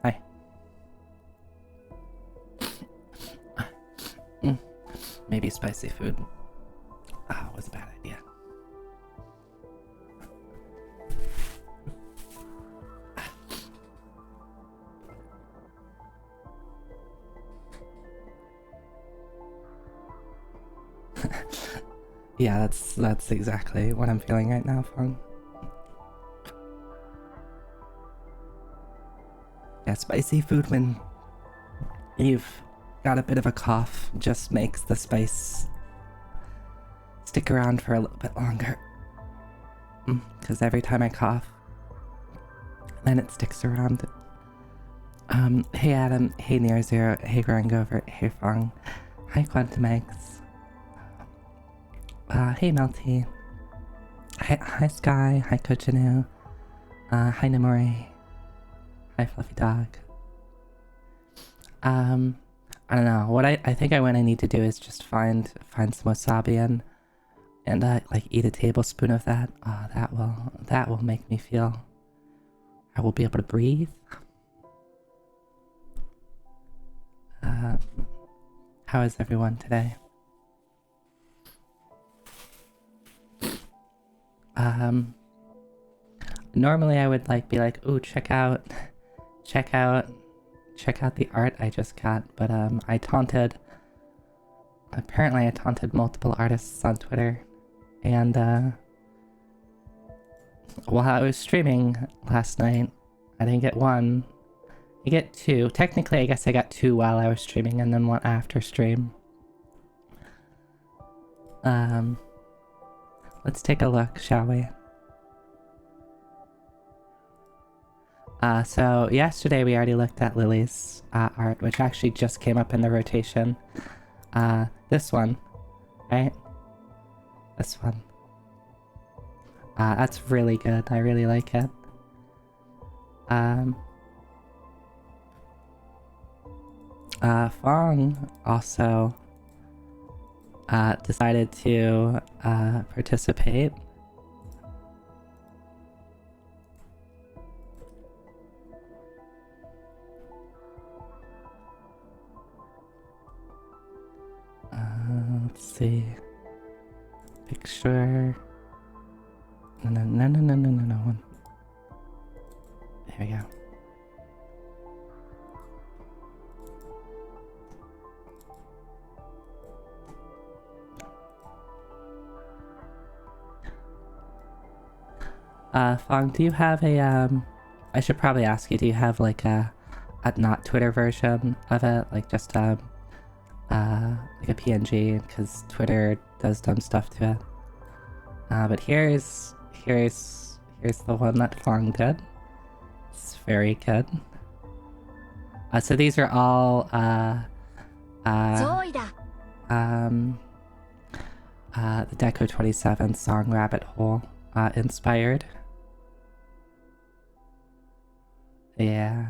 Hi. Maybe spicy food. Oh, was a bad idea. Yeah, that's exactly what I'm feeling right now, Fung. Yeah, spicy food when you've got a bit of a cough just makes the spice stick around for a little bit longer. Because every time I cough, then it sticks around. Hey Adam, hey Near Zero, hey Growing Over, hey Fung, hi Quantum Eggs, hey Melty, hi Sky, hi Kochinu, hi Namori, hi Fluffy Dog. I don't know, what I think what I need to do is just find some wasabi and like eat a tablespoon of that. That will make me feel I will be able to breathe. How is everyone today? Normally I would be like, ooh, check out the art I just got, but apparently I taunted multiple artists on Twitter, and while I was streaming last night, I didn't get one. I get two. Technically, I guess I got two while I was streaming and then one after stream. Let's take a look, shall we? So yesterday we already looked at Lily's art, which actually just came up in the rotation. This one, right? This one. That's really good. I really like it. Fong also decided to participate. Let's see. Picture. No. There we go. Fong, do you have a, I should probably ask you, do you have like a not Twitter version of it? Like just, like a PNG, because Twitter does dumb stuff to it. But here's the one that Fong did. It's very good. So these are all, the Deco 27 song Rabbit Hole, inspired. Yeah.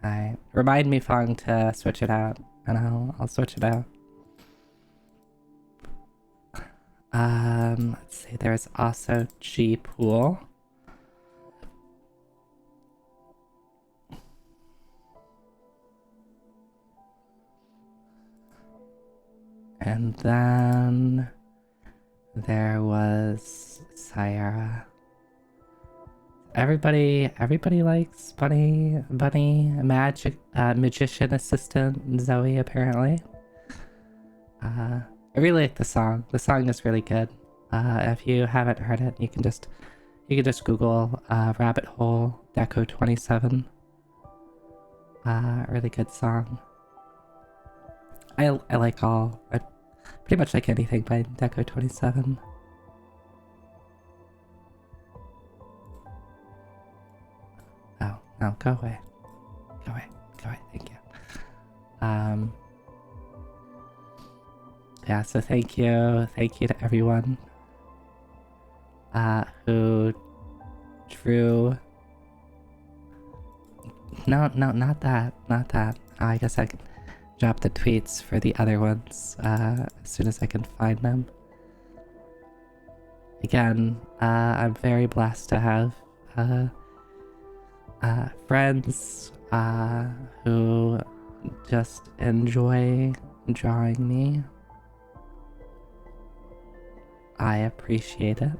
Alright. Remind me, Fong, to switch it out, and I'll switch it out. Let's see, there's also G-Pool. And then there was Sierra. Everybody likes Bunny, magician assistant Zoe, apparently. I really like the song. The song is really good. If you haven't heard it, you can just Google Rabbit Hole Deco 27. Really good song. I pretty much like anything by Deco 27. Oh, no, go away. Go away, thank you. Yeah, so thank you to everyone who drew. No, not that. I guess I could. drop the tweets for the other ones as soon as I can find them. Again, I'm very blessed to have friends who just enjoy drawing me. I appreciate it.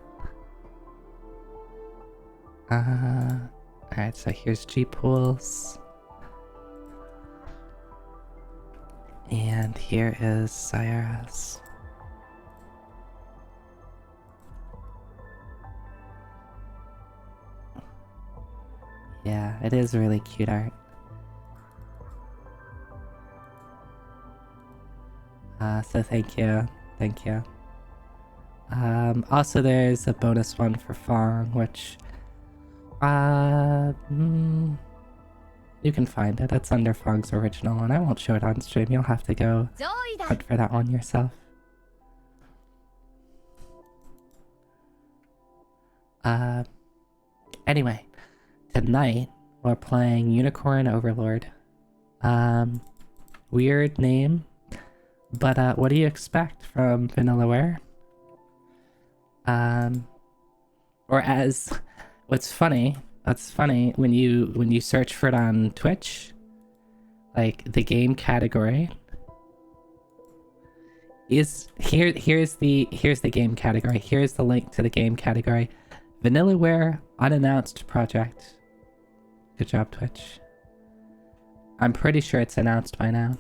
Alright, so here's G-Pools. And here is Sayara's. Yeah, it is really cute art. So thank you. Thank you. Also there's a bonus one for Fong, which you can find it. It's under Fong's original, and I won't show it on stream. You'll have to go hunt for that one yourself. Anyway, tonight we're playing Unicorn Overlord. Weird name, but what do you expect from Vanillaware? Or as what's funny when you search for it on Twitch, like the game category is here's the game category. Here's the link to the game category. Vanillaware unannounced project. Good job, Twitch. I'm pretty sure it's announced by now.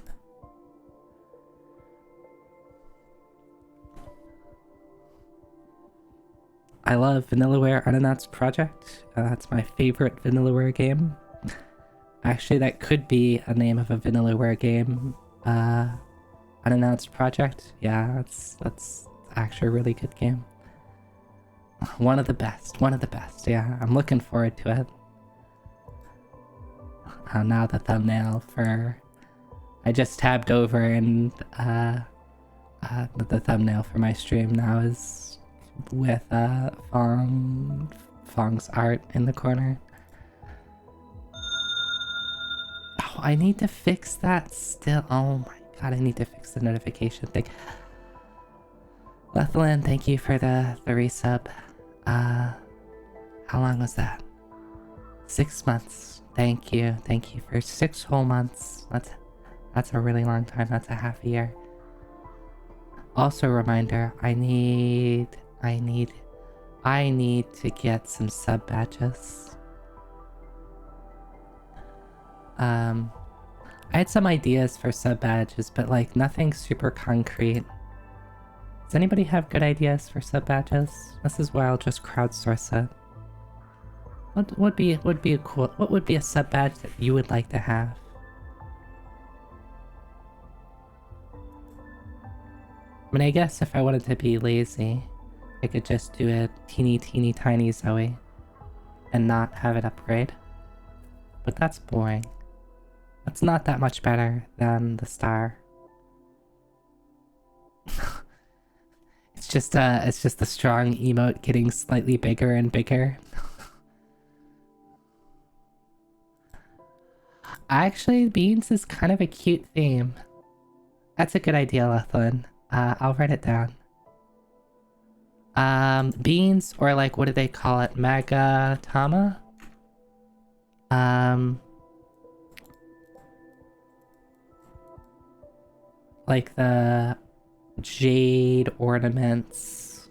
I love Vanillaware unannounced project. That's my favorite Vanillaware game. Actually, that could be a name of a Vanillaware game. Unannounced project. Yeah, that's actually a really good game. One of the best. Yeah, I'm looking forward to it. Now the thumbnail for... I just tabbed over and the thumbnail for my stream now is with Fong's art in the corner. Oh, I need to fix that still. Oh my god, I need to fix the notification thing. Lethlin, thank you for the resub. How long was that? 6 months. Thank you for 6 whole months. That's a really long time. That's a half a year. Also, reminder, I need to get some sub badges. I had some ideas for sub badges, but like nothing super concrete. Does anybody have good ideas for sub badges? This is where I'll just crowdsource it. What would be a cool? What would be a sub badge that you would like to have? I mean, I guess if I wanted to be lazy, I could just do a teeny tiny Zoe and not have it upgrade. But that's boring. That's not that much better than the star. It's just the strong emote getting slightly bigger and bigger. Actually, beans is kind of a cute theme. That's a good idea, Lethlin. I'll write it down. Beans, or like, what do they call it? Magatama? Like the jade ornaments.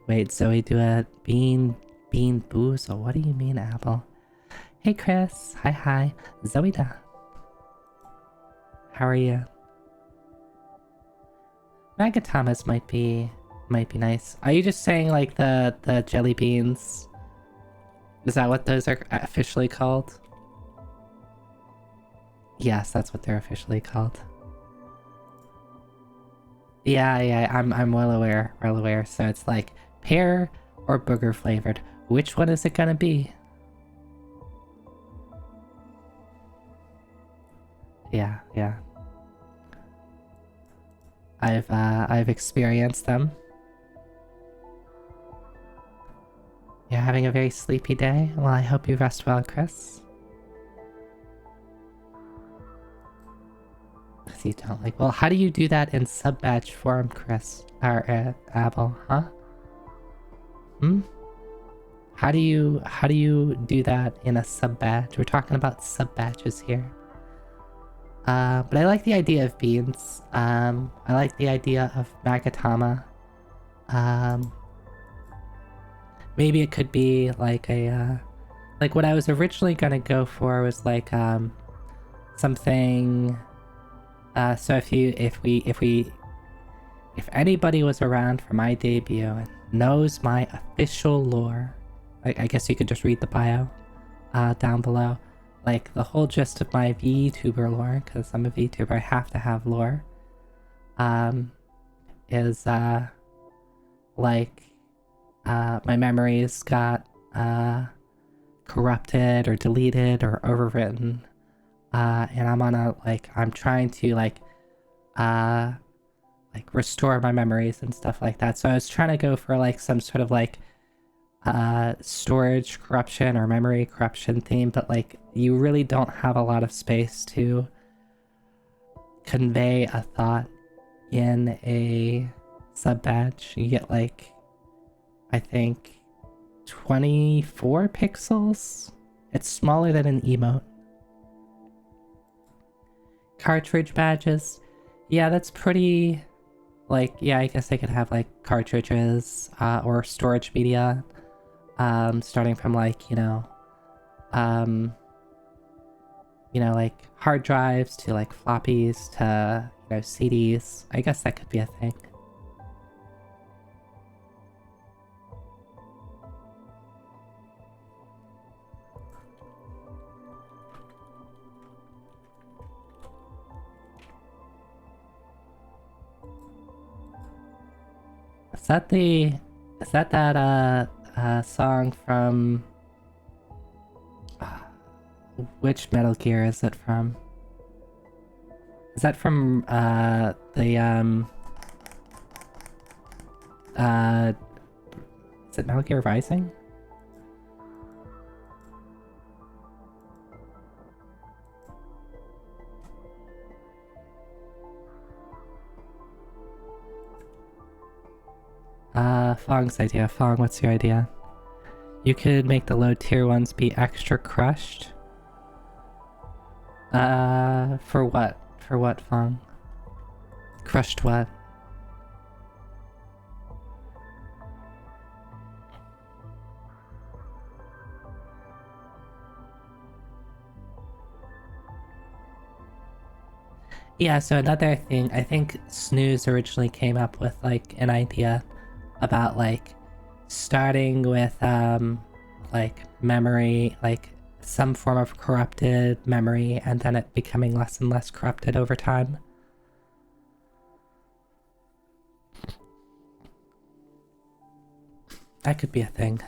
Wait, Zoe, do a bean booze? Or what do you mean, Apple? Hey, Chris. Hi. Zoe da. How are you? Magatamas might be nice. Are you just saying like the jelly beans? Is that what those are officially called? Yes, that's what they're officially called. Yeah, I'm well aware. So it's like pear or booger flavored. Which one is it gonna be? Yeah. I've experienced them. Yeah, Having a very sleepy day? Well, I hope you rest well, Chris. Because you don't like... Well, how do you do that in sub-badge form, Chris? Or, Abel, huh? How do you do that in a sub-badge? We're talking about sub-badges here. But I like the idea of beans. I like the idea of Magatama. Maybe it could be like a, like what I was originally gonna go for was like, something, so if anybody was around for my debut and knows my official lore, I guess you could just read the bio, down below. Like, the whole gist of my VTuber lore, because I'm a VTuber, I have to have lore, is, like, my memories got, corrupted or deleted or overwritten, and I'm trying to, like, restore my memories and stuff like that. So I was trying to go for, like, some sort of, like, storage corruption or memory corruption theme, but like you really don't have a lot of space to convey a thought in a sub badge. You get like, I think 24 pixels. It's smaller than an emote. Cartridge badges, yeah, that's pretty, like, yeah, I guess I could have like cartridges or storage media, starting from like, like hard drives to like floppies to, CDs. I guess that could be a thing. Is that song from, which Metal Gear is it from? Is that from, is it Metal Gear Rising? Fong's idea. Fong, what's your idea? You could make the low tier ones be extra crushed. For what? For what, Fong? Crushed what? Yeah, so another thing, I think Snooze originally came up with like an idea about like starting with like memory, like some form of corrupted memory, and then it becoming less and less corrupted over time. That could be a thing.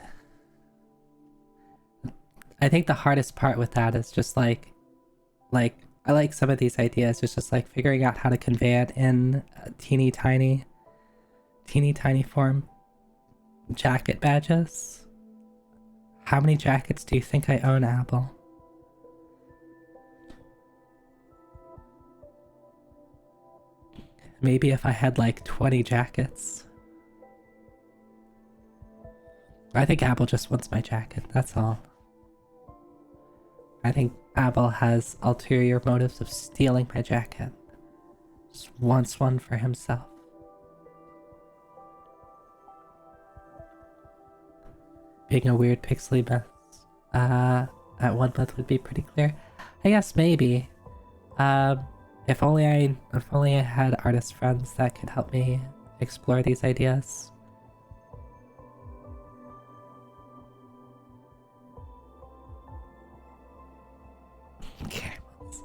I think the hardest part with that is just like I like some of these ideas. It's just like figuring out how to convey it in a teeny tiny form. Jacket badges. How many jackets do you think I own, Apple? Maybe if I had like 20 jackets. I think Apple just wants my jacket, that's all. I think Abel has ulterior motives of stealing my jacket. Just wants one for himself. Being a weird pixely mess at 1 month would be pretty clear. I guess maybe. If only I had artist friends that could help me explore these ideas. Camels.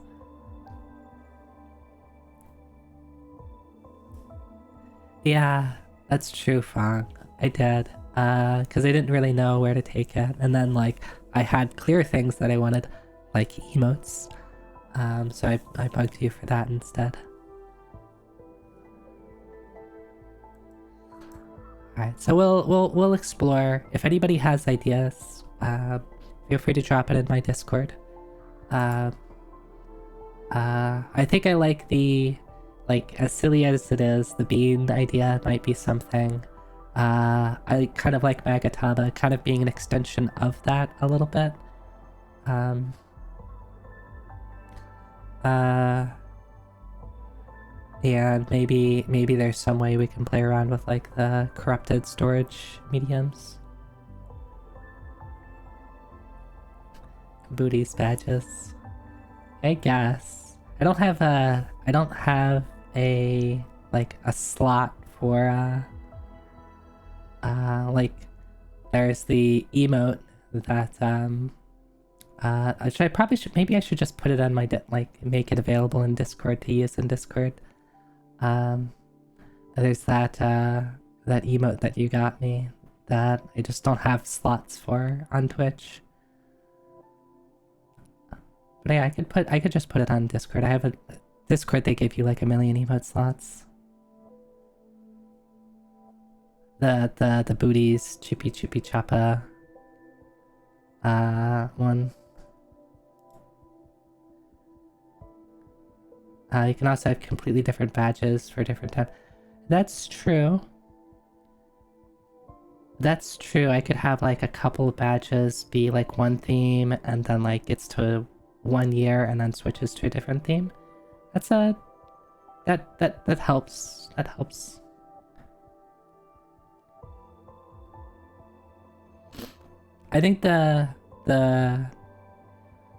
Yeah, that's true, Fong. I did. Because I didn't really know where to take it. And then, like, I had clear things that I wanted, like emotes. So I bugged you for that instead. Alright, so we'll explore. If anybody has ideas, feel free to drop it in my Discord. I think I like the, like, as silly as it is, the bean idea might be something. I kind of like Magatama kind of being an extension of that a little bit. Um, and maybe there's some way we can play around with like the corrupted storage mediums. Booties, badges. I guess. I don't have a like a slot for like there's the emote that maybe I should just put it on my like make it available in Discord to use in Discord. There's that that emote that you got me that I just don't have slots for on Twitch. But yeah, I could just put it on Discord. I have a Discord, they give you like 1,000,000 emote slots. The booties, Chippy Choppa one. You can also have completely different badges for different time. That's true. That's true. I could have like a couple of badges be like one theme and then like it's to 1 year and then switches to a different theme. That's a that helps. That helps. I think the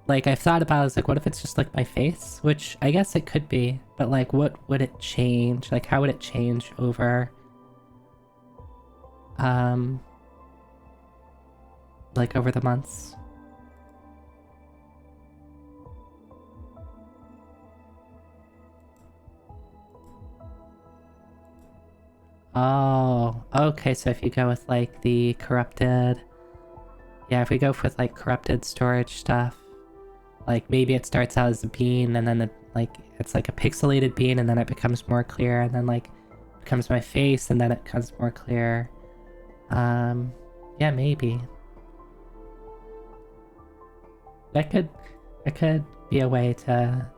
like I've thought about is like what if it's just like my face, which I guess it could be, but like what would it change? Like how would it change over like over the months? Oh, okay, so if you go with like the corrupted, yeah, if we go with like corrupted storage stuff, like maybe it starts out as a bean and then it's like a pixelated bean and then it becomes more clear and then like becomes my face and then it becomes more clear. Yeah, maybe. That could be a way to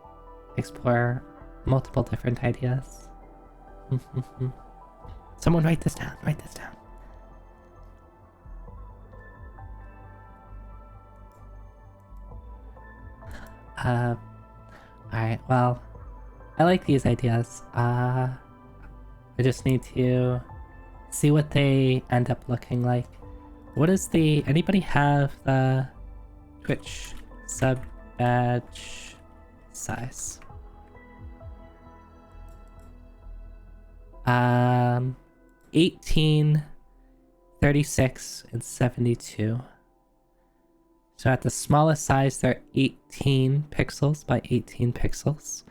explore multiple different ideas. Someone write this down, write this down. Alright, well, I like these ideas. I just need to see what they end up looking like. What is anybody have the Twitch sub badge size? 18, 36, and 72. So at the smallest size, they're 18 pixels by 18 pixels,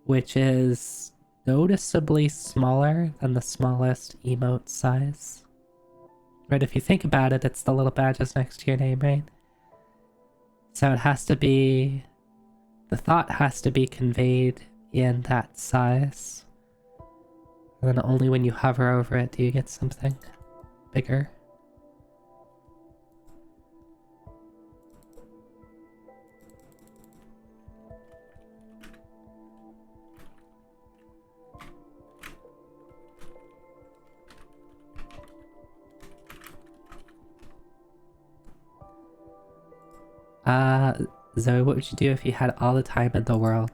which is noticeably smaller than the smallest emote size. Right, if you think about it, it's the little badges next to your name, right? So it has to be... the thought has to be conveyed in that size. And then only when you hover over it do you get something bigger. Zoe, what would you do if you had all the time in the world?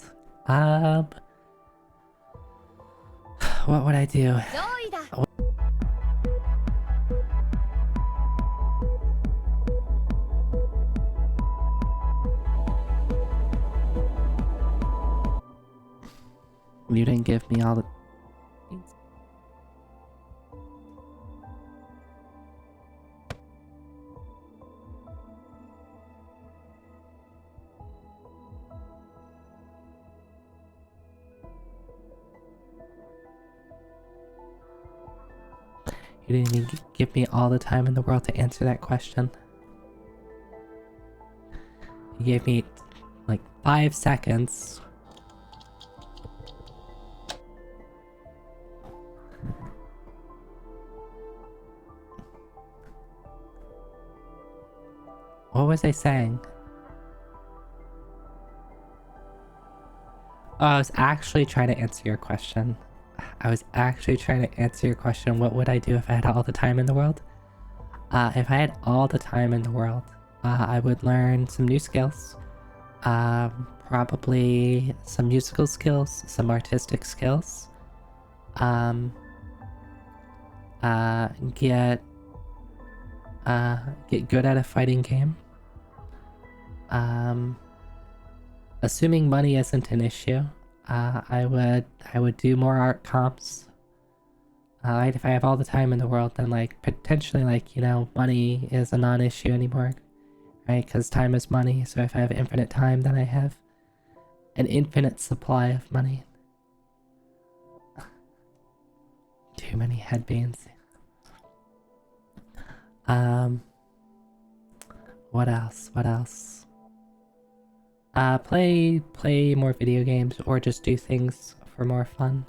What would I do? You didn't give me all the... You didn't even give me all the time in the world to answer that question. You gave me like 5 seconds. What was I saying? Oh, I was actually trying to answer your question. What would I do if I had all the time in the world? If I had all the time in the world, I would learn some new skills. Probably some musical skills, some artistic skills. Um, get good at a fighting game. Assuming money isn't an issue, I would do more art comps. If I have all the time in the world, then like potentially like, you know, money is a non-issue anymore, right? Because time is money. So if I have infinite time, then I have an infinite supply of money. Too many head beans. What else? Play more video games or just do things for more fun.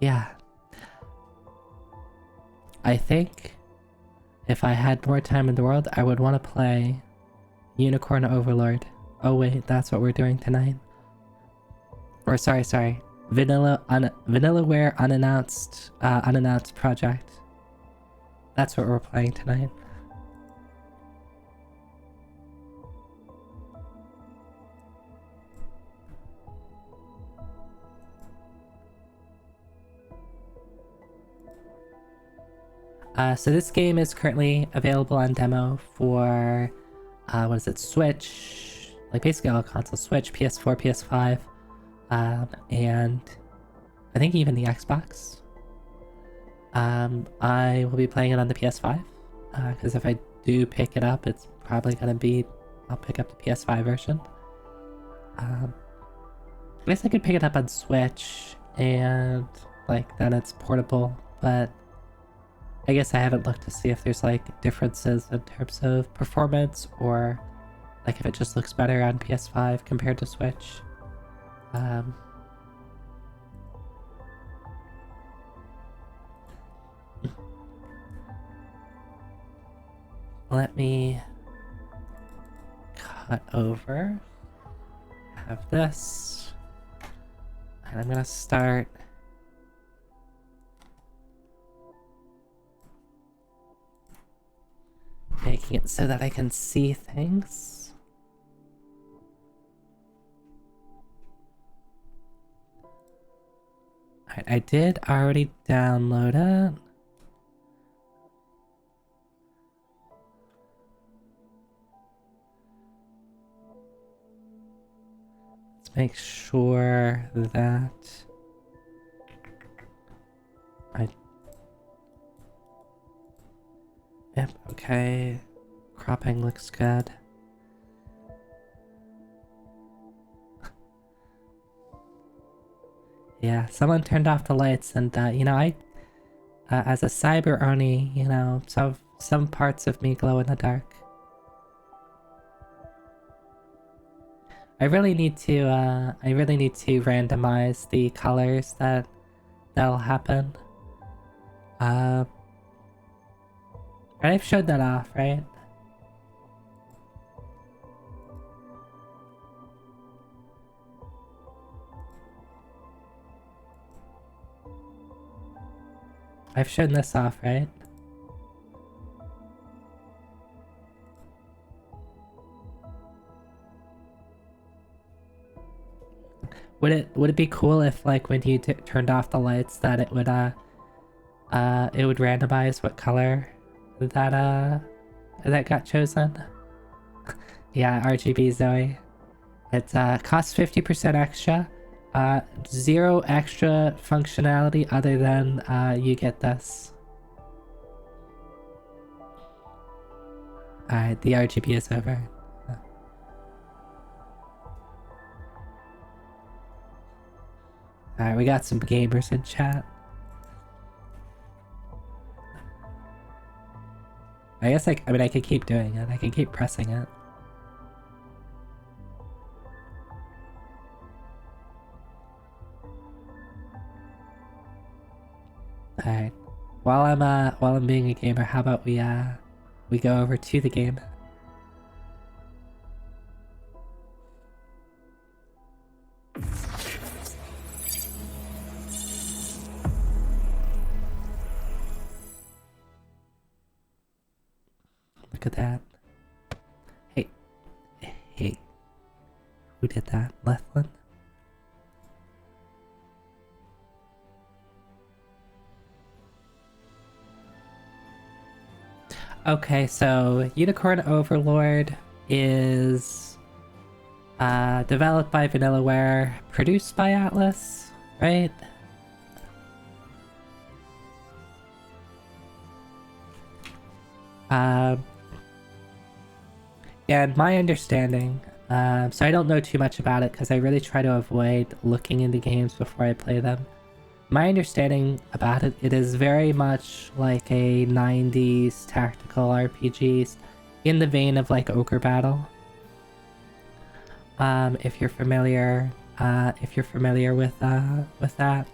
Yeah. I think if I had more time in the world, I would want to play Unicorn Overlord. Oh wait, that's what we're doing tonight. Or sorry. Vanillaware unannounced project. That's what we're playing tonight. So this game is currently available on demo for, what is it, Switch, like basically all consoles, Switch, PS4, PS5, and I think even the Xbox. I will be playing it on the PS5, because if I do pick it up, it's probably gonna be, I'll pick up the PS5 version. I guess I could pick it up on Switch, and like then it's portable, but I guess I haven't looked to see if there's like differences in terms of performance or like if it just looks better on PS5 compared to Switch. Let me cut over, have this, and I'm gonna start making it so that I can see things. Alright, I did already download it. Let's make sure that Yep, okay. Cropping looks good. Yeah, someone turned off the lights and, you know, as a cyber Oni, you know, some parts of me glow in the dark. I really need to randomize the colors that'll happen. I've showed that off, right? I've shown this off, right? Would it be cool if like when you turned off the lights that it would randomize what color that got chosen? Yeah, RGB Zoe. It costs 50% extra. Zero extra functionality other than you get this. Alright, the RGB is over. Alright, we got some gamers in chat. I guess I mean, I could keep doing it. I can keep pressing it. Alright. While I'm being a gamer, how about we go over to the game? Look at that. Hey. Who did that? Lethland? Okay, so Unicorn Overlord is developed by Vanillaware, produced by Atlas, right? And my understanding, so I don't know too much about it because I really try to avoid looking into games before I play them. My understanding about it, it is very much like a 90s tactical RPG in the vein of like Ogre Battle. If you're familiar with that.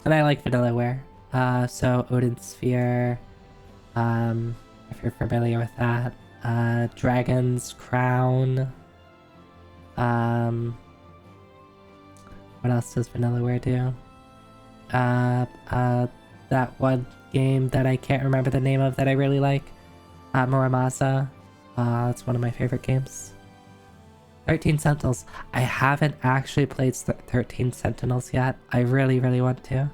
And I like Vanillaware. So Odin Sphere, if you're familiar with that. Dragon's Crown. What else does Vanillaware do? That one game that I can't remember the name of that I really like. Muramasa. It's one of my favorite games. 13 Sentinels. I haven't actually played 13 Sentinels yet. I really, really want to.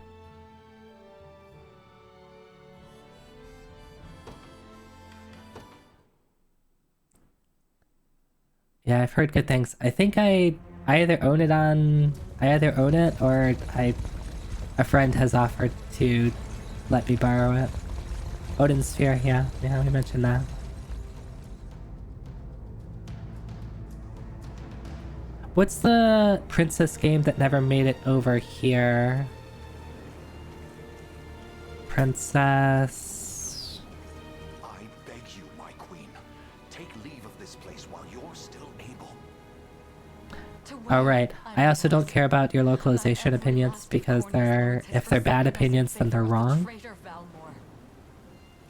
Yeah, I've heard good things. I think I either own it or a friend has offered to let me borrow it. Odin Sphere, yeah, we mentioned that. What's the princess game that never made it over here? Princess... I beg you, my queen, take leave of this place while you're still able. Oh right, I also don't care about your localization opinions because if they're bad opinions, then they're wrong.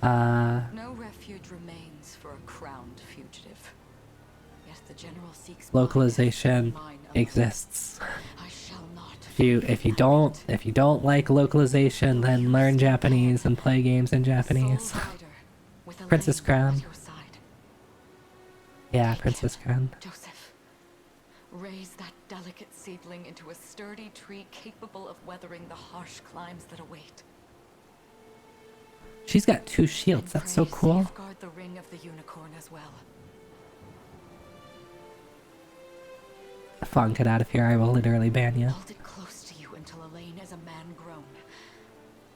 No refuge remains for a crowned fugitive. Yet the general seeks localization exists. I shall not. If you don't like localization, then learn Japanese and play games in Japanese. Princess Crown. Yeah, Princess Crown. Joseph, raise that delicate seedling into a sturdy tree capable of weathering the harsh climes that await. She's got 2 shields. That's so cool. Safeguard the ring of the unicorn as well. Fawn, get out of here. I will literally ban you. Hold it close to you until Elaine is a man grown.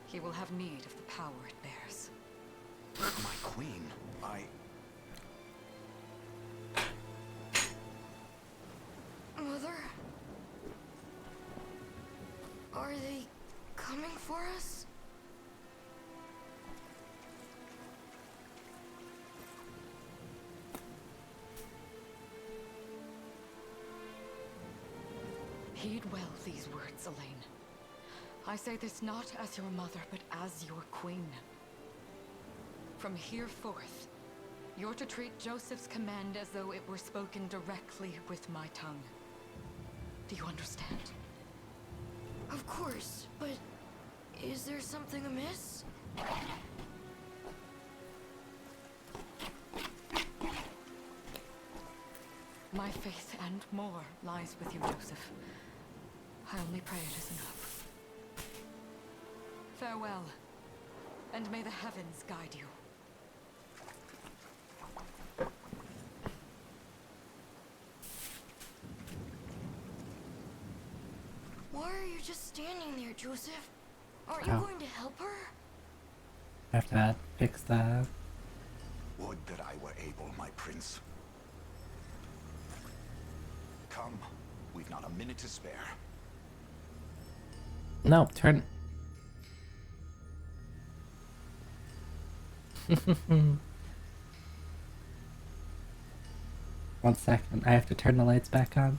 He will have need of the power it bears. My queen, Mother? Are they coming for us? Heed well these words, Elaine. I say this not as your mother, but as your queen. From here forth, you're to treat Joseph's command as though it were spoken directly with my tongue. Do you understand? Of course, but is there something amiss? My faith and more lies with you, Joseph. I only pray it is enough. Farewell, and may the heavens guide you. Why are you just standing there, Joseph? Aren't you going to help her? I have to fix that. Would that I were able, my prince. Come, we've not a minute to spare. No, turn. One second, I have to turn the lights back on.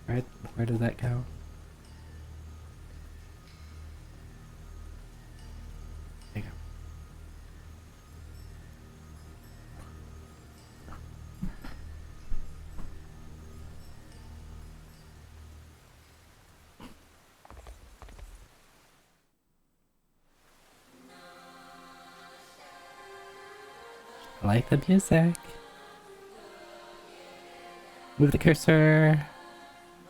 Right, where did that go? There you go. I like the music. Move the cursor.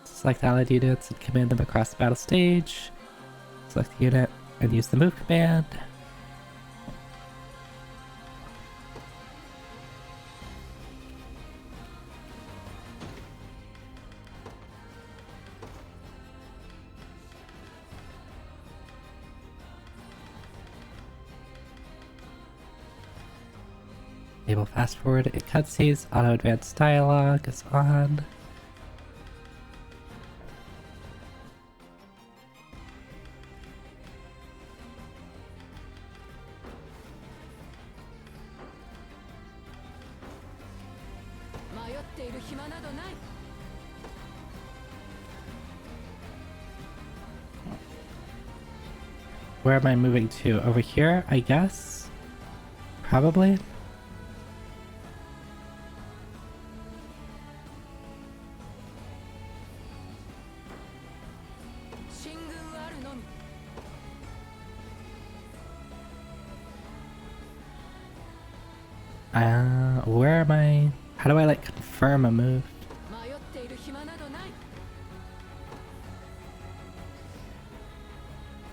Select allied units and command them across the battle stage. Select the unit and use the move command. Enable fast forward in cutscenes. Auto advanced dialogue is on. Where am I moving to? Over here, I guess? Probably? Where am I? How do I like confirm a move?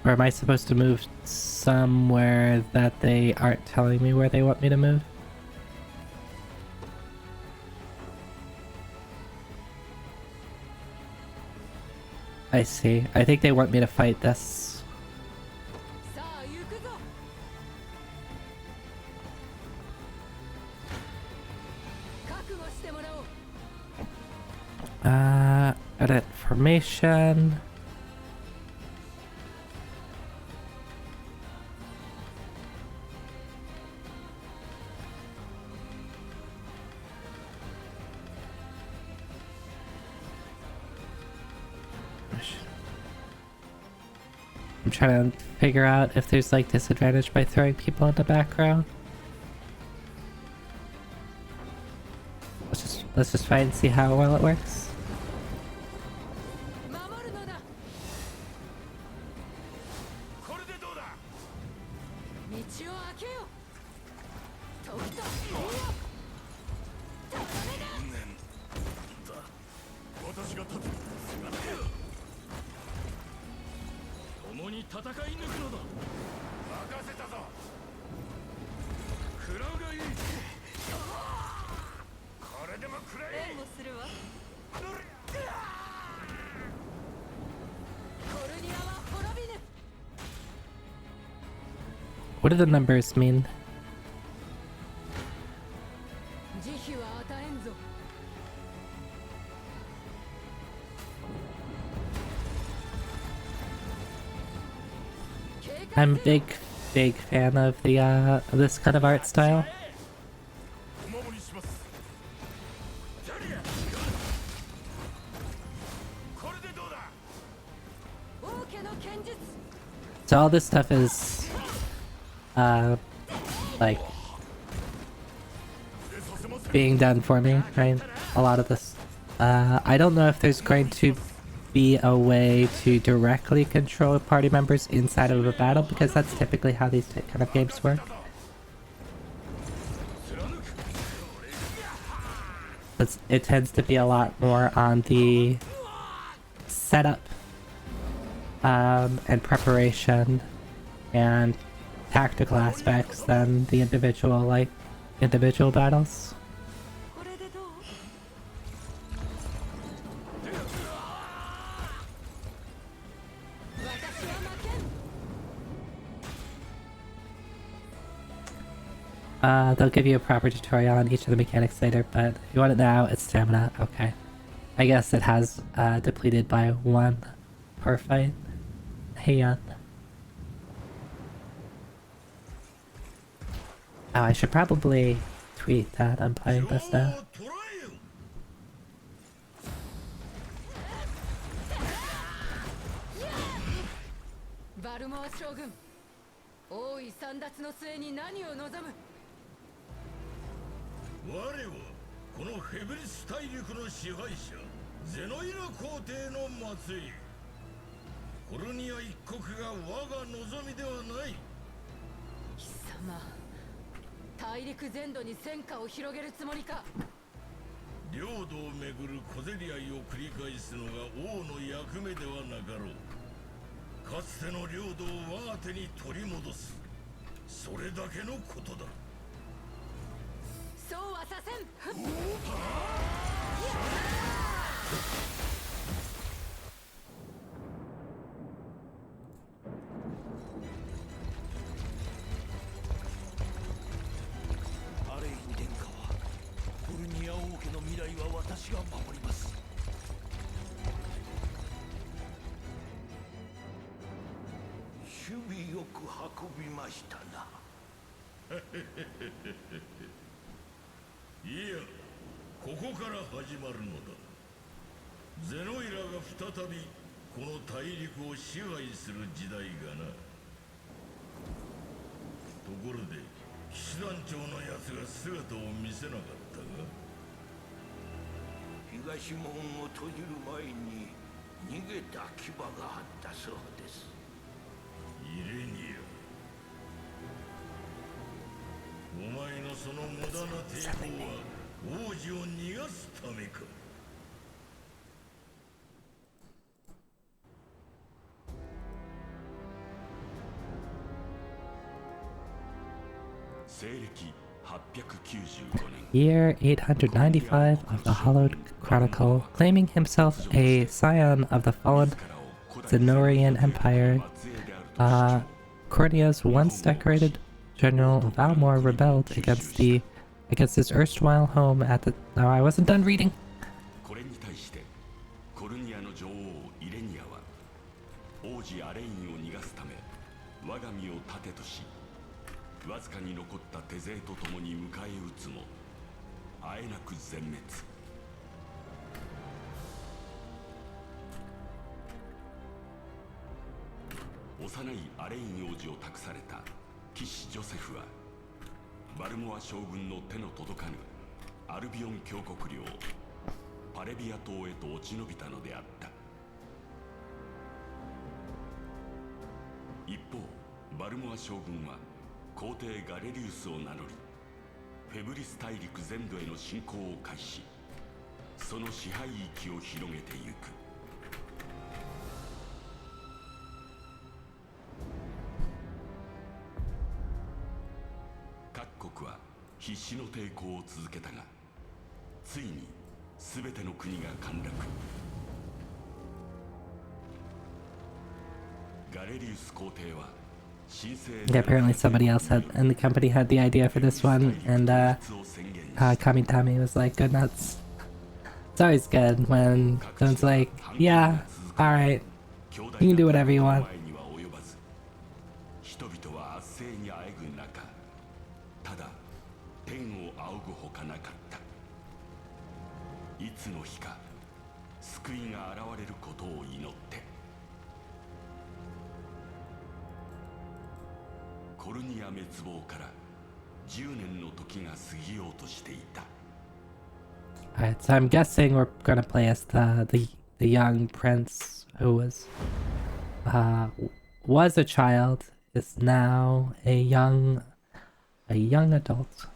Or am I supposed to move somewhere that they aren't telling me where they want me to move? I see. I think they want me to fight this. Edit formation. I'm trying to figure out if there's like disadvantage by throwing people in the background. Let's just fight and see how well it works. What do the numbers mean? I'm a big fan of the this kind of art style. So all this stuff is like being done for me, right? A lot of this. I don't know if there's going to be a way to directly control party members inside of a battle, because that's typically how these kind of games work. It tends to be a lot more on the setup and preparation and tactical aspects than the individual battles. They'll give you a proper tutorial on each of the mechanics later, but if you want it now, it's stamina. Okay. I guess it has depleted by 1 per fight. Hey, oh, I should probably tweet that I'm playing this now. Year 895 of the Hallowed Chronicle, claiming himself a scion of the fallen Zenorian Empire, Cornea's once decorated General Valmore rebelled against his erstwhile home at the... Oh, I wasn't done reading. Yeah, apparently somebody else in the company had the idea for this one, and Kamitami was like, "Good nuts." It's always good when someone's like, "Yeah, alright, you can do whatever you want." Alright, so I'm guessing we're gonna play as the young prince who was a child, is now a young adult.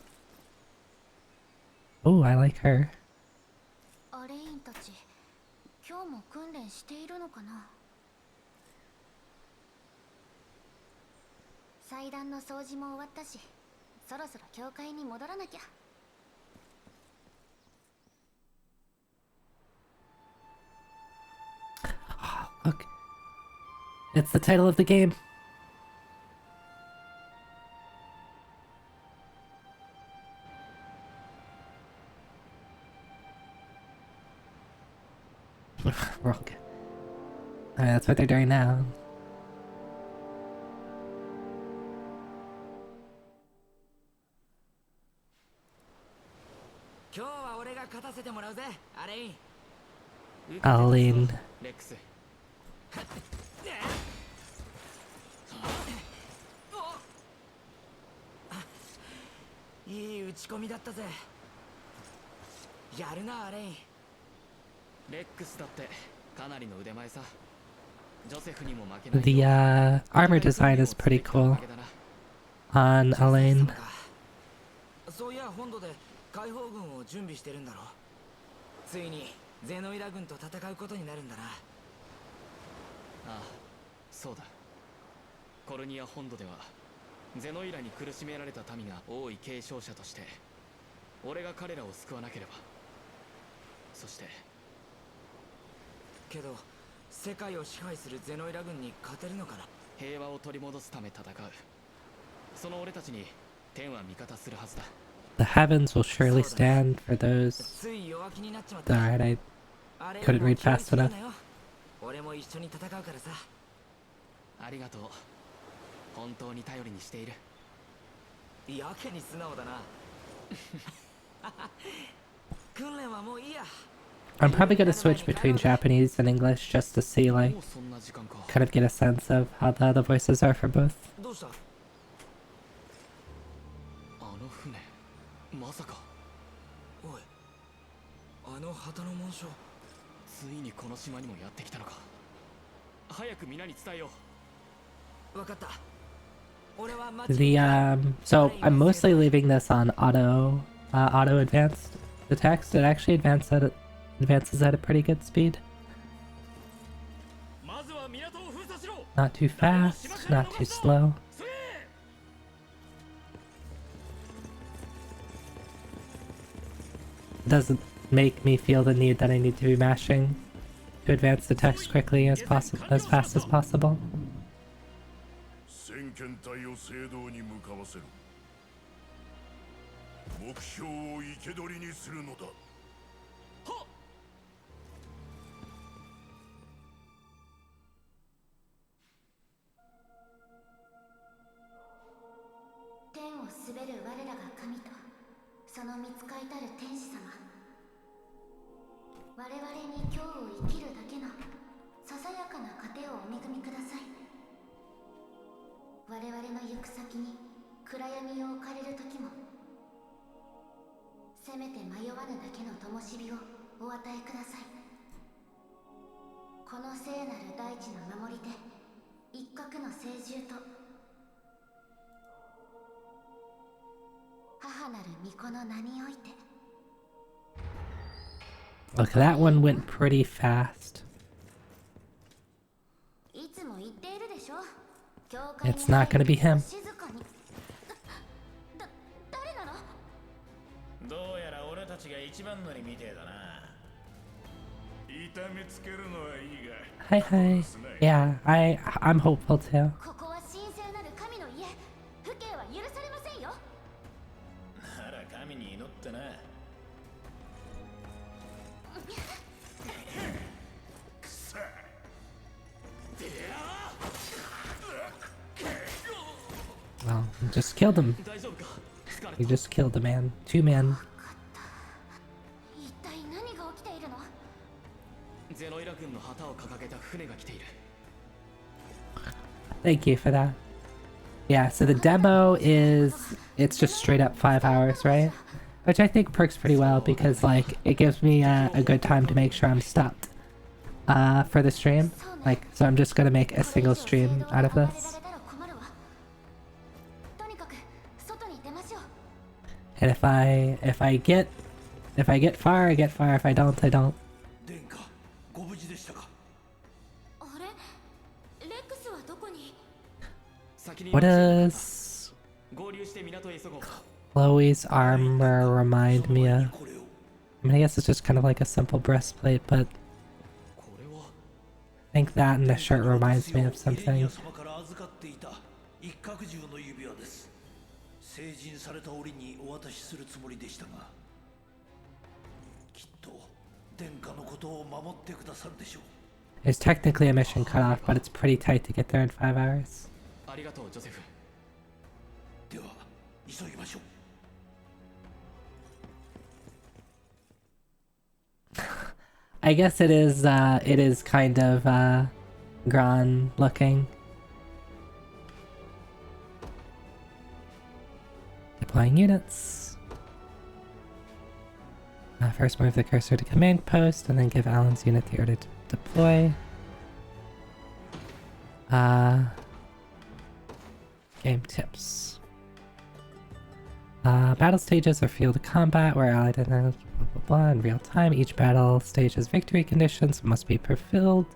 Oh, I like her. アレインたち、今日も訓練しているのかな。祭壇の掃除も終わったし、そろそろ教会に戻らなきゃ。Look, it's the title of the game. Wrong. I mean, that's what they're doing now. 今日は俺が勝たせてもらうぜ、アレイン。Aline. レックス。いい打ち込みだったぜ。やるな、アレイン。レックスだってかなりの腕前さ。ジョセフにも負けない。 The armor design is pretty cool on Aline. そういや本土で解放軍を準備してるんだろ。ついにゼノイラ軍と戦うことになるんだな。ああ、そうだ。コルニア本土ではゼノイラに苦しめられた民が多い継承者として俺が彼らを救わなければ。そしてけど世界を支配するゼノイラ軍に勝てるのかな。平和を取り戻すため戦う。その俺たちに天は味方するはずだ。 The heavens will surely stand for those. つい弱気になっちまった。 Alright, I couldn't read fast enough. 俺も一緒に戦うからさ。ありがとう。本当に頼りにしている。やけに素直だな。訓練はもういいや。 I'm probably gonna switch between Japanese and English just to see, like, kind of get a sense of how the other voices are for both. どうした？あの船、まさか。おい、あの旗の紋章。ついにこの島にもやってきたのか。早く皆に伝えよう。わかった。 The so I'm mostly leaving this on auto advanced. The text, it actually advances at a pretty good speed. Not too fast, not too slow. Doesn't make me feel the need that I need to be mashing to advance the text quickly as fast as possible. 検体を聖堂に向かわせる。目標を生け捕りにするのだ。はっ。天を滑る我らが神とその御使いたる天使様。我々に今日を生きるだけのささやかな糧をお恵みください。 我々の行く先に暗闇を置かれる時もせめて迷わぬだけの灯火をお与えください。この聖なる大地の守り手一角の聖獣と母なる御子の名において。 Look, that one went pretty fast. いつも言っているでしょ。 It's not gonna be him. 誰なの？どうやら俺たちが一番乗りみてえだな。痛めつけるのはいいが。Hi. Yeah, I'm hopeful too. ここは神聖なる神の家。不敬は許されませんよ。なら神に祈ってな。 Well, you just killed him. You just killed a man. 2 men. 一体何が起きているの？ゼノイラ軍の旗を掲げた船が来ている。 Thank you for that. Yeah, so the demo is, it's just straight up 5 hours, right? Which I think works pretty well because, like, it gives me a good time to make sure I'm stopped for the stream. Like, so I'm just gonna make a single stream out of this. And if I get far, I get far. If I don't, I don't. What does Chloe's armor remind me of? I mean, I guess it's just kind of like a simple breastplate, but I think that and the shirt reminds me of something. 成人された折にお渡しするつもりでしたが、きっと殿下のことを守ってくださるでしょう。There's technically a mission cutoff, but it's pretty tight to get there in 5 hours. ありがとうジョセフ。では急ぎましょう。 I guess it is kind of Gran looking. Deploying units. First move the cursor to command post and then give Alan's unit the order to deploy. Game tips. Battle stages are field of combat where allied enemies blah blah blah in real time. Each battle stage has victory conditions, must be fulfilled.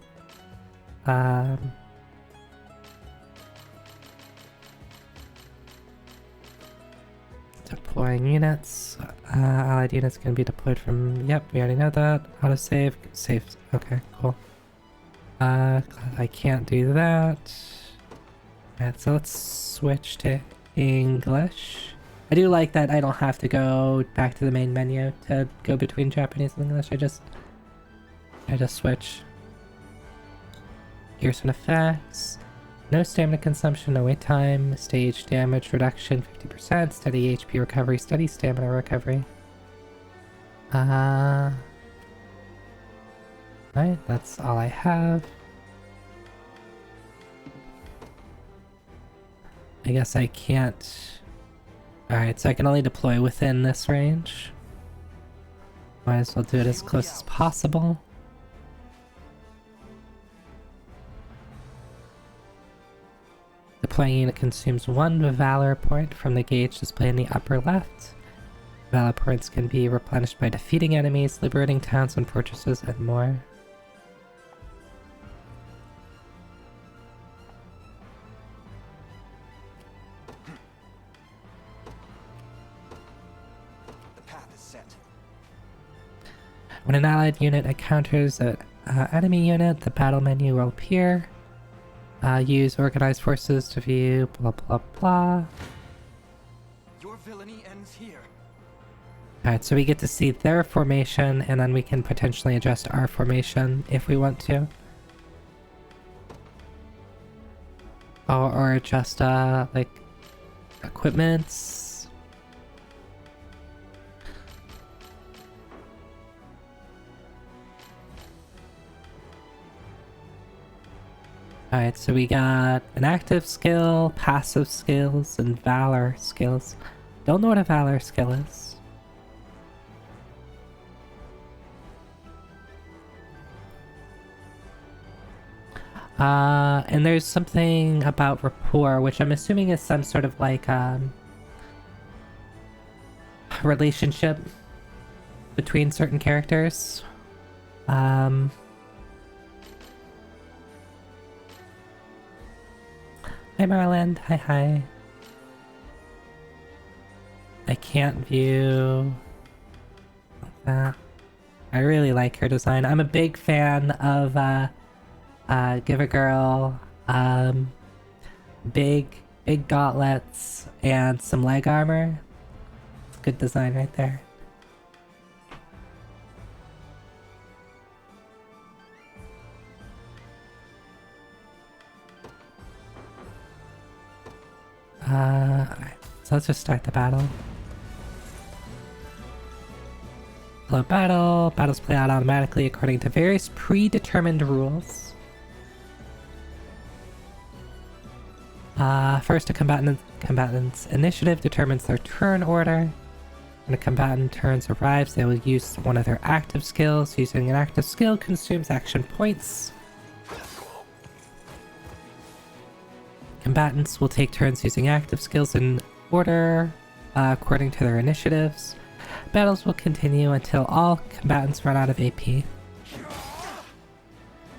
Deploying units. Allied units can be deployed from... Yep, we already know that. Autosave. Save. Okay, cool. I can't do that. Alright, so let's switch to English. I do like that I don't have to go back to the main menu to go between Japanese and English. I just switch. Gears and effects. No stamina consumption, no wait time, stage damage reduction 50%, steady HP recovery, steady stamina recovery. Right, that's all I have. I guess I can't... Alright, so I can only deploy within this range. Might as well do it as close as possible. Deploying unit consumes 1 Valor point from the gauge displayed in the upper left. Valor points can be replenished by defeating enemies, liberating towns and fortresses, and more. The path is set. When an allied unit encounters an enemy unit, the battle menu will appear. Use organized forces to view blah blah blah. Your villainy ends here. Alright, so we get to see their formation, and then we can potentially adjust our formation if we want to. Or adjust, like, equipments. Alright, so we got an active skill, passive skills, and valor skills. Don't know what a valor skill is. And there's something about rapport, which I'm assuming is some sort of like relationship between certain characters. Hi Marland, hi. I can't view that. I really like her design. I'm a big fan of Give a Girl, big gauntlets and some leg armor. It's good design right there. Alright, so let's just start the battle. Hello battle. Battles play out automatically according to various predetermined rules. First, a combatant's initiative determines their turn order. When a combatant turns arrives, they will use one of their active skills. Using an active skill consumes action points. Combatants will take turns using active skills in order according to their initiatives. Battles will continue until all combatants run out of AP.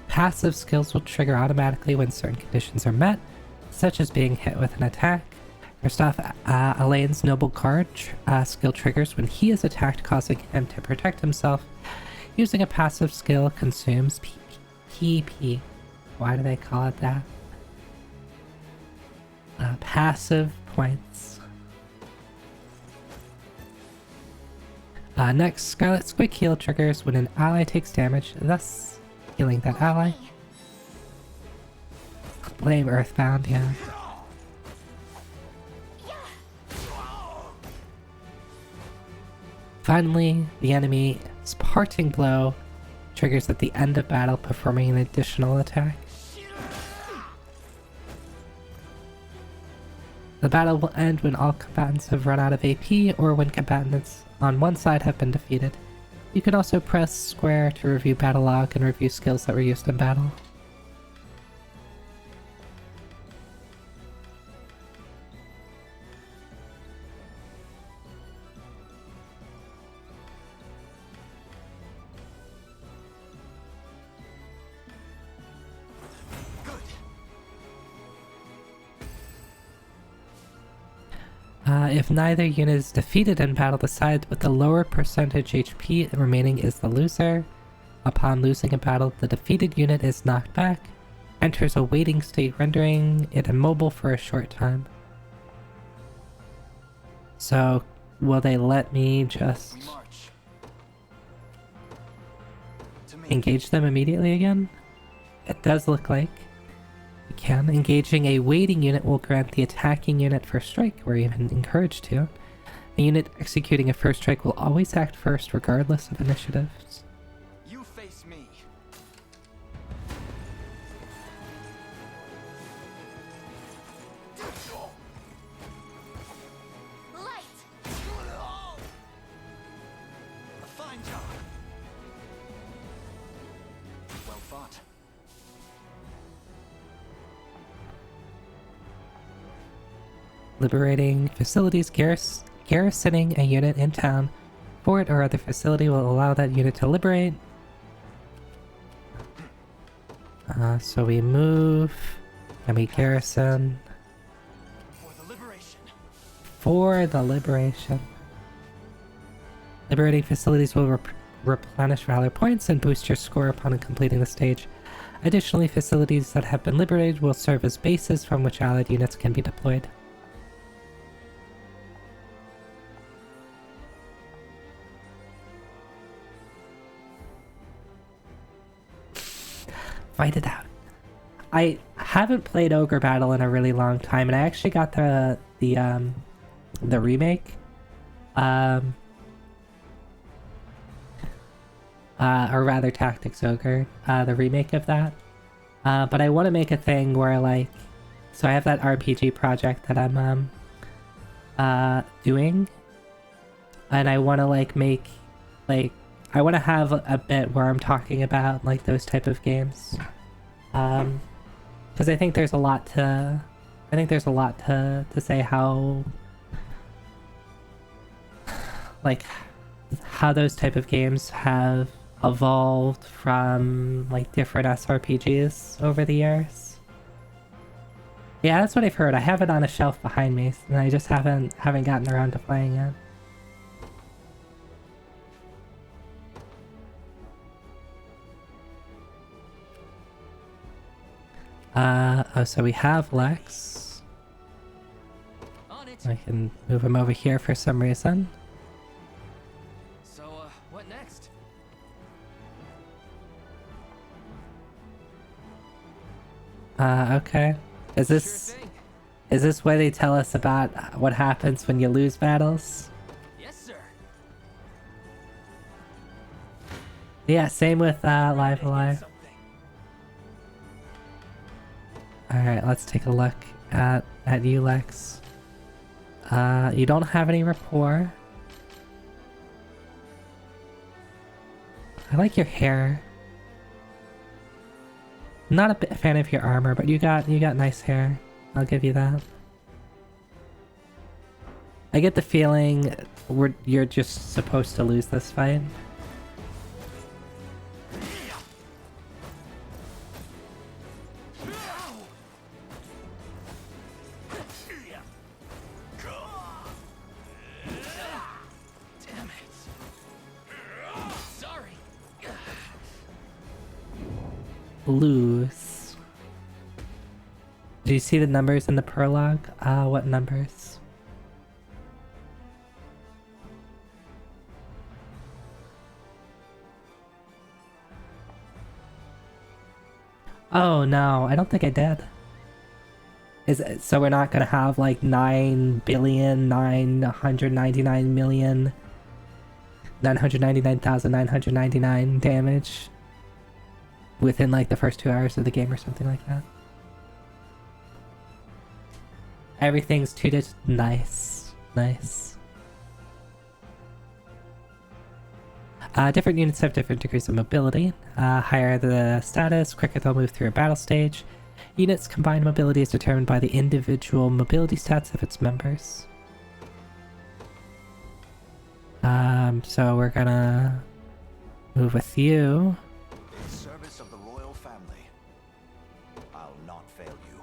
Passive skills will trigger automatically when certain conditions are met, such as being hit with an attack. First off, Elaine's Noble Card skill triggers when he is attacked, causing him to protect himself. Using a passive skill consumes PP. Why do they call it that? Passive points. Next, Scarlet's Quick Heal triggers when an ally takes damage, thus healing that ally. Lame Earthbound, yeah. Finally, the enemy's parting blow triggers at the end of battle, performing an additional attack. The battle will end when all combatants have run out of AP or when combatants on one side have been defeated. You can also press square to review battle log and review skills that were used in battle. If neither unit is defeated in battle, the side with the lower percentage HP remaining is the loser. Upon losing a battle, the defeated unit is knocked back, enters a waiting state, rendering it immobile for a short time. So, will they let me just engage them immediately again? It does look like we can. Engaging a waiting unit will grant the attacking unit first strike, or even encouraged to. A unit executing a first strike will always act first regardless of initiatives. You face me. Light! A fine job. Well fought. Liberating facilities garrisoning a unit in town. Fort or other facility will allow that unit to liberate. So we move and we garrison For the liberation. for the liberation. Liberating facilities will replenish valor points and boost your score upon completing the stage. Additionally, facilities that have been liberated will serve as bases from which allied units can be deployed. Fight it out. I haven't played Ogre Battle in a really long time, and I actually got the remake. Or rather Tactics Ogre, the remake of that. But I want to make a thing where, like, so I have that RPG project that I'm doing, and I want to I want to have a bit where I'm talking about like those type of games, because I think there's a lot to say how how those type of games have evolved from like different SRPGs over the years. Yeah, that's what I've heard. I have it on a shelf behind me, and I just haven't gotten around to playing it. Oh, so we have Lex. On it. I can move him over here for some reason. So, what next? Okay. Is this Sure thing. is this where they tell us about what happens when you lose battles? Yes, sir. Yeah, same with Live Alive. Something. Alright, let's take a look at you, Lex. You don't have any rapport. I like your hair. Not a fan of your armor, but you got nice hair. I'll give you that. I get the feeling you're just supposed to lose this fight. Damn it. Sorry. Lose. Do you see the numbers in the prologue? What numbers? Oh no, I don't think I did. So we're not gonna have like 9,999,999,999 damage within like the first 2 hours of the game or something like that. Everything's treated nice. Different units have different degrees of mobility. Higher the status, quicker they'll move through a battle stage. Units' combined mobility is determined by the individual mobility stats of its members. So we're gonna move with you. In service of the royal family, I'll not fail you.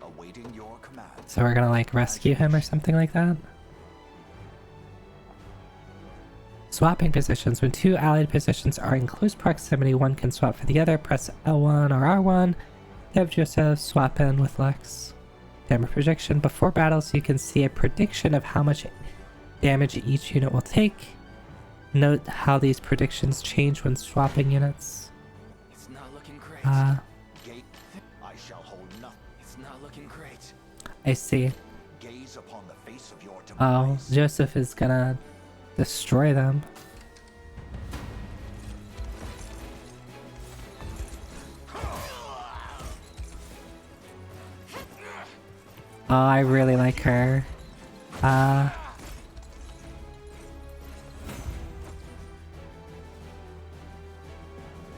Awaiting your command. So we're gonna like rescue him or something like that. Swapping positions. When 2 allied positions are in close proximity, one can swap for the other. Press L1 or R1. Have Joseph swap in with Lex. Damage projection. Before battles, you can see a prediction of how much damage each unit will take. Note how these predictions change when swapping units. It's not looking great. Gate, I shall hold nothing. It's not looking great. I see. Gaze upon the face of your Oh, demise. Joseph is gonna destroy them. Oh, I really like her. I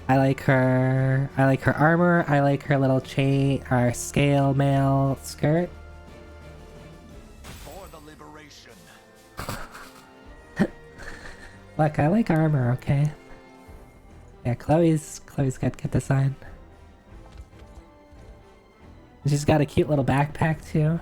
like her armor. I like her little chain or scale mail skirt. For the liberation. Look, I like armor, okay? Yeah, Chloe's got good design. She's got a cute little backpack too.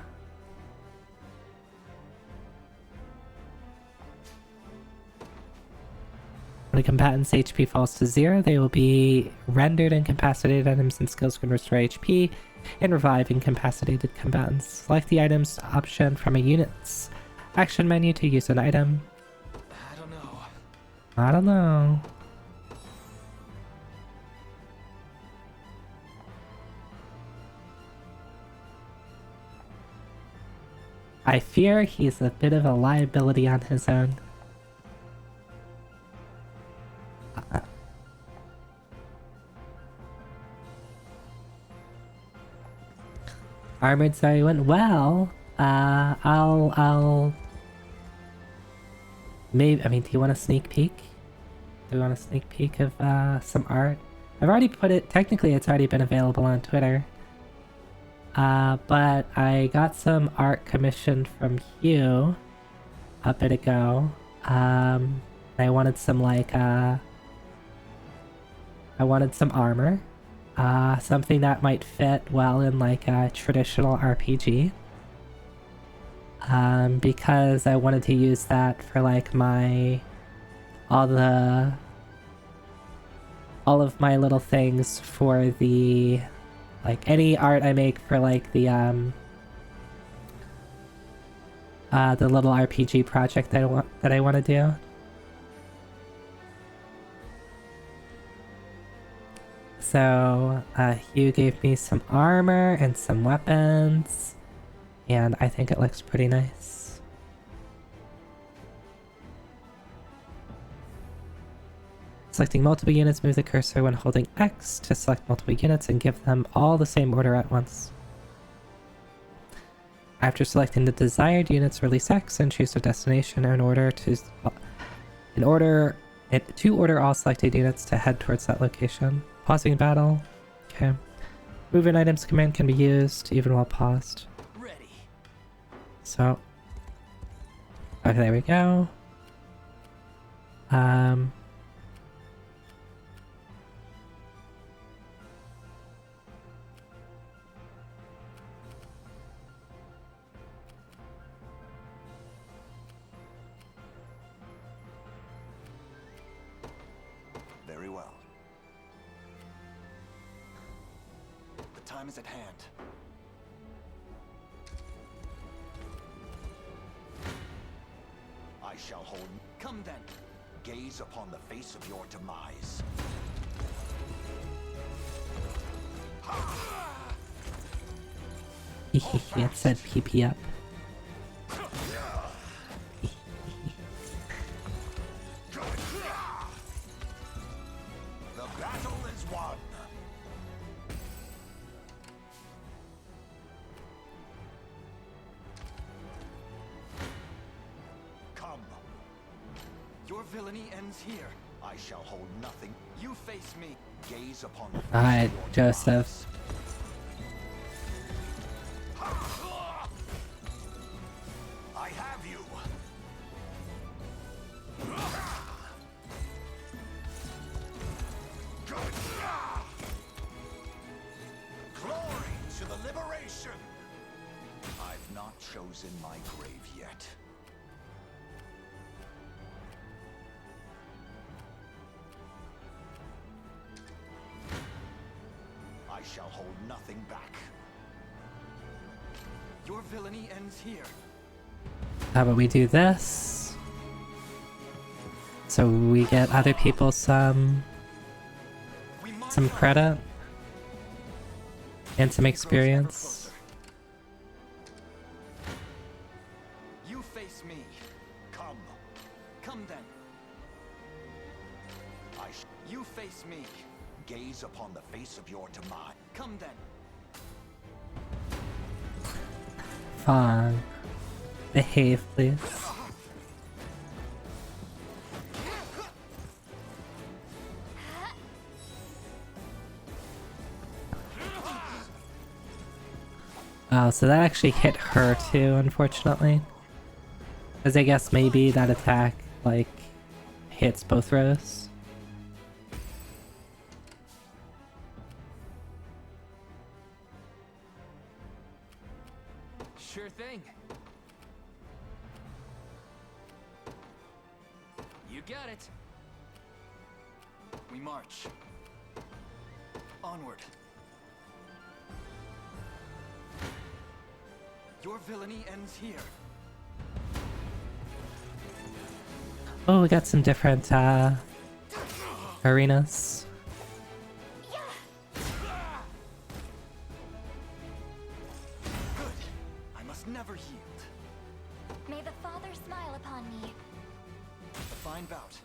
When a combatant's HP falls to 0, they will be rendered. Incapacitated items and skills can restore HP and revive incapacitated combatants. Select the items option from a unit's action menu to use an item. I don't know. I fear he's a bit of a liability on his own. Armored Zoe went well. I'll maybe, I mean, do you want a sneak peek? Do you want a sneak peek of some art? I've already put it, technically it's already been available on Twitter. But I got some art commissioned from Hugh a bit ago. I wanted some like, I wanted some armor. Something that might fit well in like a traditional RPG. Because I wanted to use that for like all of my little things for the, like any art I make for like the little RPG project that I want to do. So Hugh gave me some armor and some weapons, and I think it looks pretty nice. Selecting multiple units, move the cursor when holding X to select multiple units and give them all the same order at once. After selecting the desired units, release X and choose their destination to order all selected units to head towards that location. Pausing battle. Okay. Moving items command can be used even while paused. Ready. So. Okay, there we go. Very well. The time is at hand. I shall hold. Come then. Gaze upon the face of your demise. It said PP up. The battle is won. Come. Your villainy ends here. I shall hold nothing. You face me. Gaze upon the face Alright, of your Joseph. I have you. Glory to the liberation. I've not chosen my grave yet. I shall hold nothing back. Your villainy ends here. How about we do this? So we get other people some credit and some experience. You face me. Come. Come then. You face me. Gaze upon the face of your demise. Come then. Fine. Behave, please. Oh, so that actually hit her too, unfortunately. Because I guess maybe that attack, like, hits both rows. Sure thing. You got it. We march. Onward. Your villainy ends here. Oh, we got some different, arenas. Good. I must never yield. May the Father smile upon me. A fine bout.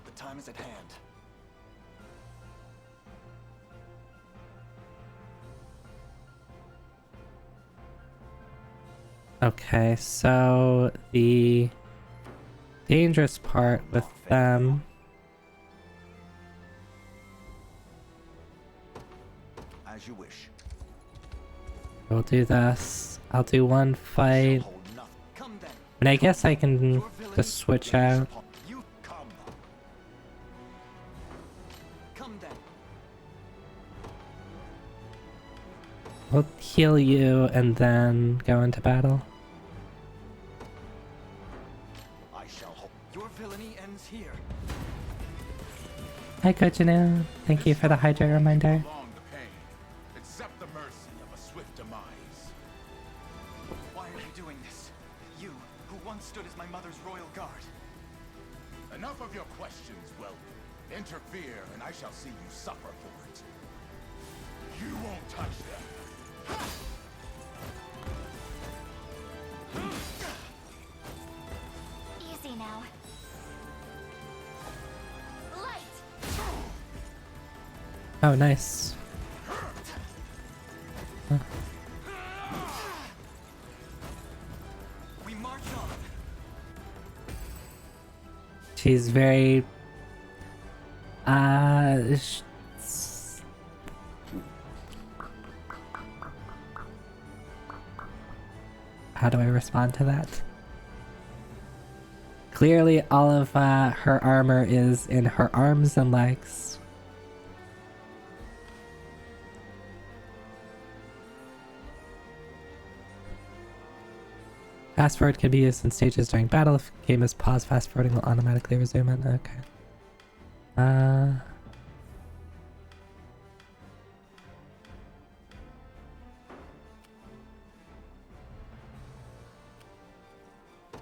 The time is at hand. Okay, so the dangerous part with them... As you wish. We'll do this. I'll do one fight. Hold nothing. Come then. And I guess I can just switch out. You come. Come then. We'll heal you and then go into battle. I shall hold. Your villainy ends here. Hi Kojinu, thank you for the hydrate reminder. Prolong the pain. Accept the mercy of a swift demise. Why are you doing this? You, who once stood as my mother's royal guard. Enough of your questions, Weldon. Interfere, and I shall see you suffer for it. You won't touch them. Easy now. Light! Oh, nice. We march on. She's very... How do I respond to that? Clearly all of her armor is in her arms and legs. Fast forward can be used in stages during battle. If the game is paused, fast forwarding will automatically resume it. Okay.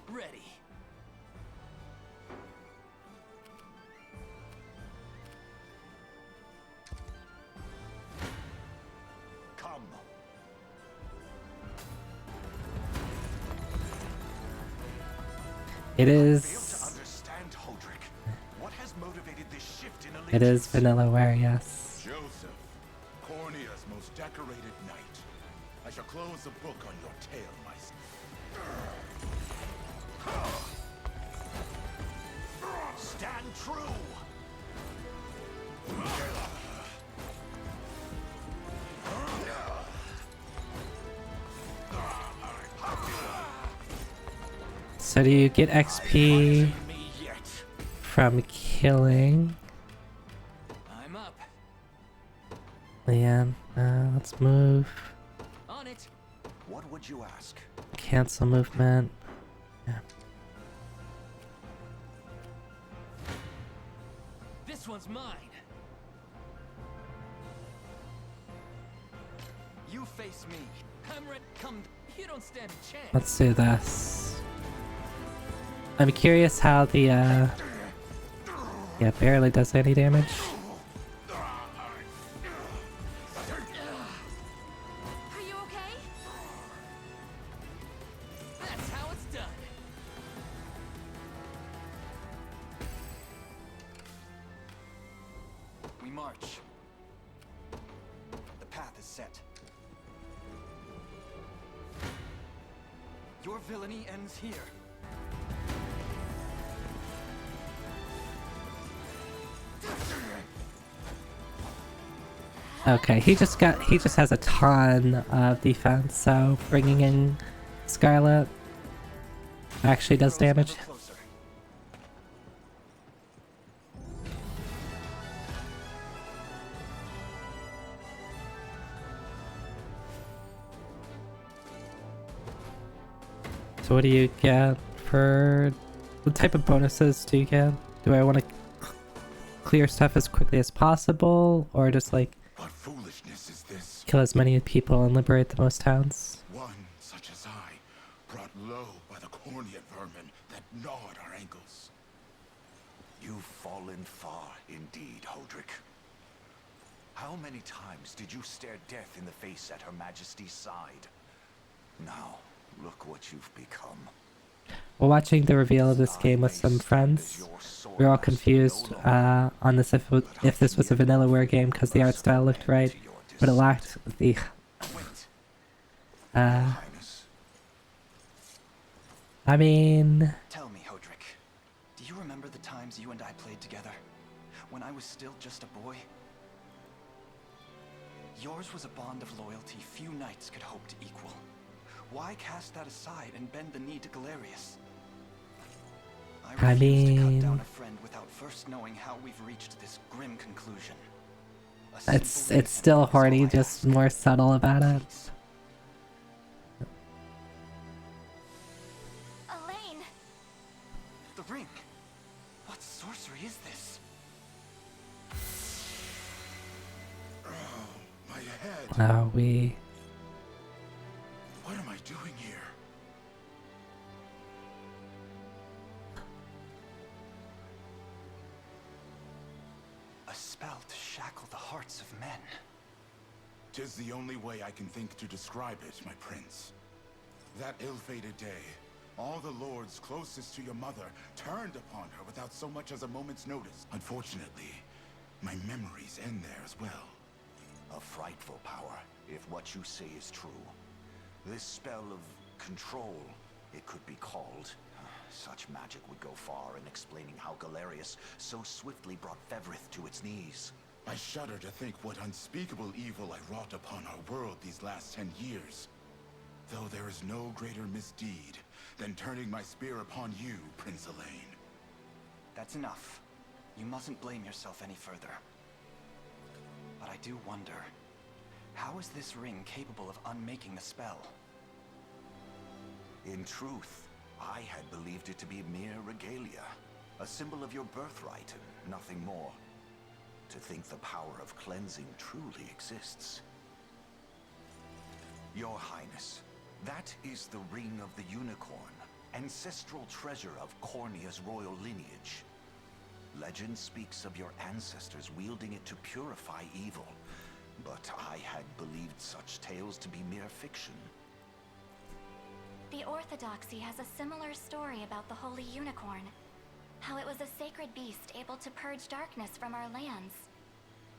Ready. It I fail to is. understand, Hodrick. What has motivated this shift in allegiance? It is Vanillaware, yes. Joseph, Cornea's most decorated knight. I shall close the book on your tale, my son. Stand true. So do you get XP Me yet. from killing? I'm up. Leanne, let's move. On it. What would you ask? Cancel movement. Yeah. This one's mine. You face me. I'm ready. Come. You don't stand a chance. Let's do this. I'm curious how the yeah, barely does any damage. Are you okay? That's how it's done. We march. The path is set. Your villainy ends here. Okay, he just has a ton of defense, so bringing in Scarlet actually does damage. Closer. So what do you get for... What type of bonuses do you get? Do I want to clear stuff as quickly as possible, or just like What foolishness is this? kill as many people and liberate the most towns? One such as I, brought low by the Cornea vermin that gnawed our ankles. You've fallen far indeed, Hodrick. How many times did you stare death in the face at Her Majesty's side? Now, look what you've become. While watching the reveal of this game with some friends, we were all confused on this if this was a Vanillaware game because the art style looked right, but it lacked the Wait, I Highness. mean, Tell me, Hodrick, do you remember the times you and I played together? When I was still just a boy? Yours was a bond of loyalty few knights could hope to equal. Why cast that aside and bend the knee to Galerius? I refuse to cut down a friend without first knowing how we've reached this grim conclusion. A it's simple reason still is all horny, I just ask. more subtle about it. Please. Elaine! The ring! What sorcery is this? My head. What What am I doing here? A spell to shackle the hearts of men. 'Tis the only way I can think to describe it, my prince. That ill-fated day, all the lords closest to your mother turned upon her without so much as a moment's notice. Unfortunately, my memories end there as well. A frightful power, if what you say is true. This spell of control, it could be called. Such magic would go far in explaining how Galerius so swiftly brought Fevrith to its knees. I shudder to think what unspeakable evil I wrought upon our world these last 10 years. Though there is no greater misdeed than turning my spear upon you, Prince Elaine. That's enough. You mustn't blame yourself any further. But I do wonder, how is this ring capable of unmaking the spell? In truth, I had believed it to be mere regalia, a symbol of your birthright and nothing more. To think the power of cleansing truly exists. Your Highness, that is the Ring of the Unicorn, ancestral treasure of Cornea's royal lineage. Legend speaks of your ancestors wielding it to purify evil, but I had believed such tales to be mere fiction. The Orthodoxy has a similar story about the Holy Unicorn. How it was a sacred beast able to purge darkness from our lands.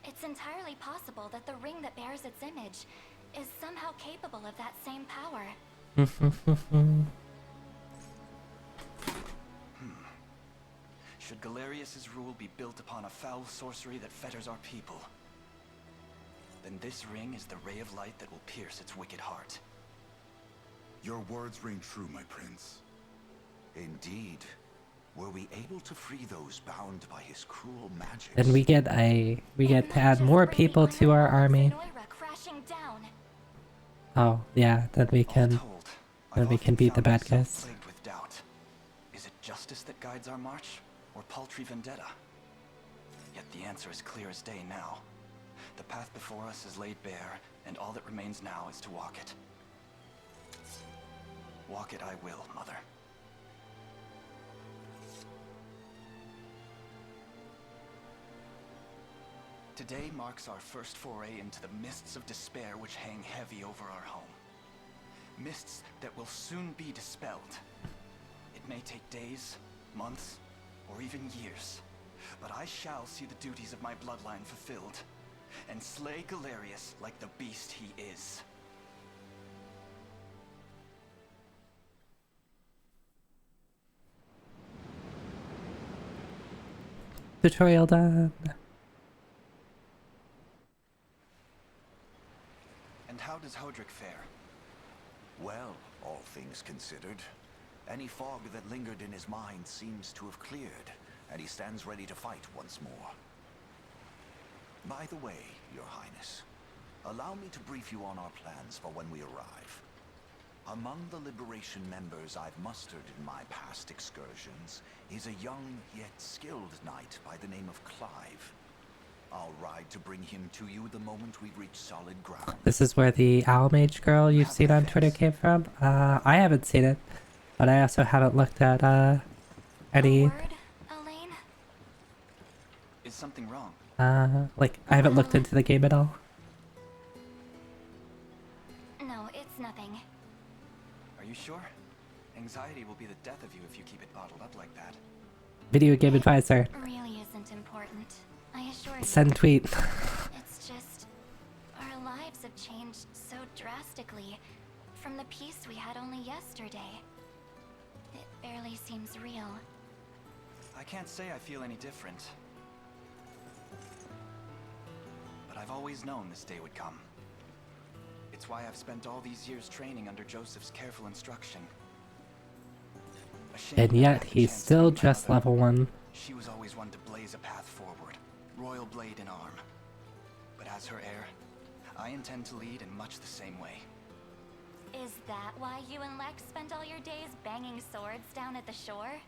It's entirely possible that the ring that bears its image is somehow capable of that same power. Should Galerius's rule be built upon a foul sorcery that fetters our people, then this ring is the ray of light that will pierce its wicked heart. Your words ring true, my prince. Indeed. Were we able to free those bound by his cruel magic? And we get to add more people to our army. Oh yeah, then we can beat the bad guys. With doubt. Is it justice that guides our march, or paltry vendetta? Yet the answer is clear as day now. The path before us is laid bare, and all that remains now is to walk it. Walk it I will, Mother. Today marks our first foray into the mists of despair which hang heavy over our home. Mists that will soon be dispelled. It may take days, months, or even years, but I shall see the duties of my bloodline fulfilled, and slay Galerius like the beast he is. Tutorial done. And how does Hodrick fare? Well, all things considered, any fog that lingered in his mind seems to have cleared, and he stands ready to fight once more. By the way, Your Highness, allow me to brief you on our plans for when we arrive. Among the Liberation members I've mustered in my past excursions is a young yet skilled knight by the name of Clive. I'll ride to bring him to you the moment we reach solid ground. This is where the Owl Mage girl you've seen on Twitter came from? I haven't seen it, but I also haven't looked at, any... Elaine? Is something wrong? like, I haven't looked into the game at all. No, it's nothing. Are you sure? Anxiety will be the death of you if you keep it bottled up like that. Video game advisor. Really isn't important. I assure you. Send tweet. It's just... our lives have changed so drastically from the peace we had only yesterday. It barely seems real. I can't say I feel any different. But I've always known this day would come. It's why I've spent all these years training under Joseph's careful instruction. And yet, he's still just level 1. She was always one to blaze a path forward, royal blade in arm. But as her heir, I intend to lead in much the same way. Is that why you and Lex spend all your days banging swords down at the shore?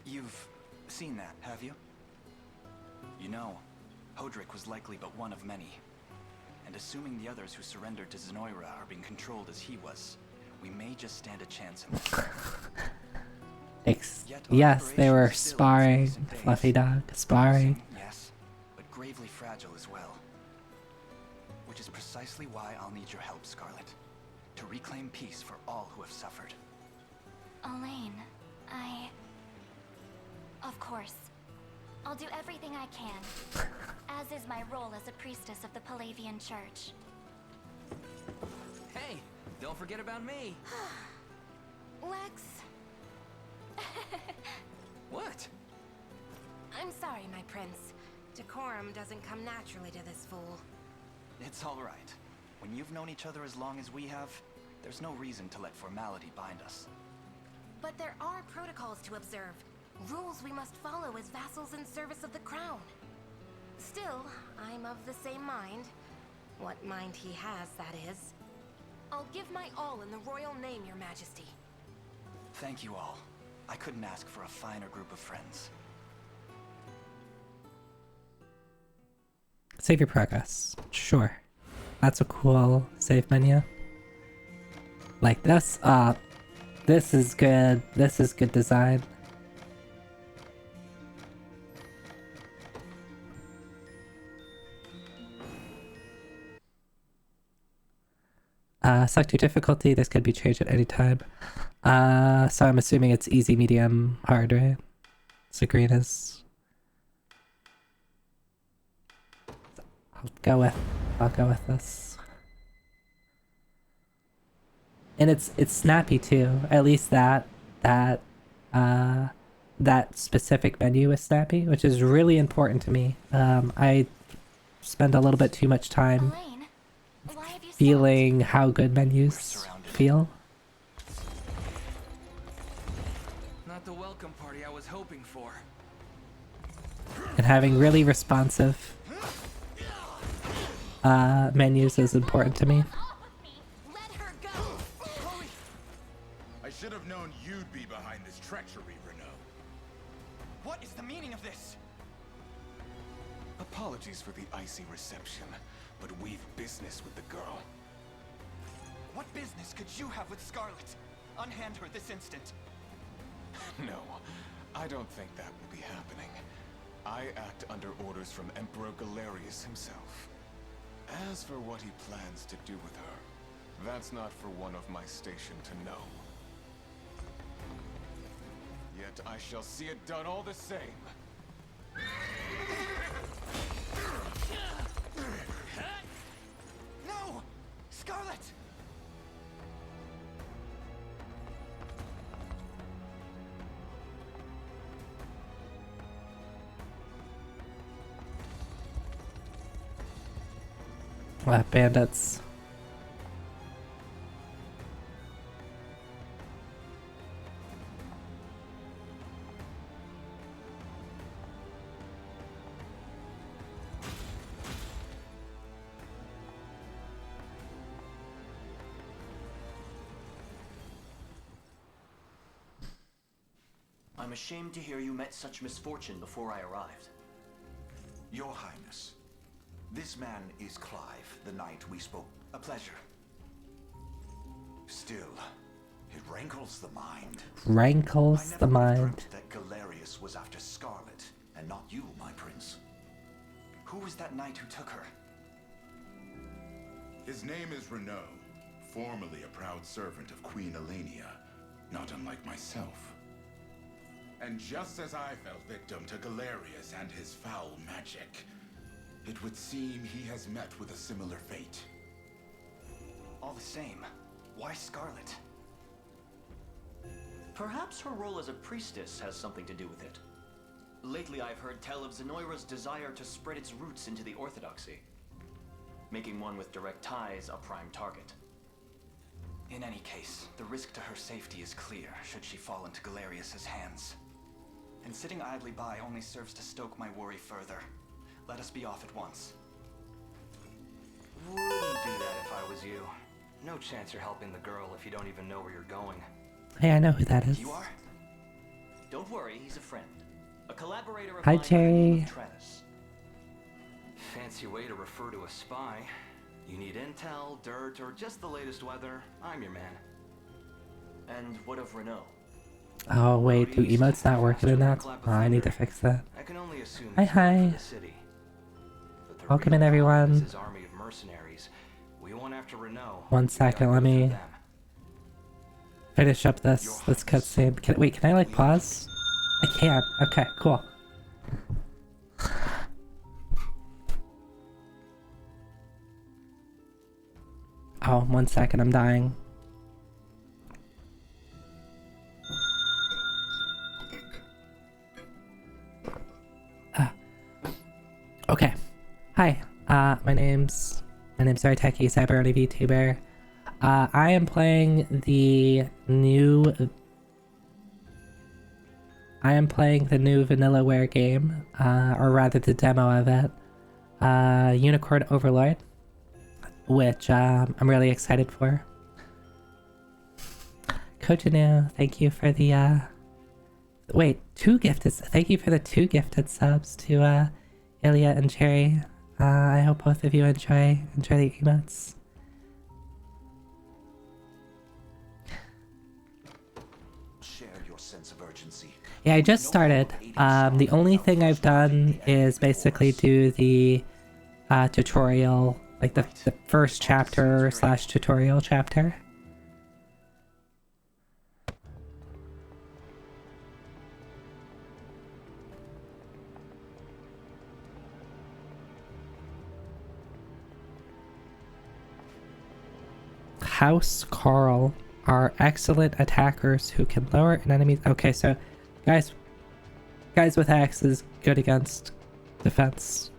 You've seen that, have you? You know, Hodrick was likely but one of many. And assuming the others who surrendered to Zenoira are being controlled as he was, we may just stand a chance in this. Yes, they were sparring, Fluffy Dog, sparring. Yes, but gravely fragile as well. Which is precisely why I'll need your help, Scarlet. To reclaim peace for all who have suffered. Elaine, Of course. I'll do everything I can. As is my role as a priestess of the Palavian Church. Hey, don't forget about me. Lex. What? I'm sorry, my prince. Decorum doesn't come naturally to this fool. It's all right. When you've known each other as long as we have, there's no reason to let formality bind us. But there are protocols to observe. Rules we must follow as vassals in service of the crown. Still, I'm of the same mind. What mind he has, that is. I'll give my all in the royal name, your majesty. Thank you all. I couldn't ask for a finer group of friends. Save your progress. Sure. That's a cool save menu. Like this, this is good. This is good design. Select your difficulty. This could be changed at any time. So I'm assuming it's easy, medium, hard, right? So green is... I'll go with this. And it's snappy too. At least that specific menu is snappy, which is really important to me. I spend a little bit too much time Elaine, why have you feeling how good menus feel. Not the welcome party I was hoping for. And having really responsive menus is important to me. Let her go! Hurry! I should have known you'd be behind this treachery, Renault. What is the meaning of this? Apologies for the icy reception, but we've business with the girl. What business could you have with Scarlet? Unhand her this instant. No, I don't think that will be happening. I act under orders from Emperor Galerius himself. As for what he plans to do with her, that's not for one of my station to know. Yet I shall see it done all the same. No! Scarlet! Bandits. I'm ashamed to hear you met such misfortune before I arrived. Your Highness, this man is Clive, the knight we spoke. A pleasure. Still, it rankles the mind. Rankles the mind. Dreamt that Galerius was after Scarlet, and not you, my prince. Who was that knight who took her? His name is Renault, formerly a proud servant of Queen Elenia, not unlike myself. And just as I fell victim to Galerius and his foul magic, it would seem he has met with a similar fate. All the same, why Scarlet? Perhaps her role as a priestess has something to do with it. Lately I've heard tell of Zenoira's desire to spread its roots into the Orthodoxy, making one with direct ties a prime target. In any case, the risk to her safety is clear should she fall into Galerius's hands. And sitting idly by only serves to stoke my worry further. Let us be off at once. Wouldn't do that if I was you. No chance you're helping the girl if you don't even know where you're going. Hey, I know who that is. You are? Don't worry, he's a friend. A collaborator of Hi, mine by the name of Jerry. Travis. Fancy way to refer to a spy. You need intel, dirt, or just the latest weather, I'm your man. And what of Renault? Oh wait, do emotes not working in that? Oh, I need to fix that. I can only assume Hi, he's worked hi. for the city. But the Welcome real in, problem everyone. is his army of mercenaries. We went after Renault. 1 second, let me finish up this cutscene. Wait, can I like pause? I can. Okay, cool. Oh, 1 second, I'm dying. Okay. Hi. My name's Arteki, Cyberoni VTuber. I am playing the new Vanillaware game, or rather the demo of it, Unicorn Overlord, which I'm really excited for. Kojinu, thank you for the wait, thank you for the 2 gifted subs to Ilya and Cherry. I hope both of you enjoy the emotes. Share your sense of urgency. Yeah, I just started. The only thing I've done is basically do the tutorial Like the first chapter slash tutorial chapter. House Carl are excellent attackers who can lower an enemy's... Okay, so guys with axes good against defense.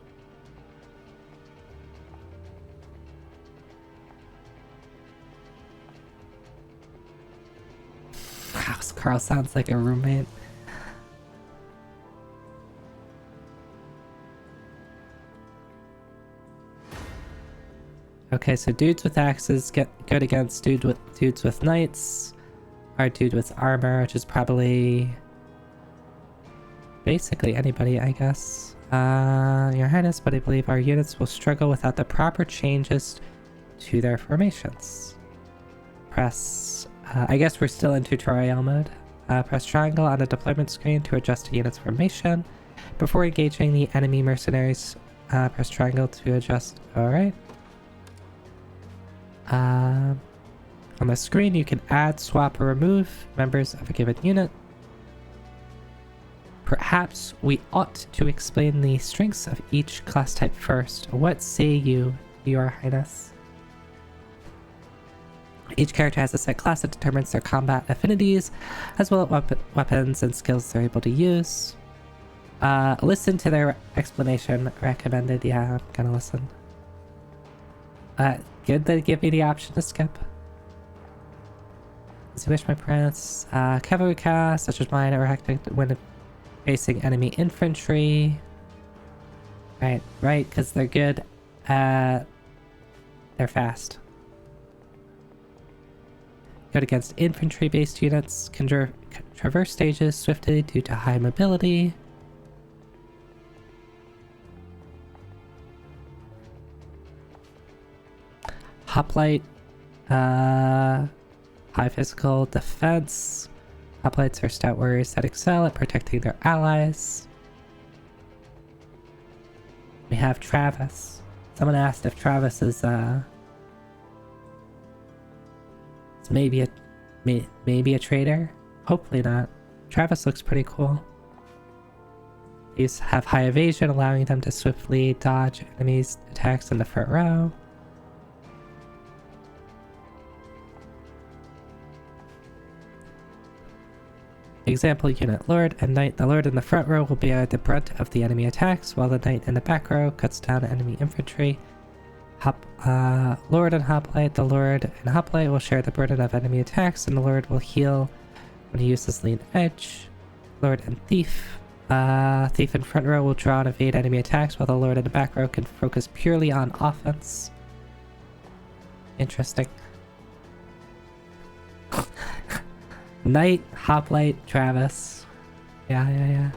House Carl sounds like a roommate. Okay, so dudes with axes get good against dudes with knights. Our dude with armor, which is probably basically anybody, I guess. Your Highness, but I believe our units will struggle without the proper changes to their formations. Press... I guess we're still in tutorial mode. Press triangle on the deployment screen to adjust a unit's formation. Before engaging the enemy mercenaries, press triangle to adjust... Alright. On the screen, you can add, swap, or remove members of a given unit. Perhaps we ought to explain the strengths of each class type first. What say you, Your Highness? Each character has a set class that determines their combat affinities, as well as weapons and skills they're able to use. Listen to their explanation recommended. Yeah, I'm gonna listen. Good they give me the option to skip. As you wish, my prince. Cavalry cast, such as mine, are active when facing enemy infantry. Right, because they're good at... They're fast. Good against infantry-based units. Can traverse stages swiftly due to high mobility. Hoplite, high physical defense. Hoplites are stout warriors that excel at protecting their allies. We have Travis. Someone asked if Travis is maybe a traitor. Hopefully not. Travis looks pretty cool. These have high evasion, allowing them to swiftly dodge enemies' attacks in the front row. Example unit Lord and Knight. The Lord in the front row will bear the brunt of the enemy attacks, while the Knight in the back row cuts down enemy infantry. Lord and Hoplite. The Lord and Hoplite will share the burden of enemy attacks, and the Lord will heal when he uses Lean Edge. Lord and Thief. Thief in front row will draw and evade enemy attacks, while the Lord in the back row can focus purely on offense. Interesting. Knight, Hoplite, Travis. Yeah.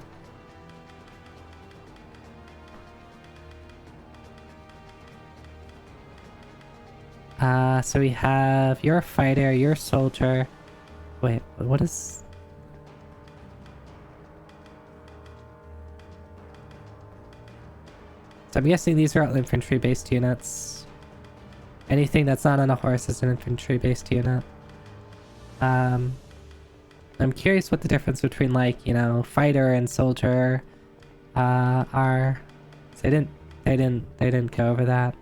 So we have your fighter, your soldier. Wait, what is... So I'm guessing these are all infantry-based units. Anything that's not on a horse is an infantry-based unit. I'm curious what the difference between, like, you know, fighter and soldier are. So they didn't go over that.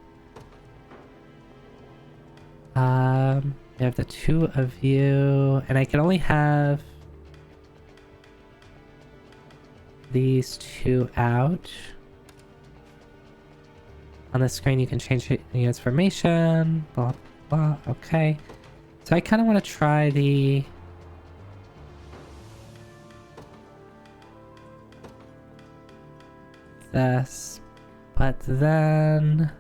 We have the two of you, and I can only have these two out. On the screen, you can change the unit's formation. Blah blah. Okay. So I kind of want to try this, but then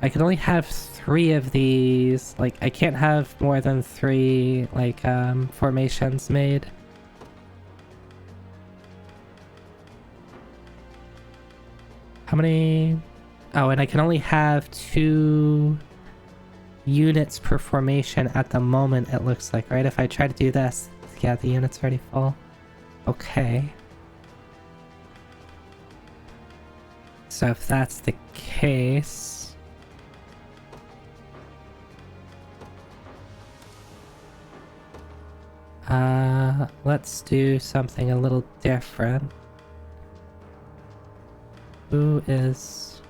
I can only have 3 of these. Like, I can't have more than 3, like, formations made. How many? Oh, and I can only have 2 units per formation at the moment, it looks like, right? If I try to do this, yeah, the unit's already full. Okay. So if that's the case... let's do something a little different. Who is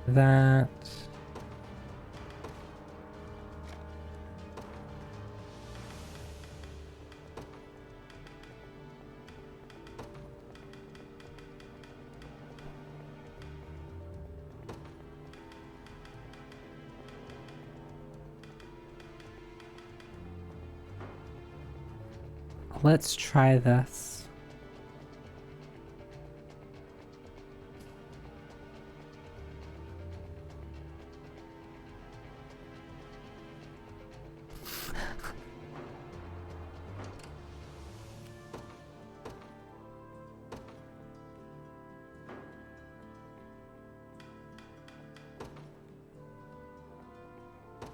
that? Let's try this.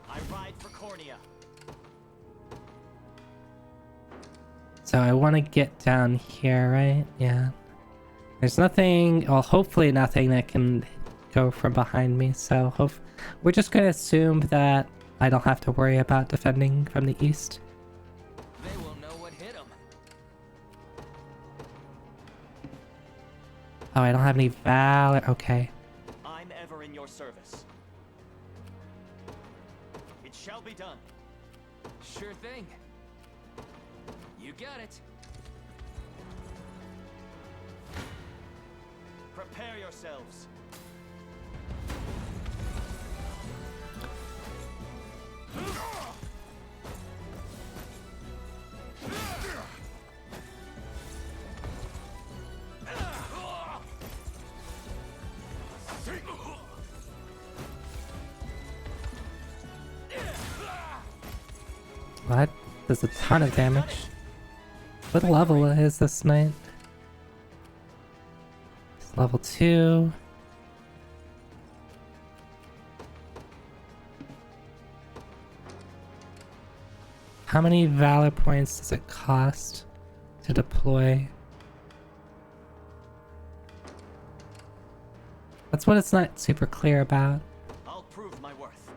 I ride for Cornea. So I want to get down here, right? Yeah. There's nothing, well, hopefully nothing that can go from behind me, so we're just going to assume that I don't have to worry about defending from the east. They will know what hit them. Oh, I don't have any valor. Okay. I'm ever in your service. It shall be done. Sure thing. You got it. Prepare yourselves. What? Does a ton of damage. What level is this knight? It's level 2. How many valor points does it cost to deploy? That's what it's not super clear about. I'll prove my worth.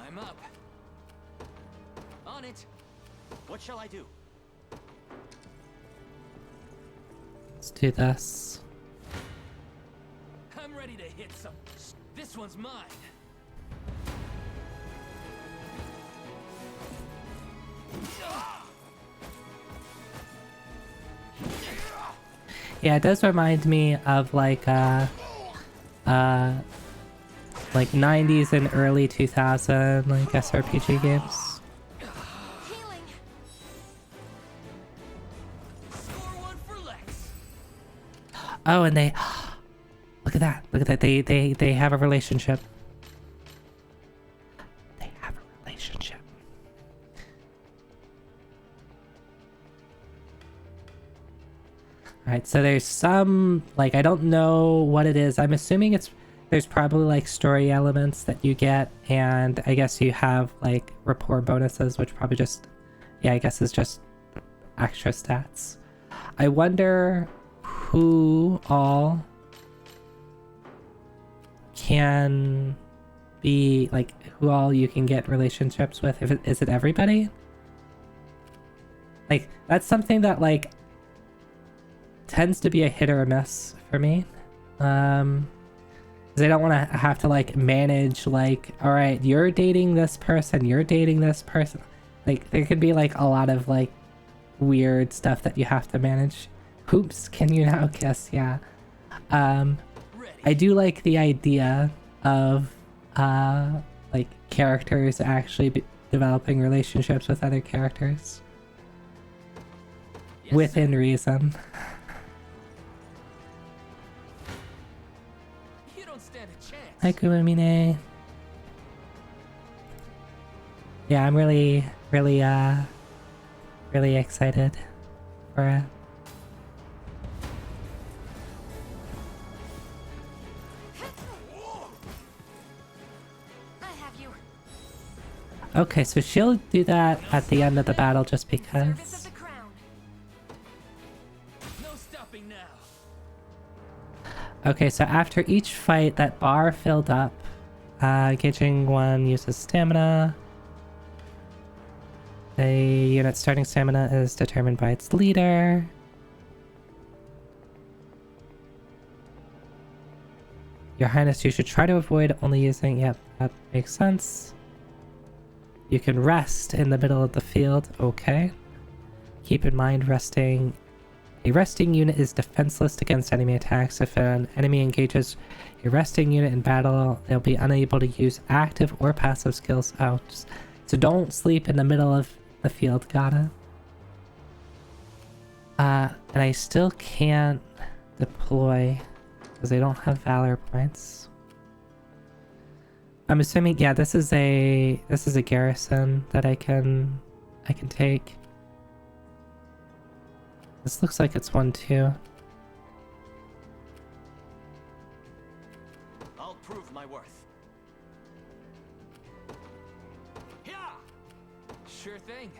I'm up. On it. What shall I do? Let's do this. I'm ready to hit some. This one's mine. Yeah, it does remind me of like 90s and early 2000 like SRPG games. Healing. Score one for Lex. Oh, and they look at that. Look at that. They have a relationship. They have a relationship. Alright, so there's some, like, I don't know what it is. I'm assuming there's probably like story elements that you get, and I guess you have like rapport bonuses, which probably just, yeah, I guess is just extra stats. I wonder who all can be, like, who all you can get relationships with. Is it everybody? Like, that's something that, like, tends to be a hit or a miss for me. Because I don't want to have to, like, manage, like, all right, you're dating this person, you're dating this person. Like, there could be, like, a lot of, like, weird stuff that you have to manage. Oops, can you now kiss? Yeah. I do like the idea of, like, characters actually developing relationships with other characters. Yes, within reason. You don't stand a chance. Hi, Kumamine. Yeah, I'm really excited for it. Okay, so she'll do that at the end of the battle just because. Service of the crown. No stopping now. Okay, so after each fight, that bar filled up. Engaging one uses stamina. A unit's starting stamina is determined by its leader. Your Highness, you should try to avoid only using... Yep, that makes sense. You can rest in the middle of the field. Okay. Keep in mind, a resting unit is defenseless against enemy attacks. If an enemy engages a resting unit in battle, they'll be unable to use active or passive skills out. So don't sleep in the middle of the field, gotta. And I still can't deploy because I don't have valor points. I'm assuming, yeah, this is a garrison that I can take. This looks like it's 1-2. I'll prove my worth. Yeah. Sure thing.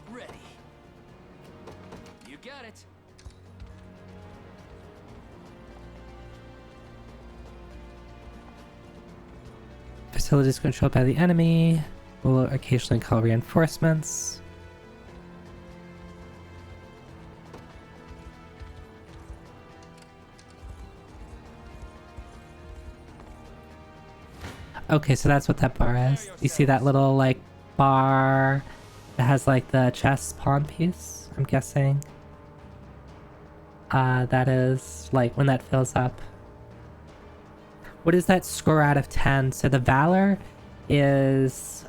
Ready. You got it. Facilities controlled by the enemy will occasionally call reinforcements. Okay, so that's what that bar is. You see that little, like, bar that has, like, the chess pawn piece, I'm guessing. That is, like, when that fills up. What is that score out of 10? So the Valor is,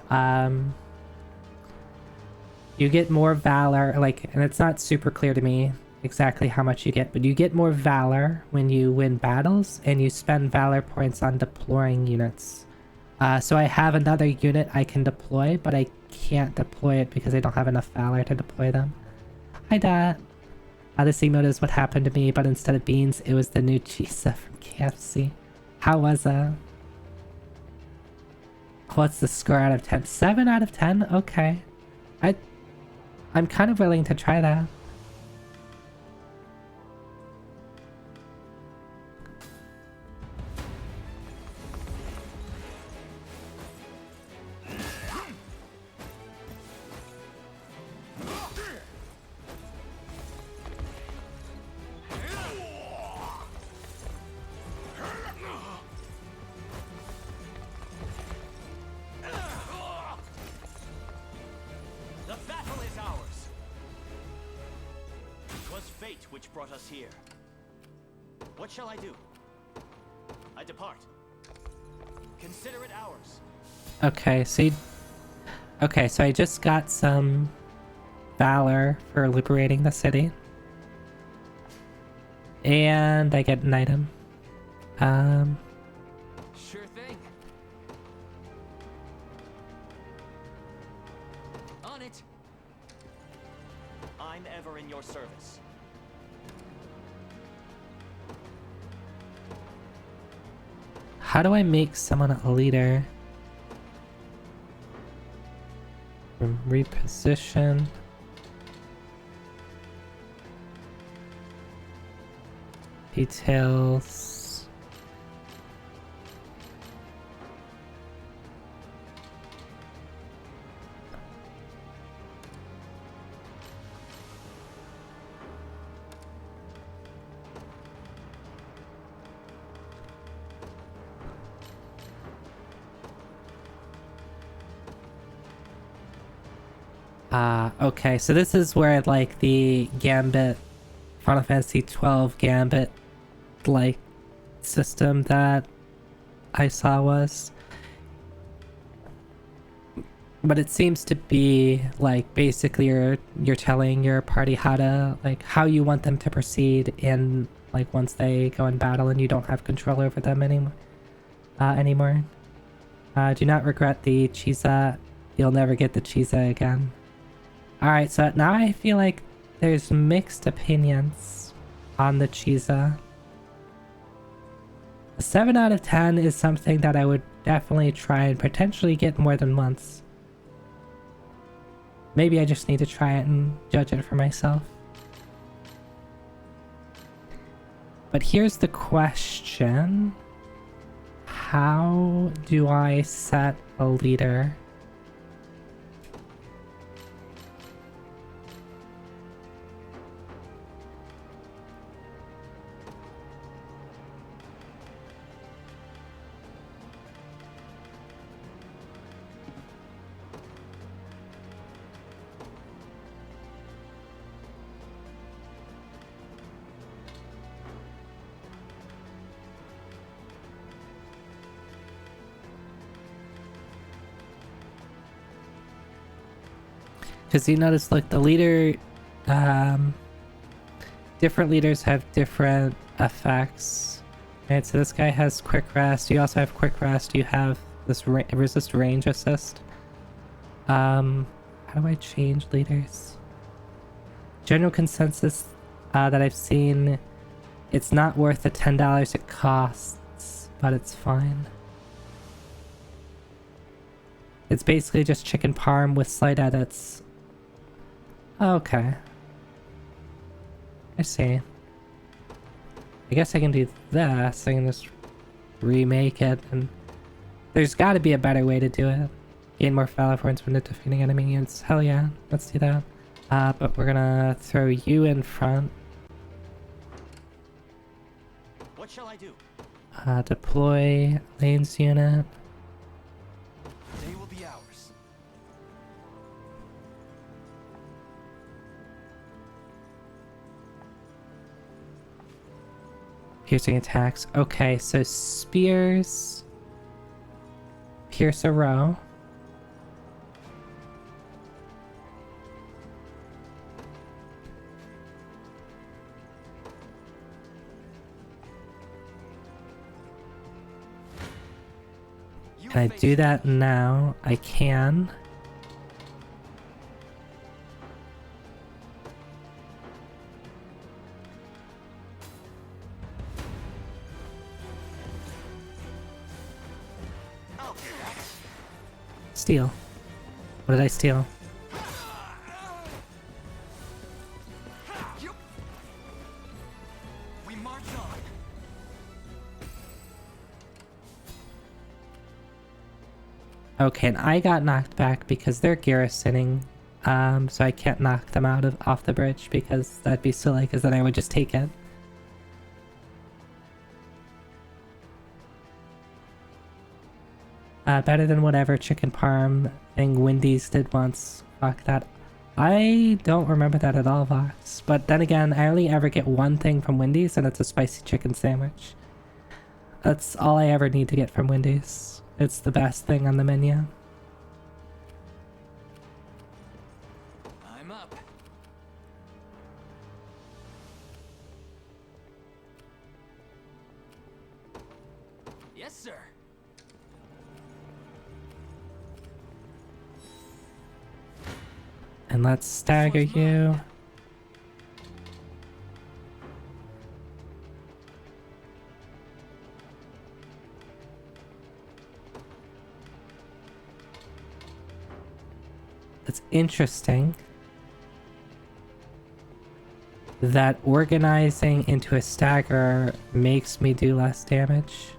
you get more Valor, like, and it's not super clear to me exactly how much you get, but you get more Valor when you win battles, and you spend Valor points on deploying units. So I have another unit I can deploy, but I can't deploy it because I don't have enough Valor to deploy them. Hi, Dad. This emote is what happened to me, but instead of beans, it was the new cheese from KFC. How was it? What's the score out of 10? 7 out of 10? Okay. I'm kind of willing to try that. The battle is ours. 'Twas fate which brought us here. What shall I do? I depart. Consider it ours. Okay, so I just got some Valor for liberating the city. And I get an item. Sure thing. On it. I'm ever in your service. How do I make someone a leader? Reposition. Details. Okay, so this is where, like, the Gambit, Final Fantasy 12 Gambit, like, system that I saw was. But it seems to be, like, basically you're telling your party how you want them to proceed in, like, once they go in battle and you don't have control over them anymore. Do not regret the Chiza. You'll never get the Chiza again. Alright, so now I feel like there's mixed opinions on the Chiza. A 7 out of 10 is something that I would definitely try and potentially get more than once. Maybe I just need to try it and judge it for myself. But here's the question. How do I set a leader? Because you notice, like, the leader, different leaders have different effects. Right, so this guy has quick rest. You also have quick rest. You have this resist range assist. How do I change leaders? General consensus that I've seen, it's not worth the $10 it costs, but it's fine. It's basically just chicken parm with slight edits. Okay. I see. I guess I can do this. I can just remake it, and there's got to be a better way to do it. Gain more valor points when defeating enemy units. Hell yeah, let's do that. But we're gonna throw you in front. What shall I do? Deploy lanes unit. They will be ours. Piercing attacks. Okay, so spears pierce a row. Can I do that now? I can. Steal. What did I steal? We march on. Okay, and I got knocked back because they're garrisoning. So I can't knock them out of off the bridge because that'd be silly, because then I would just take it. Better than whatever chicken parm thing Wendy's did once. Fuck that. I don't remember that at all, Vox. But then again, I only ever get one thing from Wendy's, and it's a spicy chicken sandwich. That's all I ever need to get from Wendy's. It's the best thing on the menu. I'm up. Yes, sir. And let's stagger you. It's interesting that organizing into a stagger makes me do less damage.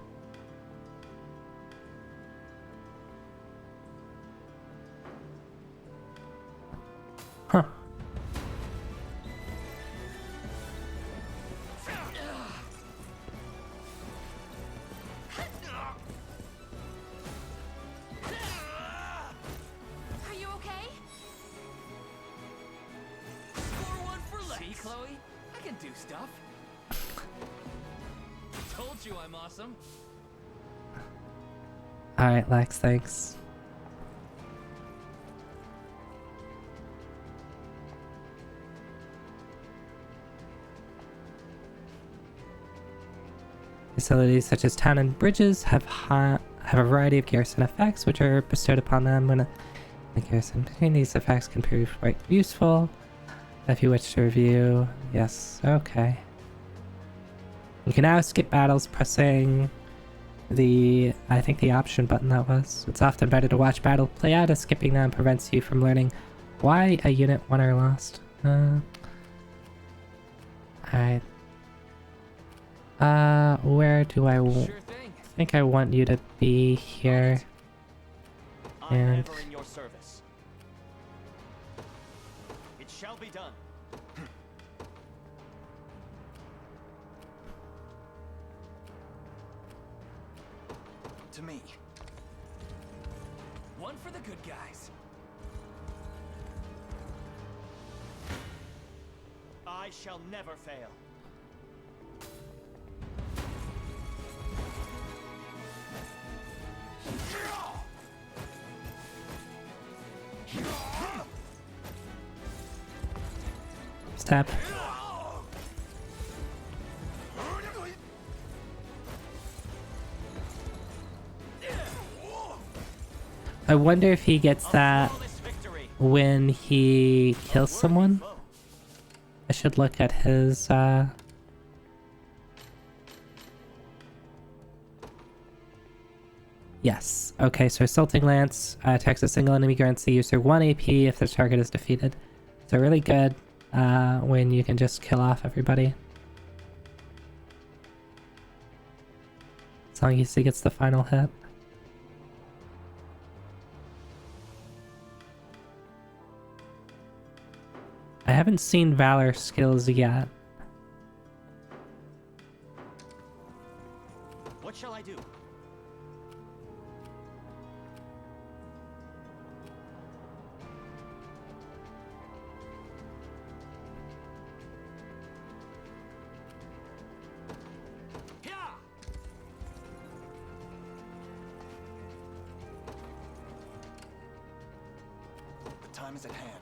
Huh. Are you okay? Score one for less. See, Chloe? I can do stuff. Told you I'm awesome. Alright, Lex, thanks. Facilities such as town and bridges have a variety of garrison effects which are bestowed upon them when the garrison. Between these effects can prove quite useful. If you wish to review, yes, okay. You can now skip battles pressing I think the option button that was. It's often better to watch battle play out as skipping them prevents you from learning why a unit won or lost. Alright. Where do I think I want you to be here. And I'm ever in your service. It shall be done. To me. One for the good guys. I shall never fail. stab. I wonder if he gets that when he kills someone. I should look at his, Yes. Okay, so Assaulting Lance attacks a single enemy, grants the user 1 AP if the target is defeated. So really good when you can just kill off everybody. As long as he gets the final hit. I haven't seen Valor skills yet. What shall I do? The time is at hand.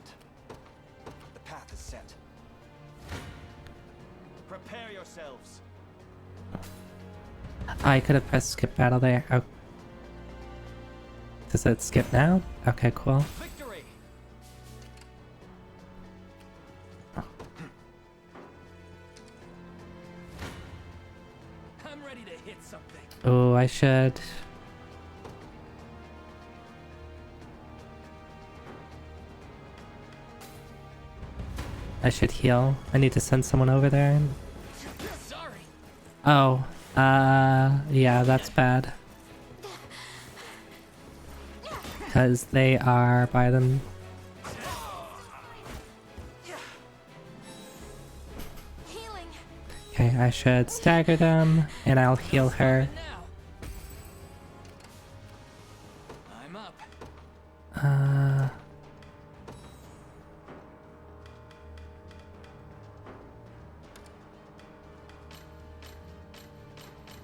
The path is set. Prepare yourselves. I could have pressed skip battle there. Oh. Does it skip now? Okay, cool. Victory! I'm ready to hit something. Oh, I should. I should heal. I need to send someone over there. Sorry. Oh, yeah, that's bad. Because they are by them. Healing. Okay, I should stagger them, and I'll heal her. I'm up.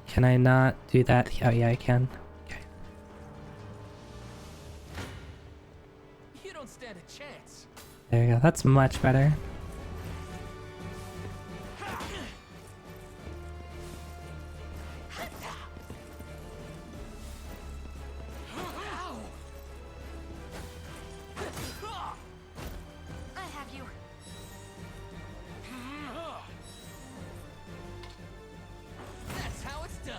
Can I not do that? Oh yeah, I can. Okay. You don't stand a chance. There you go. That's much better. I have you. That's how it's done.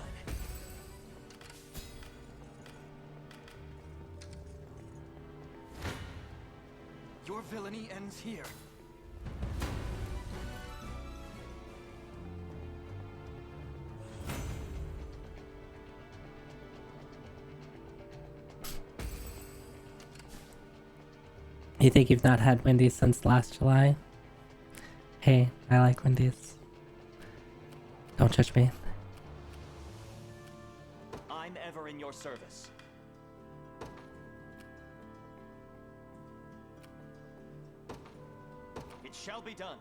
Your villainy ends here. You think you've not had Wendy's since last July? Hey, I like Wendy's. Don't judge me. I'm ever in your service. It shall be done.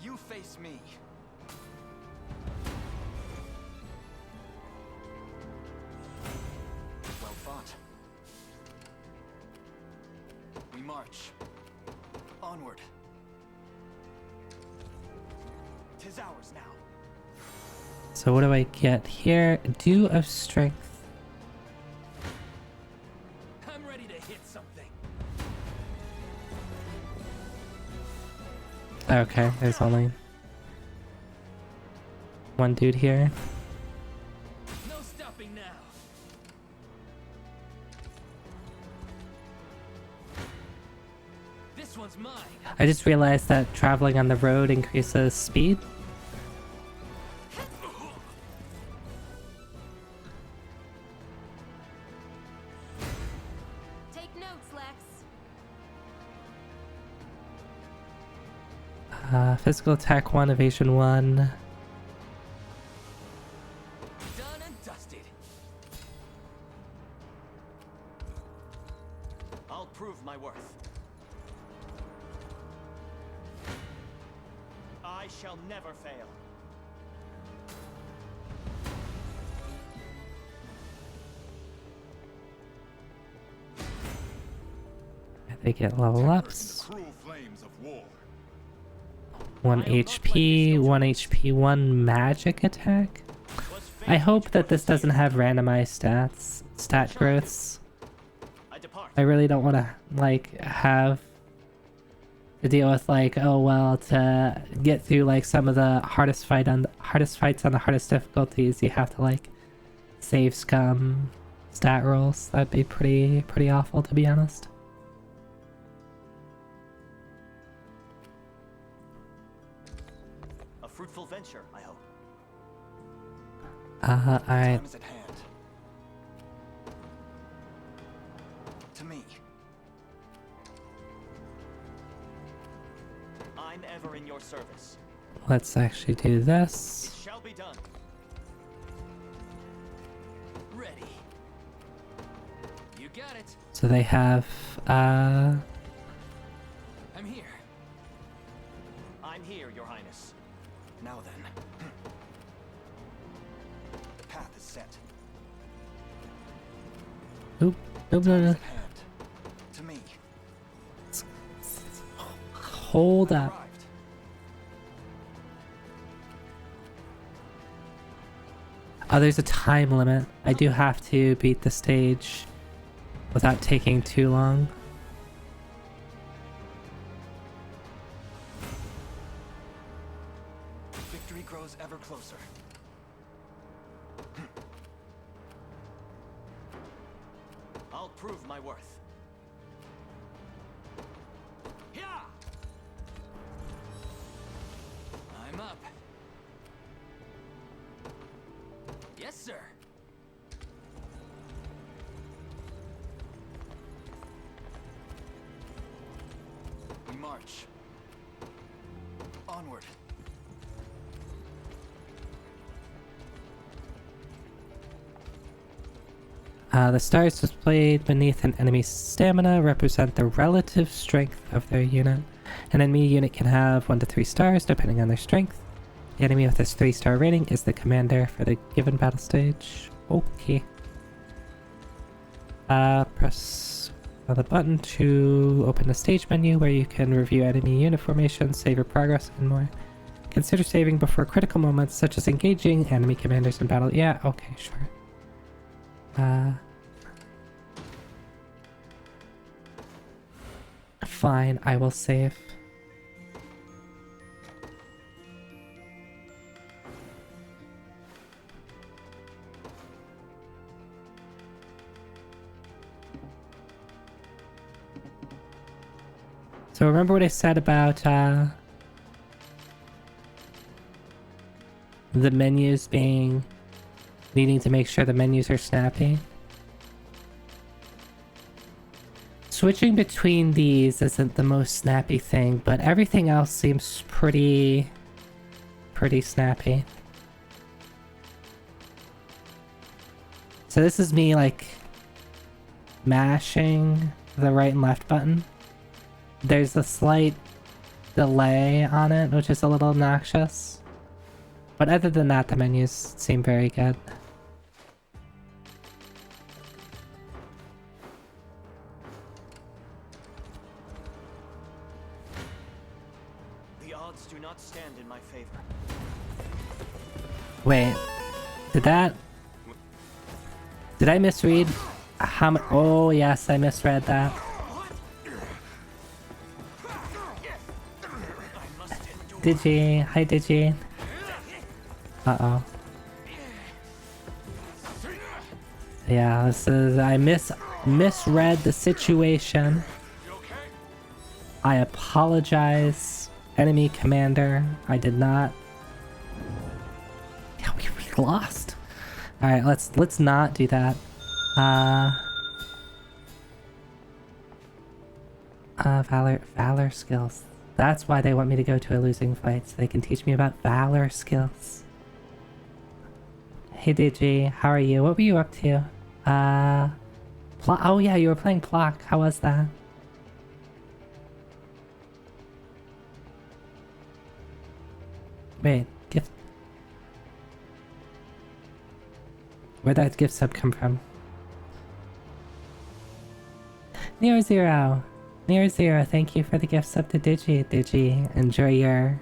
You face me. Well fought. We march. Onward. 'Tis ours now. So what do I get here? Dew of Strength. I'm ready to hit something. Okay, there's only... one dude here. No stopping now. This one's mine. I just realized that traveling on the road increases speed. Take notes, Lex. Physical attack 1, evasion 1. Done and dusted. I'll prove my worth. I shall never fail. They get level ups. Cruel flames of war. 1 HP, 1 HP, 1 magic attack. I hope that this doesn't have randomized stat growths. I depart. I really don't want to like have to deal with like, oh well, to get through like some of the hardest fights on the hardest difficulties, you have to like save scum stat rolls. That'd be pretty awful, to be honest. A fruitful venture, I hope. Alright. Time is at hand. To me. I'm ever in your service. Let's actually do It this. shall be done. Ready. You got it. So they have I'm here. I'm here, Your Highness. Now then. The path is set. oop, no. At hand. To me. Hold up. Arrived. Oh, there's a time limit. I do have to beat the stage without taking too long. Victory grows ever closer. I'll prove my worth. Yeah. I'm up. Yes, sir. We march. Onward. The stars displayed beneath an enemy's stamina represent the relative strength of their unit. An enemy unit can have 1 to 3 stars depending on their strength. The enemy with this 3-star rating is the commander for the given battle stage. Okay. Press the button to open the stage menu where you can review enemy unit formation, save your progress, and more. Consider saving before critical moments such as engaging enemy commanders in battle. Yeah, okay, sure. Fine, I will save. So remember what I said about the menus needing to make sure the menus are snappy? Switching between these isn't the most snappy thing, but everything else seems pretty snappy. So this is me like mashing the right and left button. There's a slight delay on it, which is a little obnoxious. But other than that, the menus seem very good. The odds do not stand in my favor. Wait, did I misread how much? Oh yes, I misread that. Digi, hi Digi. Uh-oh. Yeah, this is... I misread the situation. I apologize, enemy commander. I did not... Yeah, we lost. Alright, let's not do that. Valor skills. That's why they want me to go to a losing fight, so they can teach me about valor skills. Hey Digi, how are you? What were you up to? Oh yeah, you were playing Plock. How was that? Wait, gift... Where'd that gift sub come from? Near Zero, thank you for the gift sub to Digi. Digi, enjoy your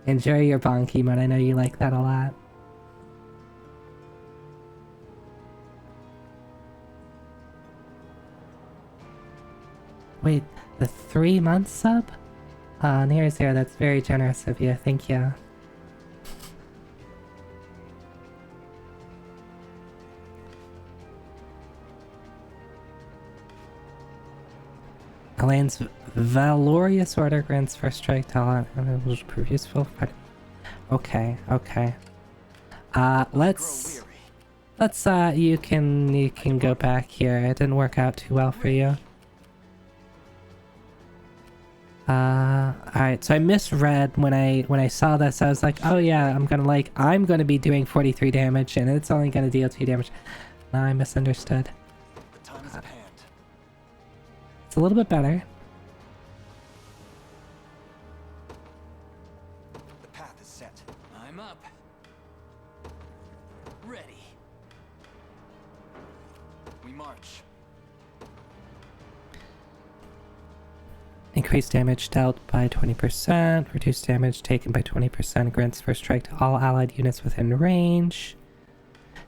bonk emote. I know you like that a lot. Wait, the 3-month sub? Near Zero, that's very generous of you. Thank you. Elaine's valorous order grants first strike to all and it will prove useful. Okay. You can go back here. It didn't work out too well for you. Alright, so I misread when I saw this. I was like, oh yeah, I'm gonna be doing 43 damage and it's only gonna deal 2 damage. No, I misunderstood. The time is at hand. It's a little bit better. The path is set. I'm up. Ready. We march. Increased damage dealt by 20%, reduced damage taken by 20%, grants first strike to all allied units within range.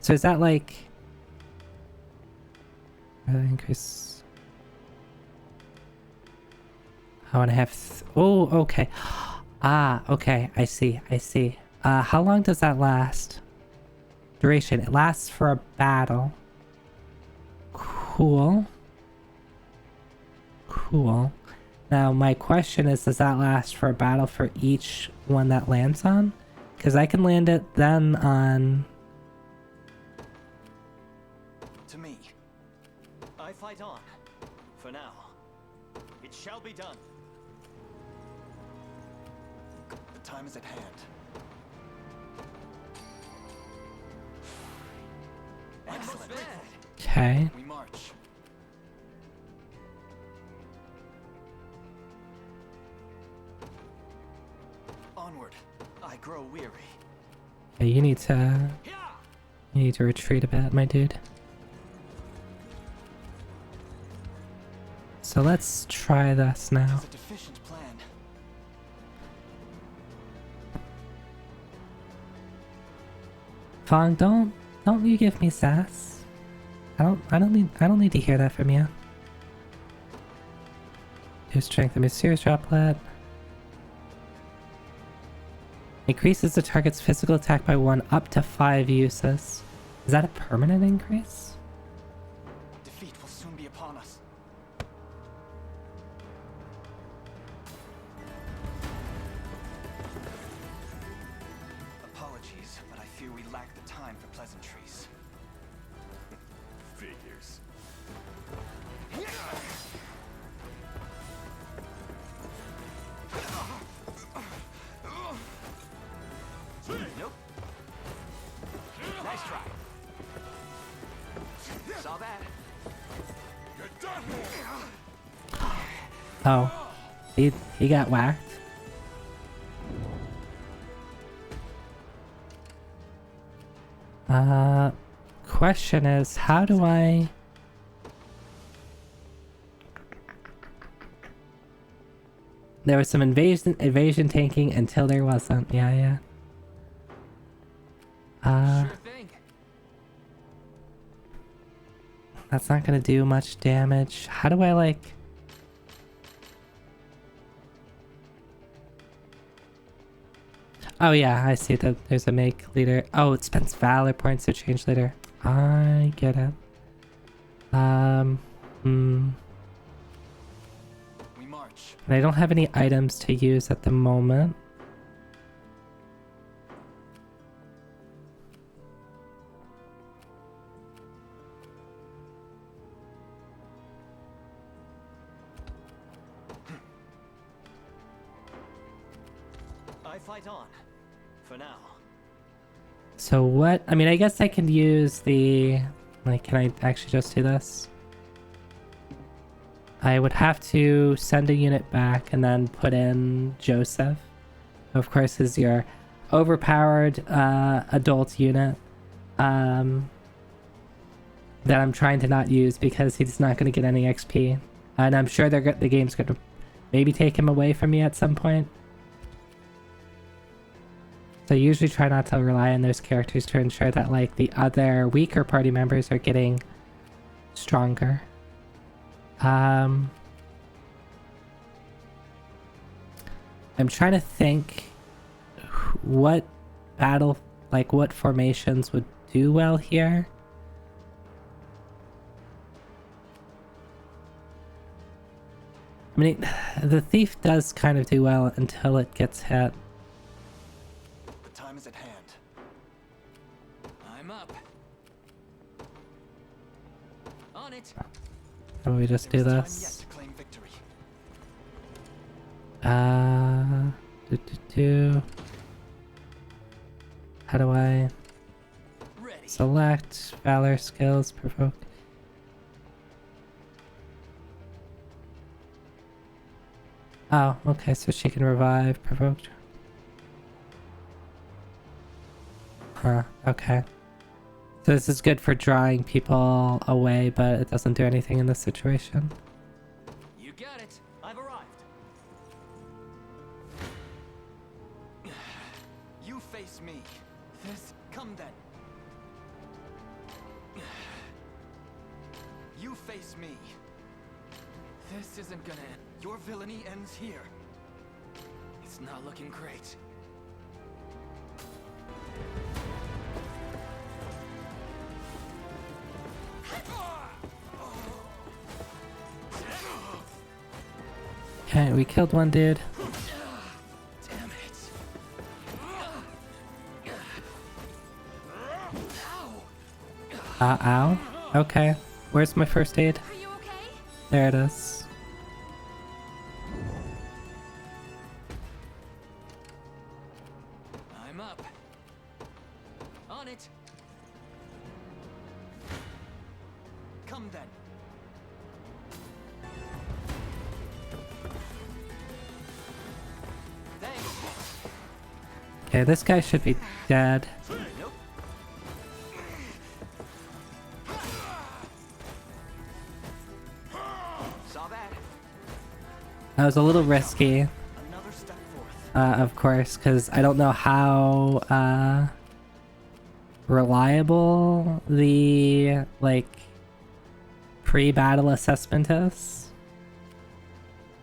So is that like... increase... I want to have... Oh, okay. Okay, I see. How long does that last? Duration. It lasts for a battle. Cool. Now, my question is, does that last for a battle for each one that lands on? Because I can land it then on... To me. I fight on. For now. It shall be done. The time is at hand. Excellent. Okay. We march. Onward. I grow weary. Yeah, you need to retreat a bit, my dude. So let's try this now. It's a deficient plan. Fong, don't you give me sass. I don't need to hear that from you. Do strength of mysterious droplet. Increases the target's physical attack by 1 up to 5 uses. Is that a permanent increase? Defeat will soon be upon us. Apologies, but I fear we lack the time for pleasantries. Figures. Nope. Nice try. Saw that. Oh, he got whacked. Question is, how do I... There was some evasion tanking until there wasn't. Yeah. Sure thing. That's not gonna do much damage. How do I like... Oh yeah, I see that there's a make leader. Oh, it spends valor points to change leader. I get it. Hmm. We march. And I don't have any items to use at the moment. I fight on. For now. So what? I mean, I guess I can use the... Like, can I actually just do this? I would have to send a unit back and then put in Joseph. Of course, is your overpowered adult unit. That I'm trying to not use because he's not going to get any XP. And I'm sure the game's going to maybe take him away from me at some point. So I usually try not to rely on those characters to ensure that like the other weaker party members are getting stronger. I'm trying to think what what formations would do well here. I mean, the thief does kind of do well until it gets hit. The time is at hand. I'm up. On it. How about we just do There's time this? yet to claim victory. How do I select valor skills provoke? Oh, okay, so she can revive provoked. Huh, okay. So this is good for drawing people away, but it doesn't do anything in this situation. You got it. I've arrived. You face me. This. Come then. You face me. This isn't gonna end. Your villainy ends here. It's not looking great. Okay, we killed one dude. Damn it. Ow. Okay. Where's my first aid? Are you okay? There it is. I'm up. On it. Come then. Thanks. Okay, this guy should be dead. Nope. Saw that. That was a little risky, Another step forth. of course, because I don't know how reliable the pre-battle assessment is.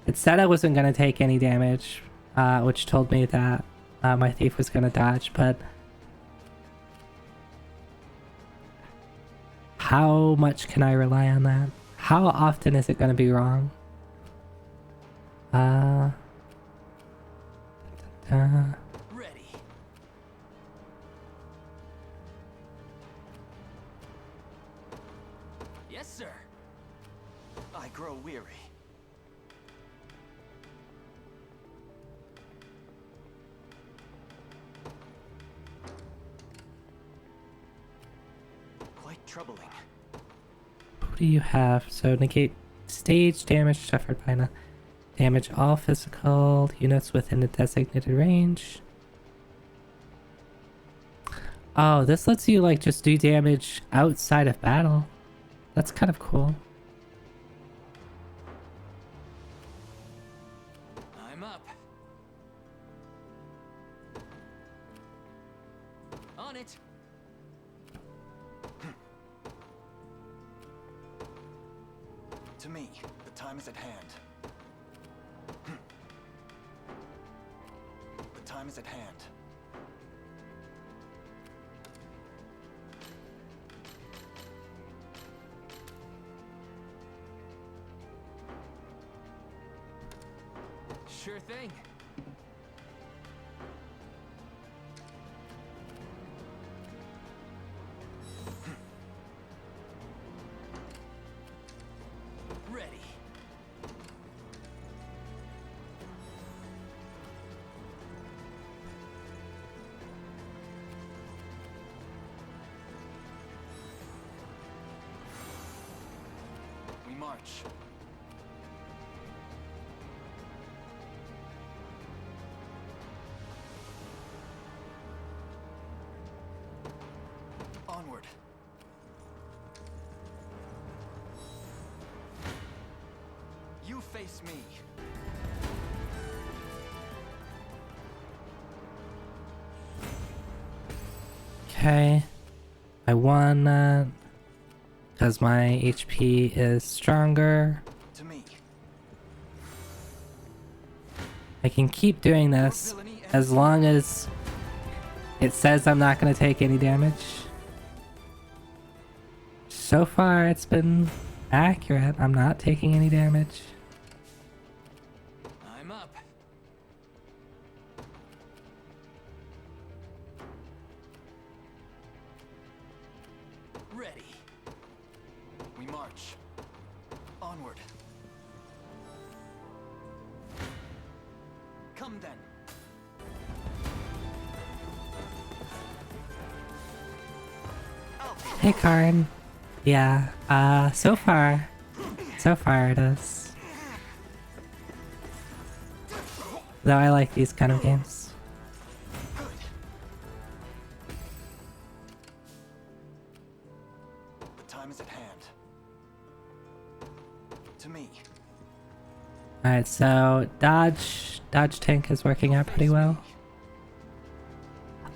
It said I wasn't going to take any damage, which told me that my thief was going to dodge, but how much can I rely on that? How often is it going to be wrong? Ready. Yes, sir. I grow weary. Quite troubling. What do you have? So negate stage damage suffered by a damage all physical units within the designated range. Oh, this lets you just do damage outside of battle. That's kind of cool. I'm up. On it. To me, the time is at hand. The time is at hand. Sure thing. Ready. We march. Onward. You face me. Okay. I won that. Because my HP is stronger. To me. I can keep doing this as long as it says I'm not going to take any damage. So far, it's been accurate. I'm not taking any damage. I'm up. Ready. We march. Onward. Come then. Hey, Karin. Yeah, so far it is. Though I like these kind of games. The time is at hand. To me. Alright, so dodge tank is working out pretty well.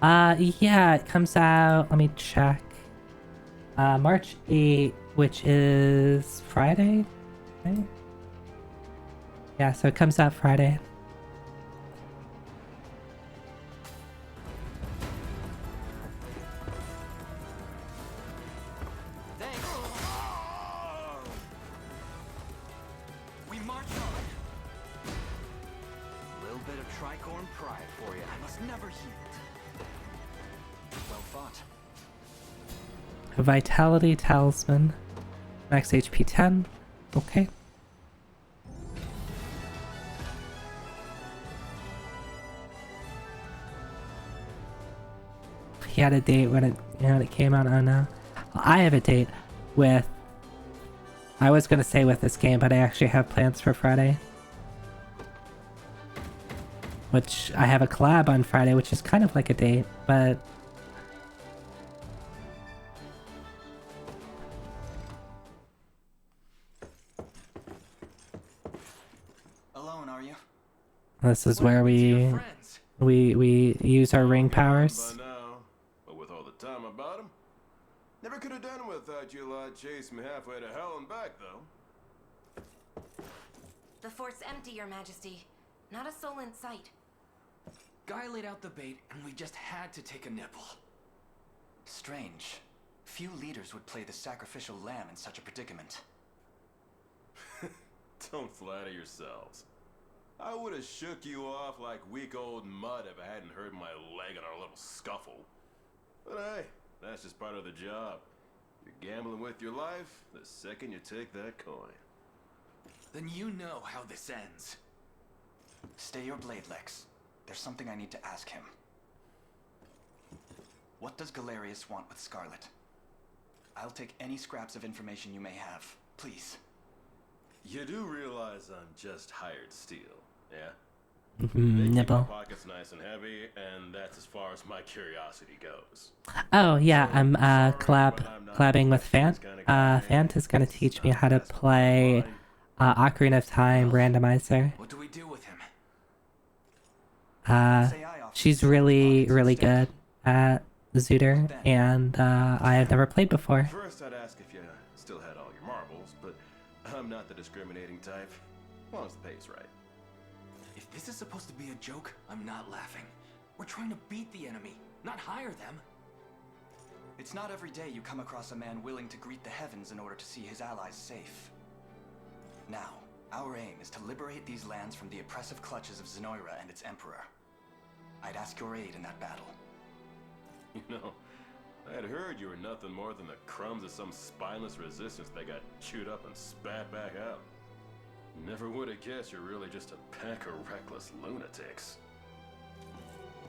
Yeah, it comes out, let me check. March 8th, which is Friday, right? Yeah, so it comes out Friday. Thanks. We march on. Little bit of tricorn pride for you. I must never yield. Well fought. Vitality Talisman. Max HP 10. Okay. He had a date when it came out. Oh no. I have a date with... I was gonna say with this game, but I actually have plans for Friday. Which, I have a collab on Friday, which is kind of like a date, but... Alone, are you? This is where we use our ring powers. By now, but with all the time about him, never could have done without you lot chasing me halfway to hell and back, though. The fort's empty, Your Majesty. Not a soul in sight. Guy laid out the bait, and we just had to take a nibble. Strange. Few leaders would play the sacrificial lamb in such a predicament. Don't flatter yourselves. I would have shook you off like weak old mud if I hadn't hurt my leg in our little scuffle. But hey, that's just part of the job. You're gambling with your life the second you take that coin. Then you know how this ends. Stay your blade, Lex. There's something I need to ask him. What does Galerius want with Scarlet? I'll take any scraps of information you may have. Please. You do realize I'm just hired steel, yeah? Nibble. My pocket's nice and heavy, and that's as far as my curiosity goes. Oh yeah, I'm collabing with Fant. Fant is gonna teach me how to play Ocarina of Time randomizer. What do we do with him? She's really good at Zooter, and I have never played before. First, I'd ask if you still had all your marbles, but I'm not the discriminating type. As long as the pay's right. If this is supposed to be a joke, I'm not laughing. We're trying to beat the enemy, not hire them. It's not every day you come across a man willing to greet the heavens in order to see his allies safe. Now, Our aim is to liberate these lands from the oppressive clutches of Zenoira and its emperor. I'd ask your aid in that battle. You know, I had heard you were nothing more than the crumbs of some spineless resistance that got chewed up and spat back out. Never would have guessed you're really just a pack of reckless lunatics.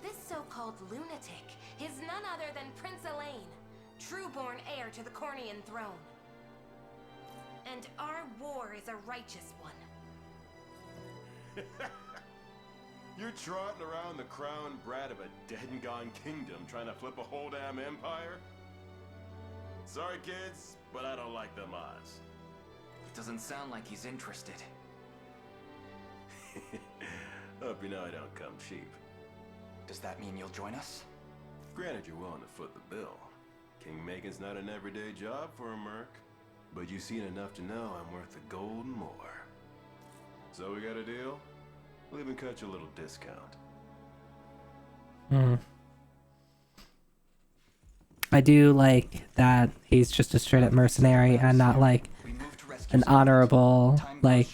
This so-called lunatic is none other than Prince Elaine, true-born heir to the Cornian throne. And our war is a righteous one. You're trotting around the crown brat of a dead-and-gone kingdom trying to flip a whole damn empire? Sorry, kids, but I don't like them odds. It doesn't sound like he's interested. Hope you know I don't come cheap. Does that mean you'll join us? Granted, you're willing to foot the bill. King-making's not an everyday job for a merc, but you've seen enough to know I'm worth the gold and more. So we got a deal? We'll even cut you a little discount. I do like that he's just a straight up mercenary and not like an honorable, like,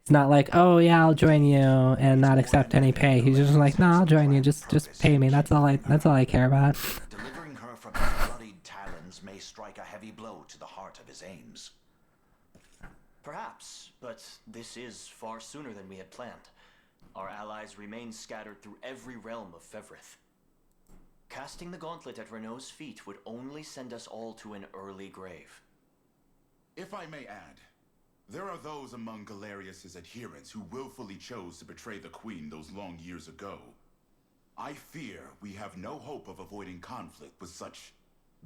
it's not like, oh yeah, I'll join you and not accept any pay. He's just like, no, I'll join you, just pay me. That's all I care about. Delivering her from his bloodied talons may strike a heavy blow to the heart of his aims. Perhaps, but this is far sooner than we had planned. Our allies remain scattered through every realm of Fevrith. Casting the gauntlet at Renault's feet would only send us all to an early grave. If I may add, there are those among Galerius's adherents who willfully chose to betray the Queen those long years ago. I fear we have no hope of avoiding conflict with such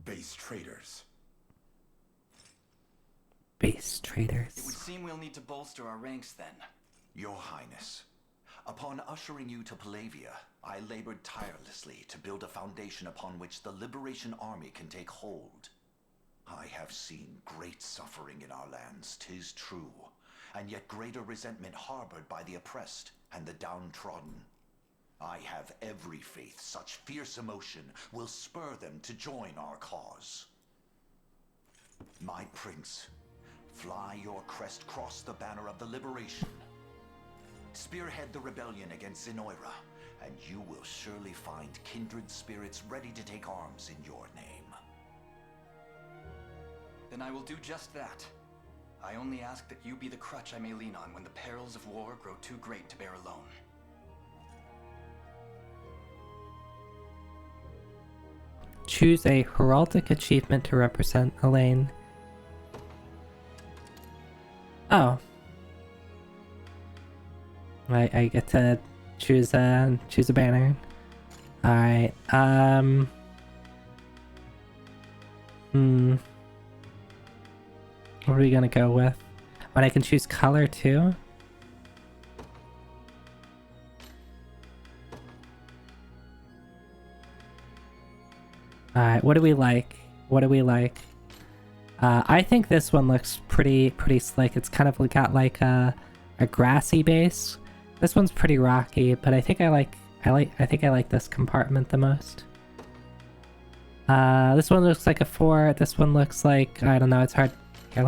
base traitors. Base traitors. It would seem we'll need to bolster our ranks then. Your Highness, upon ushering you to Palavia, I labored tirelessly to build a foundation upon which the Liberation Army can take hold. I have seen great suffering in our lands, 'tis true, and yet greater resentment harbored by the oppressed and the downtrodden. I have every faith such fierce emotion will spur them to join our cause. My prince, fly your crest across the banner of the Liberation. Spearhead the rebellion against Zenoira, and you will surely find kindred spirits ready to take arms in your name. Then I will do just that. I only ask that you be the crutch I may lean on when the perils of war grow too great to bear alone. Choose a heraldic achievement to represent Elaine. Oh. I get to choose a banner. Alright, what are we gonna go with? But I can choose color too? Alright, what do we like? What do we like? I think this one looks pretty slick. It's kind of got like a grassy base. This one's pretty rocky, but I think I like this compartment the most. This one looks like a fort. This one looks like, I don't know, it's hard. Here,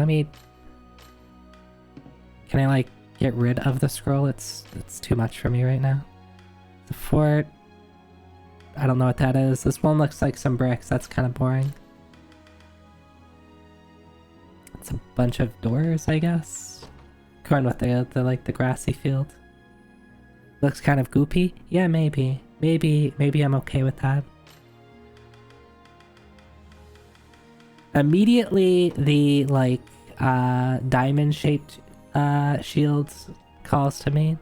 can I like get rid of the scroll? It's too much for me right now. The fort, I don't know what that is. This one looks like some bricks. That's kind of boring. It's a bunch of doors, I guess. Going with the grassy field. Looks kind of goopy. Yeah, maybe I'm okay with that. Immediately, the diamond-shaped shields calls to me.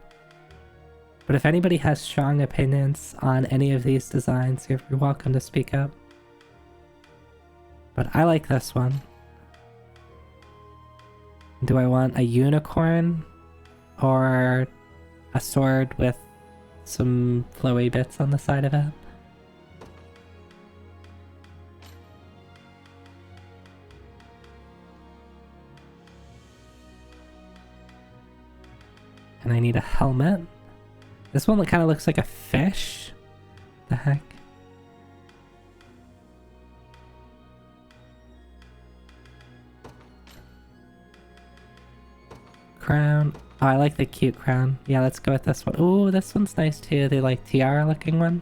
But if anybody has strong opinions on any of these designs, you're welcome to speak up. But I like this one. Do I want a unicorn or a sword with some flowy bits on the side of it? And I need a helmet. This one kind of looks like a fish. The heck? Crown. Oh, I like the cute crown. Yeah, let's go with this one. Ooh, this one's nice too. The like tiara looking one.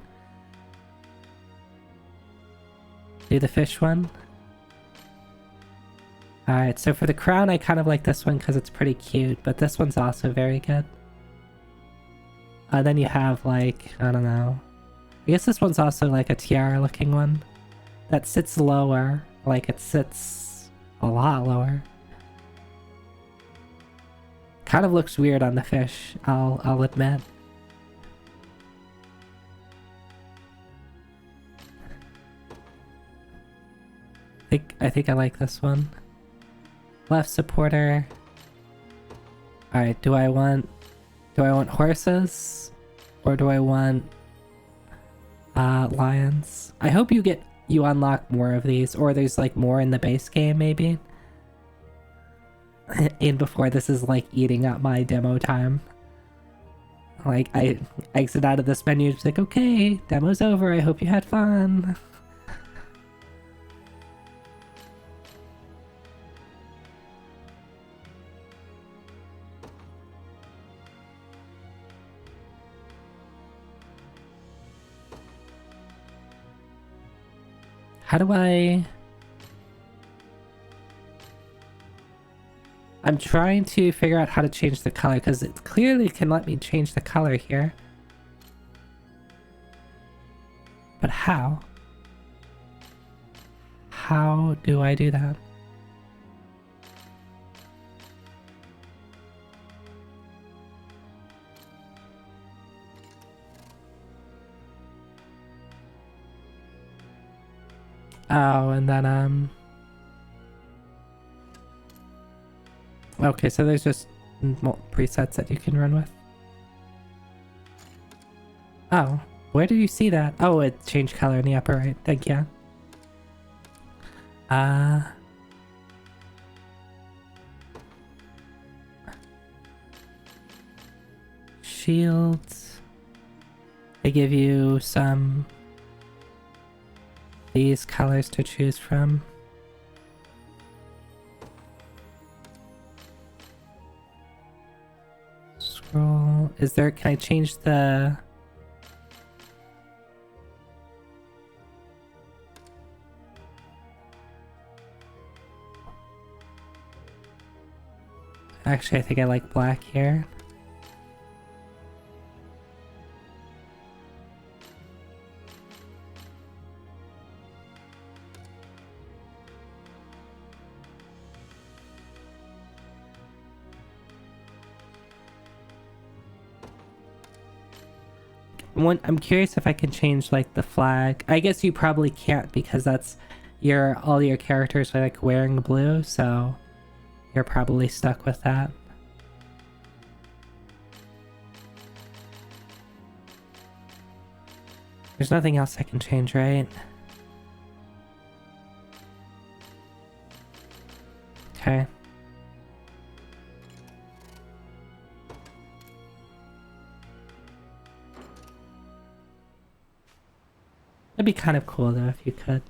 Do the fish one. Alright, so for the crown, I kind of like this one because it's pretty cute, but this one's also very good. Then you have like, I don't know. I guess this one's also like a tiara looking one. That sits lower. Like it sits a lot lower. Kind of looks weird on the fish, I'll admit. I think I like this one. Left supporter. Alright, do I want horses? Or do I want lions? I hope you unlock more of these, or there's like more in the base game maybe. And before this is like eating up my demo time. Like I exit out of this menu, it's like, okay, demo's over, I hope you had fun. How do I'm trying to figure out how to change the color, because it clearly can let me change the color here. But how? How do I do that? Oh, and then, okay, so there's just presets that you can run with. Oh, where do you see that? Oh, it changed color in the upper right. Thank you. Shields. They give you these colors to choose from. Scroll. Can I change the... Actually, I think I like black here. I'm curious if I can change like the flag. I guess you probably can't because that's all your characters are like wearing blue, so you're probably stuck with that. There's nothing else I can change, right? Okay. It'd be kind of cool though if you could.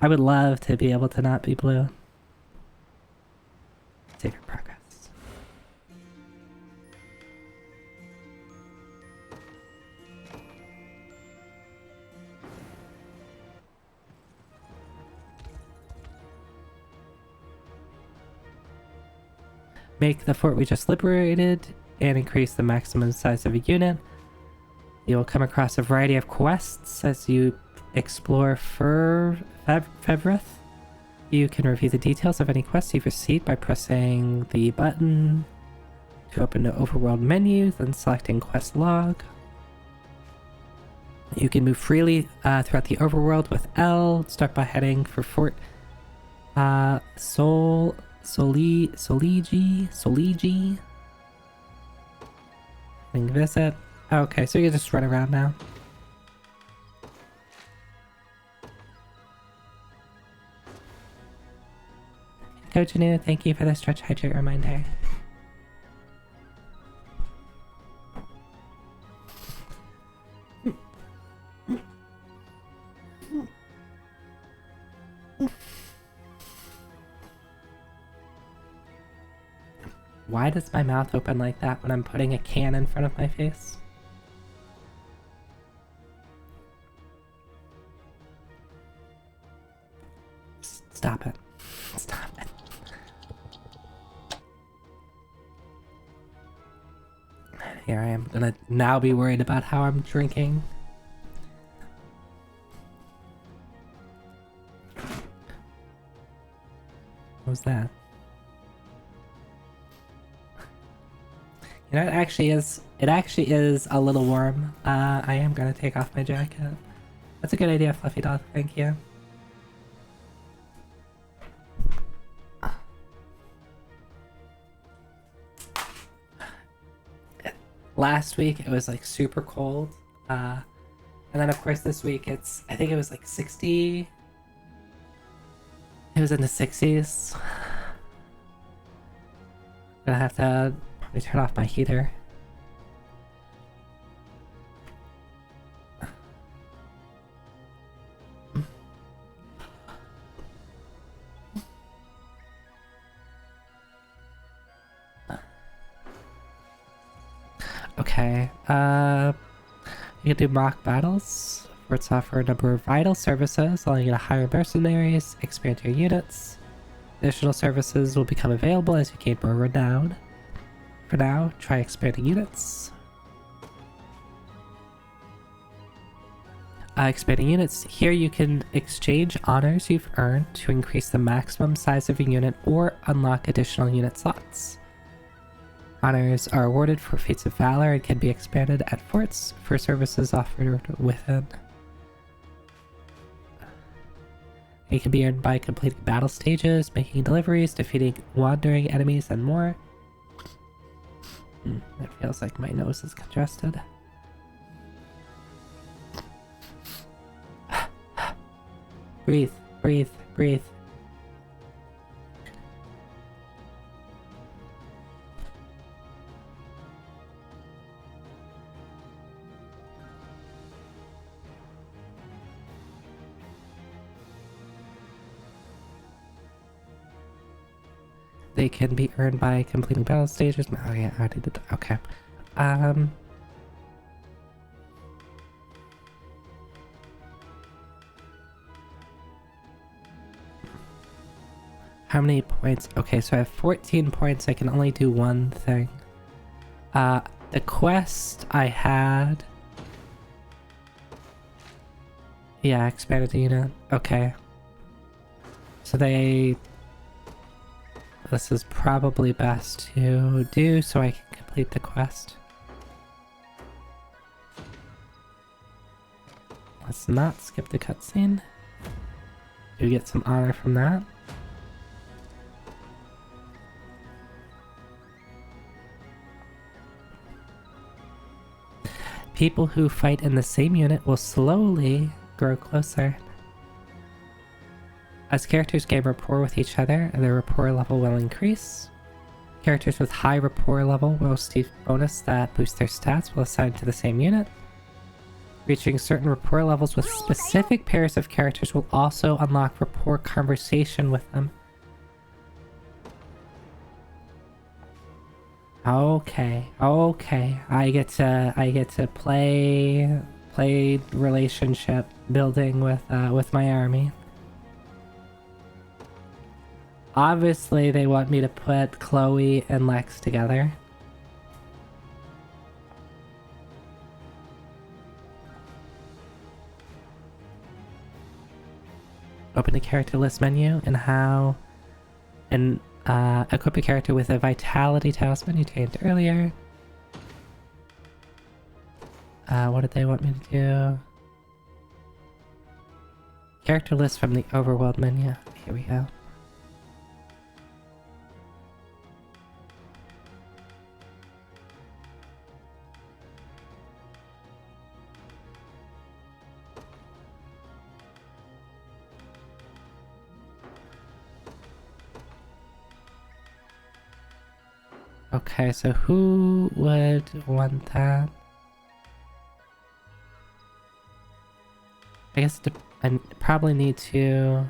I would love to be able to not be blue. Save your progress. Make the fort we just liberated and increase the maximum size of a unit. You will come across a variety of quests as you explore Fevrith. You can review the details of any quests you've received by pressing the button to open the overworld menu, then selecting quest log. You can move freely throughout the overworld with L. Start by heading for Fort Soligi. And visit. Okay, so you can just run around now. Coach Anu, thank you for the stretch hydrate reminder. Why does my mouth open like that when I'm putting a can in front of my face? Stop it. Stop it. Here I am gonna now be worried about how I'm drinking. What was that? You know, it actually is a little warm. I am gonna take off my jacket. That's a good idea, Fluffy Dog. Thank you. Last week it was like super cold. And then of course this week I think it was like 60. It was in the 60s. Gonna have to probably turn off my heater. Okay, you can do mock battles, where it's offer a number of vital services, allowing you to hire mercenaries, expand your units. Additional services will become available as you gain more renown. For now, try expanding units. Expanding units. Here you can exchange honors you've earned to increase the maximum size of your unit or unlock additional unit slots. Honors are awarded for feats of valor and can be expanded at forts for services offered within. It can be earned by completing battle stages, making deliveries, defeating wandering enemies, and more. It feels like my nose is congested. Breathe, breathe, breathe. They can be earned by completing battle stages. Oh yeah, I already did that. Okay. How many points? Okay, so I have 14 points. I can only do one thing. The quest I had... Yeah, expanded the unit. Okay. So this is probably best to do so I can complete the quest. Let's not skip the cutscene. Do get some honor from that. People who fight in the same unit will slowly grow closer. As characters gain rapport with each other, their rapport level will increase. Characters with high rapport level will receive bonus that boost their stats while assigned to the same unit. Reaching certain rapport levels with specific pairs of characters will also unlock rapport conversation with them. Okay, okay. I get to play relationship building with my army. Obviously, they want me to put Chloe and Lex together. Open the character list menu and equip a character with a vitality talisman you tamed earlier. What did they want me to do? Character list from the overworld menu. Here we go. Okay, so who would want that? I guess I probably need to...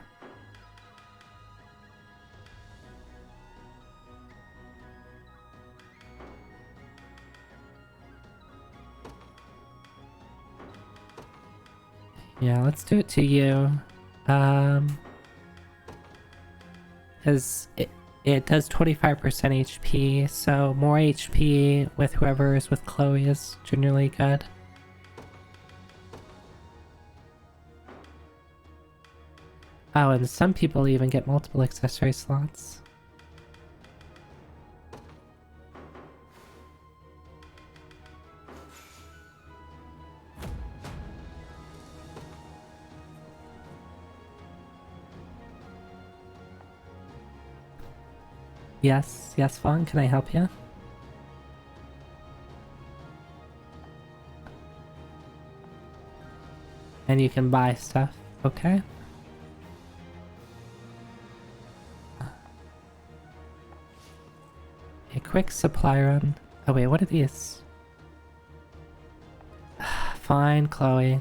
Yeah, let's do it to you. Because it does 25% HP, so more HP with whoever is with Chloe is generally good. Oh, and some people even get multiple accessory slots. Yes, yes, Fawn, can I help you? And you can buy stuff, okay? A quick supply run. Oh wait, what are these? Fine, Chloe.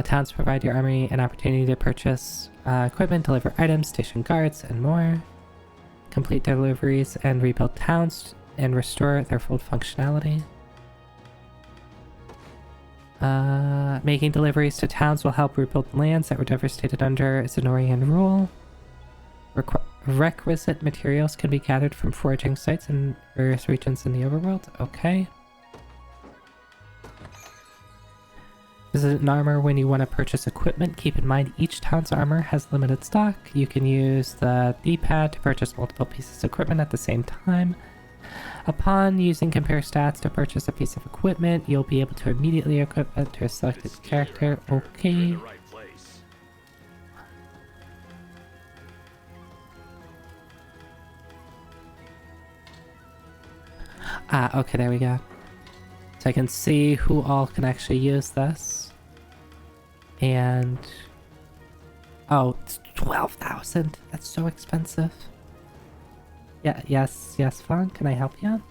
Towns provide your army an opportunity to purchase equipment, deliver items, station guards, and more. Complete deliveries and rebuild towns and restore their full functionality. Making deliveries to towns will help rebuild lands that were devastated under Zenorian rule. Requisite materials can be gathered from foraging sites in various regions in the overworld. Okay. Visit an armor when you want to purchase equipment. Keep in mind each town's armor has limited stock. You can use the D-pad to purchase multiple pieces of equipment at the same time. Upon using compare stats to purchase a piece of equipment, you'll be able to immediately equip it to a selected character. Okay. Okay, there we go. So I can see who all can actually use this. And... oh, it's 12,000. That's so expensive. Yeah, yes, Fawn, can I help you?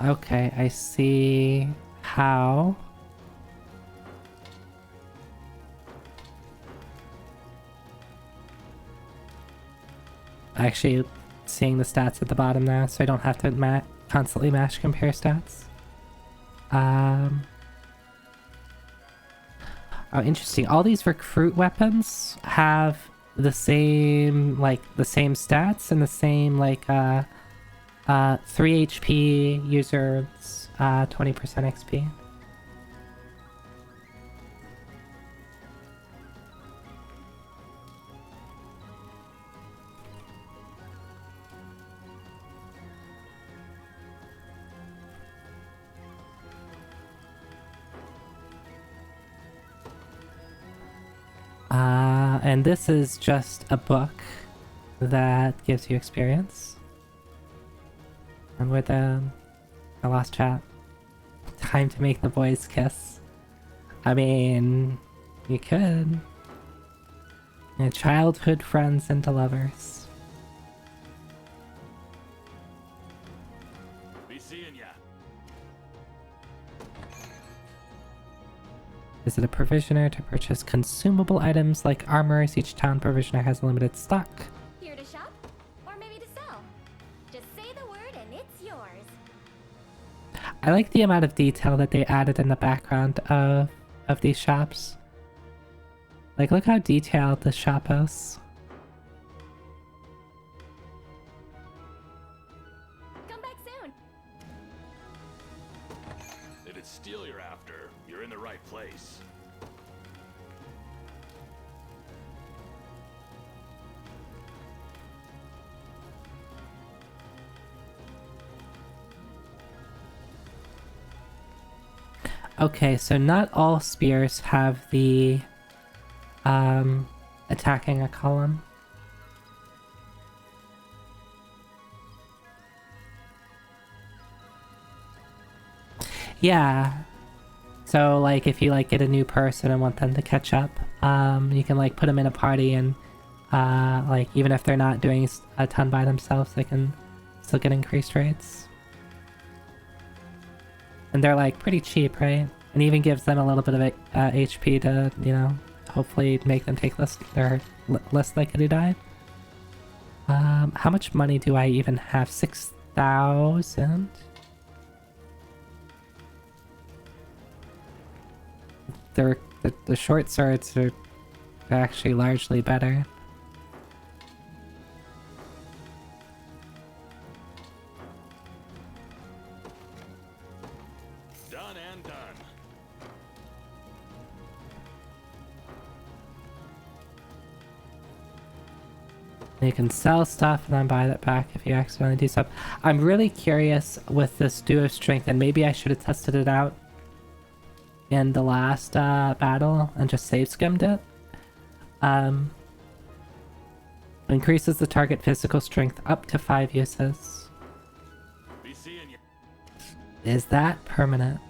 Okay, I see how. Actually, seeing the stats at the bottom now, so I don't have to constantly mash compare stats. Oh, interesting. All these recruit weapons have the same, the same stats and the same, 3 HP, users, 20% XP. And this is just a book that gives you experience. And with I lost chat. Time to make the boys kiss. I mean, you could. Yeah, childhood friends into lovers. Be seeing ya. Visit a provisioner to purchase consumable items like armors. Each town provisioner has a limited stock. Here to shop? Or maybe to sell? Just say the word and it's yours. I like the amount of detail that they added in the background of these shops. Like, look how detailed the shop is. Come back soon. If it's steel you're after, you're in the right place. Okay, so not all spears have the attacking a column. Yeah. So like if you like get a new person and want them to catch up, you can like put them in a party and like even if they're not doing a ton by themselves, they can still get increased rates. And they're like pretty cheap, right? And even gives them a little bit of HP to, you know, hopefully make them take less likely to die. How much money do I even have? 6,000? The short swords are actually largely better. Done and done. You can sell stuff and then buy that back if you accidentally do stuff. I'm really curious with this duo strength, and maybe I should have tested it out in the last battle and just save skimmed it. Increases the target physical strength up to 5 uses. Be seeing you. Is that permanent?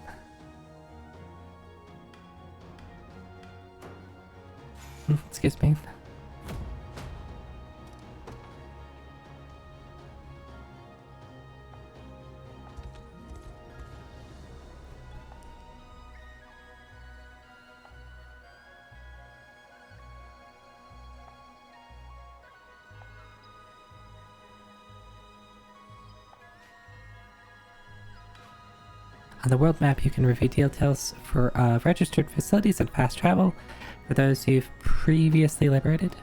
Excuse me. On the world map, you can review details for registered facilities and fast travel for those you've previously liberated.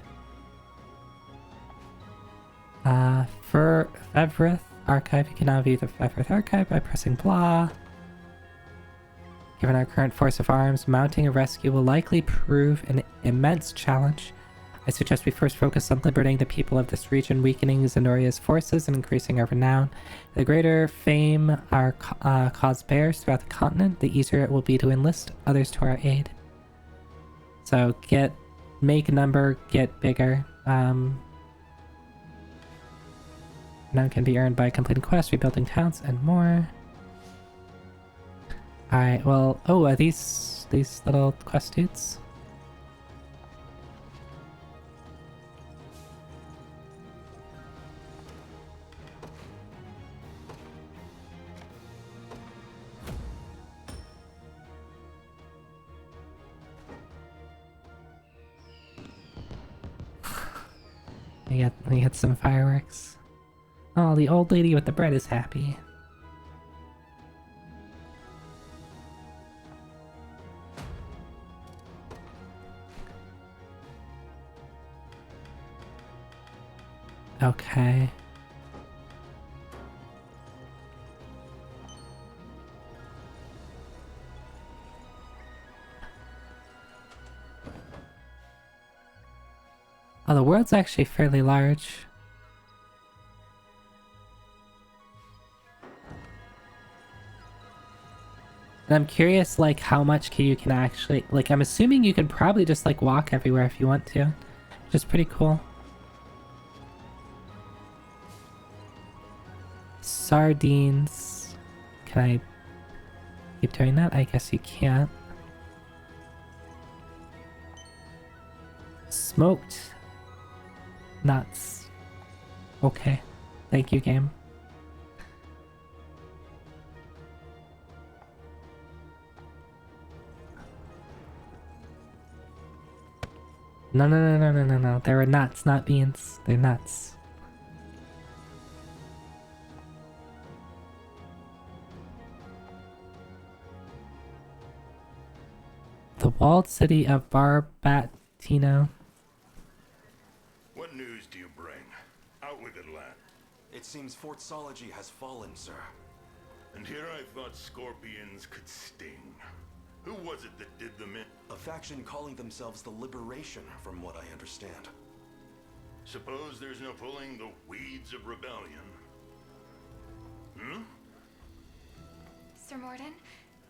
For Fevrith Archive, you can now view the Fevrith Archive by pressing blah. Given our current force of arms, mounting a rescue will likely prove an immense challenge. I suggest we first focus on liberating the people of this region, weakening Zenoria's forces and increasing our renown. The greater fame our cause bears throughout the continent, the easier it will be to enlist others to our aid. So make number, get bigger. Renown can be earned by completing quests, rebuilding towns, and more. Alright, well, are these little quest dudes? We get some fireworks. Oh, the old lady with the bread is happy. Okay. Oh, the world's actually fairly large. And I'm curious, like, how much you can actually... Like, I'm assuming you can probably just, like, walk everywhere if you want to. Which is pretty cool. Sardines. Can I keep doing that? I guess you can't. Smoked nuts. Okay. Thank you, game. No. They were nuts, not beans. They're nuts. The walled city of Barbatino. What news do you bring? Out with it, lad. It seems Fort Sology has fallen, sir. And here I thought scorpions could sting. Who was it that did them in? A faction calling themselves the Liberation, from what I understand. Suppose there's no pulling the weeds of rebellion. Hmm? Sir Morden,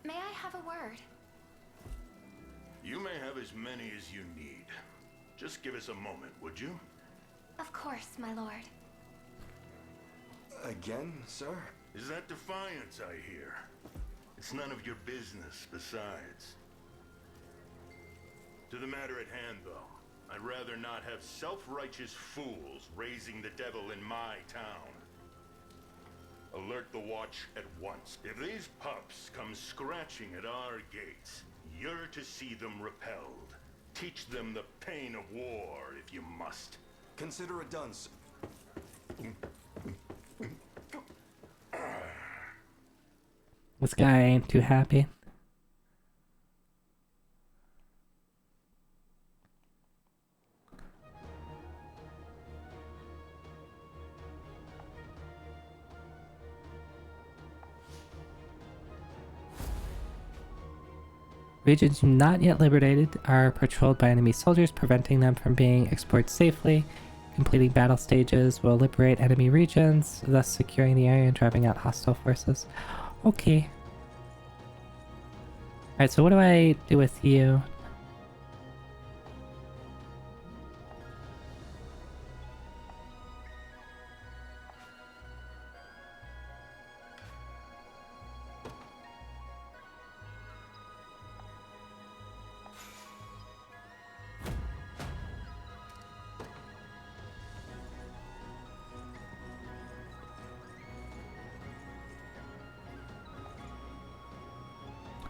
may I have a word? You may have as many as you need. Just give us a moment, would you? Of course, my lord. Again, sir? Is that defiance I hear? It's none of your business, besides. To the matter at hand, though, I'd rather not have self-righteous fools raising the devil in my town. Alert the watch at once. If these pups come scratching at our gates, you're to see them repelled. Teach them the pain of war, if you must. Consider it done, sir. This guy ain't too happy. Regions not yet liberated are patrolled by enemy soldiers, preventing them from being exported safely. Completing battle stages will liberate enemy regions, thus securing the area and driving out hostile forces. Okay. Alright, so what do I do with you?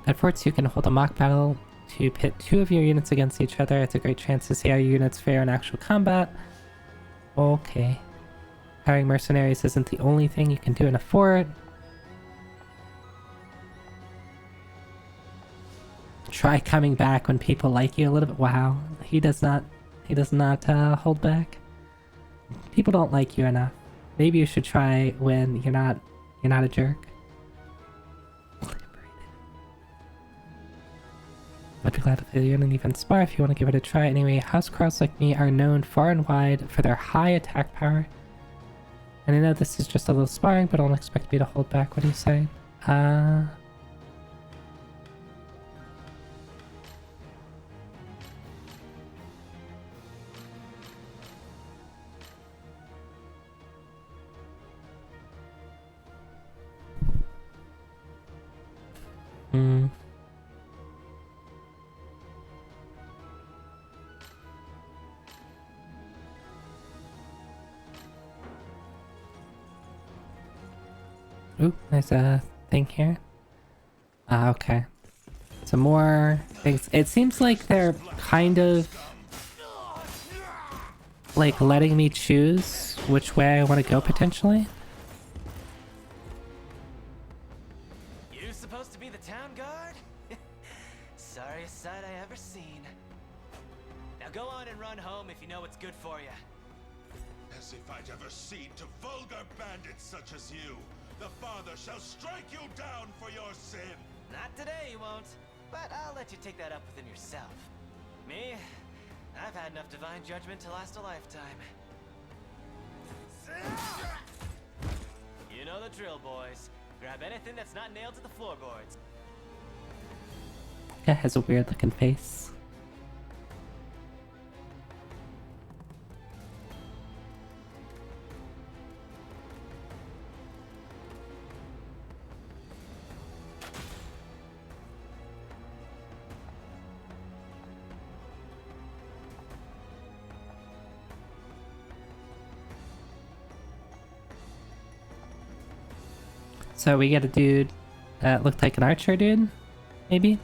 At forts, you can hold a mock battle to pit 2 of your units against each other. It's a great chance to see how your units fare in actual combat. Okay. Hiring mercenaries isn't the only thing you can do in a fort. Try coming back when people like you a little bit. Wow, he does not hold back. People don't like you enough. Maybe you should try when you're not a jerk. I'd be glad to fill you in and even spar if you want to give it a try. Anyway, housecrawls like me are known far and wide for their high attack power. And I know this is just a little sparring, but don't expect me to hold back. What do you say? Ooh, there's a thing here. Okay. Some more things. It seems like they're kind of like letting me choose which way I want to go potentially. You supposed to be the town guard? Sorriest sight I ever seen. Now go on and run home if you know what's good for you. As if I'd ever cede to vulgar bandits such as you. The Father shall strike you down for your sin! Not today, you won't. But I'll let you take that up within yourself. Me? I've had enough divine judgment to last a lifetime. You know the drill, boys. Grab anything that's not nailed to the floorboards. Guy has a weird looking face. So we get a dude that looked like an archer dude, maybe?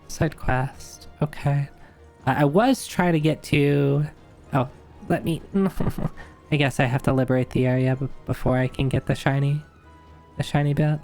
Side quest. Okay. I was trying to get to... Oh, let me... I guess I have to liberate the area before I can get the shiny bit.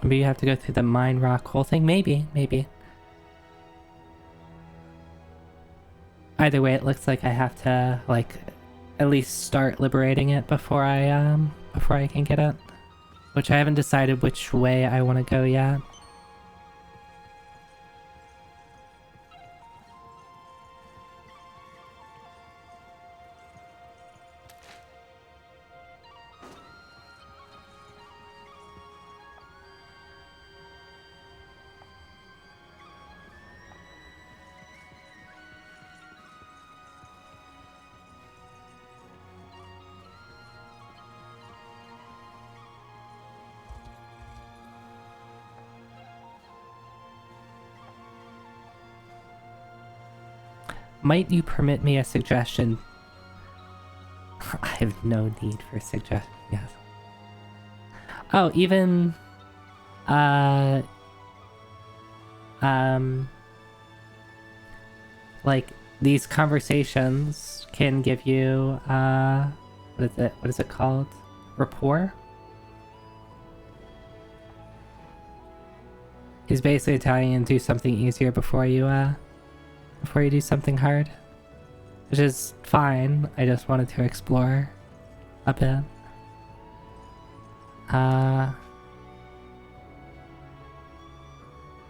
Maybe you have to go through the mine rock whole thing. Maybe. Either way, it looks like I have to, like, at least start liberating it before I can get it. Which I haven't decided which way I want to go yet. Might you permit me a suggestion? I have no need for suggestions. Yes. Oh, even... like, these conversations can give you, what is it called? Rapport? He's basically telling you to do something easier before you do something hard. Which is fine, I just wanted to explore a bit.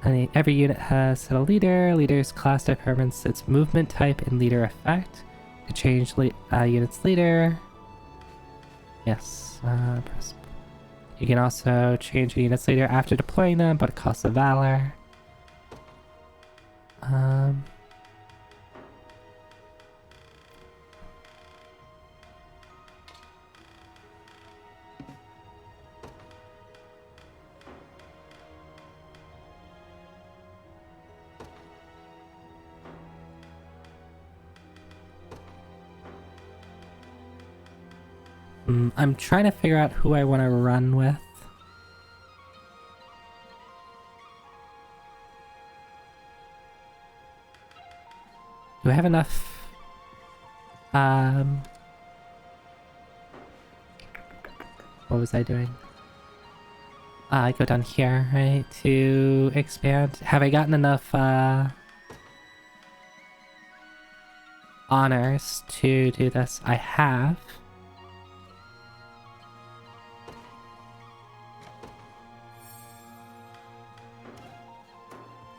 And every unit has set a leader. Leader's class determines its movement type and leader effect. To change unit's leader. Yes, press. You can also change a unit's leader after deploying them, but it costs a valor. I'm trying to figure out who I want to run with. Do I have enough? What was I doing? I go down here, right, to expand. Have I gotten enough, honors to do this? I have.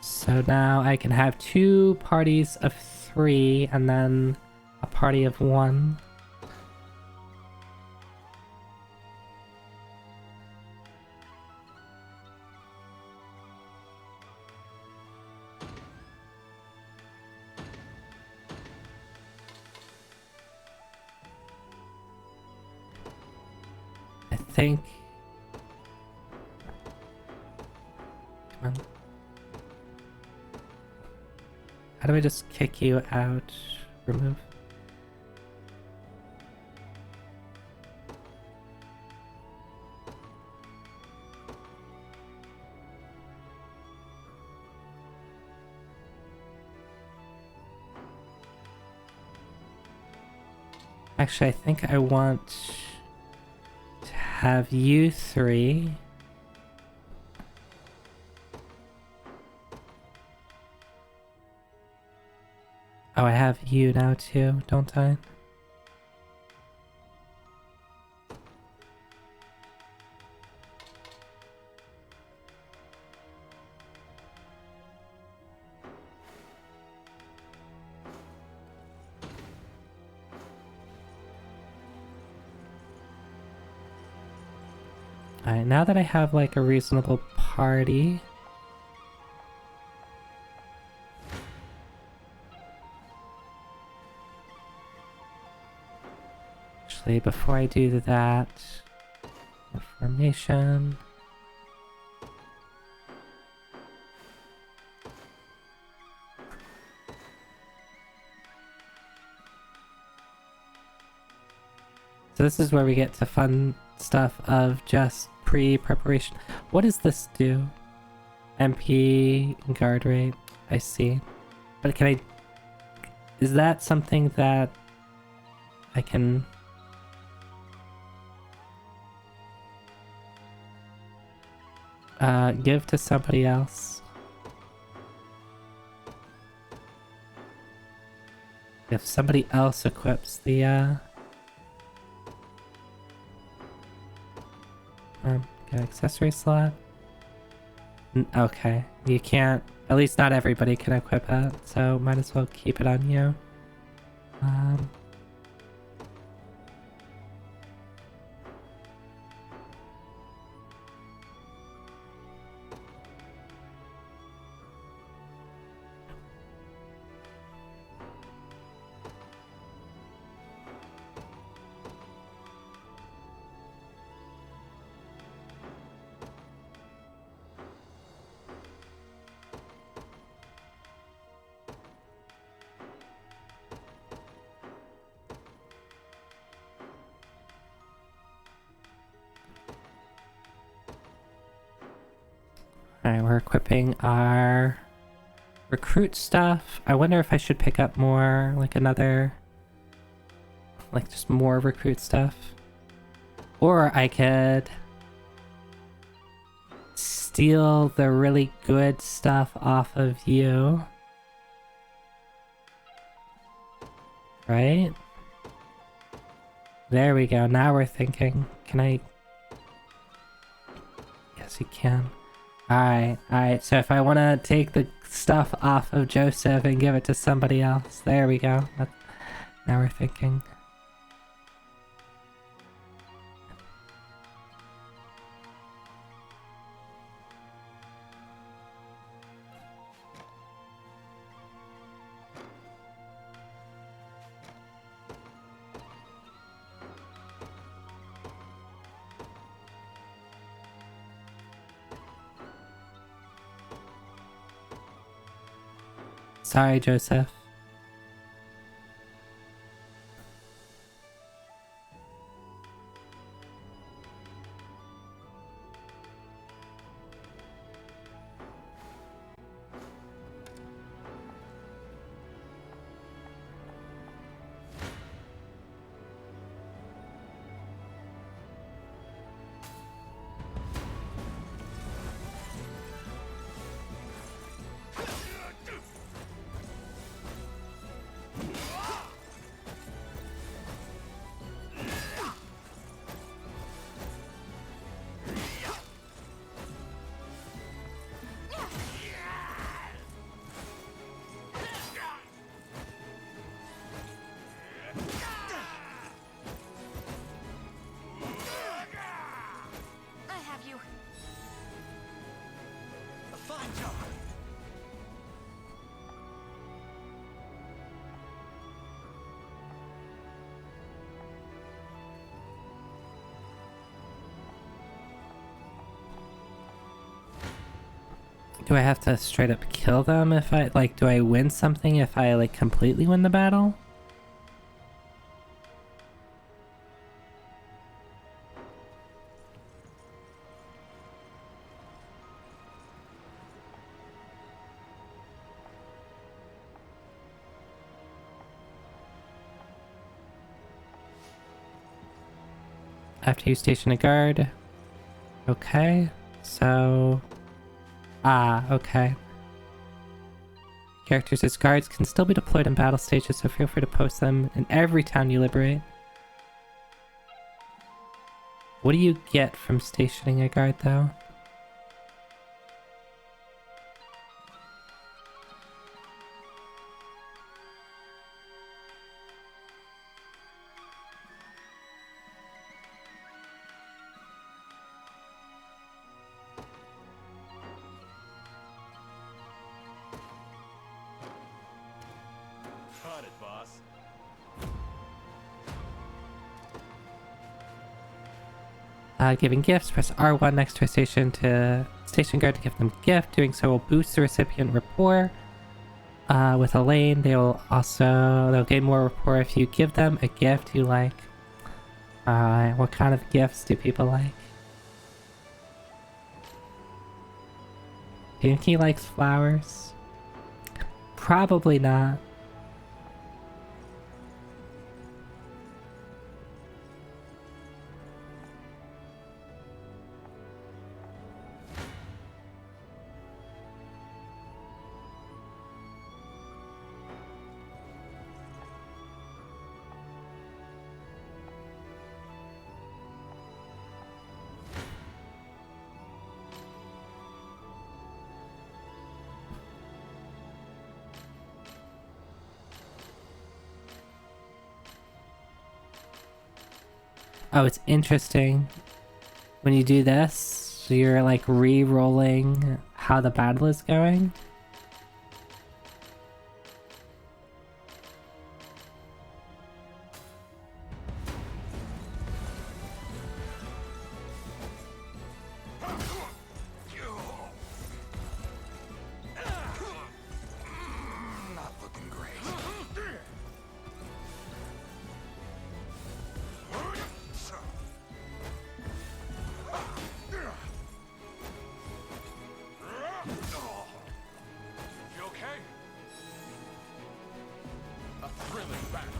So now I can have 2 parties of 3 and then a party of 1. I think... Come on. How do I just kick you out? Remove? Actually, I think I want to have you 3. Oh, I have you now too, don't I? Alright, now that I have like a reasonable party... Actually, before I do that... Information... So this is where we get to fun stuff of just pre-preparation. What does this do? MP guard rate, I see. But can I... Is that something that I can... give to somebody else. If somebody else equips the, accessory slot. Okay, you can't, at least not everybody can equip it, so might as well keep it on you. Alright, we're equipping our recruit stuff. I wonder if I should pick up more, like another, like just more recruit stuff. Or I could steal the really good stuff off of you. Right? There we go, now we're thinking. Can I? Yes, you can. Alright, so if I want to take the stuff off of Joseph and give it to somebody else, there we go. Now we're thinking. Sorry, Joseph. Do I have to straight up kill them if I, like, do I win something if I, like, completely win the battle? After you station a guard. Okay, so... okay. Characters as guards can still be deployed in battle stages, so feel free to post them in every town you liberate. What do you get from stationing a guard, though? Got it, boss. Giving gifts, press R1 next to a station guard to give them a gift. Doing so will boost the recipient rapport. With Elaine, they'll gain more rapport if you give them a gift you like. What kind of gifts do people like? Think he likes flowers? Probably not. Oh, it's interesting. When you do this, you're like re-rolling how the battle is going. Not looking great. You okay? A thrilling battle.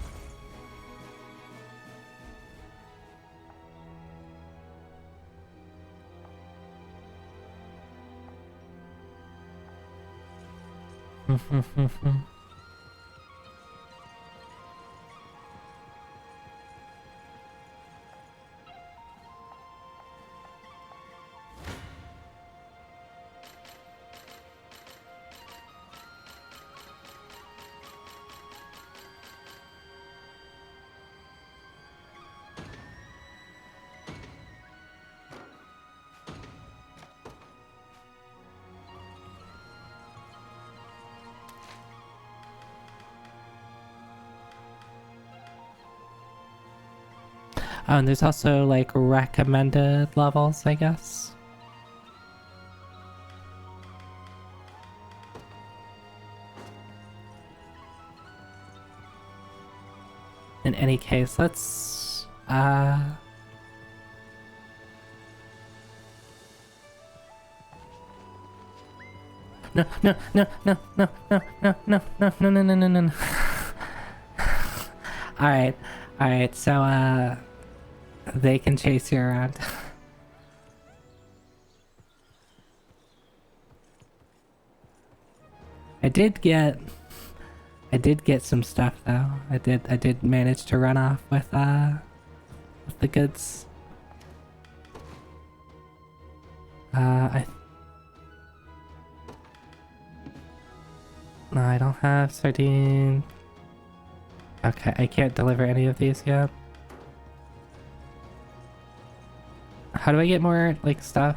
Oh, and there's also like recommended levels, I guess. In any case, let's no, no, no, no, no, no, no, no, no, no, no, no, no, no. Alright, alright, so they can chase you around. I did get some stuff though. I did manage to run off with the goods. No, I don't have sardine. Okay, I can't deliver any of these yet. How do I get more, like, stuff?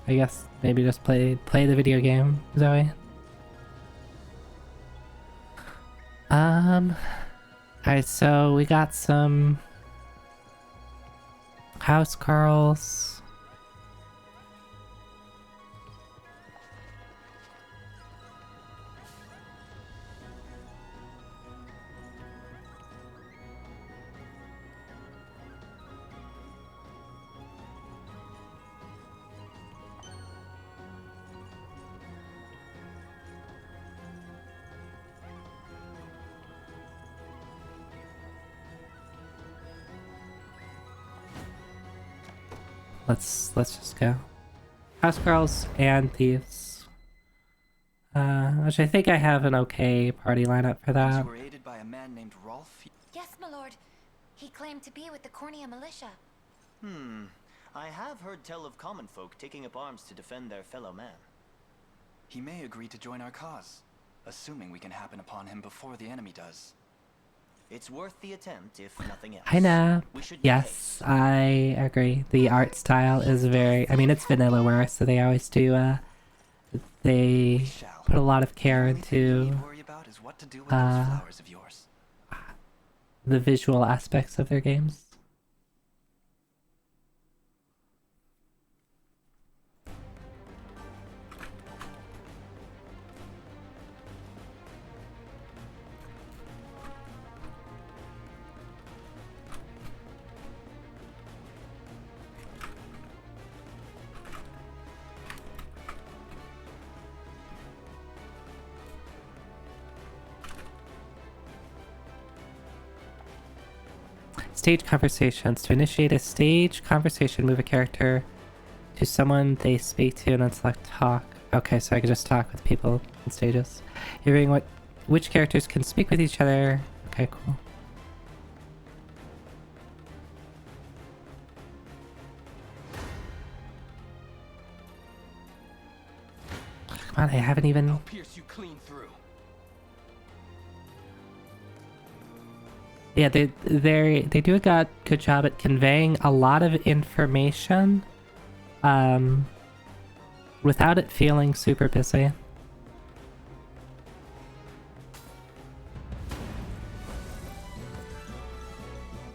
I guess maybe just play the video game, Zoe. Alright, so we got some house carls. Let's just go. House girls and thieves. Which I think I have an okay party lineup for that. You were aided by a man named Rolf? Yes, my lord. He claimed to be with the Cornea militia. I have heard tell of common folk taking up arms to defend their fellow man. He may agree to join our cause, assuming we can happen upon him before the enemy does. It's worth the attempt, if nothing else. I know. Yes, I agree. The art style is very... I mean, it's Vanillaware, so they always do, they put a lot of care into the visual aspects of their games. Stage conversations. To initiate a stage conversation, move a character to someone they speak to and then select talk. Okay, so I can just talk with people in stages. Hearing which characters can speak with each other. Okay, cool. Come on, I haven't even... I'll pierce you clean through. Yeah, they do a good job at conveying a lot of information, without it feeling super busy.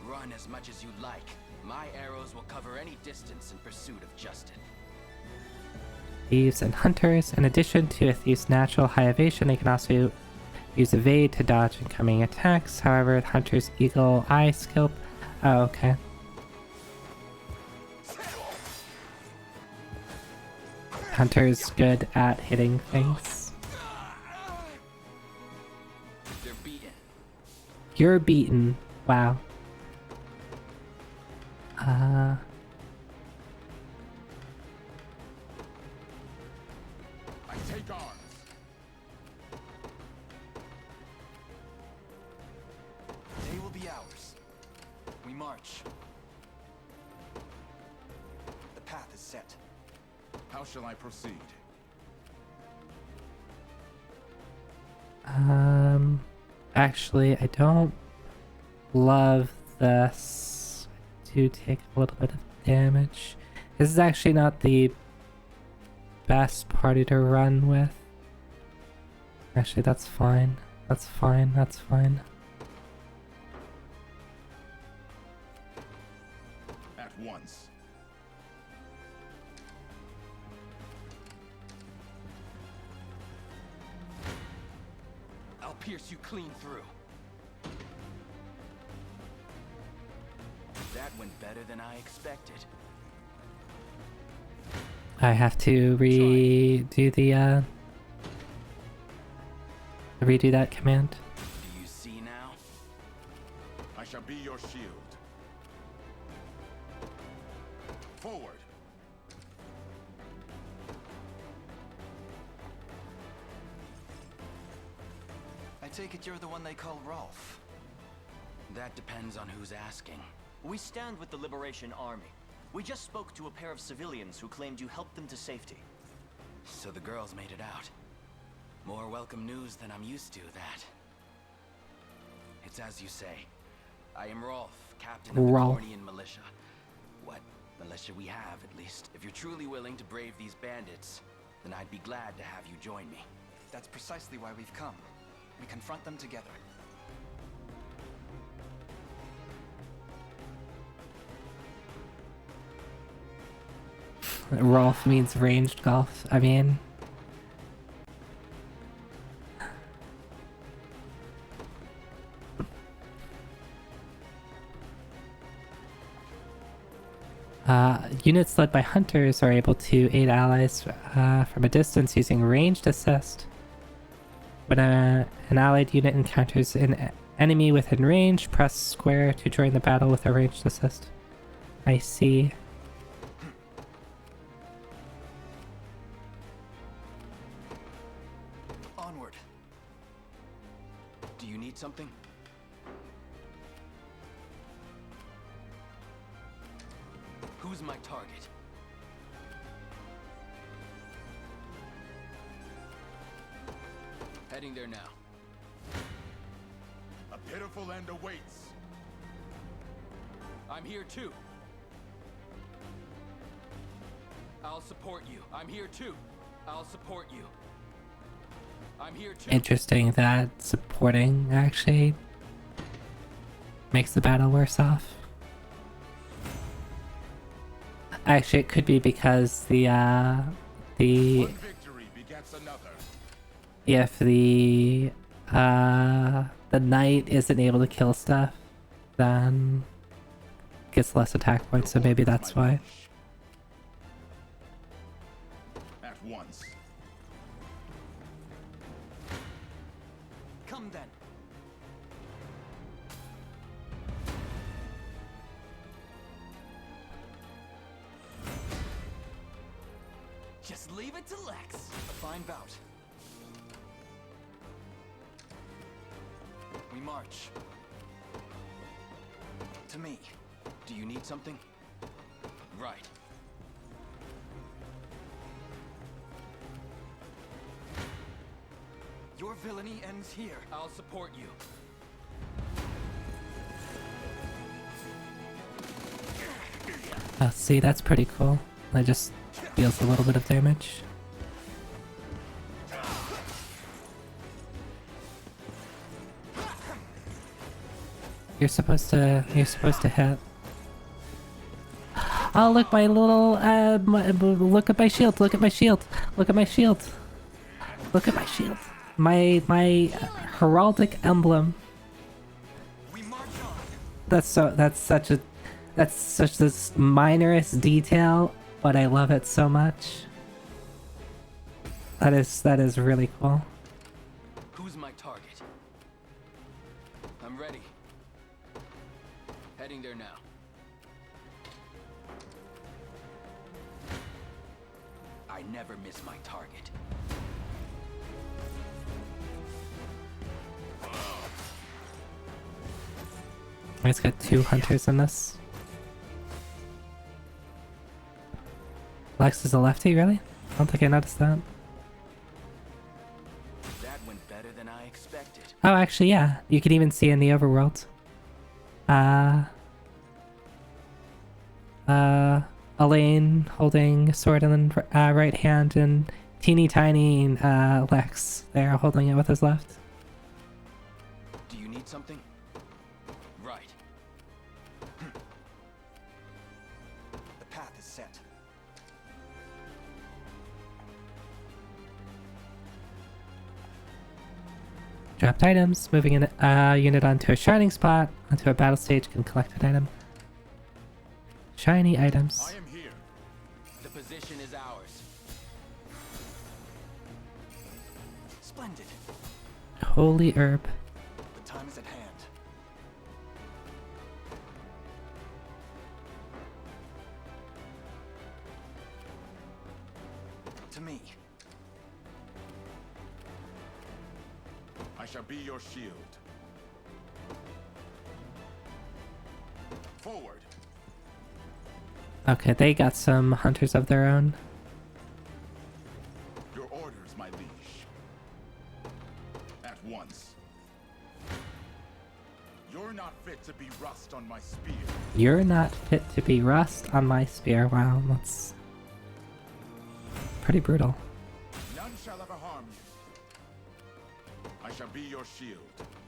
Run as much as you like. My arrows will cover any distance in pursuit of Justin. Thieves and hunters. In addition to a thief's natural high evasion, they can also use evade to dodge incoming attacks. However, the hunter's eagle eye skill. Oh, okay. Hunter's good at hitting things. They're beaten. You're beaten. Wow. I take arms. They will be ours. We march. The path is set. How shall I proceed? Actually, I don't love this. I do take a little bit of damage. This is actually not the best party to run with. Actually, that's fine. That's fine. That's fine. At once. I'll pierce you clean through. That went better than I expected. I have to redo that command. Do you see now? I shall be your shield. Forward. I take it you're the one they call Rolf. That depends on who's asking. We stand with the Liberation Army. We just spoke to a pair of civilians who claimed you helped them to safety. So the girls made it out. More welcome news than I'm used to, that. It's as you say. I am Rolf, captain of the Cornian militia. What militia we have, at least. If you're truly willing to brave these bandits, then I'd be glad to have you join me. That's precisely why we've come. We confront them together. Rolf means ranged golf. I mean... units led by hunters are able to aid allies from a distance using ranged assist. When an allied unit encounters an enemy within range, press square to join the battle with a ranged assist. I see. Onward. Do you need something? Who's my target? Heading there now. A pitiful end awaits. I'm here too. I'll support you. I'm here too. I'll support you. I'm here too. Interesting that supporting actually makes the battle worse off. Actually, it could be because the if the knight isn't able to kill stuff, then gets less attack points, so maybe that's why. At once. Come then. Just leave it to Lex. A fine bout. We march. To me. Do you need something? Right. Your villainy ends here. I'll support you. Oh, see, that's pretty cool. It just deals a little bit of damage. You're supposed to hit. Oh, look, my little, look at my shield, look at my shield, look at my shield. Look at my shield. My heraldic emblem. That's such this minorest detail, but I love it so much. That is really cool. Who's my target? I'm ready. Heading there now. I never miss my target. It's got 2 hunters in this. Lex is a lefty, really? I don't think I noticed that. That went better than I expected. Oh, actually, yeah. You can even see in the overworld. Elaine holding a sword in the right hand, and teeny tiny Lex there holding it with his left. Do you need something? Right. The path is set. Dropped items. Moving a unit onto a shining spot, onto a battle stage, can collect an item. Shiny items. I am here. The position is ours. Splendid. Holy herb. The time is at hand. To me. I shall be your shield. Forward. Okay, they got some hunters of their own. Your orders, my liege. At once. You're not fit to be rust on my spear. You're not fit to be rust on my spear. Wow, that's pretty brutal. None shall ever harm you. I shall be your shield.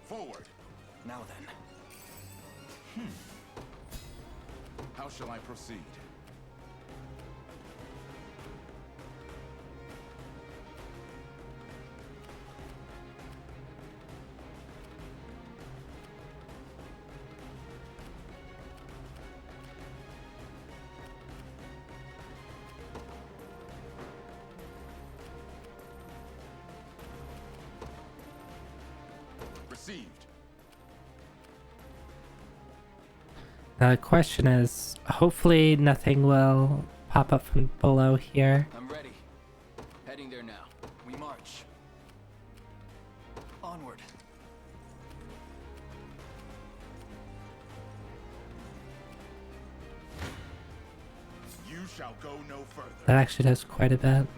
Forward. Now then. How shall I proceed? Received. Now the question is, hopefully nothing will pop up from below here. I'm ready. Heading there now. We march. Onward. You shall go no further. That actually does quite a bit.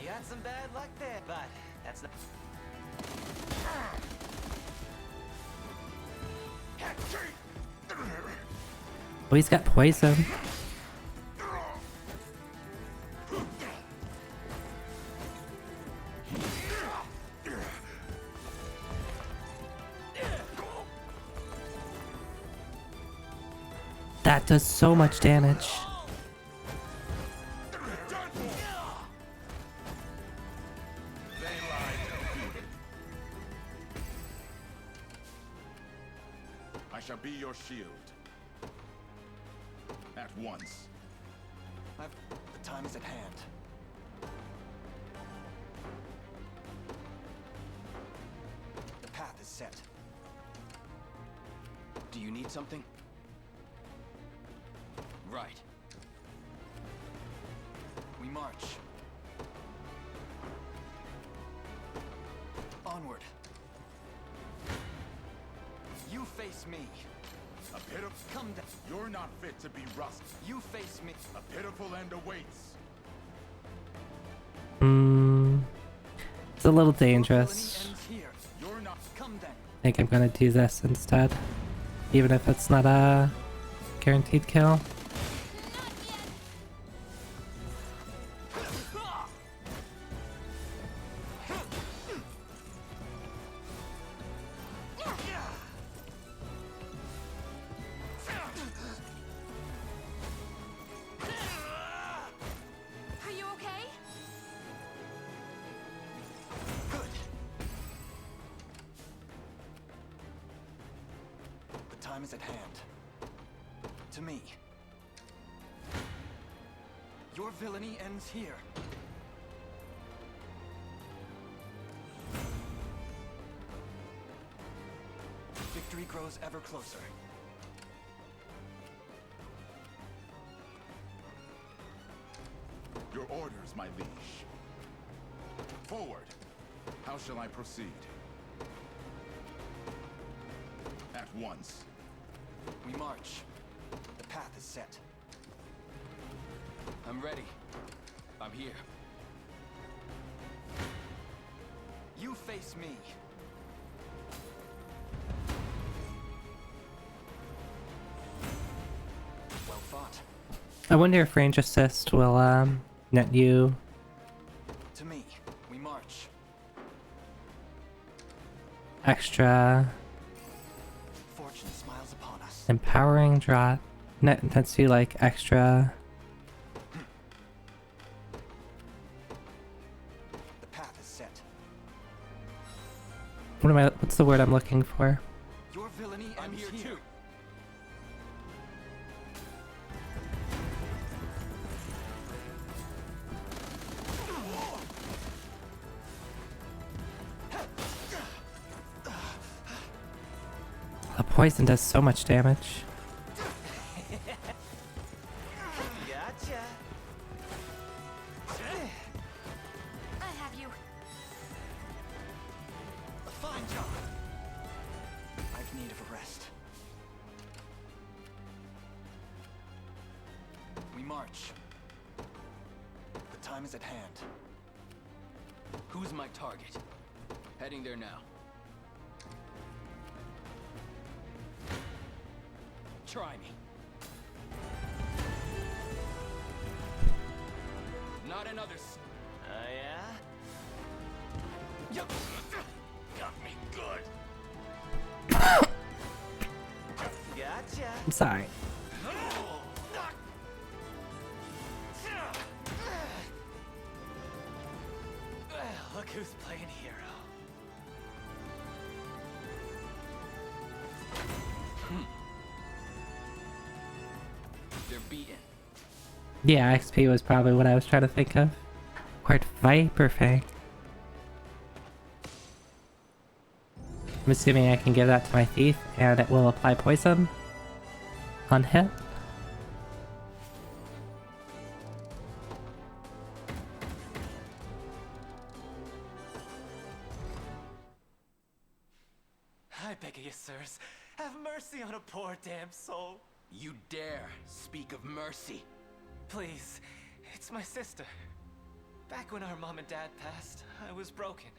You had some bad luck there, but that's not. Oh, he's got poison. That does so much damage. I shall be your shield. At once. The time is at hand. The path is set. Do you need something? Right. We march. Onward. You face me. A pitiful. Come down. You're not fit to be rust. You face me. A pitiful end awaits. It's a little dangerous. Ends here. You're not. Come then. think I'm gonna do this instead. Even if it's not a guaranteed kill. Are you okay? The time is at hand. To me. Your villainy ends here. Victory grows ever closer. Your orders, my liege. Forward. How shall I proceed? At once. We march. The path is set. I'm ready. I'm here. You face me. Well fought. I wonder if range assist will net you To me, we march. extra Fortune smiles upon us. empowering draw. Nets you like extra. The path is set. What's the word I'm looking for? Your villainy I'm ends here too. The poison does so much damage. Gotcha. I have you. A fine job. I've need of a rest. We march. The time is at hand. Who's my target? Heading there now. Try me. Not another Yeah? Yup. Got me good. Gotcha. I'm sorry. Look who's playing hero. They're beaten. Yeah, XP was probably what I was trying to think of. Quite Viper Fang. I'm assuming I can give that to my thief and it will apply poison on hit. I beg of you, sirs, have mercy on a poor damn soul. You dare speak of mercy. Please, it's my sister. Back when our mom and dad passed, I was broken.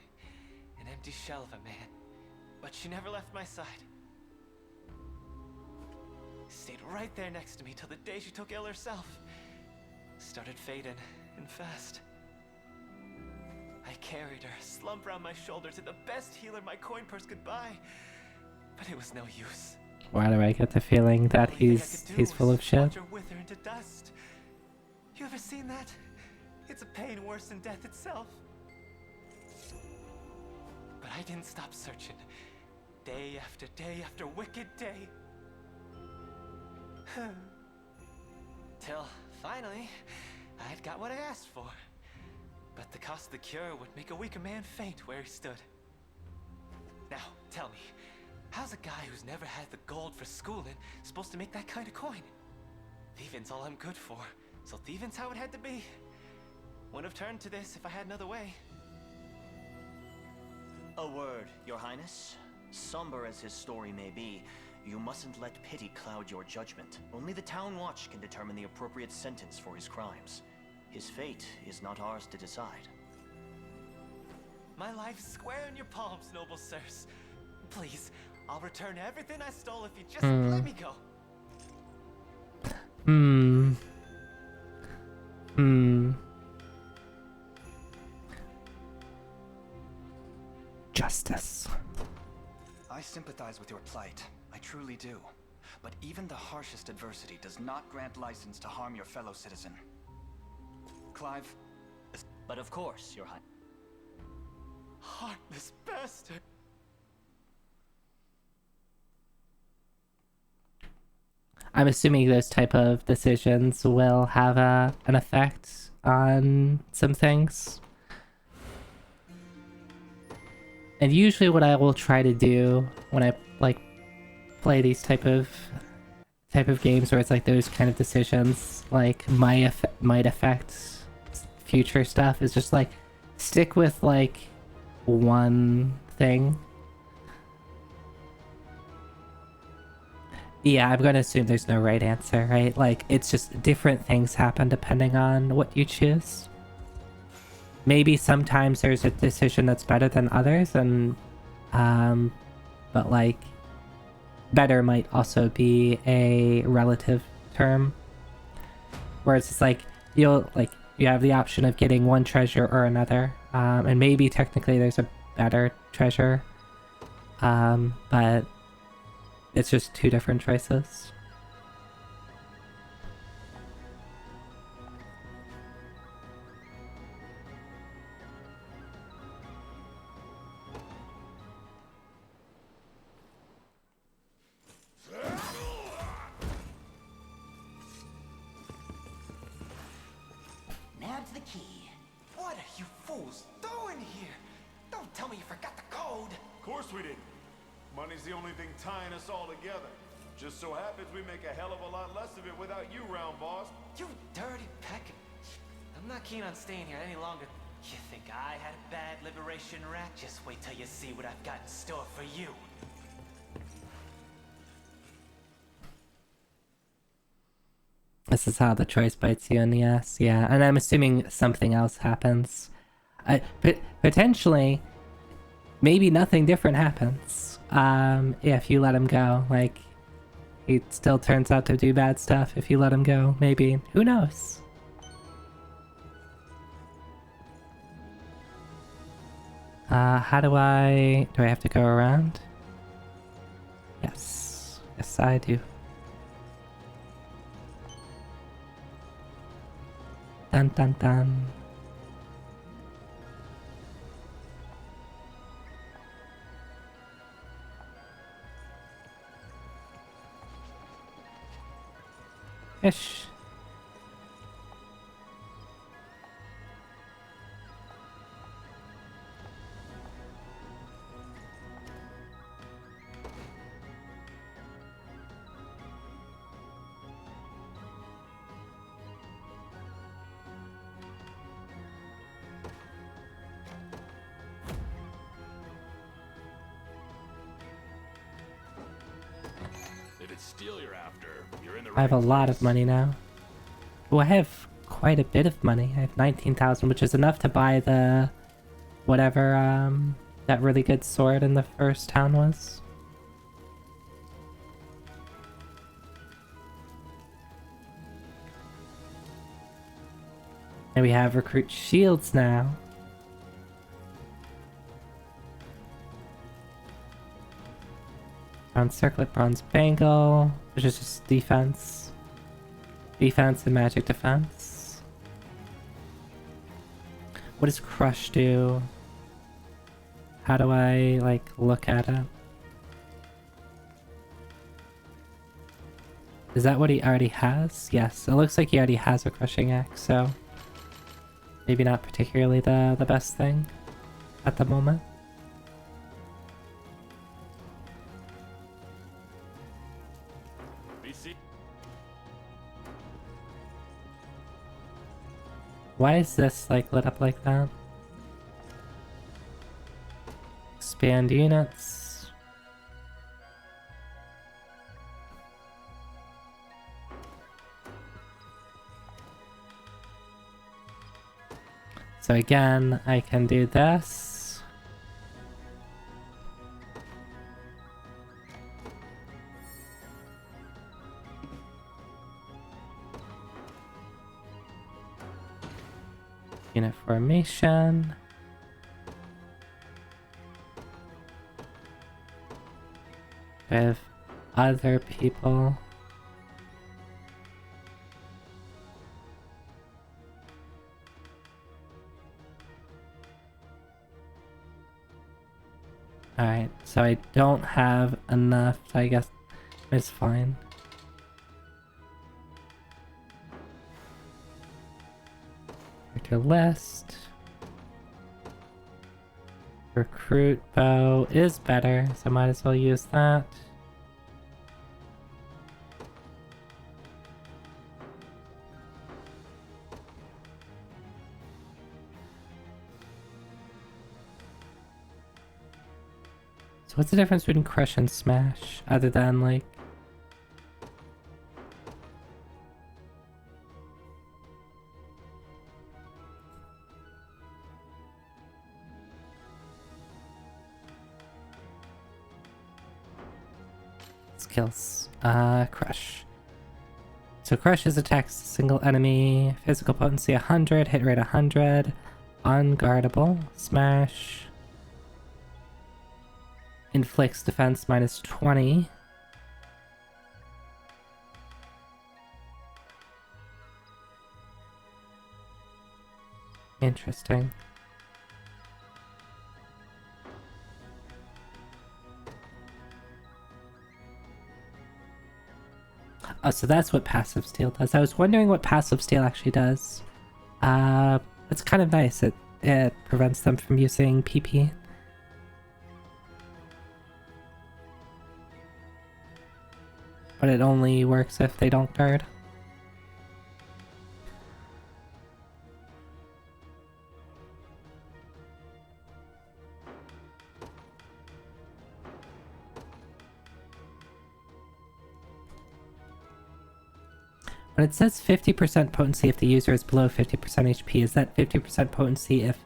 An empty shell of a man. But she never left my side. Stayed right there next to me till the day she took ill herself. Started fading, and fast. I carried her, slumped around my shoulder to the best healer my coin purse could buy. But it was no use. Why do I get the feeling that he's full of shit? Watch her wither into dust. You ever seen that? It's a pain worse than death itself. But I didn't stop searching. Day after wicked day. Till, finally, I'd got what I asked for. But the cost of the cure would make a weaker man faint where he stood. Now, tell me, how's a guy who's never had the gold for schooling supposed to make that kind of coin? Thieving's all I'm good for, so thieving's how it had to be. Wouldn't have turned to this if I had another way. A word, Your Highness. Somber as his story may be, you mustn't let pity cloud your judgment. Only the Town Watch can determine the appropriate sentence for his crimes. His fate is not ours to decide. My life's square in your palms, noble sirs. Please, I'll return everything I stole if you just let me go. Justice. I sympathize with your plight. I truly do. But even the harshest adversity does not grant license to harm your fellow citizen. Clive... But of course, Your Highness. Heartless bastard! I'm assuming those type of decisions will have an effect on some things. And usually what I will try to do when I like play these type of games where it's like those kind of decisions like might affect future stuff is just like stick with like one thing. Yeah, I'm gonna assume there's no right answer, right? Like it's just different things happen depending on what you choose. Maybe sometimes there's a decision that's better than others, and but like better might also be a relative term. Whereas it's like you have the option of getting one treasure or another, and maybe technically there's a better treasure, but it's just two different choices. Nab's the key. What are you fools doing here? Don't tell me you forgot the code. Of course we didn't. Money's the only thing tying us all together. Just so happens we make a hell of a lot less of it without you round, boss. You dirty peck. I'm not keen on staying here any longer. You think I had a bad liberation rat? Just wait till you see what I've got in store for you. This is how the choice bites you in the ass, yeah. And I'm assuming something else happens. Potentially, maybe nothing different happens. Yeah, if you let him go. Like, he still turns out to do bad stuff if you let him go. Maybe. Who knows? How do I have to go around? Yes. Yes, I do. Dun dun dun. Ish. If it's steel you're after, you're in the I have a lot of money now. Oh, I have quite a bit of money. I have 19,000, which is enough to buy the whatever that really good sword in the first town was. And we have recruit shields now. Bronze circlet, bronze bangle, which is just defense. Defense and magic defense. What does crush do? How do I, like, look at it? Is that what he already has? Yes, it looks like he already has a crushing axe, so maybe not particularly the best thing at the moment. Why is this like lit up like that? Expand units. So again, I can do this. formation. With other people. Alright, so I don't have enough, I guess it's fine. Character list. Recruit bow is better, so might as well use that. So what's the difference between crush and smash, other than like... skills. Crush. So crush is attacks a single enemy, physical potency 100, hit rate 100, unguardable. Smash inflicts defense minus 20. Interesting. Oh, so that's what passive steel does. I was wondering what passive steel actually does. It's kind of nice. It prevents them from using PP. But it only works if they don't guard. When it says 50% potency if the user is below 50% HP, is that 50% potency if...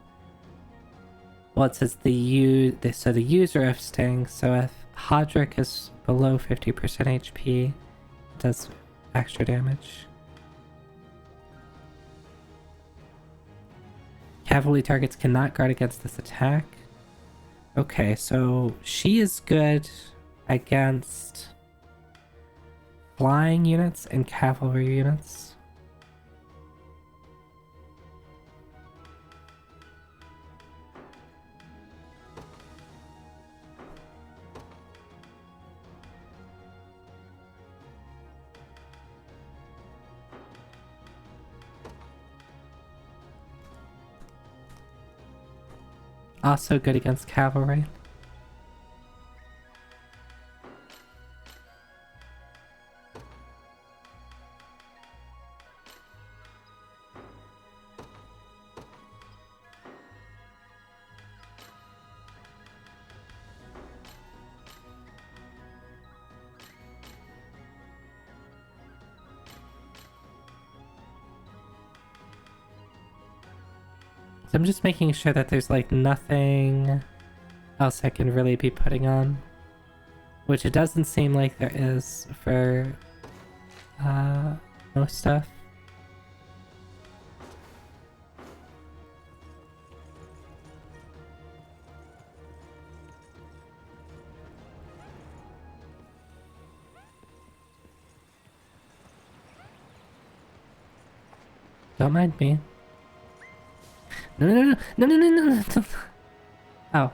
Well, it says the user of Sting, so if Hodrick is below 50% HP, it does extra damage. Cavalry targets cannot guard against this attack. Okay, so she is good against flying units and cavalry units. Also good against cavalry. I'm just making sure that there's like nothing else I can really be putting on, which it doesn't seem like there is for most stuff. Don't mind me. No, no, no, no, no, no, no, no, no. Oh.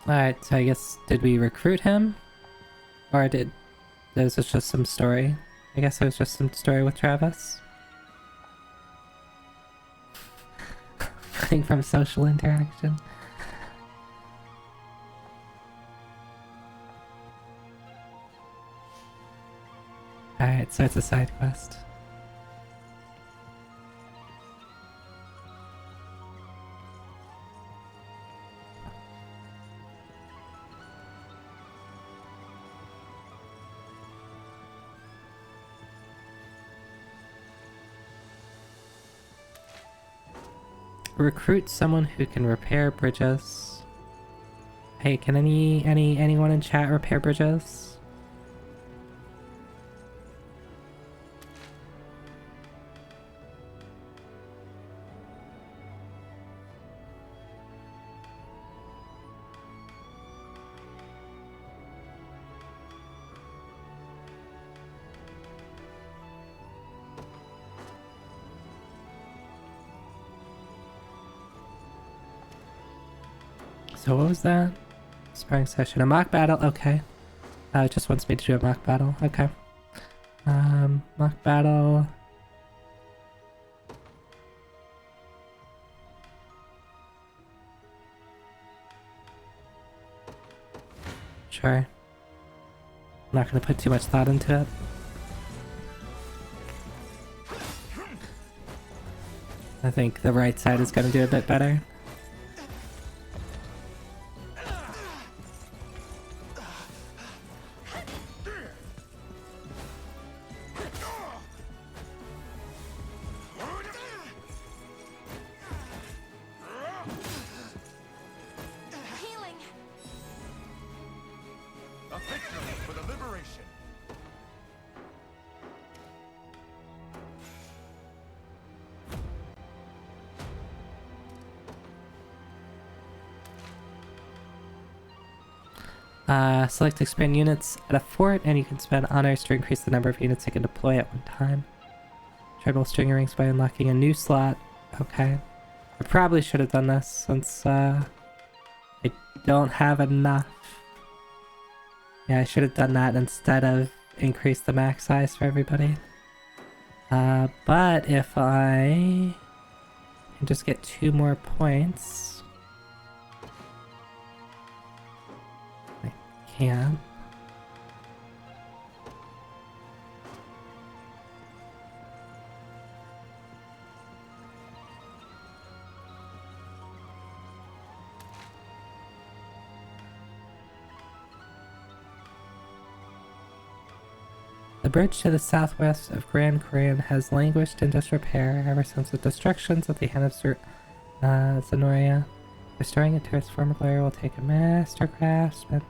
Alright, so I guess, did we recruit him? Or did... This was just some story? I guess it was just some story with Travis. Nothing from social interaction. Alright, so it's a side quest. Recruit someone who can repair bridges. Hey, can anyone in chat repair bridges? So what was that? Sparring session. A mock battle? Okay. It just wants me to do a mock battle. Okay. Mock battle. Sure. I'm not gonna put too much thought into it. I think the right side is gonna do a bit better. Select expand units at a fort, and you can spend honors to increase the number of units you can deploy at one time. Treadmill string rings by unlocking a new slot. Okay. I probably should have done this since I don't have enough. Yeah, I should have done that instead of increase the max size for everybody. But if I can just get 2 more points... Can. The bridge to the southwest of Grand Korean has languished in disrepair ever since the destructions at the hand of Zenoria. Restoring it to its former glory will take a master craftsman.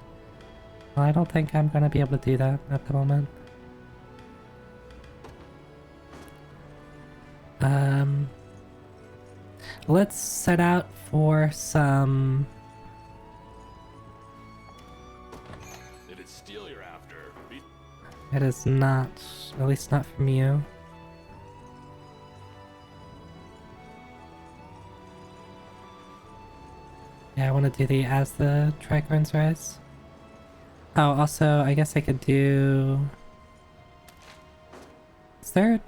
Well, I don't think I'm gonna be able to do that at the moment. Let's set out for some... Did it steal you're after? It is not. At least not from you. Yeah, I want to do the As the Tricorns Rise. Oh, also, I guess I could do... Is there...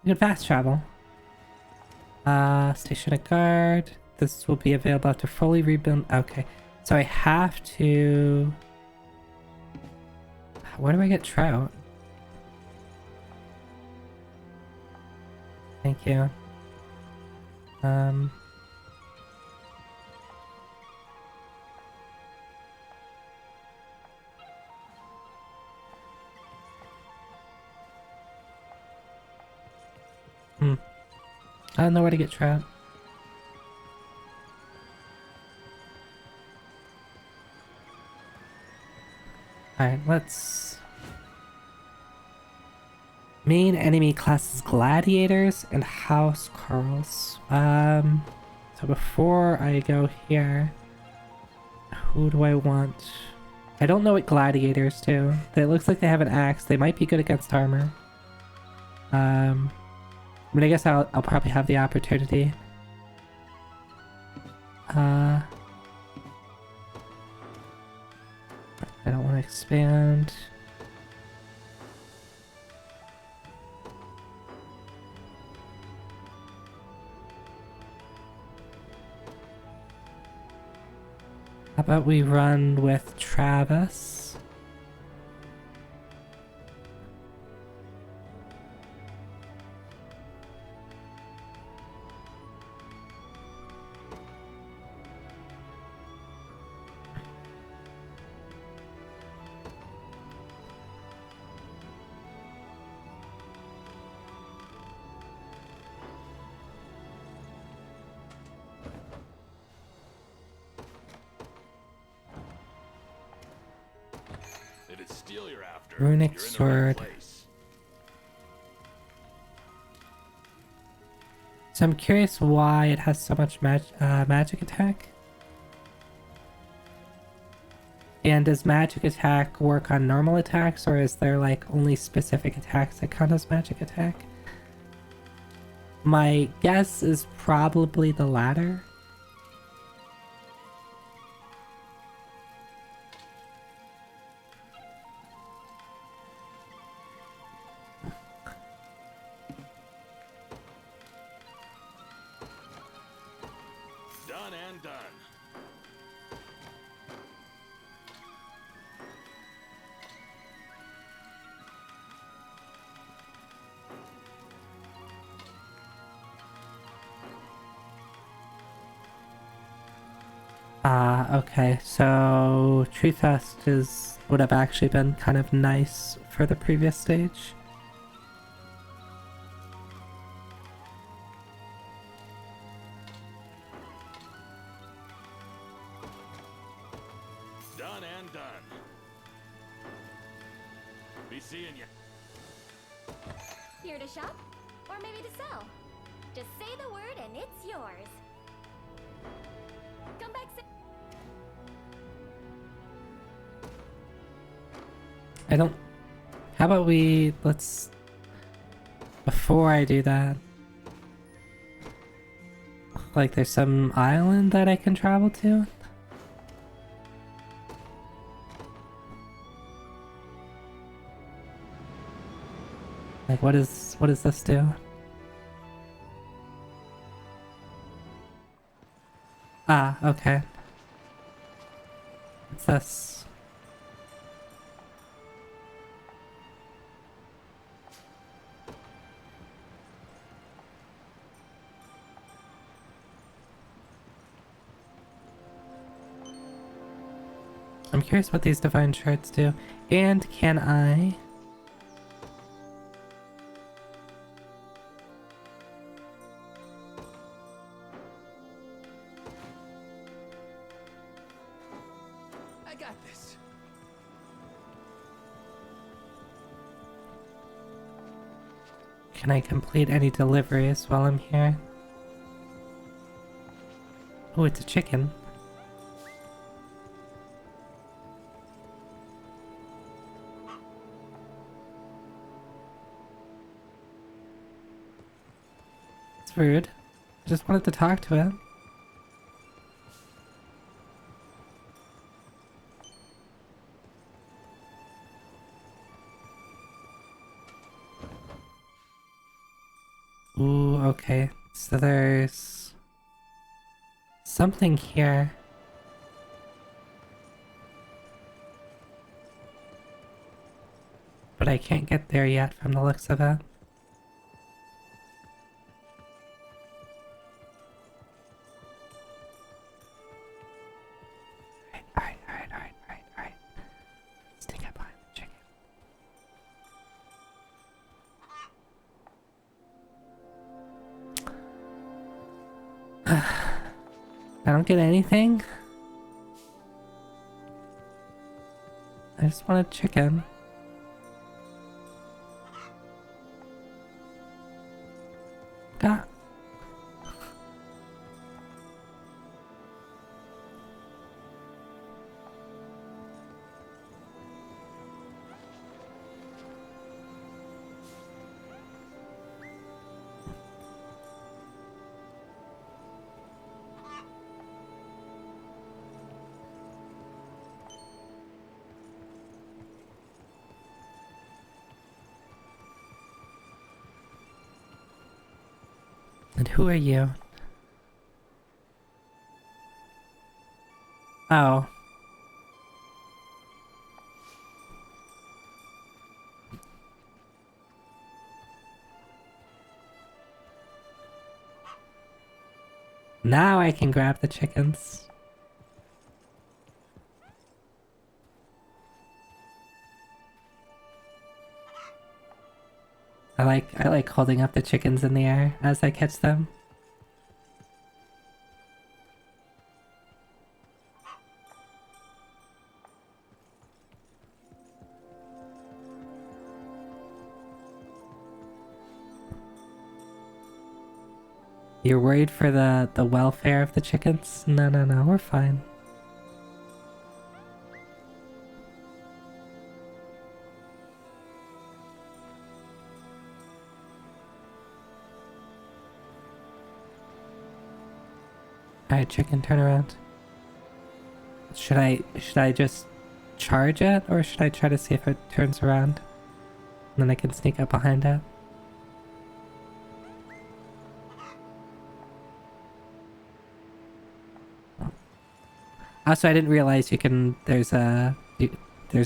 I could fast travel. Station a guard. This will be available after fully rebuild. Okay, so I have to... Where do I get trout? Thank you. I don't know where to get trout. Alright, let's... Main enemy classes gladiators and house carls. So before I go here, who do I want? I don't know what gladiators do. It looks like they have an axe. They might be good against armor. I mean, I guess I'll probably have the opportunity. I don't want to expand. How about we run with Travis? If it's steel you're after, Runic you're in the right sword. place. So I'm curious why it has so much magic attack. And does magic attack work on normal attacks, or is there like only specific attacks that count as magic attack? My guess is probably the latter. Done and done. Okay, so Tree Fest would have actually been kind of nice for the previous stage. Done and done. Be seeing ya. Here to shop? Or maybe to sell? Just say the word and it's yours. Come back soon. I don't... How about let's... Before I do that... Like there's some island that I can travel to? Like what does this do? Okay. What's this? I'm curious what these divine shards do. And can I... I got this. Can I complete any deliveries while I'm here? Oh, it's a chicken. It's rude. I just wanted to talk to it. Ooh, okay. So there's something here. But I can't get there yet from the looks of it. Alright. Sneak up behind the chicken. I don't get anything. I just wanted chicken. God. And who are you? Oh. Now I can grab the chickens. I like holding up the chickens in the air as I catch them. You're worried for the welfare of the chickens? No, no, no, we're fine. Alright, chicken, turn around. Should I just charge it, or should I try to see if it turns around? And then I can sneak up behind it? Also, I didn't realize you can. There's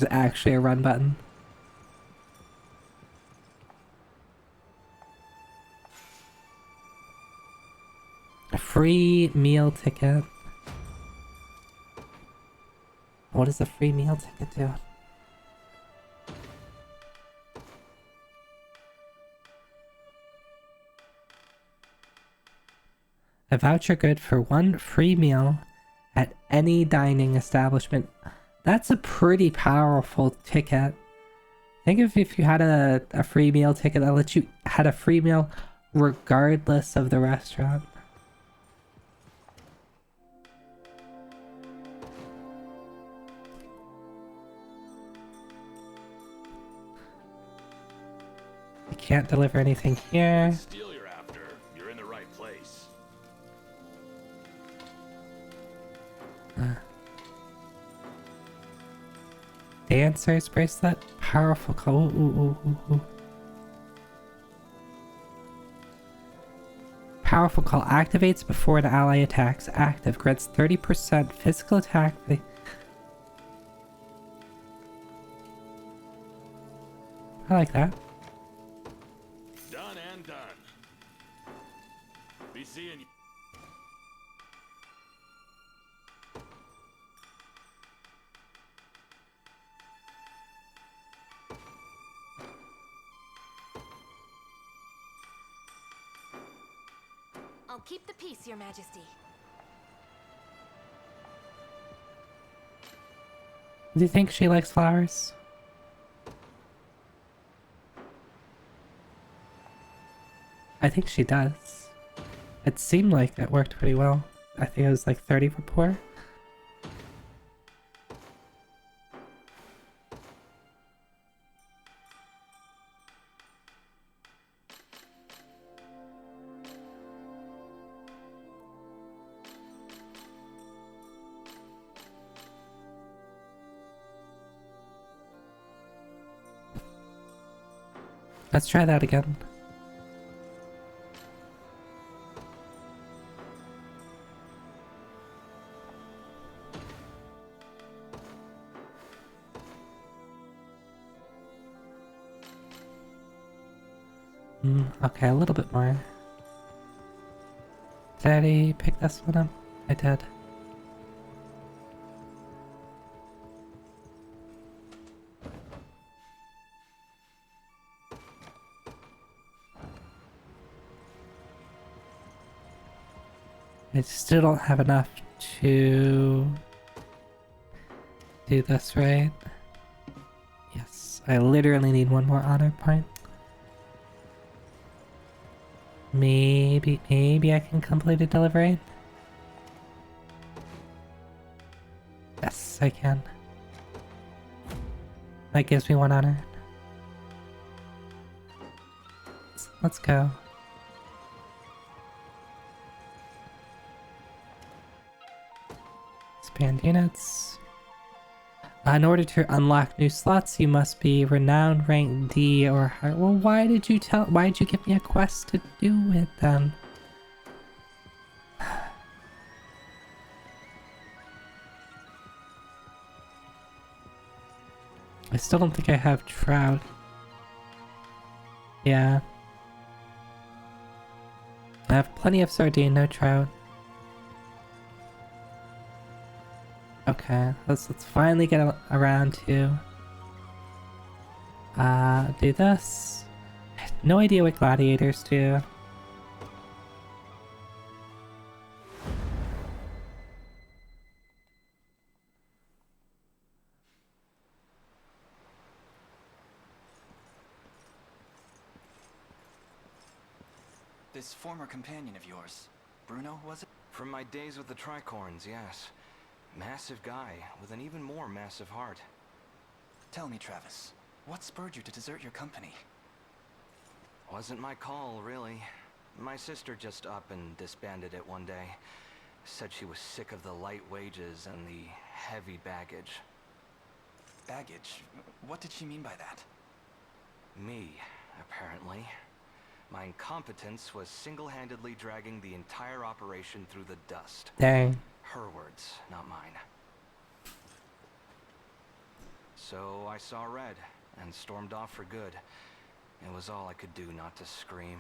actually a run button. A free meal ticket. What does a free meal ticket do? A voucher good for one free meal at any dining establishment. That's a pretty powerful ticket. Think of if you had a free meal ticket that lets you had a free meal regardless of the restaurant. I can't deliver anything here. Steel you're after. You're in the right place. Dancer's bracelet, powerful call. Ooh. Powerful call activates before an ally attacks. Active grants 30% physical attack. I like that. Done and done. Be seeing you. I'll keep the peace, Your Majesty. Do you think she likes flowers? I think she does. It seemed like it worked pretty well. I think it was like 30 rapport. Let's try that again. Okay, a little bit more. Did I pick this one up? I did. I still don't have enough to do this right. Yes, I literally need one more honor point. Maybe I can complete a delivery. Yes, I can. That gives me one honor. Let's go. Expand units. In order to unlock new slots, you must be renowned rank D or higher. Well, why did you give me a quest to do it then? I still don't think I have trout. Yeah. I have plenty of sardine, no trout. Okay, let's finally get around to do this. I have no idea what gladiators do. This former companion of yours, Bruno, was it? From my days with the Tricorns, yes. Massive guy with an even more massive heart. Tell me, Travis, what spurred you to desert your company? Wasn't my call, really. My sister just up and disbanded it one day. Said she was sick of the light wages and the heavy baggage. Baggage? What did she mean by that? Me, apparently. My incompetence was single-handedly dragging the entire operation through the dust. Dang. Her words, not mine. So I saw red and stormed off for good. It was all I could do not to scream.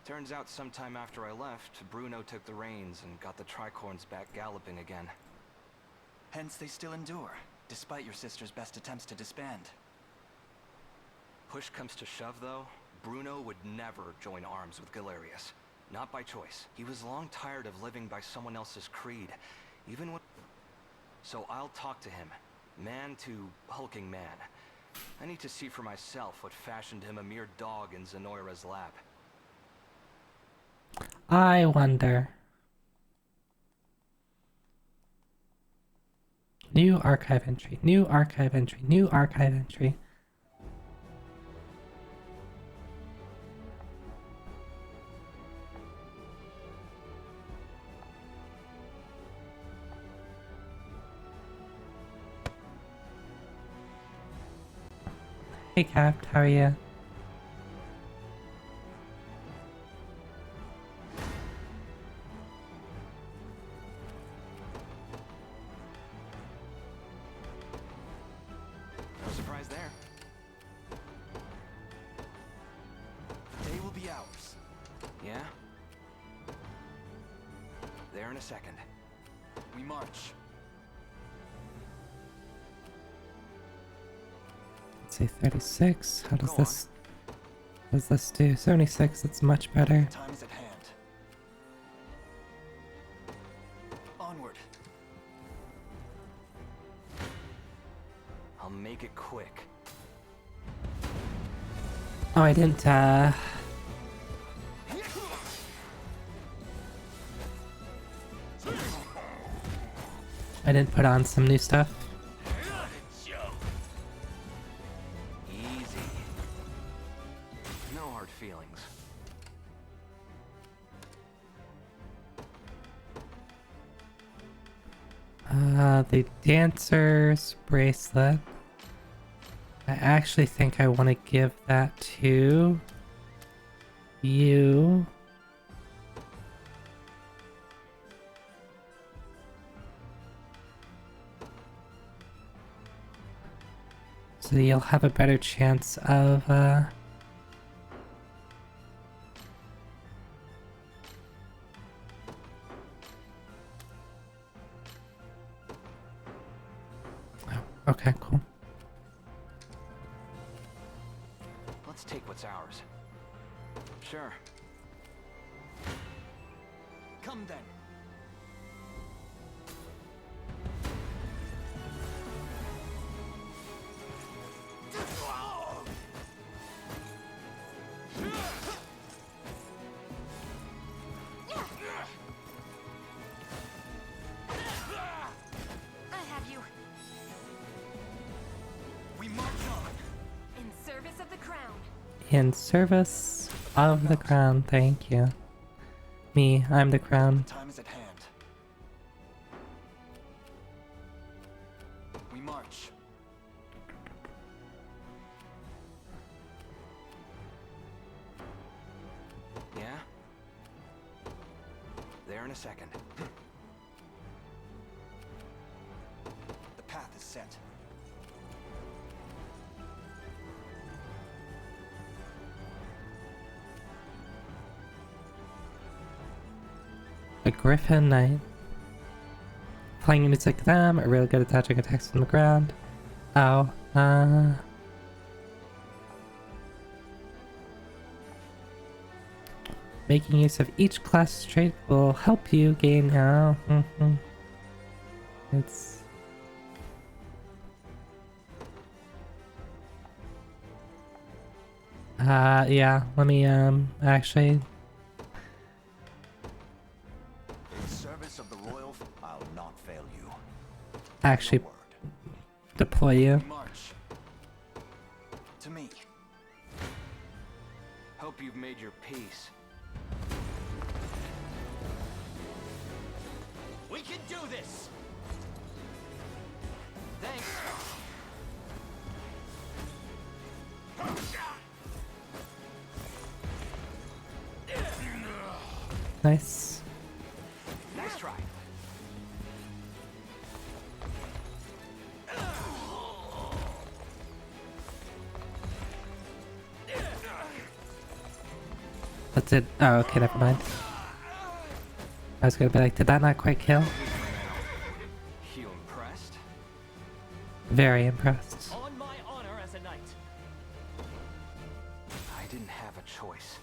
Turns out sometime after I left, Bruno took the reins and got the Tricorns back galloping again. Hence they still endure, despite your sister's best attempts to disband. Push comes to shove, though, Bruno would never join arms with Galerius. Not by choice. He was long tired of living by someone else's creed, even when... So I'll talk to him, man to hulking man. I need to see for myself what fashioned him a mere dog in Zenoira's lap. I wonder. New archive entry, new archive entry, new archive entry. Hey Cap, how are you? No surprise there. The day will be ours. Yeah? There in a second. We march. Let's say 36. How does this... What does this do? 76, it's much better. Time is at hand. Onward. I'll make it quick. Oh, I didn't, I didn't put on some new stuff. Easy. No hard feelings. The dancer's bracelet. I actually think I want to give that to you. So you'll have a better chance of okay, cool. Let's take what's ours. Sure. Come then. I have you. We march on. In service of the crown. In service of the crown, thank you. Me, I'm the crown. Time is at hand. We march. Yeah? There in a second. The path is set. A Griffin Knight. Playing music to them, are really good at attaching attacks from the ground. Oh, making use of each class trait will help you gain. It's. Yeah, let me, actually. In service of the royal, I'll not fail you. Actually deploy you. March. To me. Hope you've made your peace. We can do this! Thanks. Nice. Nice try. That's it. Oh, okay, never mind. I was gonna be like, did that not quite kill? You impressed? Very impressed. On my honor as a knight. I didn't have a choice.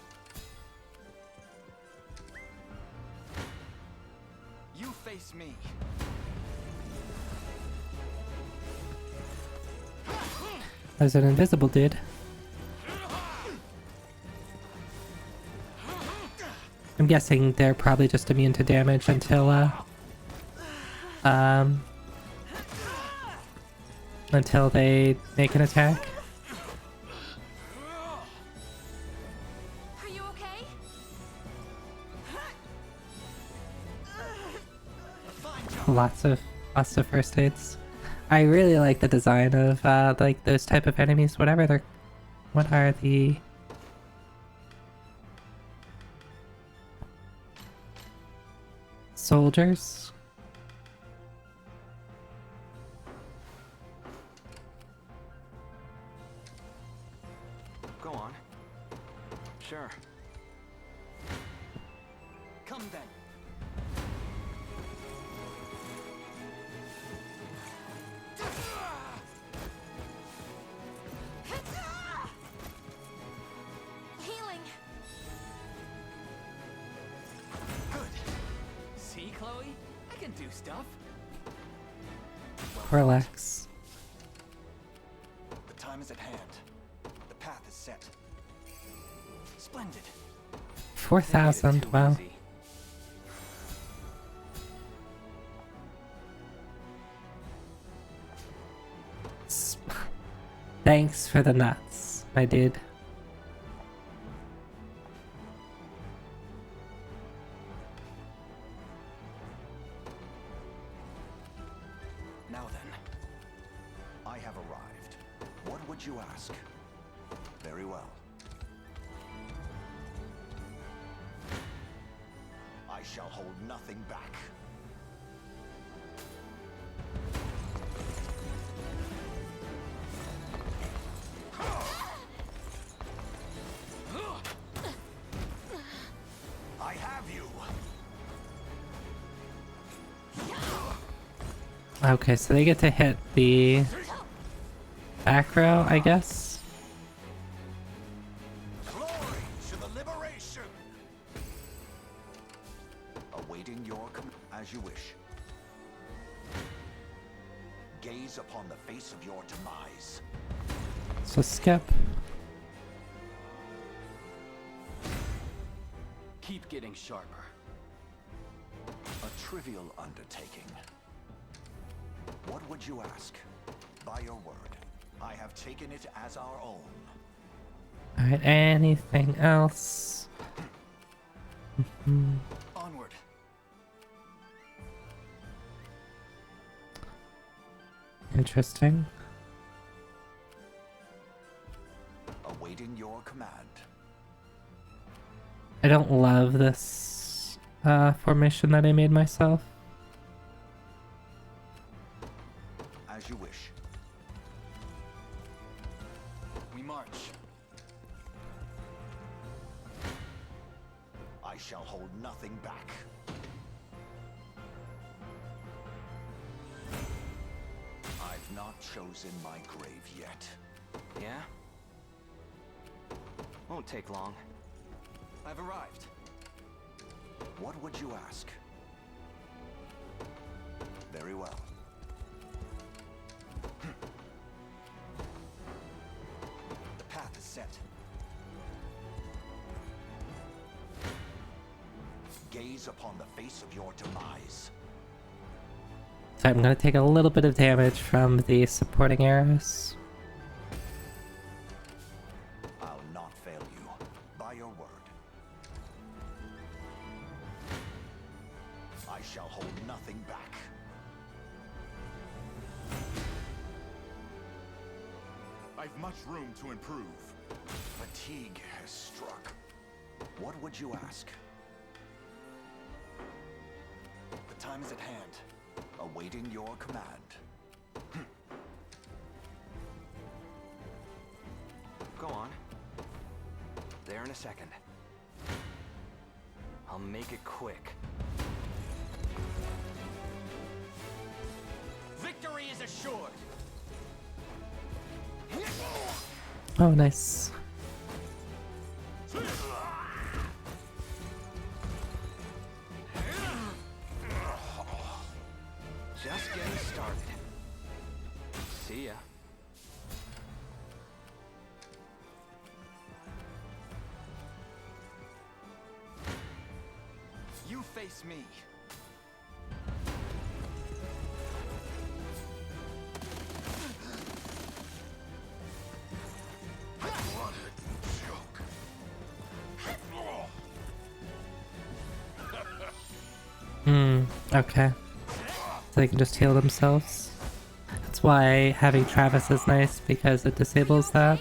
You face me. There's an invisible dude. I'm guessing they're probably just immune to damage until they make an attack. Are you okay? Lots of first aids. I really like the design of like those type of enemies. What are the soldiers? Go on. Sure. Come then. Healing. Good. See, Chloe? I can do stuff. Relax. The time is at hand. The path is set. Splendid. 4,000. Wow. Easy. Thanks for the nuts, my dude. Now then, I have arrived. What would you ask? Very well. I shall hold nothing back. I have you. Okay, so they get to hit the back row, I guess. Glory to the liberation. Awaiting your as you wish. Gaze upon the face of your demise. So skip. Keep getting sharper. A trivial undertaking. What would you ask? By your word, I have taken it as our own. Alright, anything else? Onward. Interesting. Awaiting your command. I don't love this formation that I made myself. As you wish. We march. I shall hold nothing back. I've not chosen my grave yet. Yeah? Won't take long. I've arrived. What would you ask? Very well. The path is set. Gaze upon the face of your demise. So I'm gonna take a little bit of damage from the supporting arrows. I'll not fail you, by your word. I shall hold nothing back. I've much room to improve. Fatigue has struck. What would you ask? The time is at hand. Awaiting your command. Go on. There in a second. I'll make it quick. Victory is assured. Oh, nice. Just getting started. See ya. You face me. Okay. So they can just heal themselves. That's why having Travis is nice, because it disables that.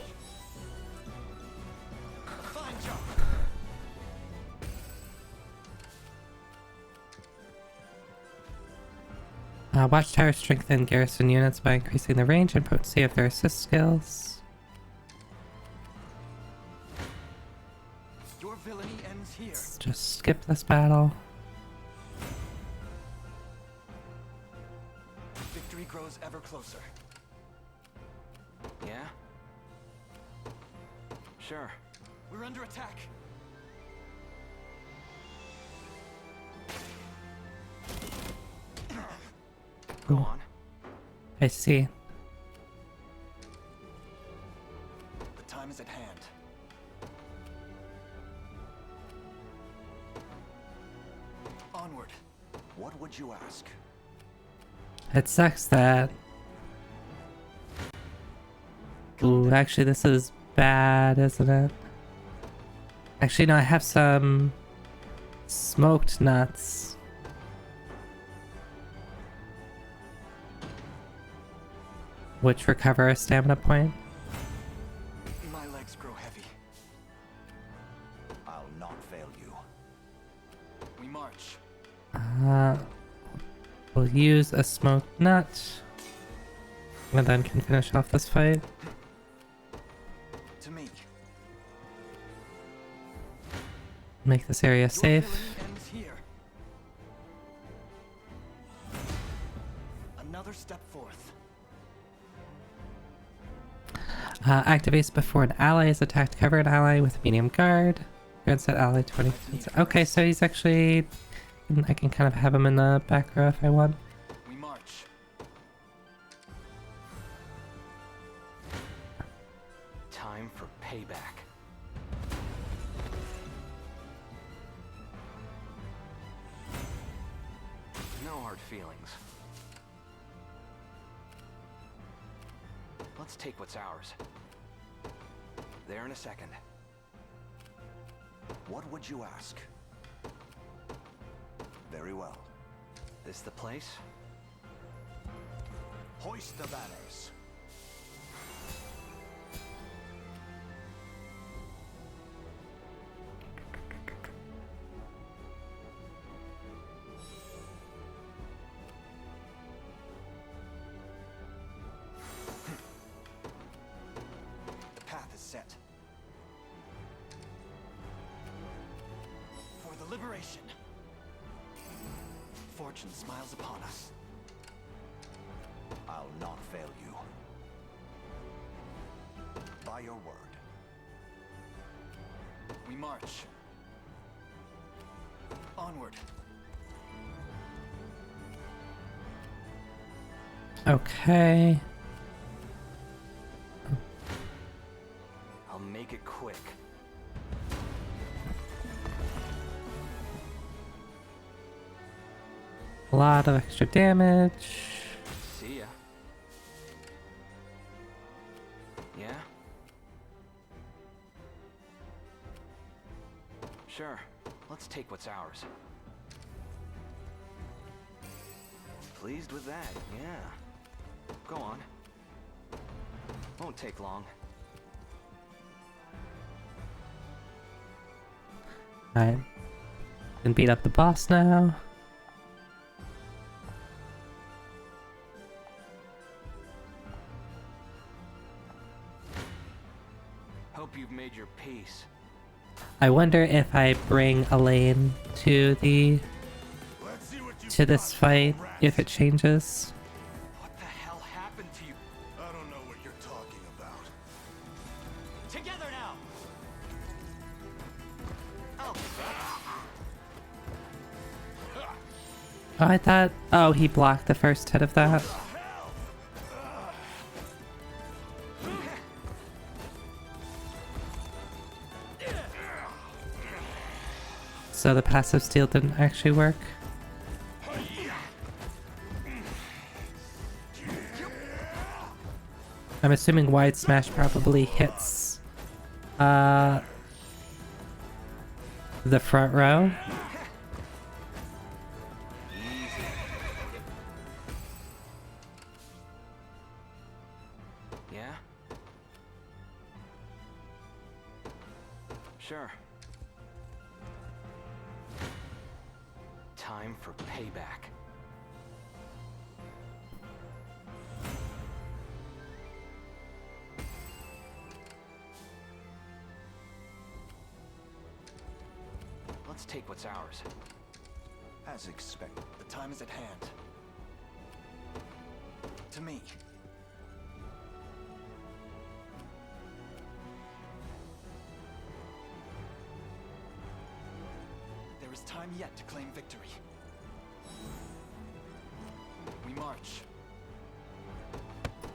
Watchtower strengthen garrison units by increasing the range and potency of their assist skills. Your villainy ends here. Let's just skip this battle. Victory grows ever closer. Yeah? Sure. We're under attack. Go on. I see. The time is at hand. Onward. What would you ask? It sucks that... Ooh, actually this is bad, isn't it? Actually, no, I have some smoked nuts. Which recover a stamina point. My legs grow heavy. I'll not fail you. We march. We'll use a smoked nut. And then can finish off this fight. To me. Make this area safe. Ends here. Another step forth. Activates before an ally is attacked. Cover an ally with medium guard. Grants that ally 20 points. Okay, so he's actually... I can kind of have him in the back row if I want. We march. Time for payback. No hard feelings. Let's take what's ours. There in a second. What would you ask? Very well. This the place? Hoist the banners. The path is set. For the liberation. Fortune smiles upon us. I'll not fail you. By your word. We march. Onward. Okay. I'll make it quick. A lot of extra damage. See ya. Yeah? Sure. Let's take what's ours. Pleased with that, yeah. Go on. Won't take long. Alright. Can beat up the boss now. Hope you've made your peace. I wonder if I bring Elaine to this fight, if it changes. What the hell happened to you? I don't know what you're talking about. Together now! Oh, I thought... Oh, he blocked the first hit of that. So the passive steal didn't actually work. I'm assuming wide smash probably hits the front row. Yeah? Sure. Time for payback. Let's take what's ours. As expected. The time is at hand. To me. There is time yet to claim victory. We march.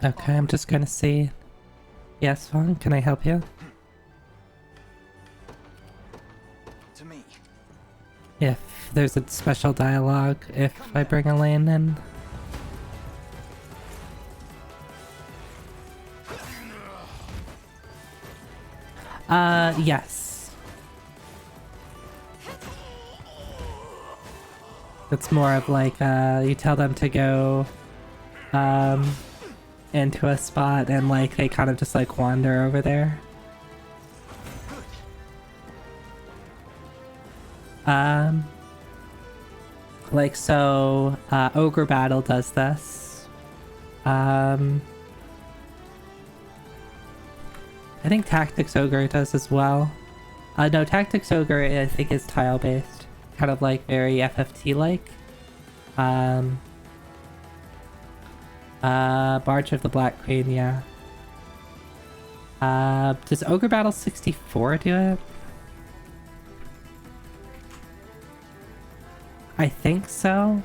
Okay, I'm just gonna see. Yes, Vaughn, can I help you? To me. If there's a special dialogue, if I bring Elaine in. Yes. It's more of like, you tell them to go, into a spot and like they kind of just like wander over there. Like so, Ogre Battle does this. I think Tactics Ogre does as well. No, Tactics Ogre I think is tile based, kind of like very FFT like. Barge of the Black Queen, yeah. Does Ogre Battle 64 do it? I think so.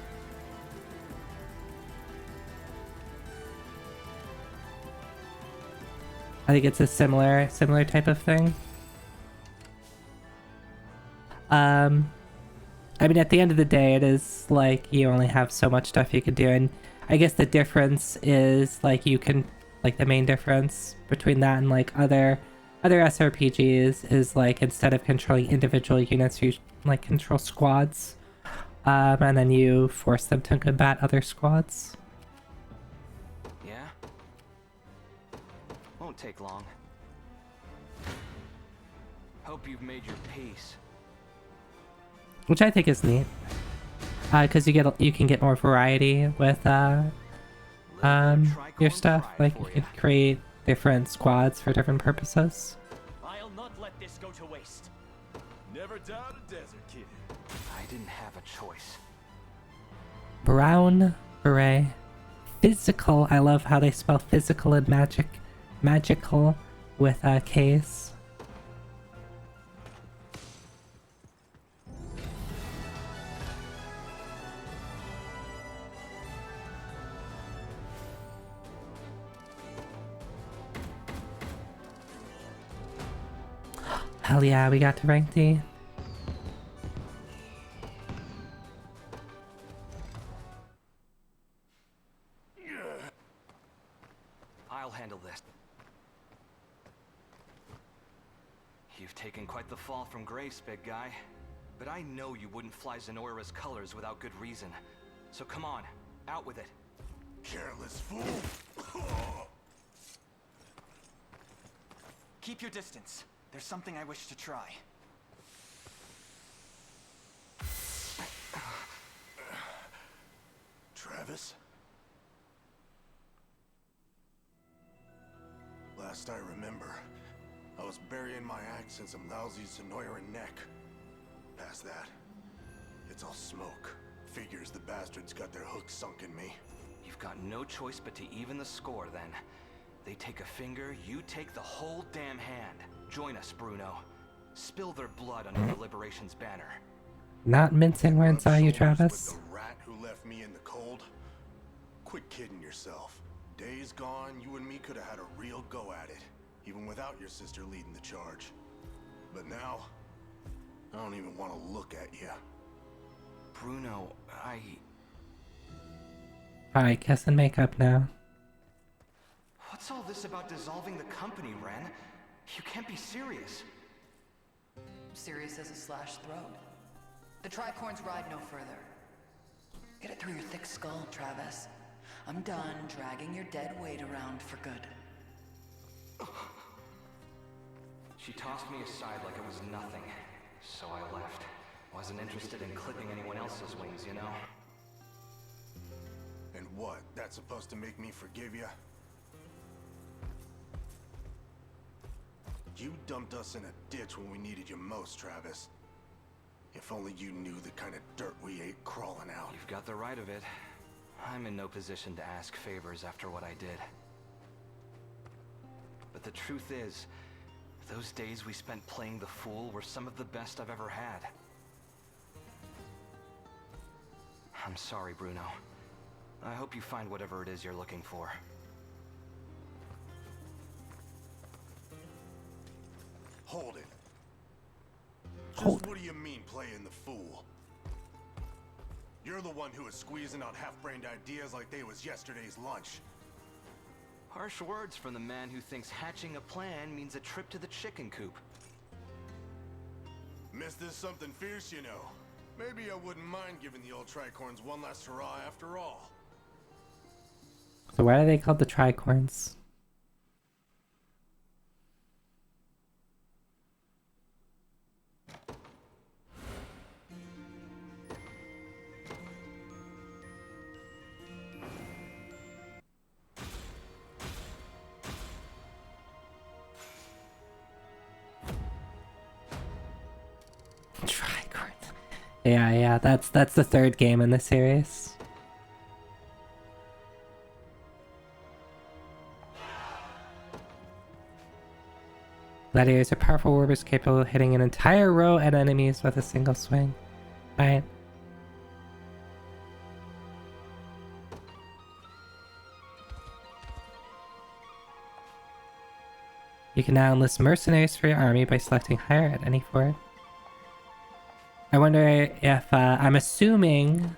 I think it's a similar type of thing. I mean, at the end of the day, it is like you only have so much stuff you can do, and I guess the difference is like you can, like the main difference between that and like other SRPGs is like instead of controlling individual units, you like control squads, and then you force them to combat other squads. Yeah? Won't take long. Hope you've made your peace. Which I think is neat, because you can get more variety with your stuff. Like you can create different squads for different purposes. I'll not let this go to waste. Never doubt a desert kid. I didn't have a choice. Brown Beret physical. I love how they spell physical and magical with K's. Hell yeah, we got to rank D. I'll handle this. You've taken quite the fall from grace, big guy. But I know you wouldn't fly Zenoira's colors without good reason. So come on, out with it. Careless fool! Keep your distance. There's something I wish to try. Travis? Last I remember, I was burying my axe in some lousy Zenoiran neck. Past that, it's all smoke. Figures the bastards got their hooks sunk in me. You've got no choice but to even the score, then. They take a finger, you take the whole damn hand. Join us, Bruno. Spill their blood under the Liberation's banner. Not mincing words, are you, Travis? With the rat who left me in the cold? Quit kidding yourself. Days gone, you and me could have had a real go at it, even without your sister leading the charge. But now, I don't even want to look at you. Bruno, Alright, kiss and make up now. What's all this about dissolving the company, Ren? You can't be serious. Serious as a slashed throat. The tricorns ride no further. Get it through your thick skull, Travis. I'm done dragging your dead weight around for good. She tossed me aside like it was nothing, so I left. Wasn't interested in clipping anyone else's wings, you know? And what? That's supposed to make me forgive you? You dumped us in a ditch when we needed you most, Travis. If only you knew the kind of dirt we ate crawling out. You've got the right of it. I'm in no position to ask favors after what I did. But the truth is, those days we spent playing the fool were some of the best I've ever had. I'm sorry, Bruno. I hope you find whatever it is you're looking for. Hold it. Hold. What do you mean, playing the fool? You're the one who was squeezing out half-brained ideas like they was yesterday's lunch. Harsh words from the man who thinks hatching a plan means a trip to the chicken coop. Missed this something fierce, you know. Maybe I wouldn't mind giving the old tricorns one last hurrah after all. So why are they called the tricorns? Yeah, that's the third game in the series. Gladiators are powerful warriors capable of hitting an entire row at enemies with a single swing. Right. You can now enlist mercenaries for your army by selecting hire at any fort. I wonder if, I'm assuming,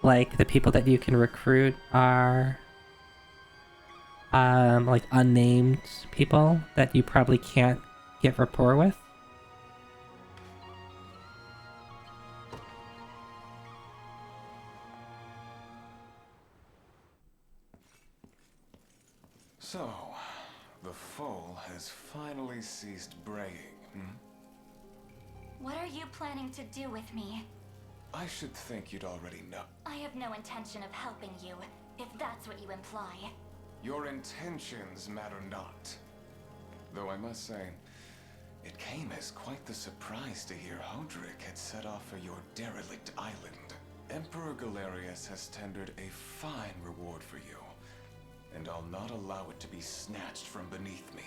like, the people that you can recruit are, like, unnamed people that you probably can't get rapport with. So, the foal has finally ceased braying, hmm? What are you planning to do with me? I should think you'd already know. I have no intention of helping you, if that's what you imply. Your intentions matter not. Though I must say, it came as quite the surprise to hear Hodrick had set off for your derelict island. Emperor Galerius has tendered a fine reward for you, and I'll not allow it to be snatched from beneath me.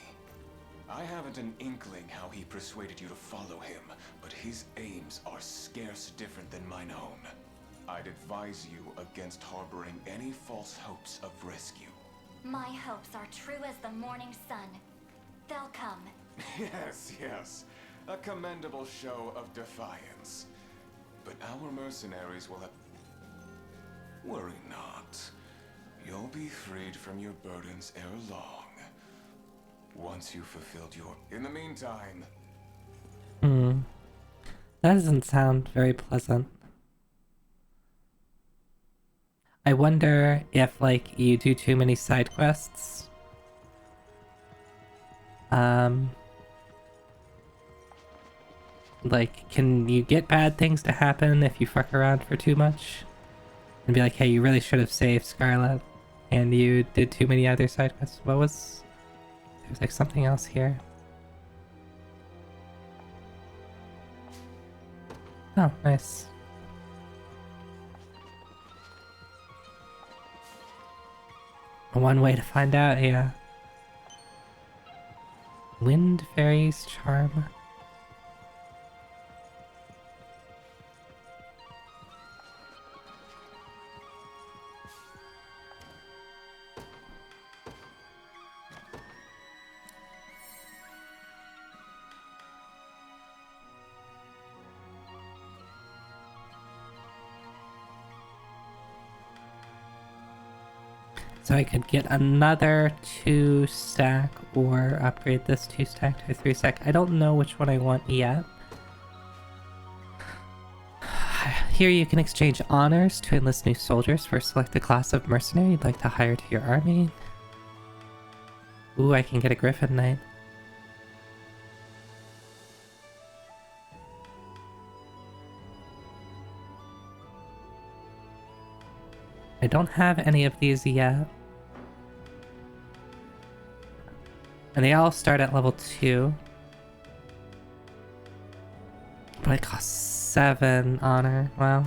I haven't an inkling how he persuaded you to follow him, but his aims are scarce different than mine own. I'd advise you against harboring any false hopes of rescue. My hopes are true as the morning sun. They'll come. Yes, yes. A commendable show of defiance. But our mercenaries will have... Worry not. You'll be freed from your burdens ere long. Once you've fulfilled your... In the meantime... That doesn't sound very pleasant. I wonder if, like, you do too many side quests. Like, can you get bad things to happen if you fuck around for too much? And be like, hey, you really should have saved Scarlet, and you did too many other side quests. What was... There's like something else here. Oh, nice. One way to find out, yeah. Wind Fairy's Charm. So I could get another 2-stack or upgrade this 2-stack to a 3-stack. I don't know which one I want yet. Here you can exchange honors to enlist new soldiers for select the class of mercenary you'd like to hire to your army. Ooh, I can get a Griffin Knight. I don't have any of these yet. And they all start at level 2. But it costs 7 honor. Wow.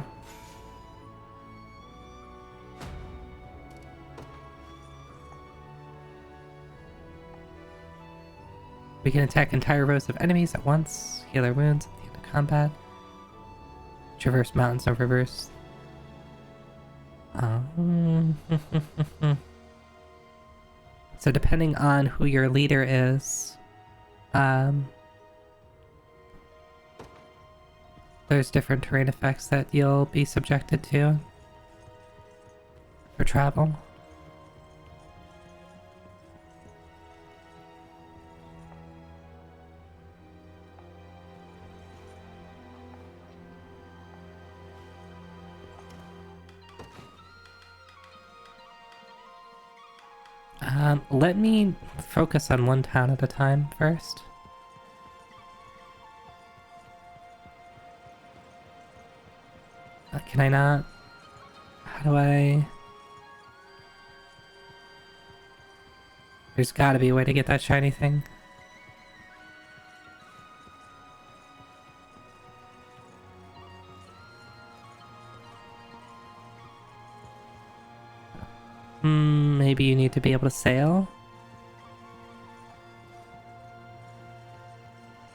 We can attack entire rows of enemies at once, heal their wounds at the end of combat, traverse mountains and rivers. So depending on who your leader is, there's different terrain effects that you'll be subjected to for travel. Let me focus on one town at a time first. Can I not? How do I... There's gotta be a way to get that shiny thing. Maybe you need to be able to sail?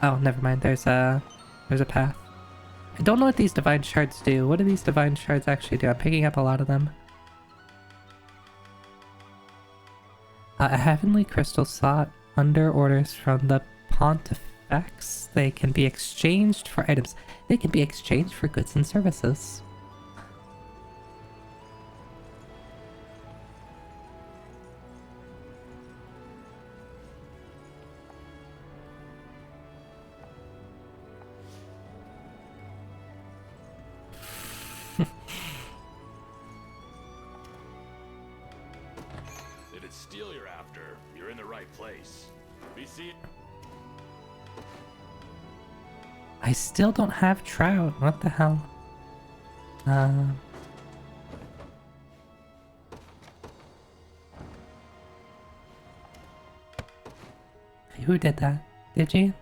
Oh, never mind. There's a path. I don't know what these divine shards do. What do these divine shards actually do? I'm picking up a lot of them. A heavenly crystal sought under orders from the Pontifex. They can be exchanged for items. They can be exchanged for goods and services. If it's steel you're after, you're in the right place. BC. I still don't have trout. What the hell? Who did that? Did you?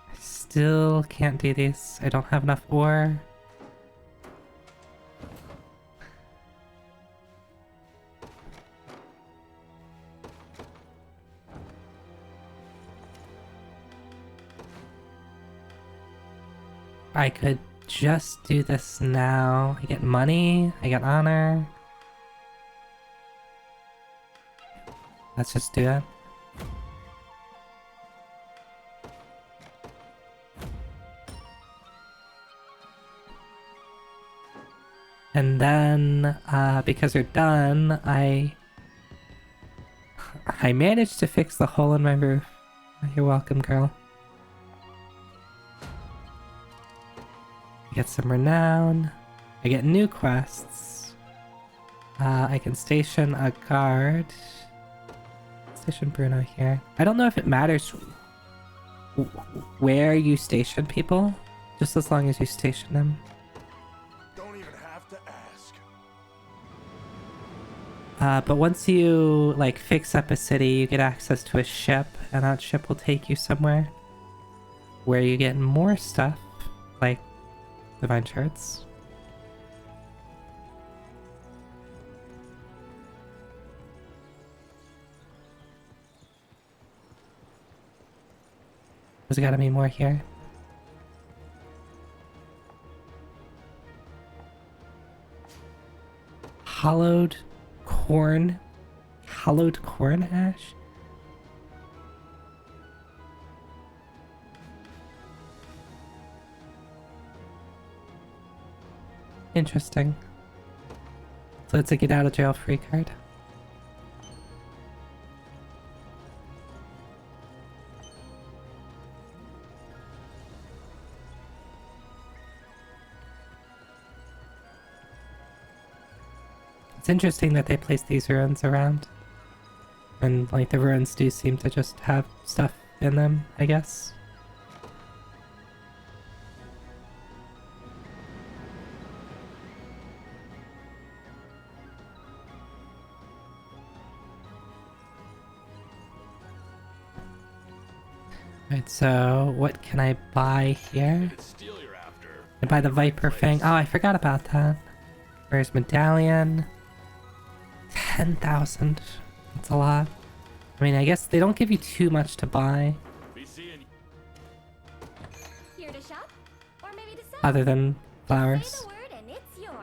I still can't do these. I don't have enough ore. I could just do this now. I get money, I get honor. Let's just do it. And then, because you're done, I managed to fix the hole in my roof. You're welcome, girl. I get some renown. I get new quests. I can station a guard. Station Bruno here. I don't know if it matters where you station people, just as long as you station them. But once you, like, fix up a city, you get access to a ship, and that ship will take you somewhere where you get more stuff, like divine shards. There's gotta be more here. Hollowed corn ash? Interesting. So it's a get out of jail free card. It's interesting that they place these ruins around. And, like, the ruins do seem to just have stuff in them, I guess. Right, so what can I buy here? I buy the Viper Fang. Oh, I forgot about that. Where's Medallion? 10,000. That's a lot. I mean, I guess they don't give you too much to buy. Here to shop, or maybe to sell. Other than flowers. Say the word and it's yours.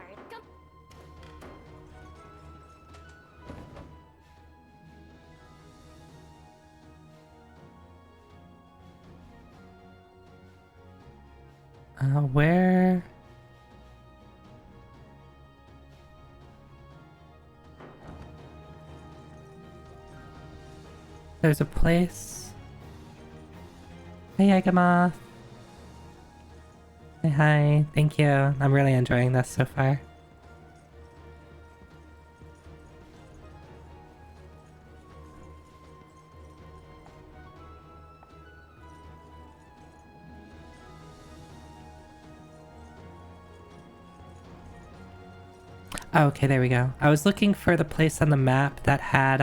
Where? There's a place. Hey, Agamoth. Hey, hi. Thank you. I'm really enjoying this so far. Oh, okay, there we go. I was looking for the place on the map that had,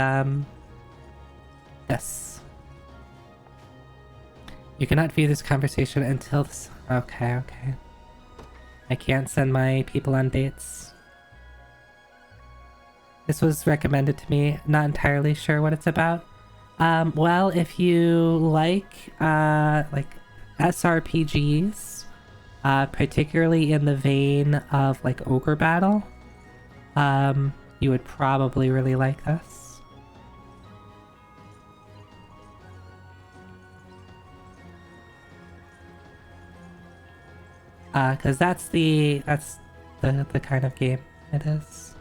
this. You cannot view this conversation until this... Okay, okay. I can't send my people on dates. This was recommended to me. Not entirely sure what it's about. Well, if you like SRPGs, particularly in the vein of, like, Ogre Battle, you would probably really like this. Cause that's the kind of game it is.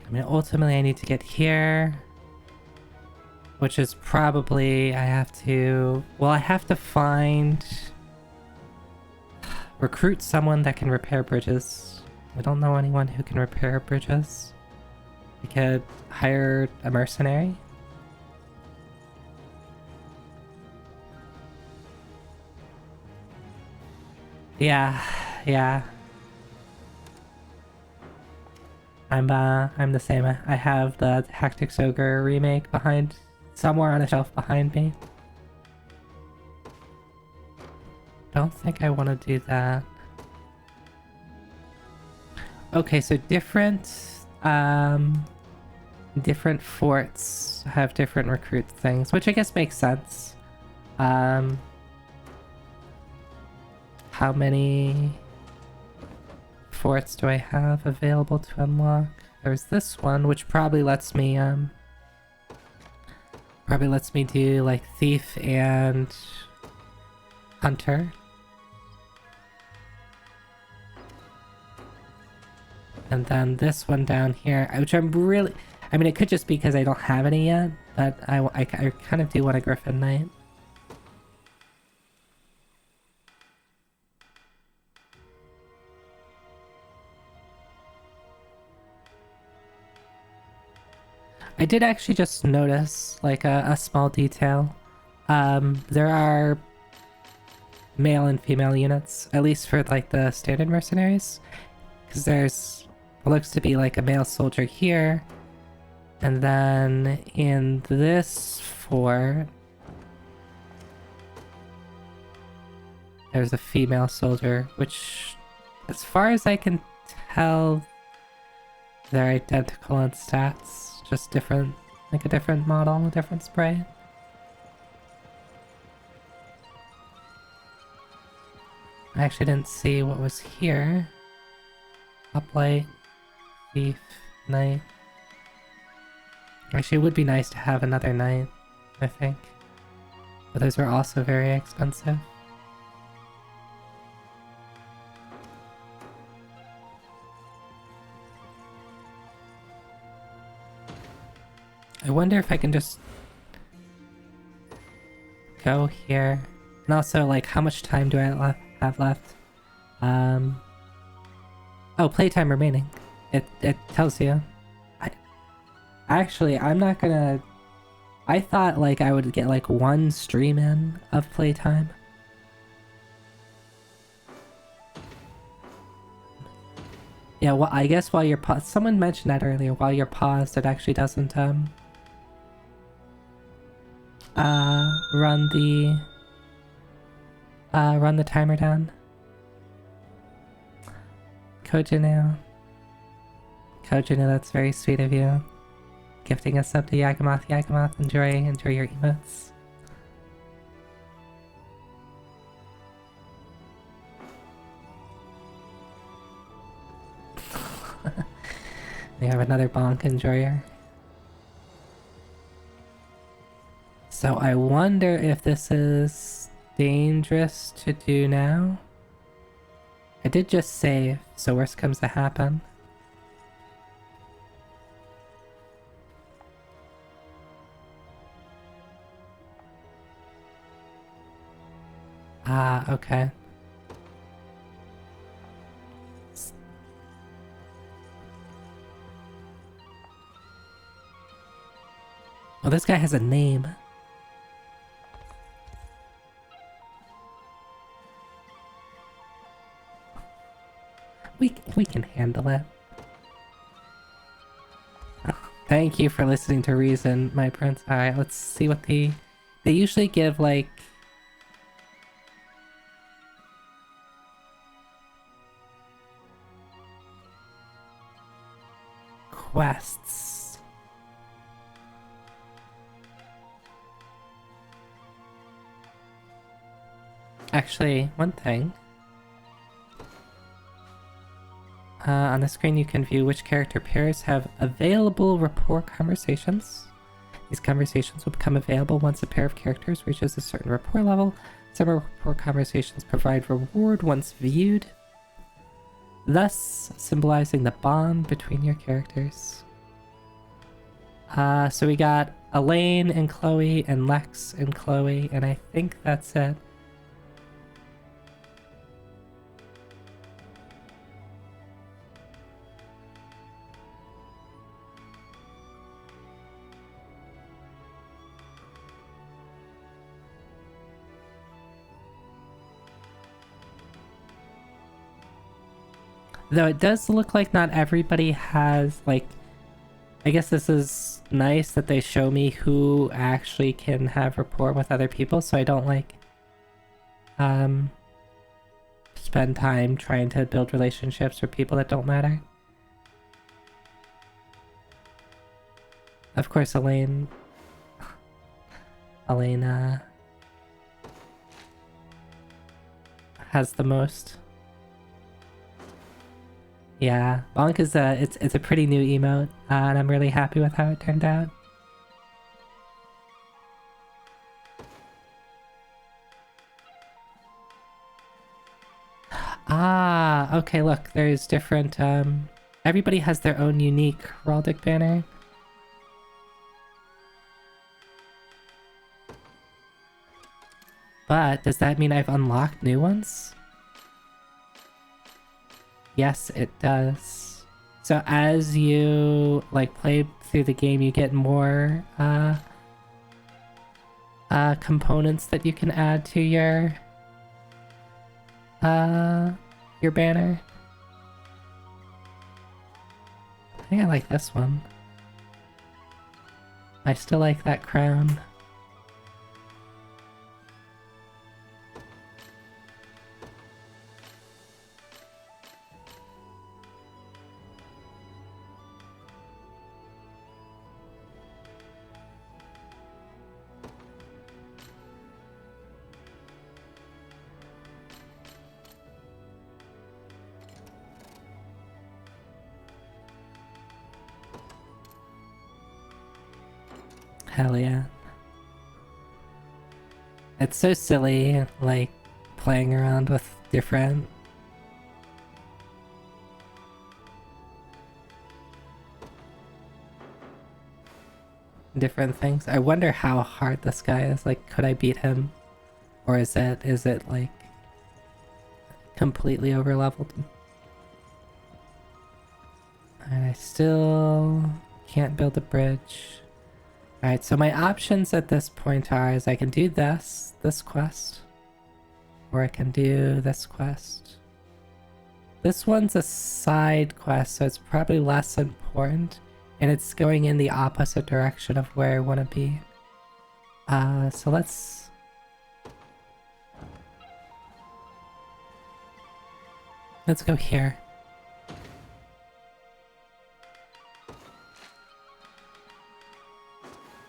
I mean, ultimately I need to get here, which is probably, I have to recruit someone that can repair bridges. I don't know anyone who can repair bridges. I could hire a mercenary. Yeah. I'm the same. I have the Tactics Ogre remake behind somewhere on a shelf behind me. Don't think I want to do that. Okay, so different forts have different recruit things, which I guess makes sense. How many forts do I have available to unlock? There's this one, which probably lets me do like Thief and Hunter. And then this one down here, which I'm really... I mean, it could just be because I don't have any yet, but I kind of do want a Griffin Knight. I did actually just notice, like, a small detail. There are male and female units, at least for, like, the standard mercenaries. Because there's... looks to be, like, a male soldier here. And then in this fort... there's a female soldier, which, as far as I can tell, they're identical in stats. Just different, like a different model, a different spray. I actually didn't see what was here. Uplight, Thief, Knight. Actually, it would be nice to have another Knight, I think. But those are also very expensive. I wonder if I can just go here. And also, like, how much time do I have left? Oh, playtime remaining. It tells you. Actually, I'm not gonna... I thought, like, I would get, like, one stream in of playtime. Yeah, well, I guess while you're paused... Someone mentioned that earlier. While you're paused, it actually doesn't, run the timer down. Kojinu, that's very sweet of you. Gifting us up to Yagamoth. Enjoy your emotes. We have another bonk enjoyer. So I wonder if this is dangerous to do now. I did just save, so worst comes to happen. Ah, okay. Oh, this guy has a name. We can handle it. Oh, thank you for listening to Reason, my prince. Alright, let's see what they usually give, like... quests. Actually, one thing. On the screen you can view which character pairs have available rapport conversations. These conversations will become available once a pair of characters reaches a certain rapport level. Some rapport conversations provide reward once viewed, thus symbolizing the bond between your characters. So we got Elaine and Chloe and Lex and Chloe, and I think that's it. Though it does look like not everybody has, like, I guess this is nice that they show me who actually can have rapport with other people, so I don't, like, spend time trying to build relationships with people that don't matter. Of course, Elena has the most. Yeah, Bonk is it's a pretty new emote, and I'm really happy with how it turned out. Ah, okay, look, there's different, everybody has their own unique heraldic banner. But does that mean I've unlocked new ones? Yes, it does. So as you, like, play through the game, you get more, components that you can add to your banner. I think I like this one. I still like that crown. Hell yeah. It's so silly, like, playing around with different things. I wonder how hard this guy is. Like, could I beat him? Or is it like completely over leveled? And I still can't build a bridge. Alright, so my options at this point are is I can do this quest, or I can do this quest. This one's a side quest, so it's probably less important, and it's going in the opposite direction of where I want to be. So let's go here.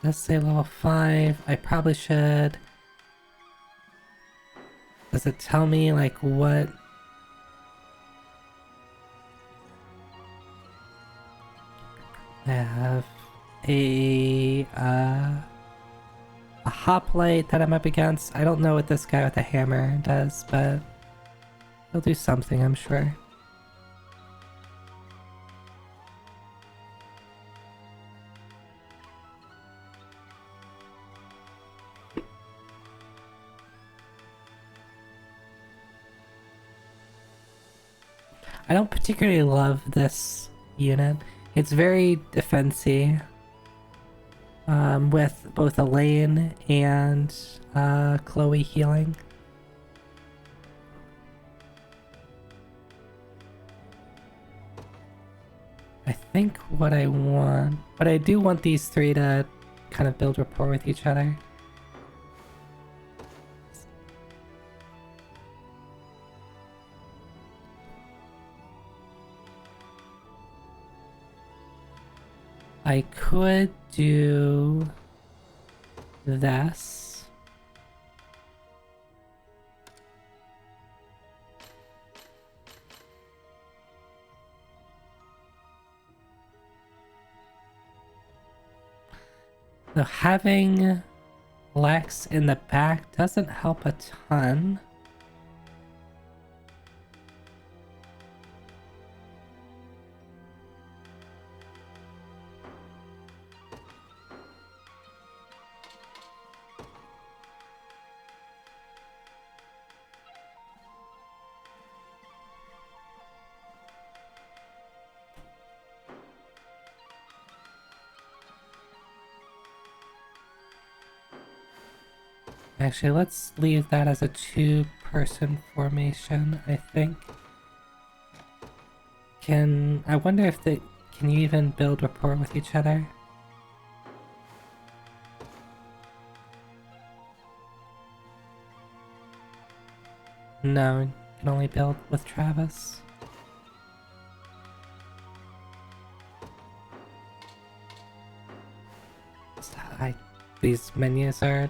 Let's say level 5. I probably should... Does it tell me, like, what... I have a hoplite that I'm up against. I don't know what this guy with the hammer does, but he'll do something, I'm sure. I don't particularly love this unit. It's very defensy, with both Elaine and Chloe healing. I think what I want, but I do want these three to kind of build rapport with each other. I could do this. So having Lex in the back doesn't help a ton. Actually, let's leave that as a two-person formation, I think. I wonder if can you even build rapport with each other? No, you can only build with Travis. These menus are...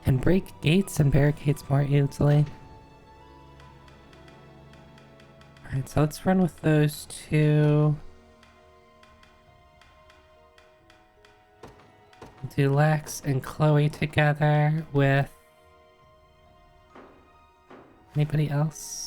Can break gates and barricades more easily. Alright, so let's run with those two. Do Lex and Chloe together with anybody else?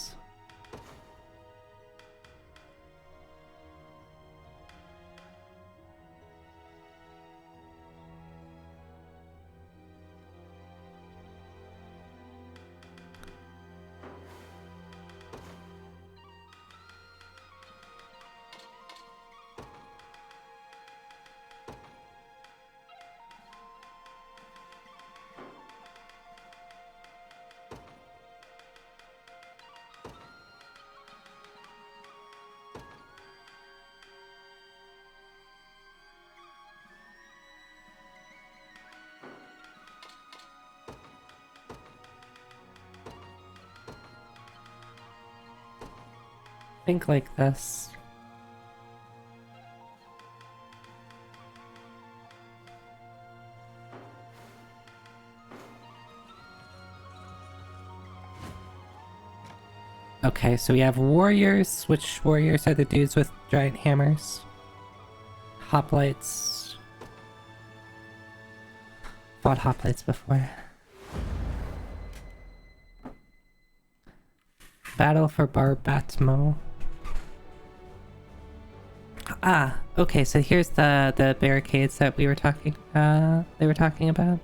Think like this. Okay, so we have warriors. Which warriors are the dudes with giant hammers? Hoplites. Fought hoplites before. Battle for Barbatmo. Ah, okay, so here's the barricades that we were talking they were talking about.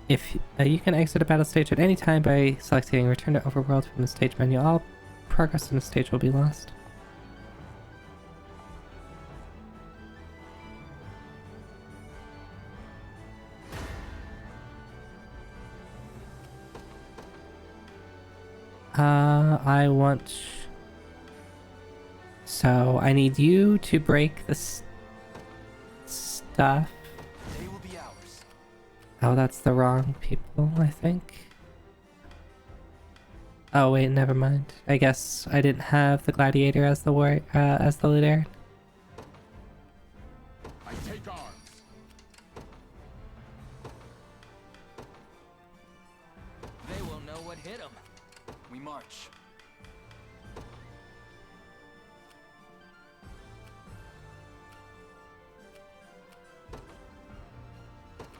If you can exit a battle stage at any time by selecting Return to Overworld from the stage menu, all progress in the stage will be lost. I want... So, I need you to break this stuff. They will be ours. Oh, that's the wrong people, I think. Oh wait, never mind. I guess I didn't have the gladiator as the as the leader. I take arms. They will know what hit them. We march.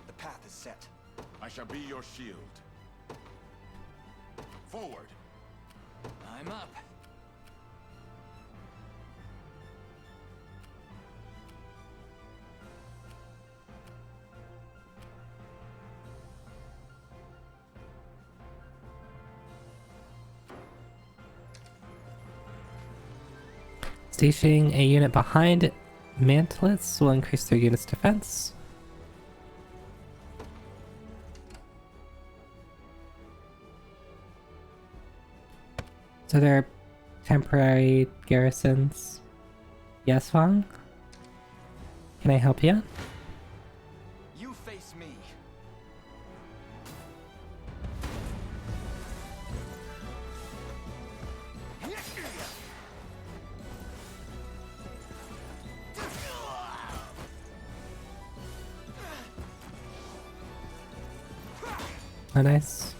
The path is set. I shall be your shield. Forward. I'm up. Stationing a unit behind mantlets will increase their unit's defense. So they're temporary garrisons. Yes, Wang? Can I help you? You face me. Oh, nice.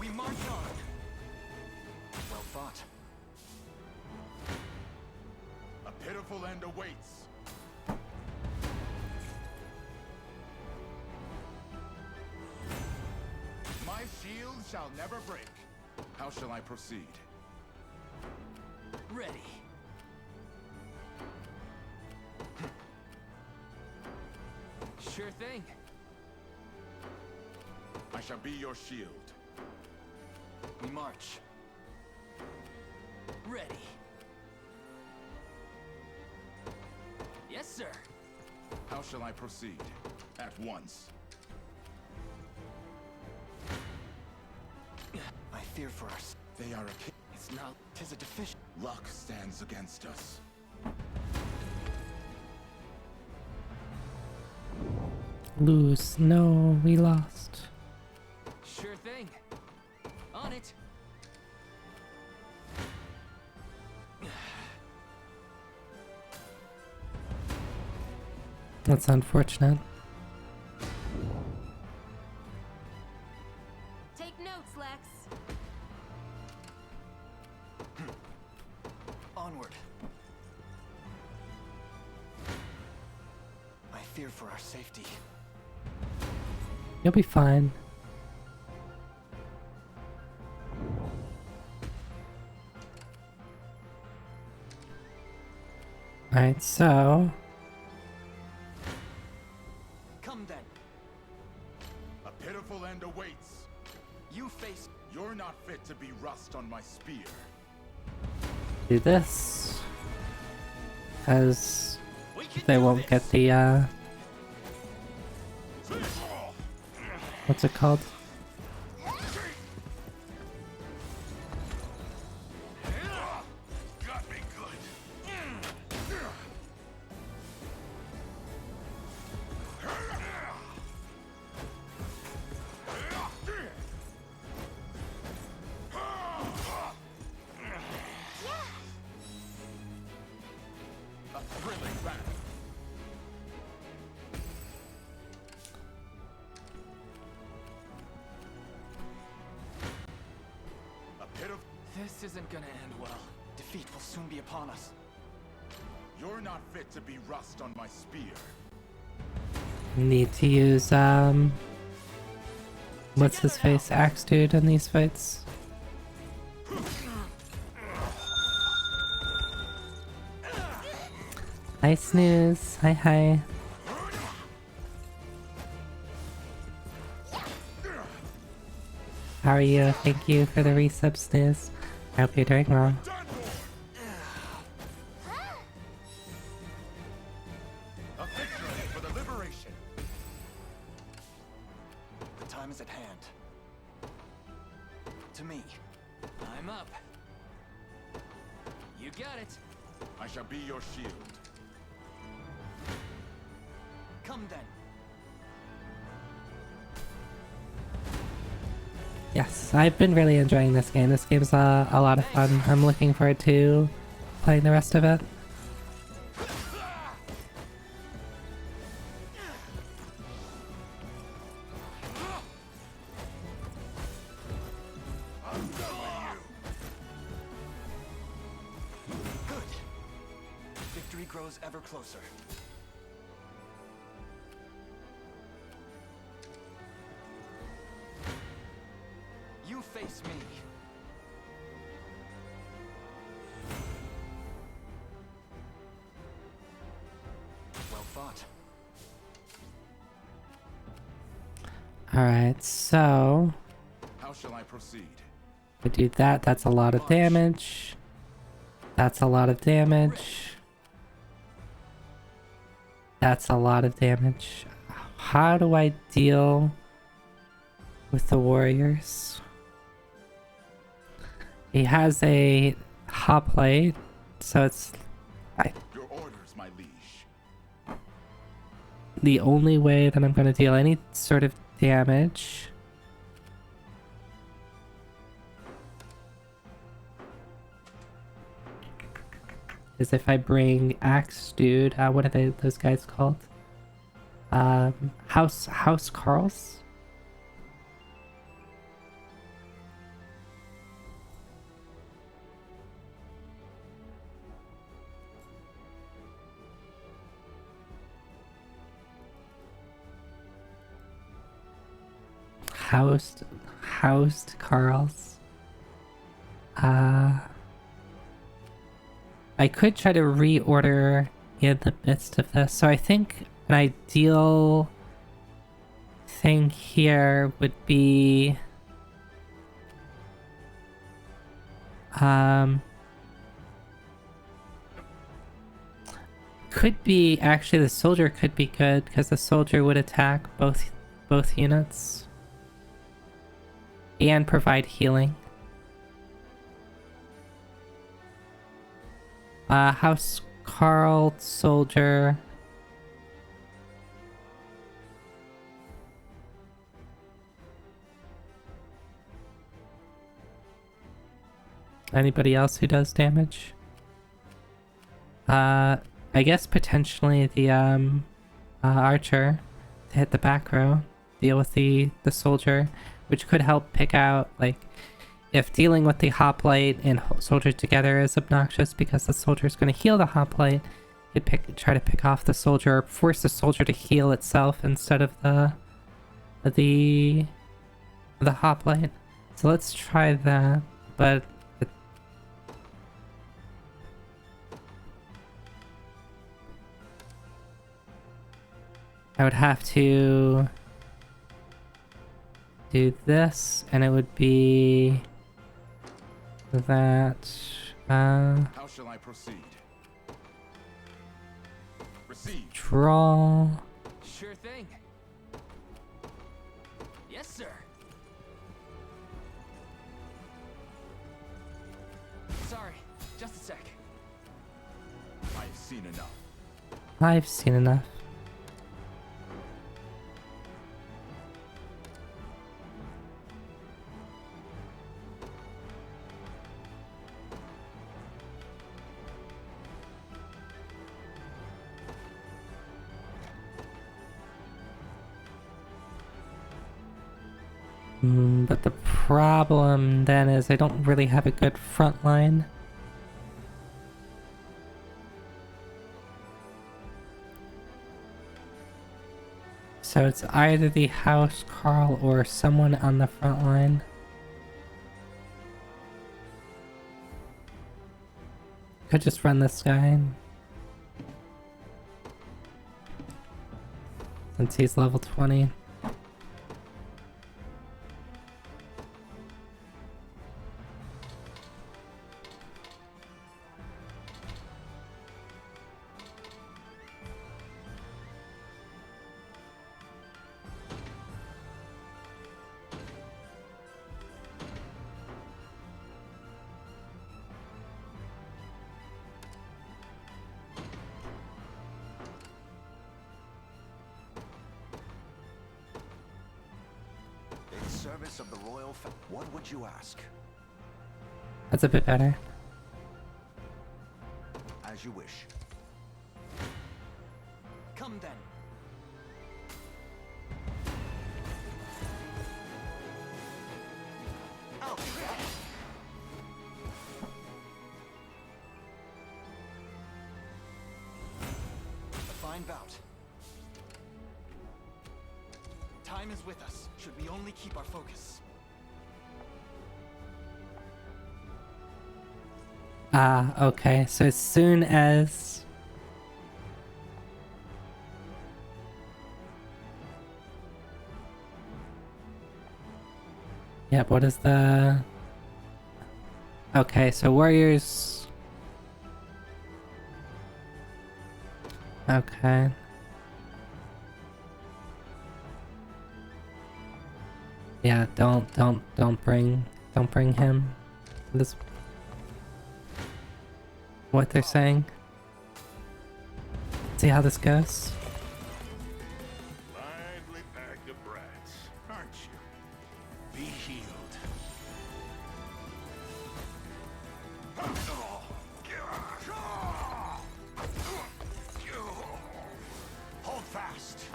We march on. Well fought. A pitiful end awaits. My shield shall never break. How shall I proceed? Ready. Sure thing. I shall be your shield. We march. Ready. Yes, sir. How shall I proceed? At once. I fear for us. They are a king. It's not. 'Tis a deficient. Luck stands against us. Lose. No, we lost. Sure thing. On it. That's unfortunate. Take notes, Lex. Onward. I fear for our safety. You'll be fine. Alright, so... Come then. A pitiful end awaits. You face. You're not fit to be rust on my spear. do this. As they won't get the, what's it called? This isn't gonna end well. Defeat will soon be upon us. You're not fit to be rust on my spear. Need to use, what's his face, Axe Dude in these fights. Hi Snooze, hi hi. How are you? Thank you for the resub, Snooze. I hope you're doing well. A victory for the liberation. The time is at hand. To me. I'm up. You got it. I shall be your shield. Come then. Yes, I've been really enjoying this game. This game's a lot of fun. I'm looking forward to playing the rest of it. Good. Victory grows ever closer. You face me. Well fought. Alright, so... How shall I proceed? we do that, that's a lot of damage. That's a lot of damage. That's a lot of damage. How do I deal with the warriors? He has a hoplite, so it's Your orders, my liege. the only way that I'm going to deal any sort of damage is if I bring Axe Dude. What are those guys called? House Carls? Housed Carls. I could try to reorder in the midst of this. So I think an ideal thing here would be could be actually the soldier could be good because the soldier would attack both units and provide healing. House Carl soldier. Anybody else who does damage? I guess potentially the archer to hit the back row, deal with the soldier, which could help pick out, like, if dealing with the hoplite and soldier together is obnoxious because the soldier is going to heal the hoplite, you'd try to pick off the soldier, or force the soldier to heal itself instead of the hoplite. So let's try that, but I would have to do this, and it would be that. How shall I proceed? Receive. Draw. Sure thing. Yes, sir. Sorry, just a sec. I've seen enough. I've seen enough. But the problem then is I don't really have a good front line. So it's either the House Carl or someone on the front line. Could just run this guy. Since he's level 20. Service of the royal what would you ask? That's a bit better. As you wish. Come then. Oh, A fine bout. Time is with us, should we only keep our focus. Okay, so as soon as... Yep, what is the... Okay, so warriors... Okay. Yeah, don't bring him. This... What they're saying. See how this goes. Lively pack of brats, aren't you? Be healed. Hold fast.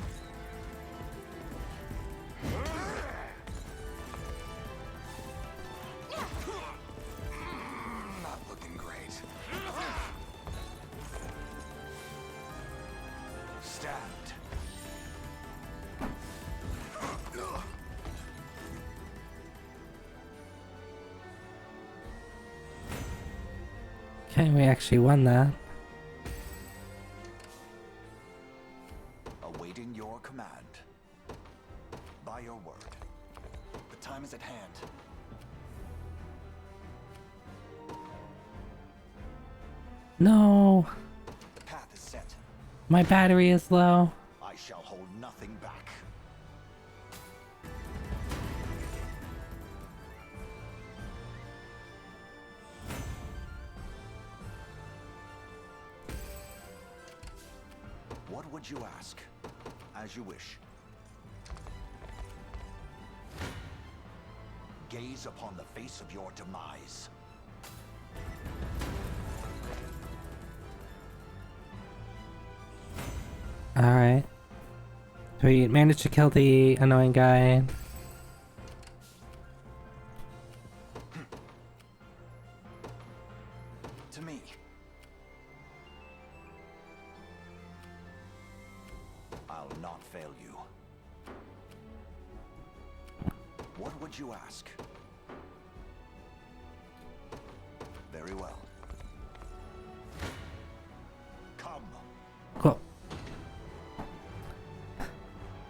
Okay, we actually won that. Awaiting your command. By your word. The time is at hand. No! The path is set. My battery is low. I shall hold nothing back. What would you ask? As you wish. Gaze upon the face of your demise. Alright. So we managed to kill the annoying guy. To me. I'll not fail you. What would you ask? Very well. Come. Cool.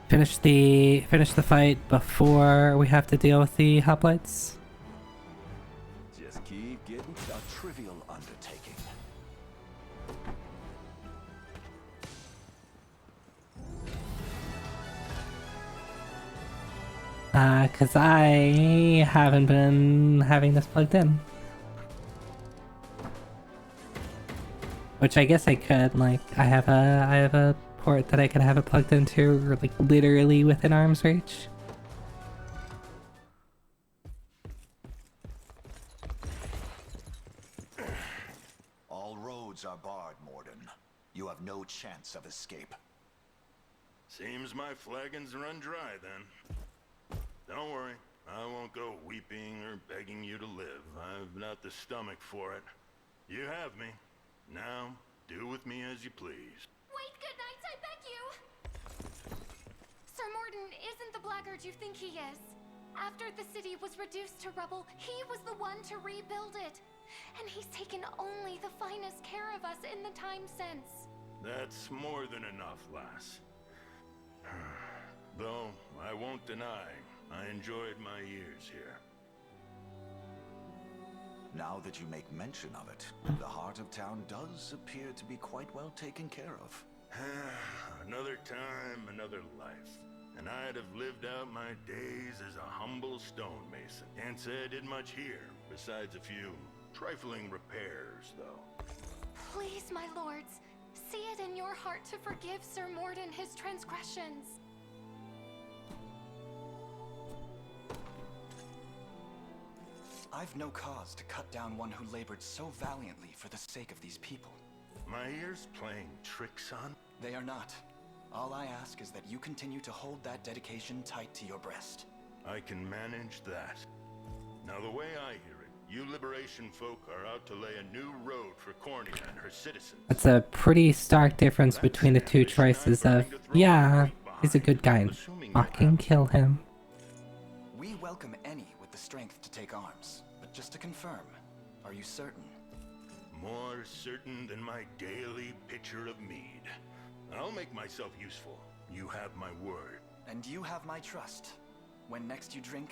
Finish the fight before we have to deal with the hoplites. Just keep getting a trivial undertaking. Cause I haven't been having this plugged in. Which I guess I could, like, I have a port that I could have it plugged into, like, literally within arm's reach. All roads are barred, Morden. You have no chance of escape. Seems my flagons run dry then. Don't worry, I won't go weeping or begging you to live. I've not the stomach for it. You have me. Now, do with me as you please. Wait, good night, I beg you! Sir Morden isn't the blackguard you think he is. After the city was reduced to rubble, he was the one to rebuild it. And he's taken only the finest care of us in the time since. That's more than enough, lass. Though, I won't deny, I enjoyed my years here. Now that you make mention of it, the heart of town does appear to be quite well taken care of. Another time, another life. And I'd have lived out my days as a humble stonemason. Can't say I did much here, besides a few trifling repairs, though. Please, my lords, see it in your heart to forgive Sir Morden his transgressions. I've no cause to cut down one who labored so valiantly for the sake of these people. My ears playing tricks on? They are not. All I ask is that you continue to hold that dedication tight to your breast. I can manage that. Now the way I hear it, you Liberation folk are out to lay a new road for Cornia and her citizens. That's a pretty stark difference between the two choices of, yeah, he's a good guy, and fucking kill him. We welcome any with the strength to take arms. But just to confirm, are you certain? More certain than my daily pitcher of mead. I'll make myself useful. You have my word. And you have my trust. When next you drink,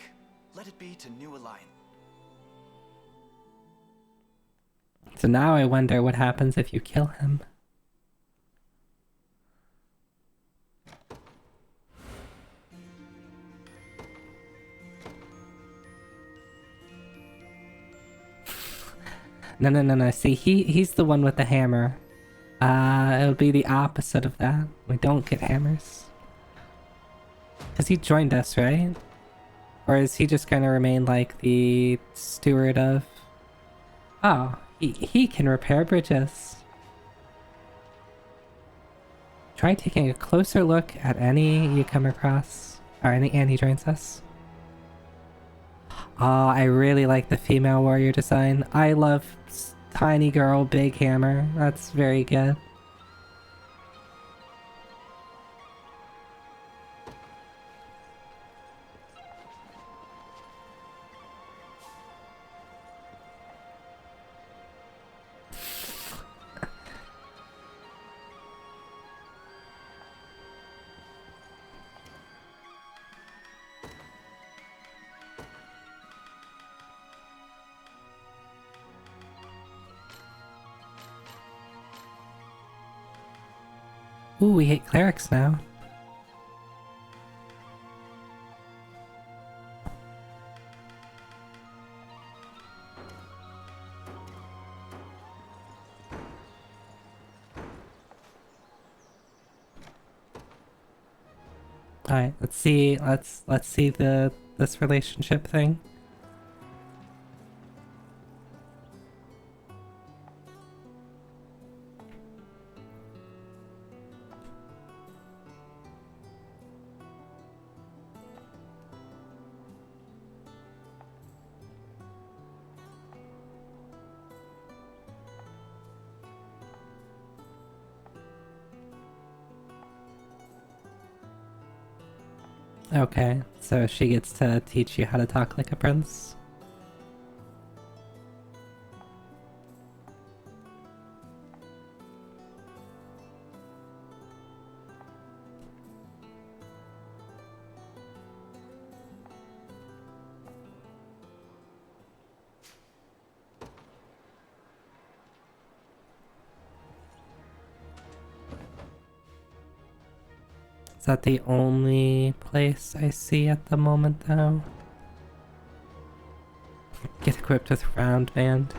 let it be to New Alliance. So now I wonder what happens if you kill him. No. See, he's the one with the hammer. It'll be the opposite of that. We don't get hammers. Because he joined us, right? Or is he just gonna remain like the steward of... Oh, he can repair bridges. Try taking a closer look at any you come across. Or any he joins us. Oh, I really like the female warrior design. I love tiny girl, big hammer. That's very good. Ooh, we hate clerics now. Alright, let's see this relationship thing. Okay, so she gets to teach you how to talk like a prince. Is that the only place I see at the moment, though? Get equipped with round band.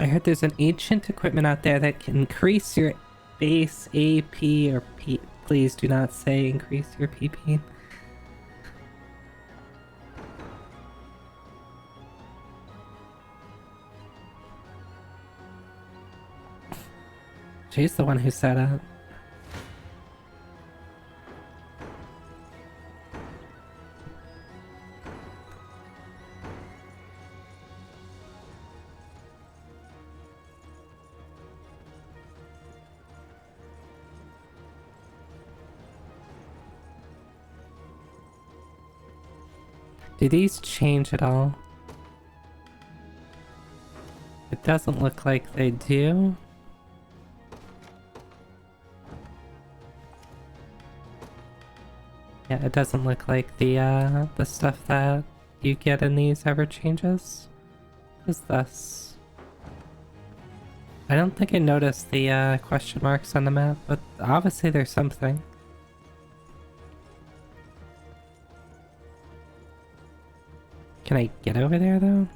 I heard there's an ancient equipment out there that can increase your base AP or P. Please do not say increase your PP. She's the one who said it. Do these change at all? It doesn't look like they do. Yeah, it doesn't look like the stuff that you get in these ever changes. What is this? I don't think I noticed the question marks on the map, but obviously there's something. Can I get over there, though?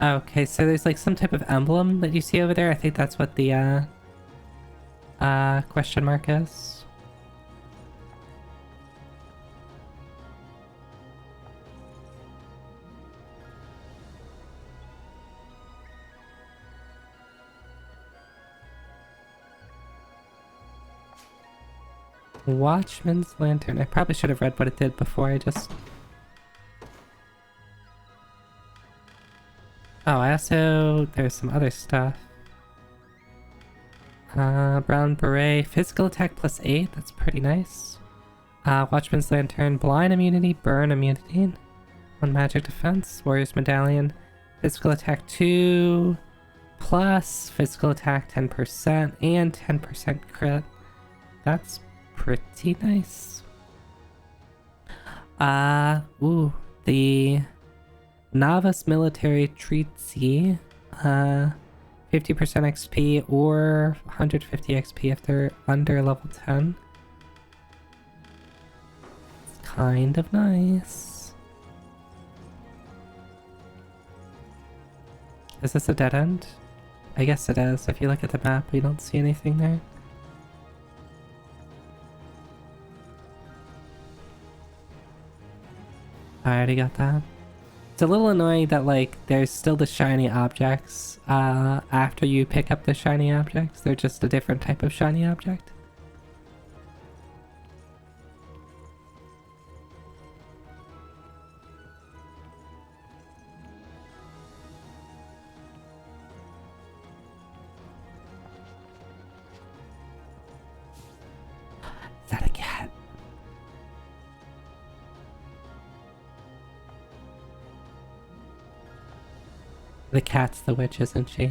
Okay, so there's like some type of emblem that you see over there. I think that's what the question mark is. Watchman's Lantern. I probably should have read what it did before I just... Oh, I also... There's some other stuff. Brown Beret. Physical attack plus 8. That's pretty nice. Watchman's Lantern. Blind immunity. Burn immunity. 1 magic defense. Warrior's Medallion. Physical attack 2. Plus physical attack 10%. And 10% crit. That's pretty nice. Ooh, the Novice Military Treaty, 50% XP or 150 XP if they're under level 10. It's kind of nice. Is this a dead end? I guess it is. If you look at the map, we don't see anything there. I already got that. It's a little annoying that, like, there's still the shiny objects after you pick up the shiny objects. They're just a different type of shiny object. The cat's the witch, isn't she?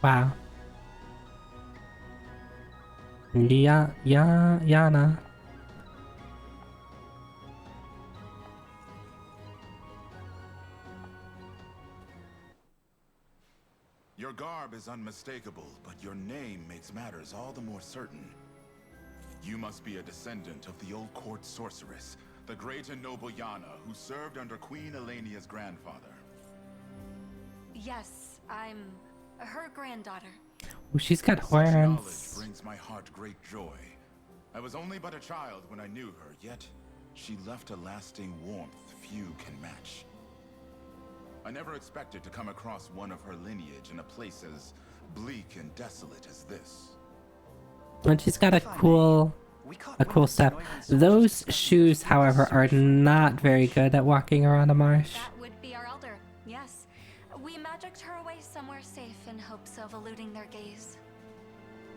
Wow. Yana. Your garb is unmistakable, but your name makes matters all the more certain. You must be a descendant of the old court sorceress, the great and noble Yana, who served under Queen Elenia's grandfather. Yes, I'm her granddaughter. Oh, she's got Such knowledge horns. brings my heart great joy. I was only but a child when I knew her, yet she left a lasting warmth few can match. I never expected to come across one of her lineage in a place as bleak and desolate as this. And she's got a cool step. Those shoes, however, are not very good at walking around a marsh. That would be our elder, yes. We magicked her away somewhere safe in hopes of eluding their gaze.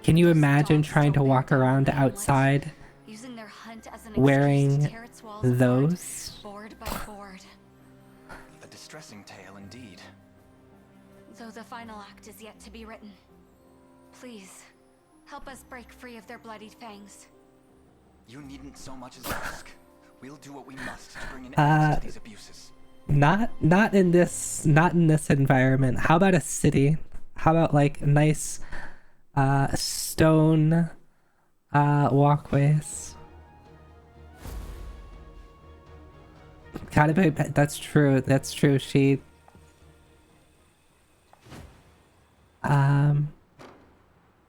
Can you imagine trying to walk around outside Using their hunt as an wearing excuse to tear its walls those? apart, board by board. A distressing tale indeed. Though the final act is yet to be written. Please, help us break free of their bloodied fangs. You needn't so much as ask. We'll do what we must to bring an end to these abuses. Not in this environment. How about a city? How about like nice stone walkways? Gotta be, that's true. She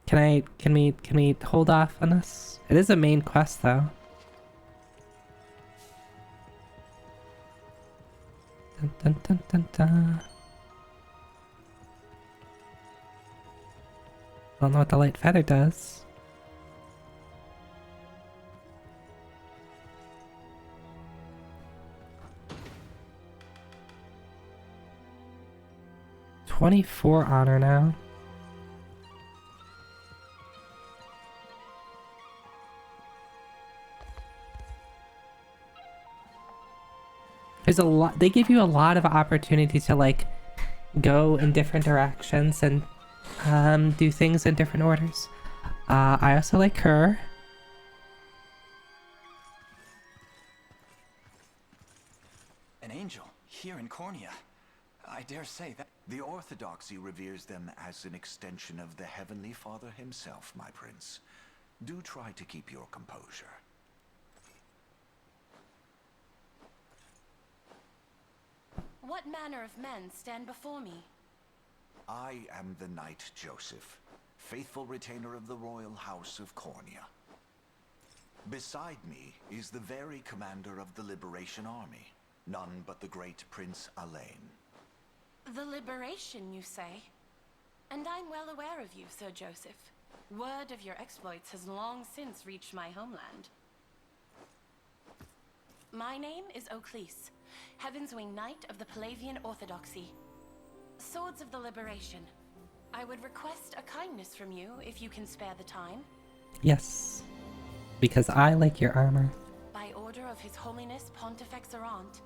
can we hold off on this? It is a main quest though. Dun, dun, dun, dun. Don't know what the light feather does. $24 honor now. There's a lot. They give you a lot of opportunity to like go in different directions and do things in different orders. I also like her. An angel here in Cornea. I dare say that The Orthodoxy reveres them as an extension of the Heavenly Father himself, my prince. Do try to keep your composure. What manner of men stand before me? I am the Knight Joseph, faithful retainer of the royal house of Cornea. Beside me is the very commander of the Liberation Army, none but the great Prince Alain. The Liberation, you say? And I'm well aware of you, Sir Joseph. Word of your exploits has long since reached my homeland. My name is Oclese, Heaven's Wing Knight of the Palavian Orthodoxy. Swords of the Liberation. I would request a kindness from you if you can spare the time. Yes, because I like your armor. By order of His Holiness Pontifex Errant,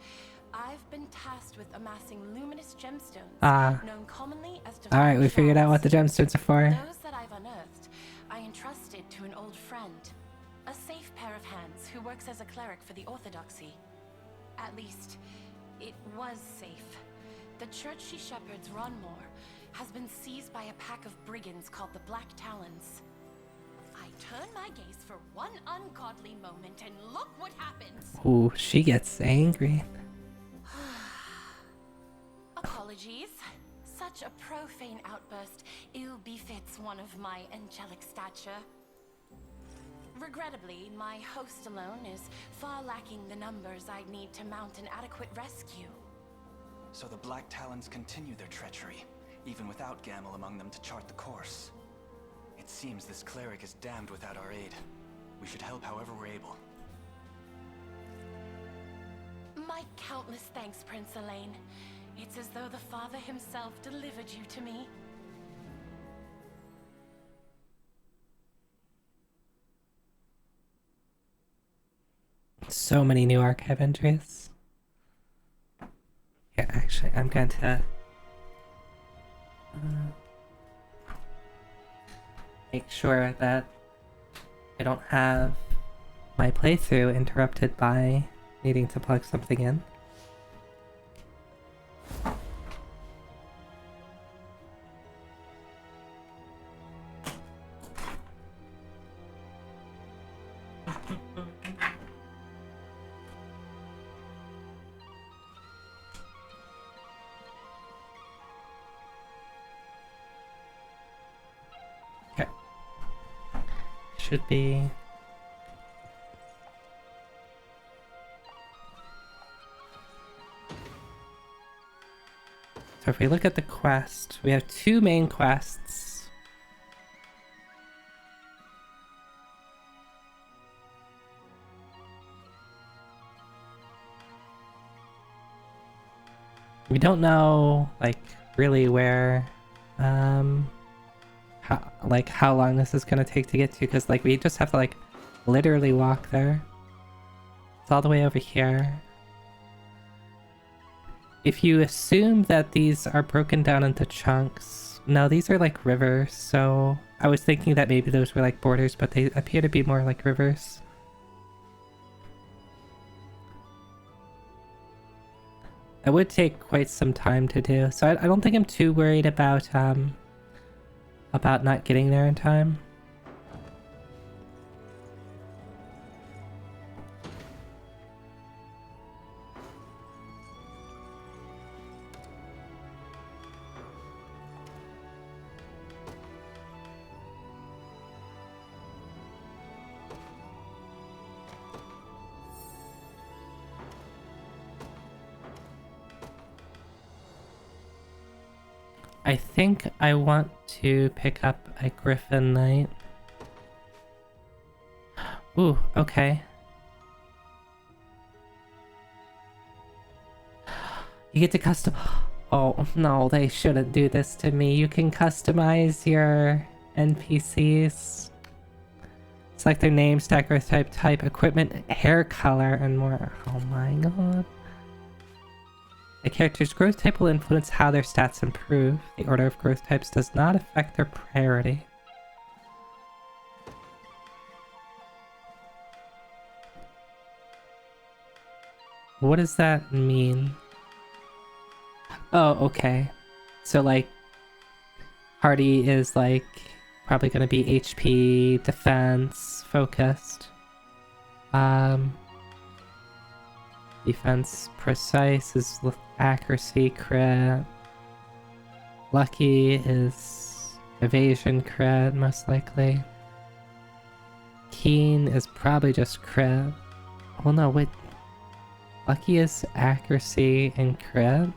I've been tasked with amassing luminous gemstones, known commonly as divine Alright, we figured out what the gemstones are for. Those that I've unearthed, I entrusted to an old friend. A safe pair of hands who works as a cleric for the Orthodoxy. At least, it was safe. The church she shepherds, Ronmore, has been seized by a pack of brigands called the Black Talons. I turn my gaze for one ungodly moment and look what happens! Ooh, she gets angry. Apologies. Such a profane outburst ill befits one of my angelic stature. Regrettably, my host alone is far lacking the numbers I'd need to mount an adequate rescue. So the Black Talons continue their treachery, even without Gamel among them to chart the course. It seems this cleric is damned without our aid. We should help however we're able. My countless thanks, Prince Alain. It's as though the Father himself delivered you to me. So many new archive entries. Yeah, actually, I'm going to make sure that I don't have my playthrough interrupted by needing to plug something in. Okay. Should be... So if we look at the quest, we have 2 main quests. We don't know, like, really where, how long this is gonna take to get to, because, like, we just have to, like, literally walk there. It's all the way over here. If you assume that these are broken down into chunks, no, these are like rivers, so I was thinking that maybe those were like borders, but they appear to be more like rivers. That would take quite some time to do, so I don't think I'm too worried about not getting there in time. I think I want to pick up a Griffin Knight. Ooh, okay. You get to custom... Oh, no, they shouldn't do this to me. You can customize your NPCs. Select their name, stack, growth type, equipment, hair color, and more. Oh my god. A character's growth type will influence how their stats improve. The order of growth types does not affect their priority. What does that mean? Oh, okay. So, like, Hardy is, like, probably gonna be HP, defense, focused. Defense precise is accuracy, crit. Lucky is evasion, crit, most likely. Keen is probably just crit. Oh no, wait. Lucky is accuracy and crit.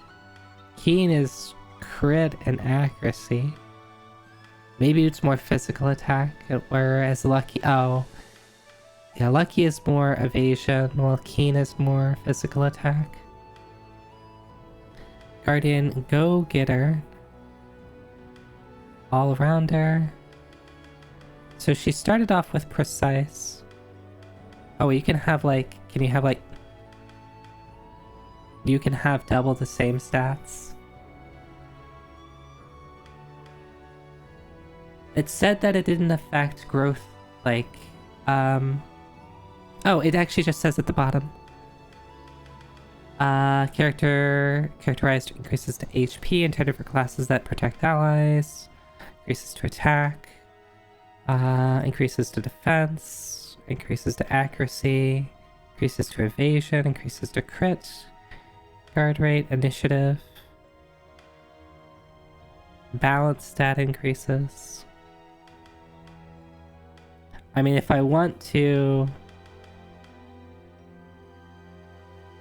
Keen is crit and accuracy. Maybe it's more physical attack, whereas Lucky... Oh. Yeah, Lucky is more evasion, while Keen is more physical attack. Guardian, Go-Getter. All-Rounder. So she started off with Precise. Oh, you can have, like... Can you have, like... You can have double the same stats. It said that it didn't affect growth, like... Oh, it actually just says at the bottom. Characterized increases to HP intended for classes that protect allies. Increases to attack. Increases to defense. Increases to accuracy. Increases to evasion. Increases to crit. Guard rate. Initiative. Balance stat increases. I mean, if I want to...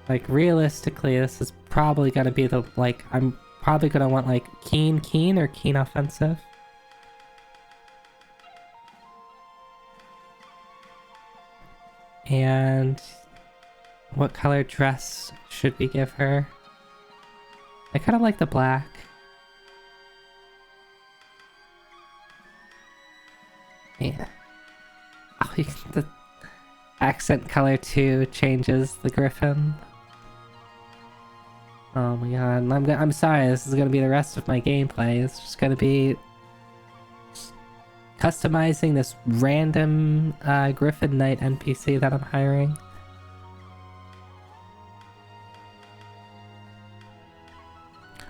Like, realistically, this is probably gonna be the, like, I'm probably gonna want, like, Keen or Keen Offensive. And what color dress should we give her? I kind of like the black. Yeah. Oh, accent color too changes the griffin. Oh my god, I'm sorry, this is gonna be the rest of my gameplay. It's just gonna be customizing this random Griffin Knight NPC that I'm hiring.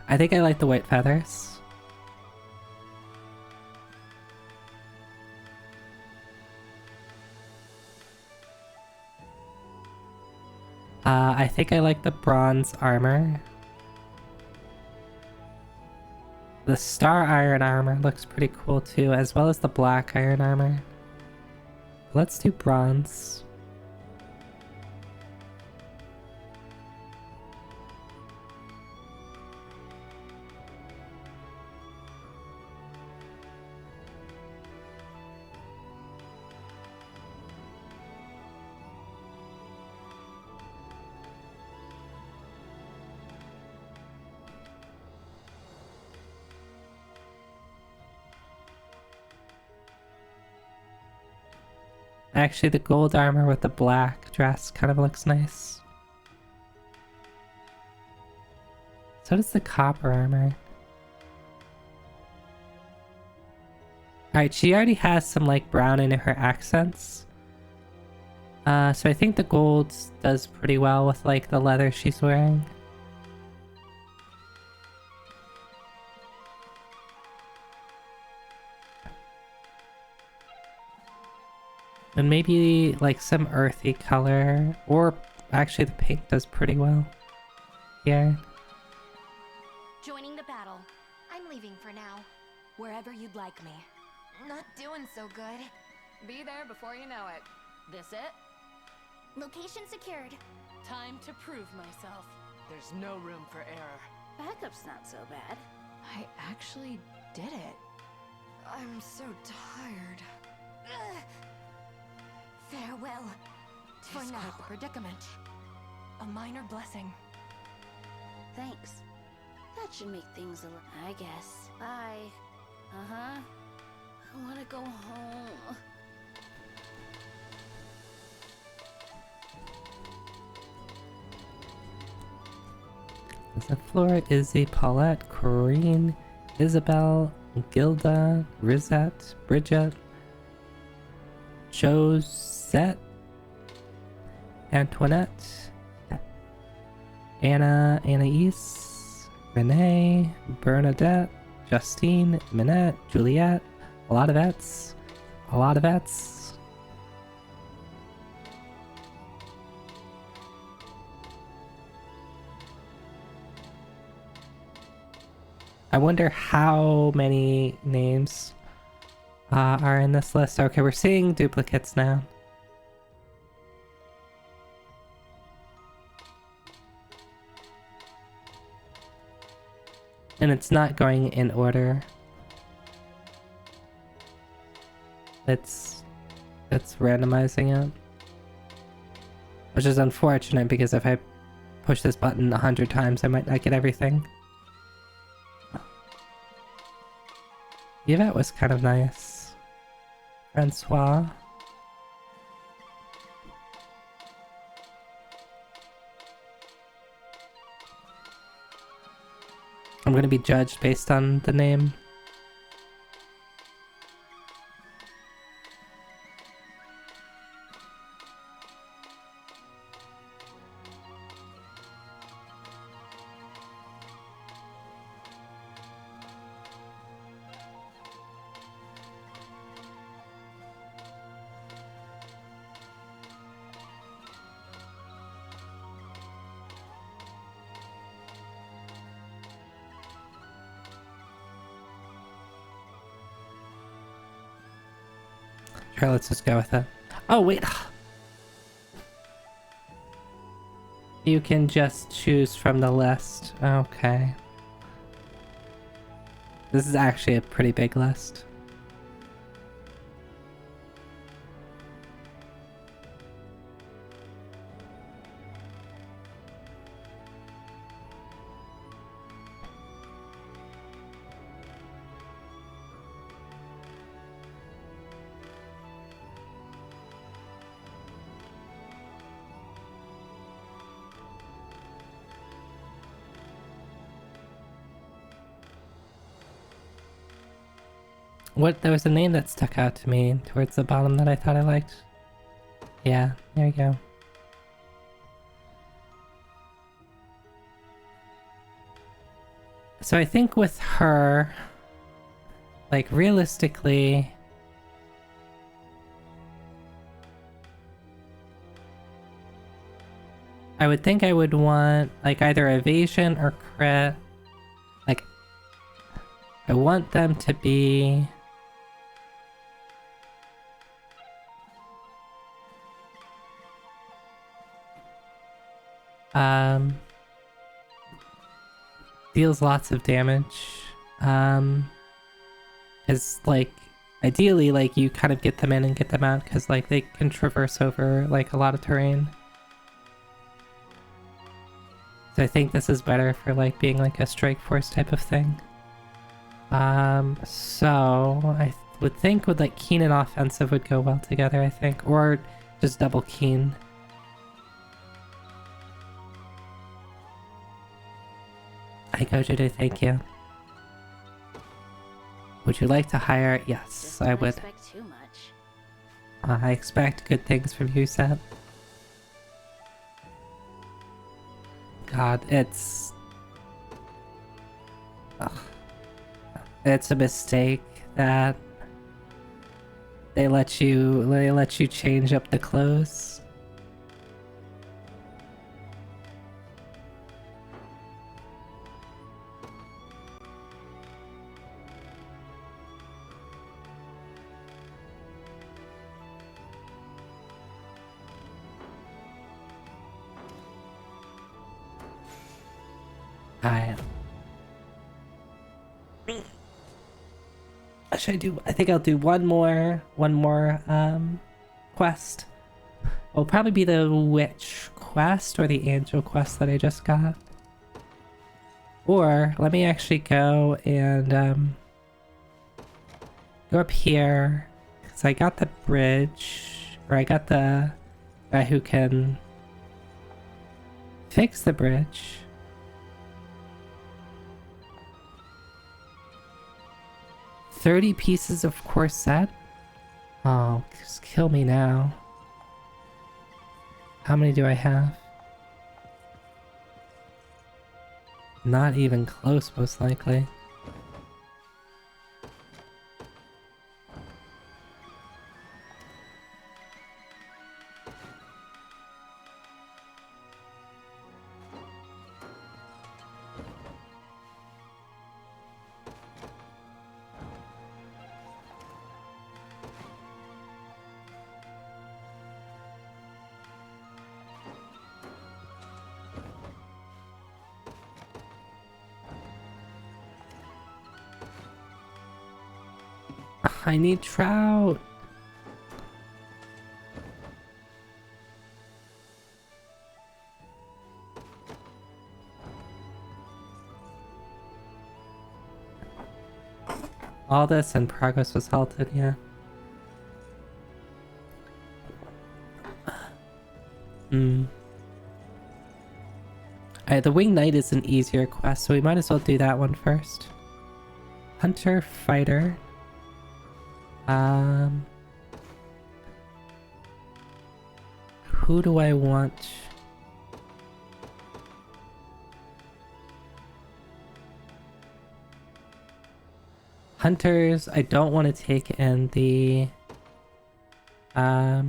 I think I like the white feathers. I think I like the bronze armor. The star iron armor looks pretty cool too, as well as the black iron armor. Let's do bronze. Actually, the gold armor with the black dress kind of looks nice. So does the copper armor. Alright, she already has some like brown in her accents. So I think the gold does pretty well with like the leather she's wearing. And maybe like some earthy color, or actually the pink does pretty well. Yeah. Joining the battle. I'm leaving for now. Wherever you'd like me. Not doing so good. Be there before you know it. This it? Location secured. Time to prove myself. There's no room for error. Backup's not so bad. I actually did it. I'm so tired. Ugh. Farewell. For Tis now. quite the predicament. A minor blessing. Thanks. That should make things a little... I guess. Bye. Uh-huh. I want to go home. Flora, Izzy, Paulette, Corinne, Isabel, Gilda, Rizette, Bridget, Josette, Antoinette, Anna, Anais, Renee, Bernadette, Justine, Minette, Juliette, a lot of Ettes, a lot of Ettes. I wonder how many names are in this list. Okay, we're seeing duplicates now. And it's not going in order. It's randomizing it. Which is unfortunate because if I push this button 100 times, I might not get everything. Yvette was kind of nice. Francois. I'm gonna be judged based on the name. Sure, let's just go with it. Oh, wait. You can just choose from the list. Okay. This is actually a pretty big list. What, there was a name that stuck out to me towards the bottom that I thought I liked. Yeah, there you go. So I think with her, like realistically, I would think I would want like either evasion or crit. Like, I want them to be... deals lots of damage. Is like, ideally, like, you kind of get them in and get them out, because like they can traverse over like a lot of terrain. So I think this is better for like being like a strike force type of thing. So I would think with like keen and offensive would go well together, I think, or just double keen. Hi Gojudu, thank you. Would you like to hire? Yes, I would. Expect too much. I expect good things from you, Seth. God, it's... Ugh. It's a mistake that they let you change up the clothes. Should I do? I think I'll do one more quest. It'll probably be the witch quest or the angel quest that I just got. Or let me actually go and go up here, because I got the bridge, or I got the guy who can fix the bridge. $30 pieces of corset? Oh, just kill me now. How many do I have? Not even close, most likely. I need trout. All this and progress was halted, yeah. Alright, the Winged Knight is an easier quest, so we might as well do that one first. Hunter, Fighter. Who do I want? Hunters, I don't want to take in the guy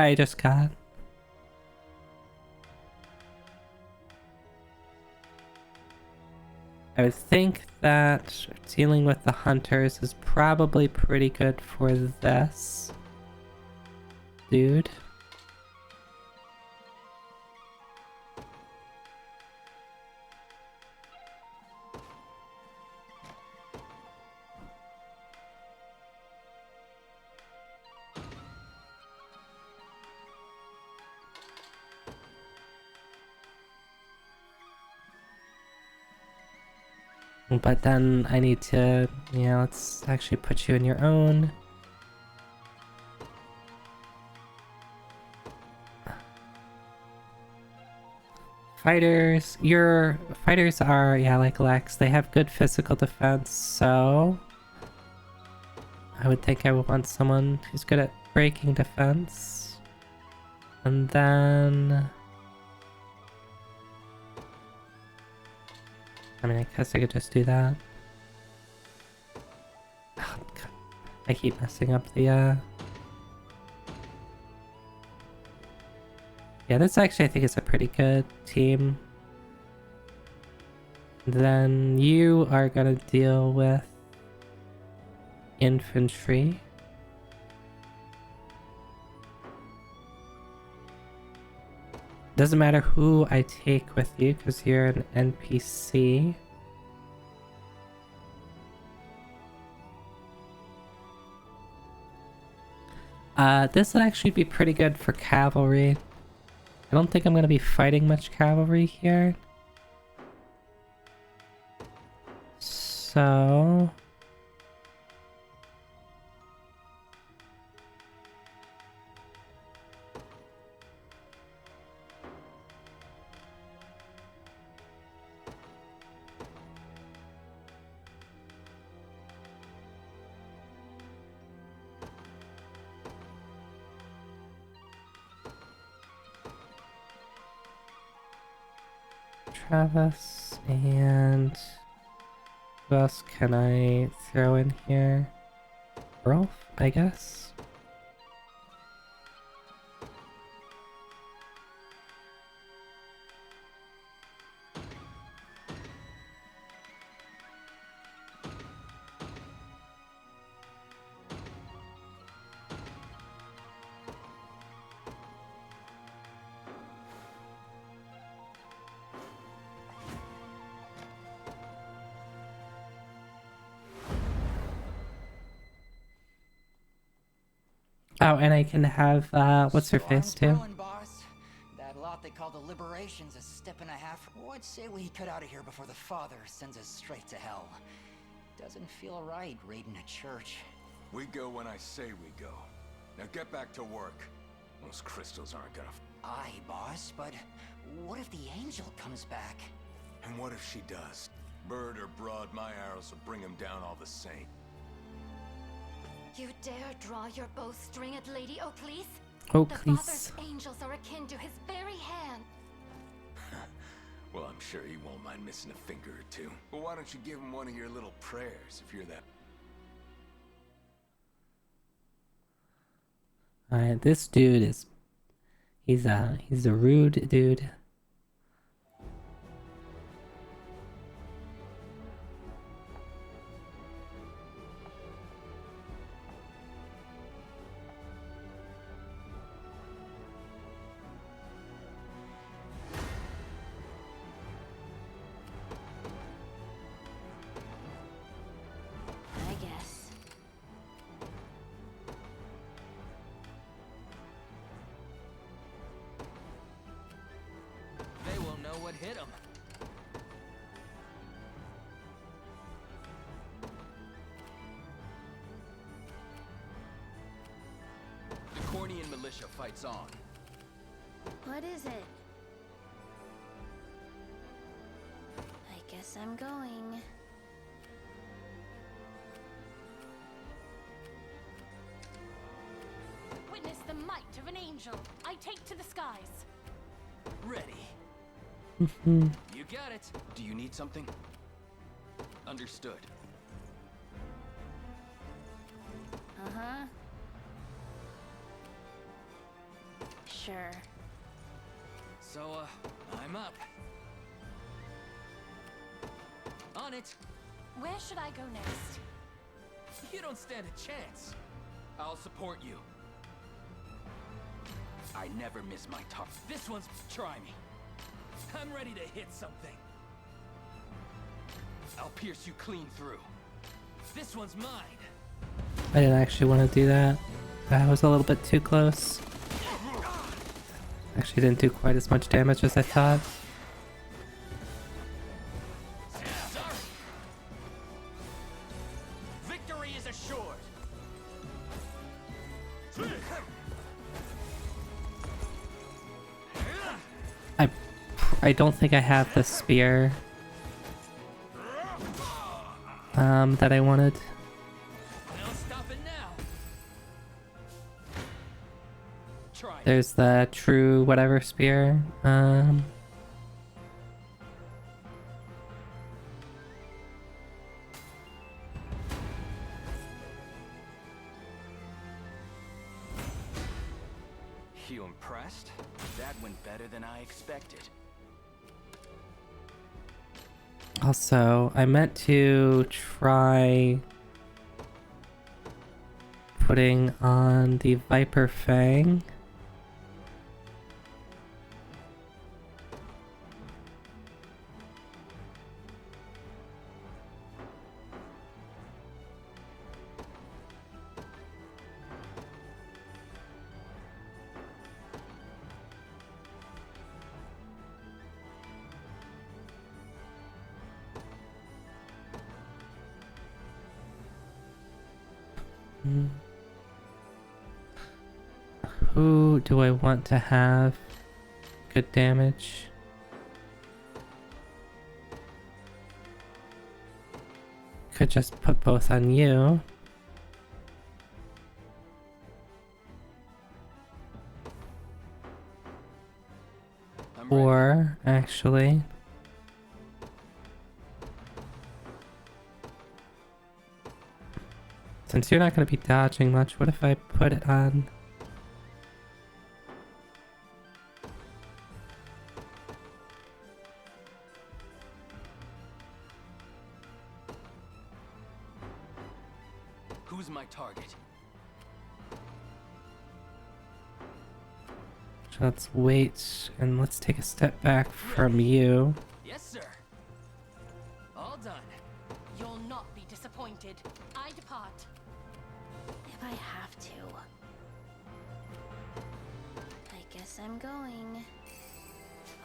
I just got. I would think that dealing with the hunters is probably pretty good for this dude. But then I need to, yeah, let's actually put you in your own. Fighters, your fighters are, yeah, like Lex, they have good physical defense, so I would think I would want someone who's good at breaking defense. And then I mean, I guess I could just do that. Oh, God. I keep messing up the yeah, this actually I think is a pretty good team. Then you are gonna deal with infantry. Doesn't matter who I take with you because you're an NPC. This would actually be pretty good for cavalry. I don't think I'm going to be fighting much cavalry here. So Travis, and who else can I throw in here? Rolf, I guess? Oh, and I can have, what's her face too? Boss. That lot they call the Liberation's a step and a half. What say we cut out of here before the Father sends us straight to hell? Doesn't feel right raiding a church. We go when I say we go. Now get back to work. Those crystals aren't gonna... Aye, boss, but what if the angel comes back? And what if she does? Bird or broad, my arrows will bring him down all the same. You dare draw your bowstring at Lady Oakleys? Oh, the please. Father's angels are akin to his very hand. Well, I'm sure he won't mind missing a finger or two. But why don't you give him one of your little prayers if you're that... Alright, this dude is... He's a rude dude. I guess. They will know what hit them. The Cornian militia fights on. What is it? I guess I'm going. Witness the might of an angel. I take to the skies. Ready. You got it. Do you need something? Understood. Uh-huh. Sure. So, I'm up. On it. Where should I go next? You don't stand a chance. I'll support you. I never miss my target. This one's... Try me. I'm ready to hit something. I'll pierce you clean through. This one's mine. I didn't actually want to do that. That was a little bit too close. Actually didn't do quite as much damage as I thought. Victory is assured. I don't think I have the spear that I wanted. There's the true whatever spear. You impressed? That went better than I expected. Also, I meant to try putting on the Viper Fang. Who do I want to have good damage? Could just put both on you. Or, actually... Since you're not going to be dodging much, what if I put it on... Who's my target? So let's wait, and let's take a step back from you. Yes, sir. All done. You'll not be disappointed. I depart. If I have to. I guess I'm going.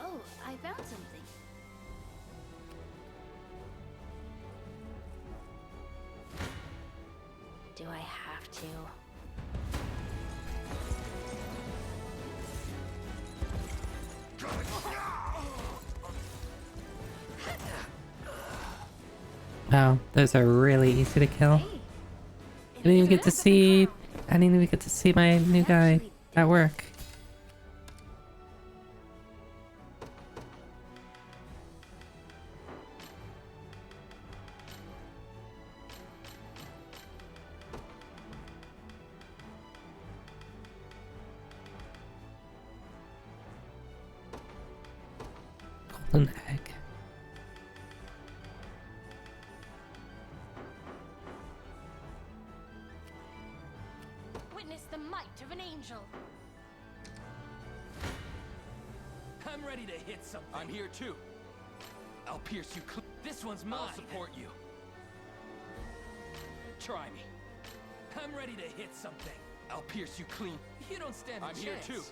Oh, I found something. Do I have to? Wow, those are really easy to kill. I didn't even get to see... I didn't even get to see my new guy at work. Golden egg. Witness the might of an angel. I'm ready to hit something. I'm here too. I'll pierce you. This one's mine. I'll support you. Try me. I'm ready to hit something. I'll pierce you clean. You don't stand a I'm chance. here too.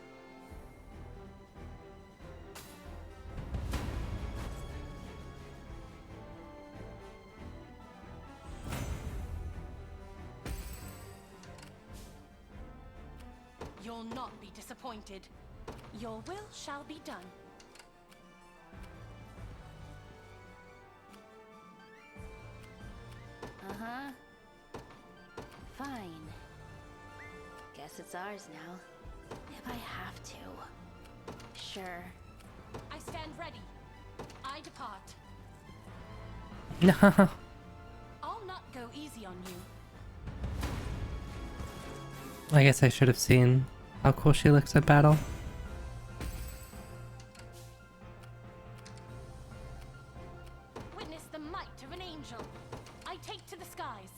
You'll not be disappointed. Your will shall be done. Uh-huh. Fine. Guess it's ours now. If I have to. Sure. I stand ready. I depart. No. I'll not go easy on you. I guess I should have seen how cool she looks at battle. Witness the might of an angel. I take to the skies.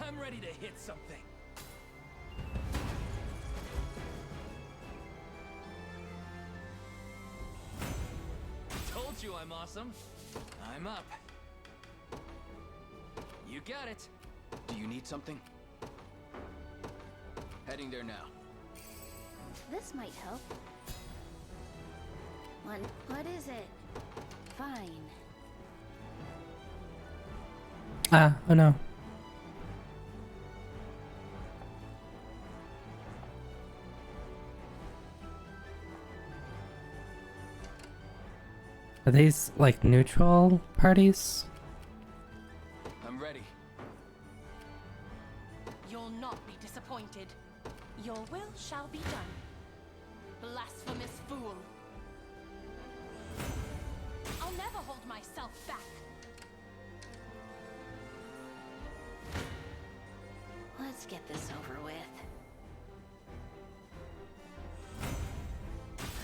I'm ready to hit something. Told you I'm awesome. I'm up. You got it. Do you need something? Heading there now. This might help. What is it? Fine. Ah, oh no. Are these like neutral parties? I'm ready. You'll not be disappointed. Your will shall be done. Blasphemous fool. I'll never hold myself back. Let's get this over with.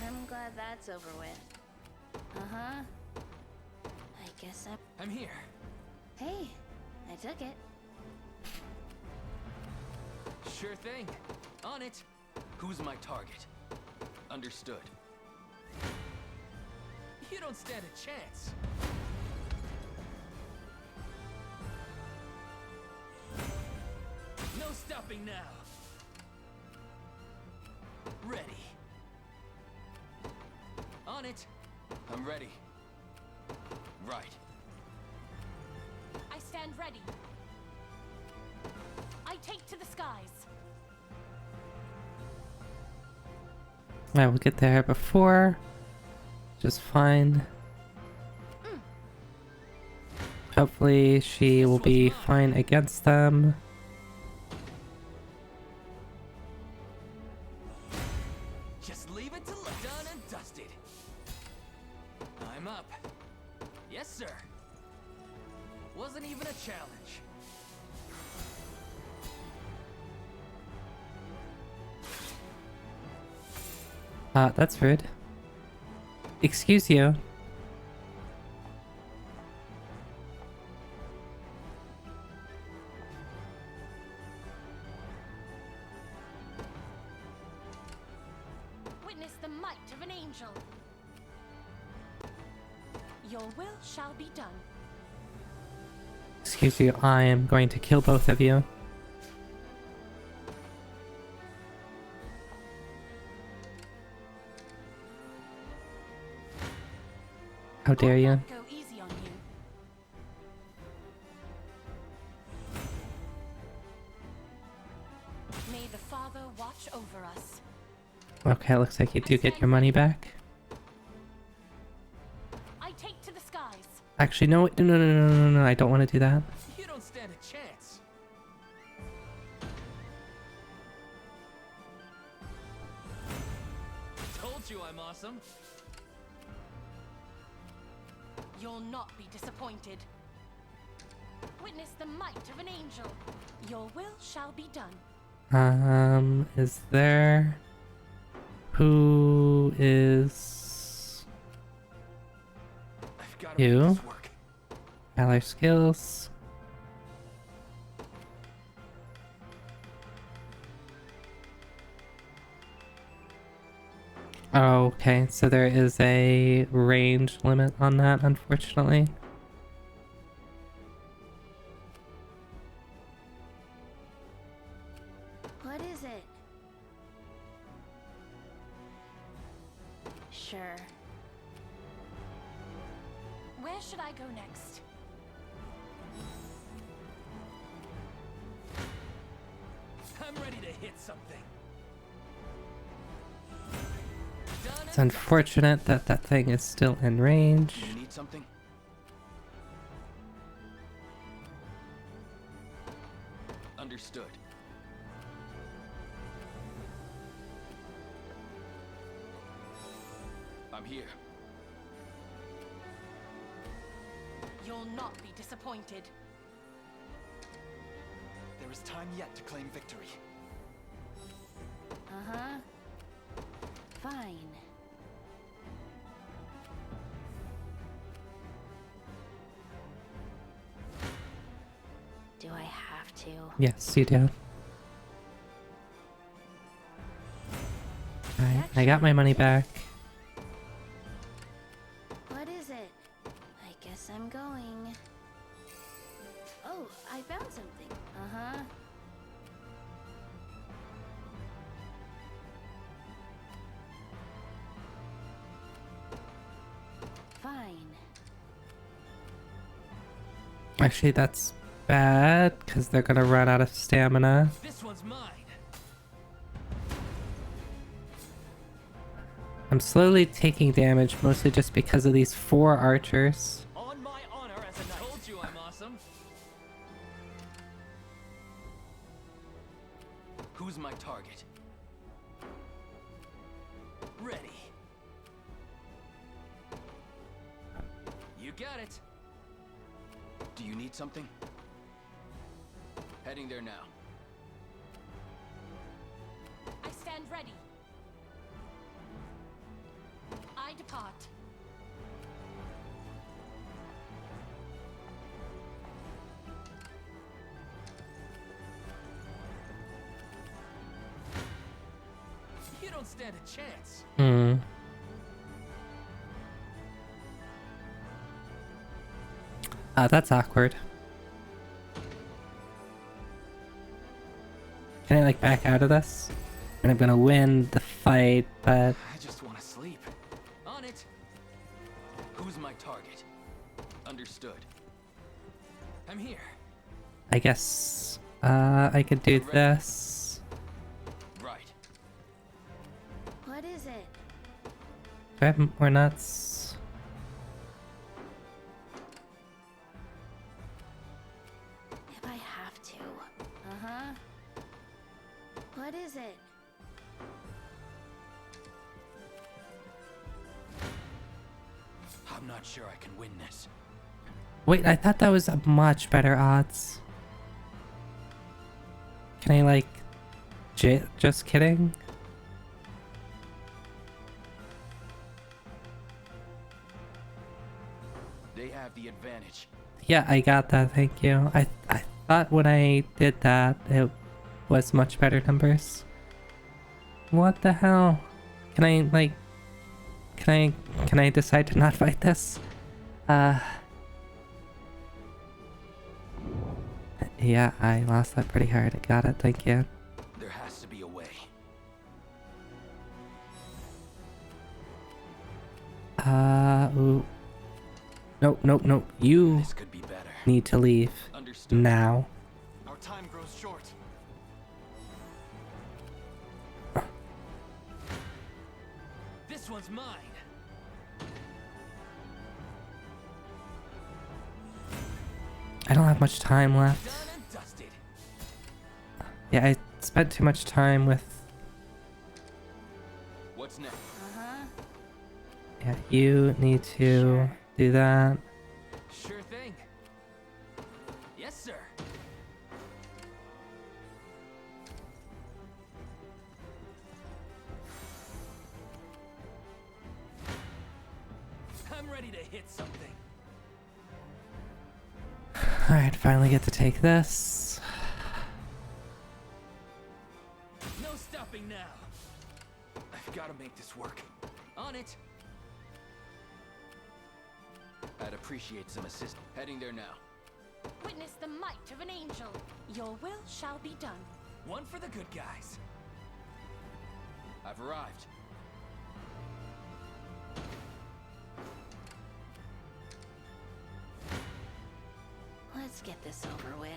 I'm glad that's over with. Uh-huh. I guess I'm here. Hey, I took it. Sure thing. On it. Who's my target? Understood. You don't stand a chance. No stopping now. Ready. On it. I'm ready. Right. I stand ready. I take to the skies. I will get there before. Just fine. Hopefully she will be fine against them. Just leave it to luck. Done and dusted. I'm up. Yes, sir. Wasn't even a challenge. That's rude. Excuse you. Witness the might of an angel. Your will shall be done. Excuse you, I am going to kill both of you. How dare you? Go easy on you. May the Father watch over us. Okay, looks like you do get your money back. I take to the skies. Actually, no, no, I don't want to do that. You don't stand a chance. Told you I'm awesome. You'll not be disappointed. Witness the might of an angel. Your will shall be done. Is there... Who is... I've got to You? make this work. Ally skills. Okay, so there is a range limit on that, unfortunately. What is it? Sure. Where should I go next? I'm ready to hit something. It's unfortunate that that thing is still in range. You need something? Understood. I'm here. You'll not be disappointed. There is time yet to claim victory. Uh-huh. Fine. Do I have to? Yes, you do. Alright, I got my money back. What is it? I guess I'm going. Oh, I found something. Uh-huh. Fine. Actually, that's bad, because they're gonna run out of stamina. This one's mine. I'm slowly taking damage, mostly just because of these 4 archers. On my honor as a knight. Told you I'm awesome. Who's my target? Ready. You got it. Do you need something? Heading there now. I stand ready. I depart. You don't stand a chance. That's awkward. Can I like back out of this? And I'm gonna win the fight, but I just want to sleep. On it. Who's my target? Understood. I'm here. I guess I could do this. Right. What is it? Do I have more nuts? If I have to. Uh-huh. What is it? I'm not sure I can win this. Wait, I thought that was a much better odds. Can I like... just kidding? They have the advantage. Yeah, I got that, thank you. I thought when I did that, it was much better numbers. What the hell? Can I, like... Can I decide to not fight this? Yeah, I lost that pretty hard. I got it, thank you. There has to be a way. Ooh. Nope, nope, nope. You This could be better. need to leave. Understood. Now. Our time grows short. This one's mine. I don't have much time left. Done and dusted. Yeah, I spent too much time with... What's next? Uh-huh. Yeah, you need to do that. Sure thing. Yes, sir. I'm ready to hit something. Alright, finally get to take this. No stopping now. I've got to make this work. On it. I'd appreciate some assist. Heading there now. Witness the might of an angel. Your will shall be done. One for the good guys. I've arrived. Let's get this over with.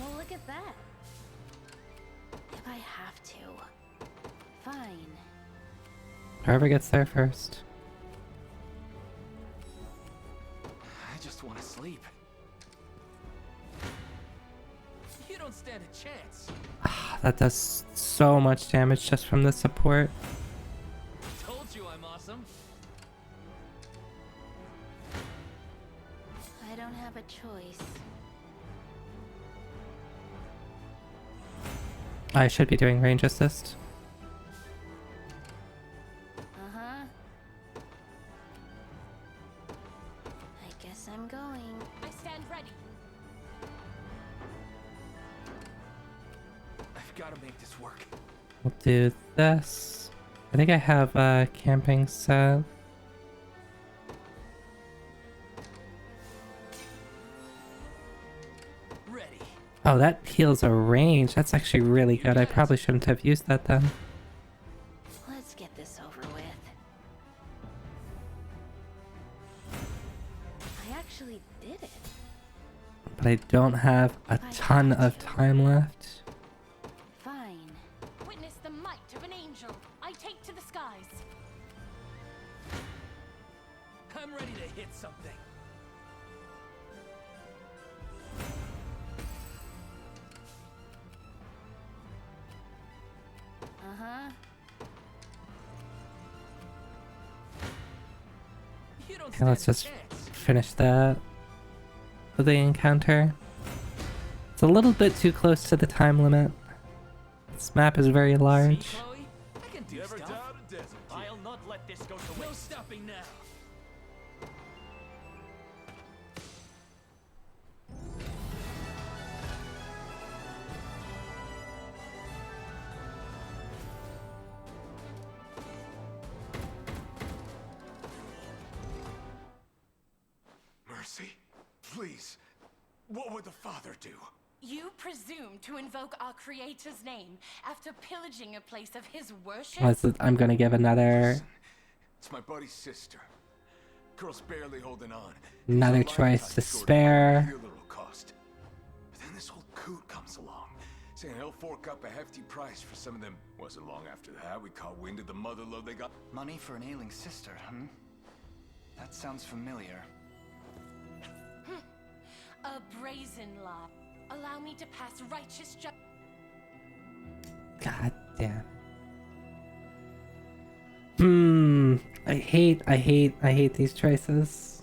Well, look at that. If I have to. Fine. Whoever gets there first. I just want to sleep. You don't stand a chance. That does so much damage just from the support. Told you I'm awesome. I don't have a choice. I should be doing range assist. Uh-huh. I guess I'm going. I stand ready. I've got to make this work. We'll do this. I think I have a camping set. Ready. Oh, that heals a range. That's actually really good. I probably shouldn't have used that then. Let's get this over with. I actually did it. But I don't have a ton of time left. Fine. Witness the might of an angel. I take to the skies. I'm ready to hit something. Uh-huh. Okay, let's just finish that with the encounter. It's a little bit too close to the time limit. This map is very large. I can do stuff. I'll not let this go to waste. No stopping now. Mercy, please. What would the Father do? You presume to invoke our Creator's name after pillaging a place of his worship? I'm gonna give another It's my buddy's sister. Girl's barely holding on. another choice to spare. Little cost. But then this old coot comes along, saying he'll fork up a hefty price for some of them. Wasn't long after that we caught wind of the motherlode they got. Money for an ailing sister, That sounds familiar. A brazen lie. Allow me to pass righteous justice. God damn. I hate these choices.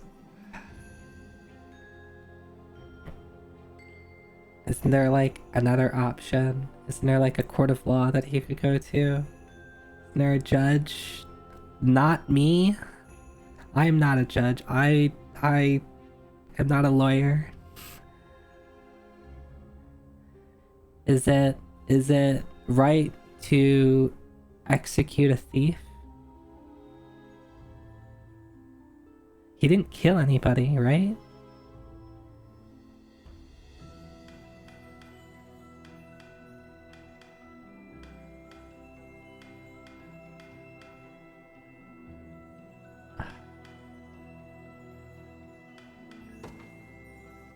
Isn't there like another option? Isn't there like a court of law that he could go to? Isn't there a judge? Not me. I'm not a judge. I am not a lawyer. Is it right to execute a thief? He didn't kill anybody, right?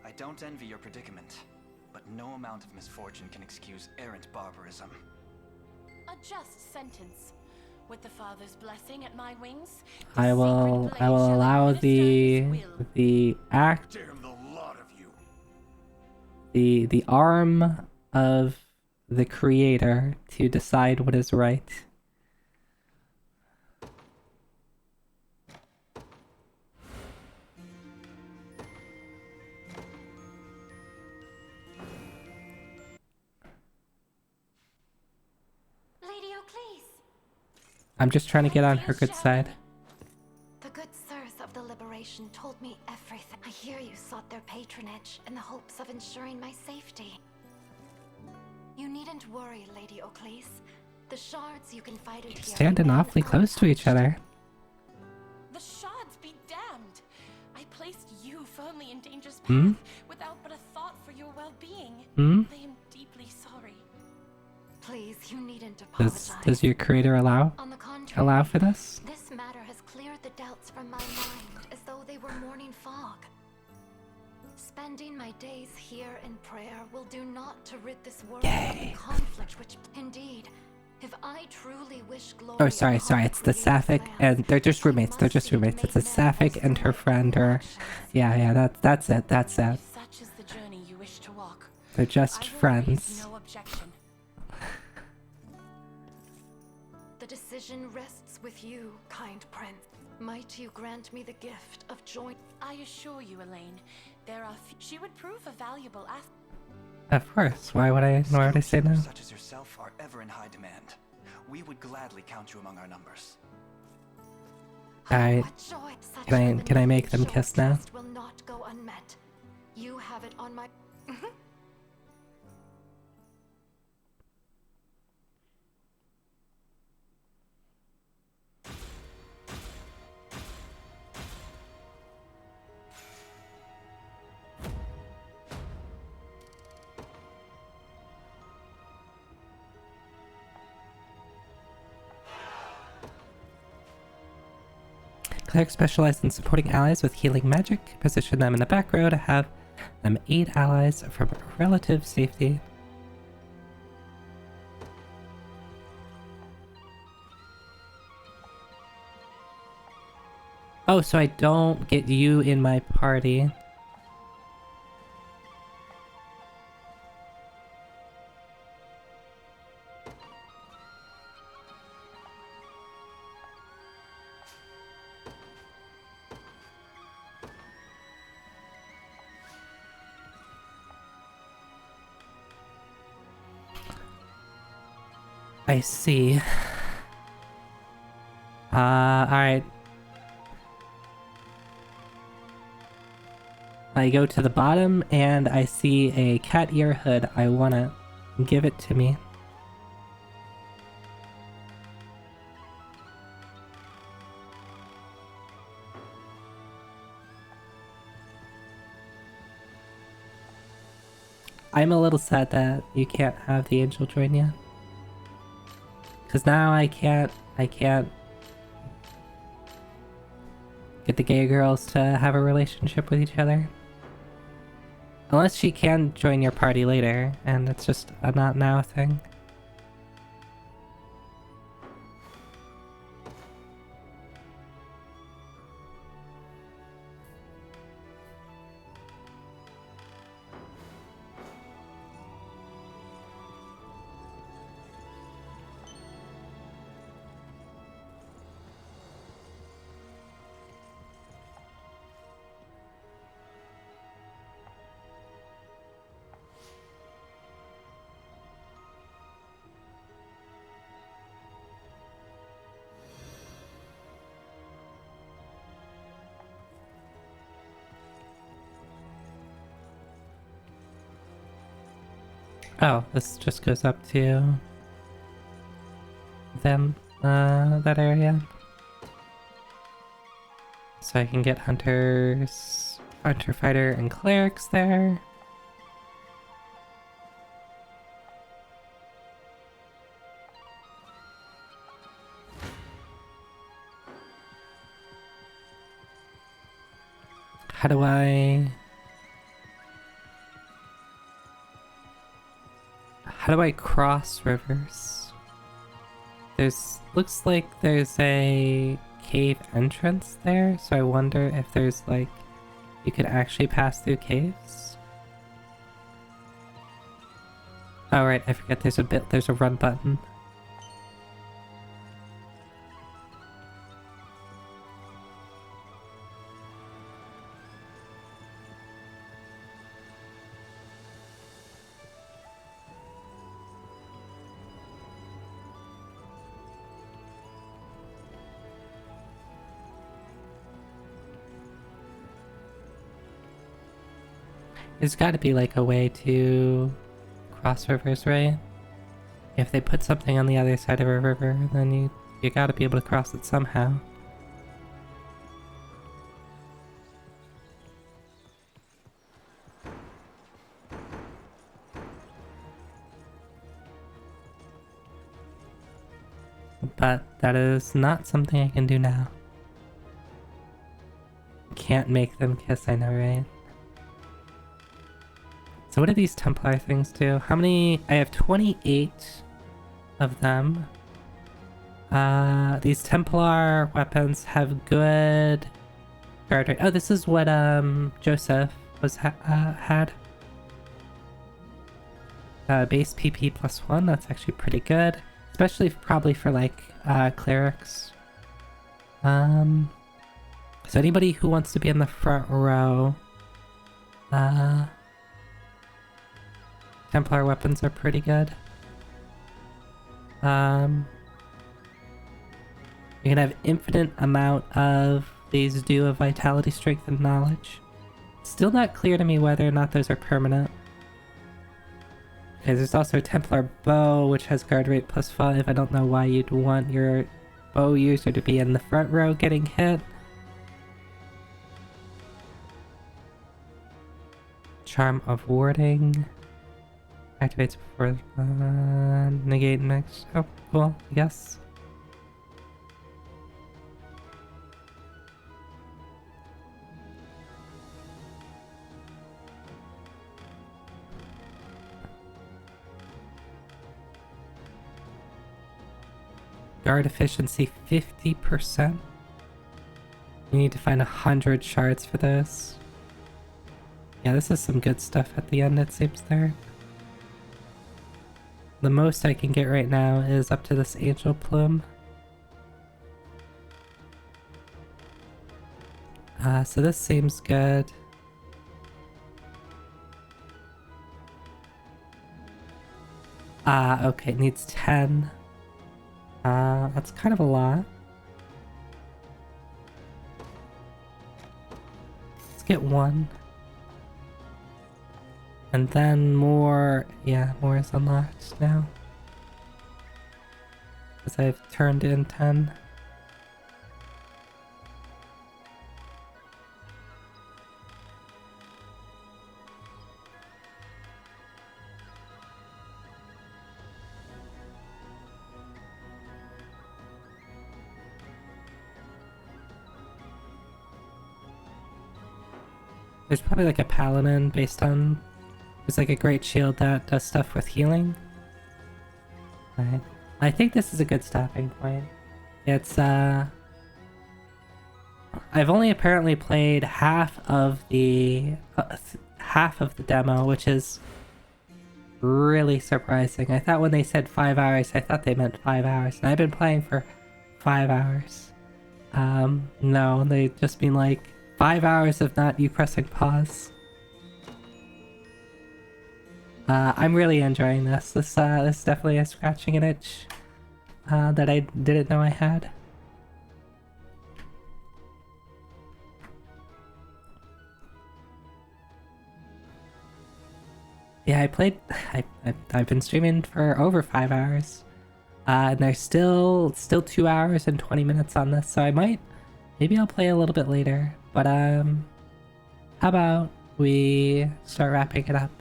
I don't envy your predicament, but no amount of misfortune can excuse errant barbarism. A just sentence. With the Father's blessing at my wings, I will allow the act, Damn the lot of you. the arm of the Creator to decide what is right. I'm just trying to get on her good side. The good sirs of the Liberation told me everything. I hear you sought their patronage in the hopes of ensuring my safety. You needn't worry, Lady O'Cleese. The shards you confided here... Standing awfully close to each other. The shards be damned! I placed you firmly in danger's path without but a thought for your well-being. I am deeply sorry. Please, you needn't apologize. Does your Creator allow for this? This matter has cleared the doubts from my mind as though they were morning fog. Spending my days here in prayer will do naught to rid this world of the conflict which, indeed, if I truly wish glory... Oh, sorry, it's the Sapphic, and they're just roommates, It's the Sapphic and her friend, or... Yeah, that's it. Such is the journey you wish to walk. They're just friends. No objection. The decision rests with you, kind prince. Might you grant me the gift of joy? I assure you, Elaine, there are she would prove a valuable asset. Of course. Why would I say no? Such as yourself are ever in high demand. We would gladly count you among our numbers. Alright. Can I make them kiss now? Will not go unmet. You have it on my... Clerics specialize in supporting allies with healing magic. Position them in the back row to have Aid allies from relative safety. Oh, so I don't get you in my party. I see. Alright. I go to the bottom and I see a cat ear hood. I wanna give it to me. I'm a little sad that you can't have the angel join you. Cause now I can't get the gay girls to have a relationship with each other. Unless she can join your party later, and it's just a not now thing. Oh, this just goes up to them, that area. So I can get hunters, hunter, fighter, and clerics there. How do I cross rivers? Looks like there's a cave entrance there, so I wonder if there's like, you could actually pass through caves? Oh right, I forget there's a run button. There's gotta be like a way to cross rivers, right? If they put something on the other side of a river, then you gotta be able to cross it somehow. But that is not something I can do now. Can't make them kiss, I know, right? So what do these Templar things do? How many? I have 28 of them. These Templar weapons have good guard rate. Oh, this is what Joseph had. Base PP +1, that's actually pretty good. Especially probably for like clerics. So anybody who wants to be in the front row, Templar weapons are pretty good. You can have infinite amount of these do of vitality, strength, and knowledge. Still not clear to me whether or not those are permanent. Okay, there's also a Templar bow, which has guard rate +5. I don't know why you'd want your bow user to be in the front row getting hit. Charm of warding. Activates before negate next. Oh, cool, I guess. Guard efficiency 50%. You need to find 100 shards for this. Yeah, this is some good stuff at the end, it seems there. The most I can get right now is up to this angel plume. So this seems good. Okay, it needs 10. That's kind of a lot. Let's get 1. And then more, yeah, more is unlocked now. Because I've turned in 10. There's probably like a paladin based on... There's like a great shield that does stuff with healing. Alright. I think this is a good stopping point. It's, I've only apparently played half of the demo, which is really surprising. I thought when they said 5 hours, I thought they meant 5 hours. And I've been playing for 5 hours. No, they just mean like 5 hours of not you pressing pause. I'm really enjoying this. This definitely is scratching an itch that I didn't know I had. Yeah, I've been streaming for over 5 hours. And there's still 2 hours and 20 minutes on this, so maybe I'll play a little bit later. But how about we start wrapping it up?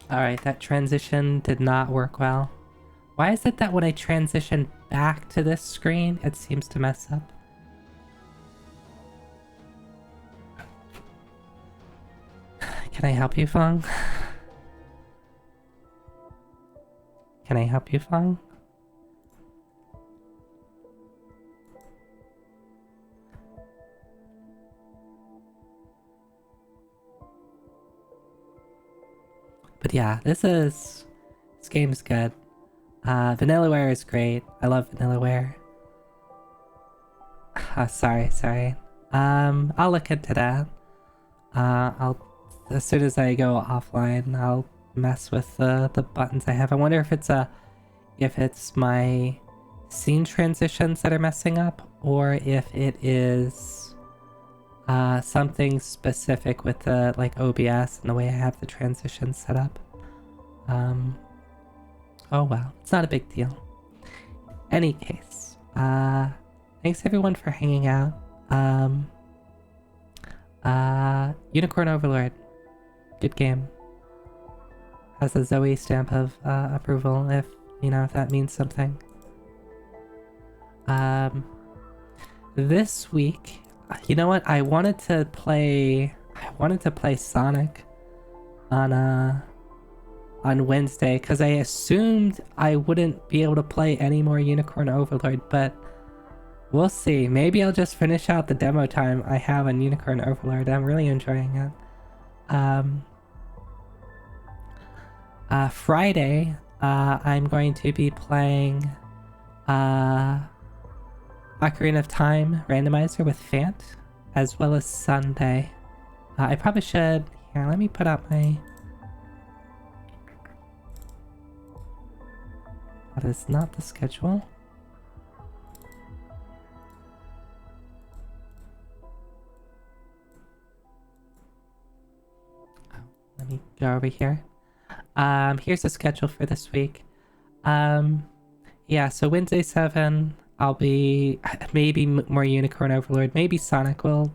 Alright, that transition did not work well. Why is it that when I transition back to this screen, it seems to mess up? Can I help you, Fong? Can I help you, Fong? But yeah, this game's good. Vanillaware is great. I love Vanillaware. Sorry. I'll look into that. As soon as I go offline, I'll mess with the buttons I have. I wonder if it's my scene transitions that are messing up, or if it is something specific with the like OBS and the way I have the transitions set up. Oh well, it's not a big deal. Any case, thanks everyone for hanging out. Unicorn Overlord, good game. Has a Zoe stamp of approval, if that means something. This week, you know what? I wanted to play Sonic on Wednesday because I assumed I wouldn't be able to play any more Unicorn Overlord, but we'll see. Maybe I'll just finish out the demo time I have on Unicorn Overlord. I'm really enjoying it. Friday, I'm going to be playing Ocarina of Time randomizer with Fant, as well as Sunday. I probably should... Here, let me put up my... That is not the schedule. Let me go over here. Here's the schedule for this week. Yeah, so Wednesday 7, I'll be maybe more Unicorn Overlord, maybe Sonic. I'll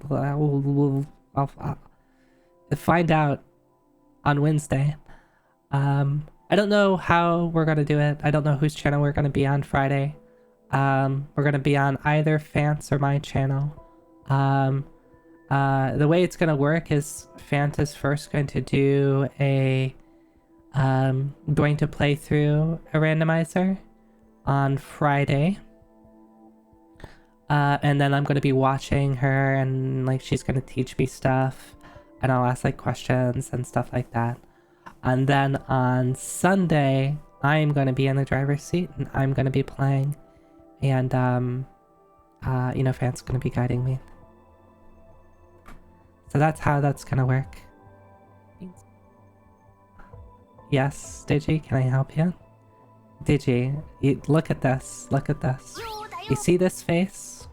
find out on Wednesday. I don't know how we're gonna do it. I don't know whose channel we're gonna be on Friday. We're gonna be on either Fant's or my channel. the way it's gonna work is Fanta's first going to do a going to play through a randomizer on Friday. And then I'm gonna be watching her, and like she's gonna teach me stuff, and I'll ask like questions and stuff like that. And then on Sunday, I'm gonna be in the driver's seat and I'm gonna be playing, and you know, Fan's gonna be guiding me. So that's how that's gonna work. Yes, Digi, can I help you? Digi, look at this. Look at this. You see this face?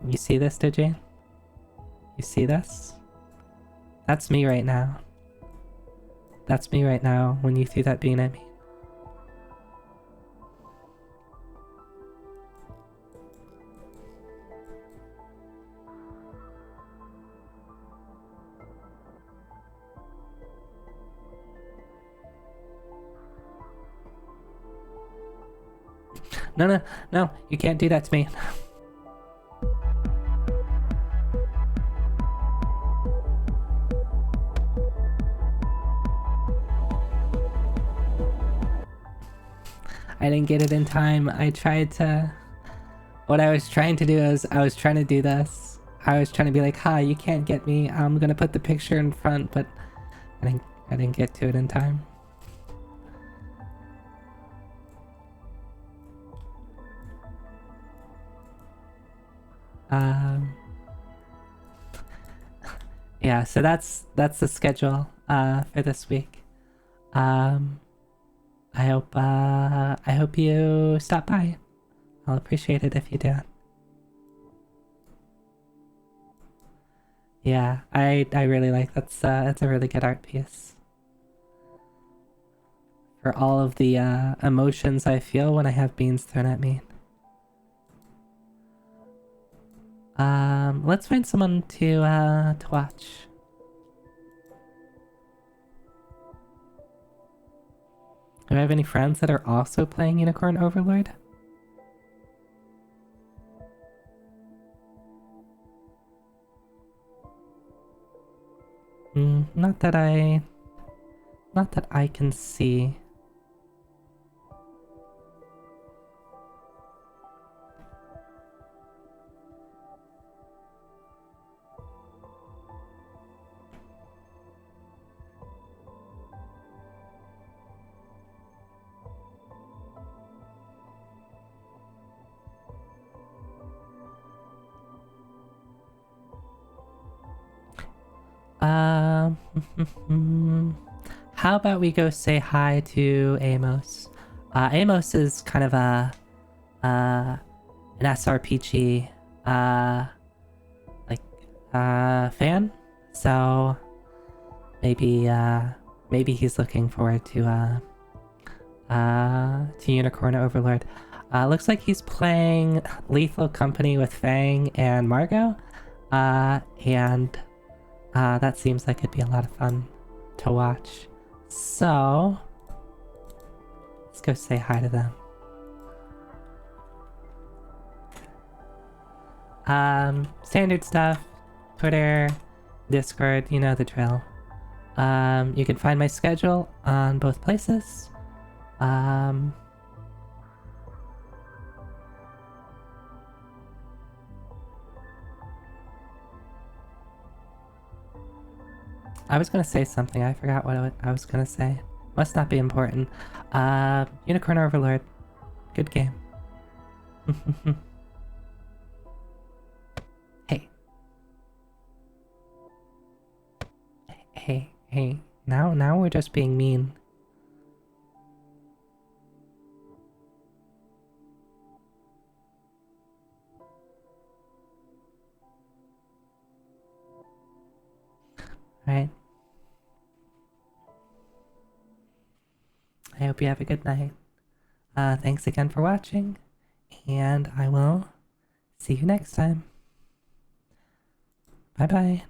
You see this, Digi? You see this? That's me right now. That's me right now when you threw that bean at me. No, no, no, you can't do that to me. I didn't get it in time. I tried to... What I was trying to do is, I was trying to do this. I was trying to be like, ha, you can't get me. I'm gonna put the picture in front, but I didn't get to it in time. Yeah, so that's the schedule for this week. I hope you stop by. I'll appreciate it if you do. Yeah, I really like that's a really good art piece. For all of the emotions I feel when I have beans thrown at me. Let's find someone to watch. Do I have any friends that are also playing Unicorn Overlord? Not that I can see. How about we go say hi to Amos? Amos is kind of an SRPG fan, so maybe he's looking forward to Unicorn Overlord. Looks like he's playing Lethal Company with Fang and Margot, and that seems like it'd be a lot of fun to watch. So, let's go say hi to them. Standard stuff, Twitter, Discord, you know the drill. You can find my schedule on both places. I was gonna say something, I forgot what I was gonna say. Must not be important. Unicorn Overlord. Good game. Hey. Hey. Now we're just being mean. Alright. I hope you have a good night. Thanks again for watching, and I will see you next time. Bye bye.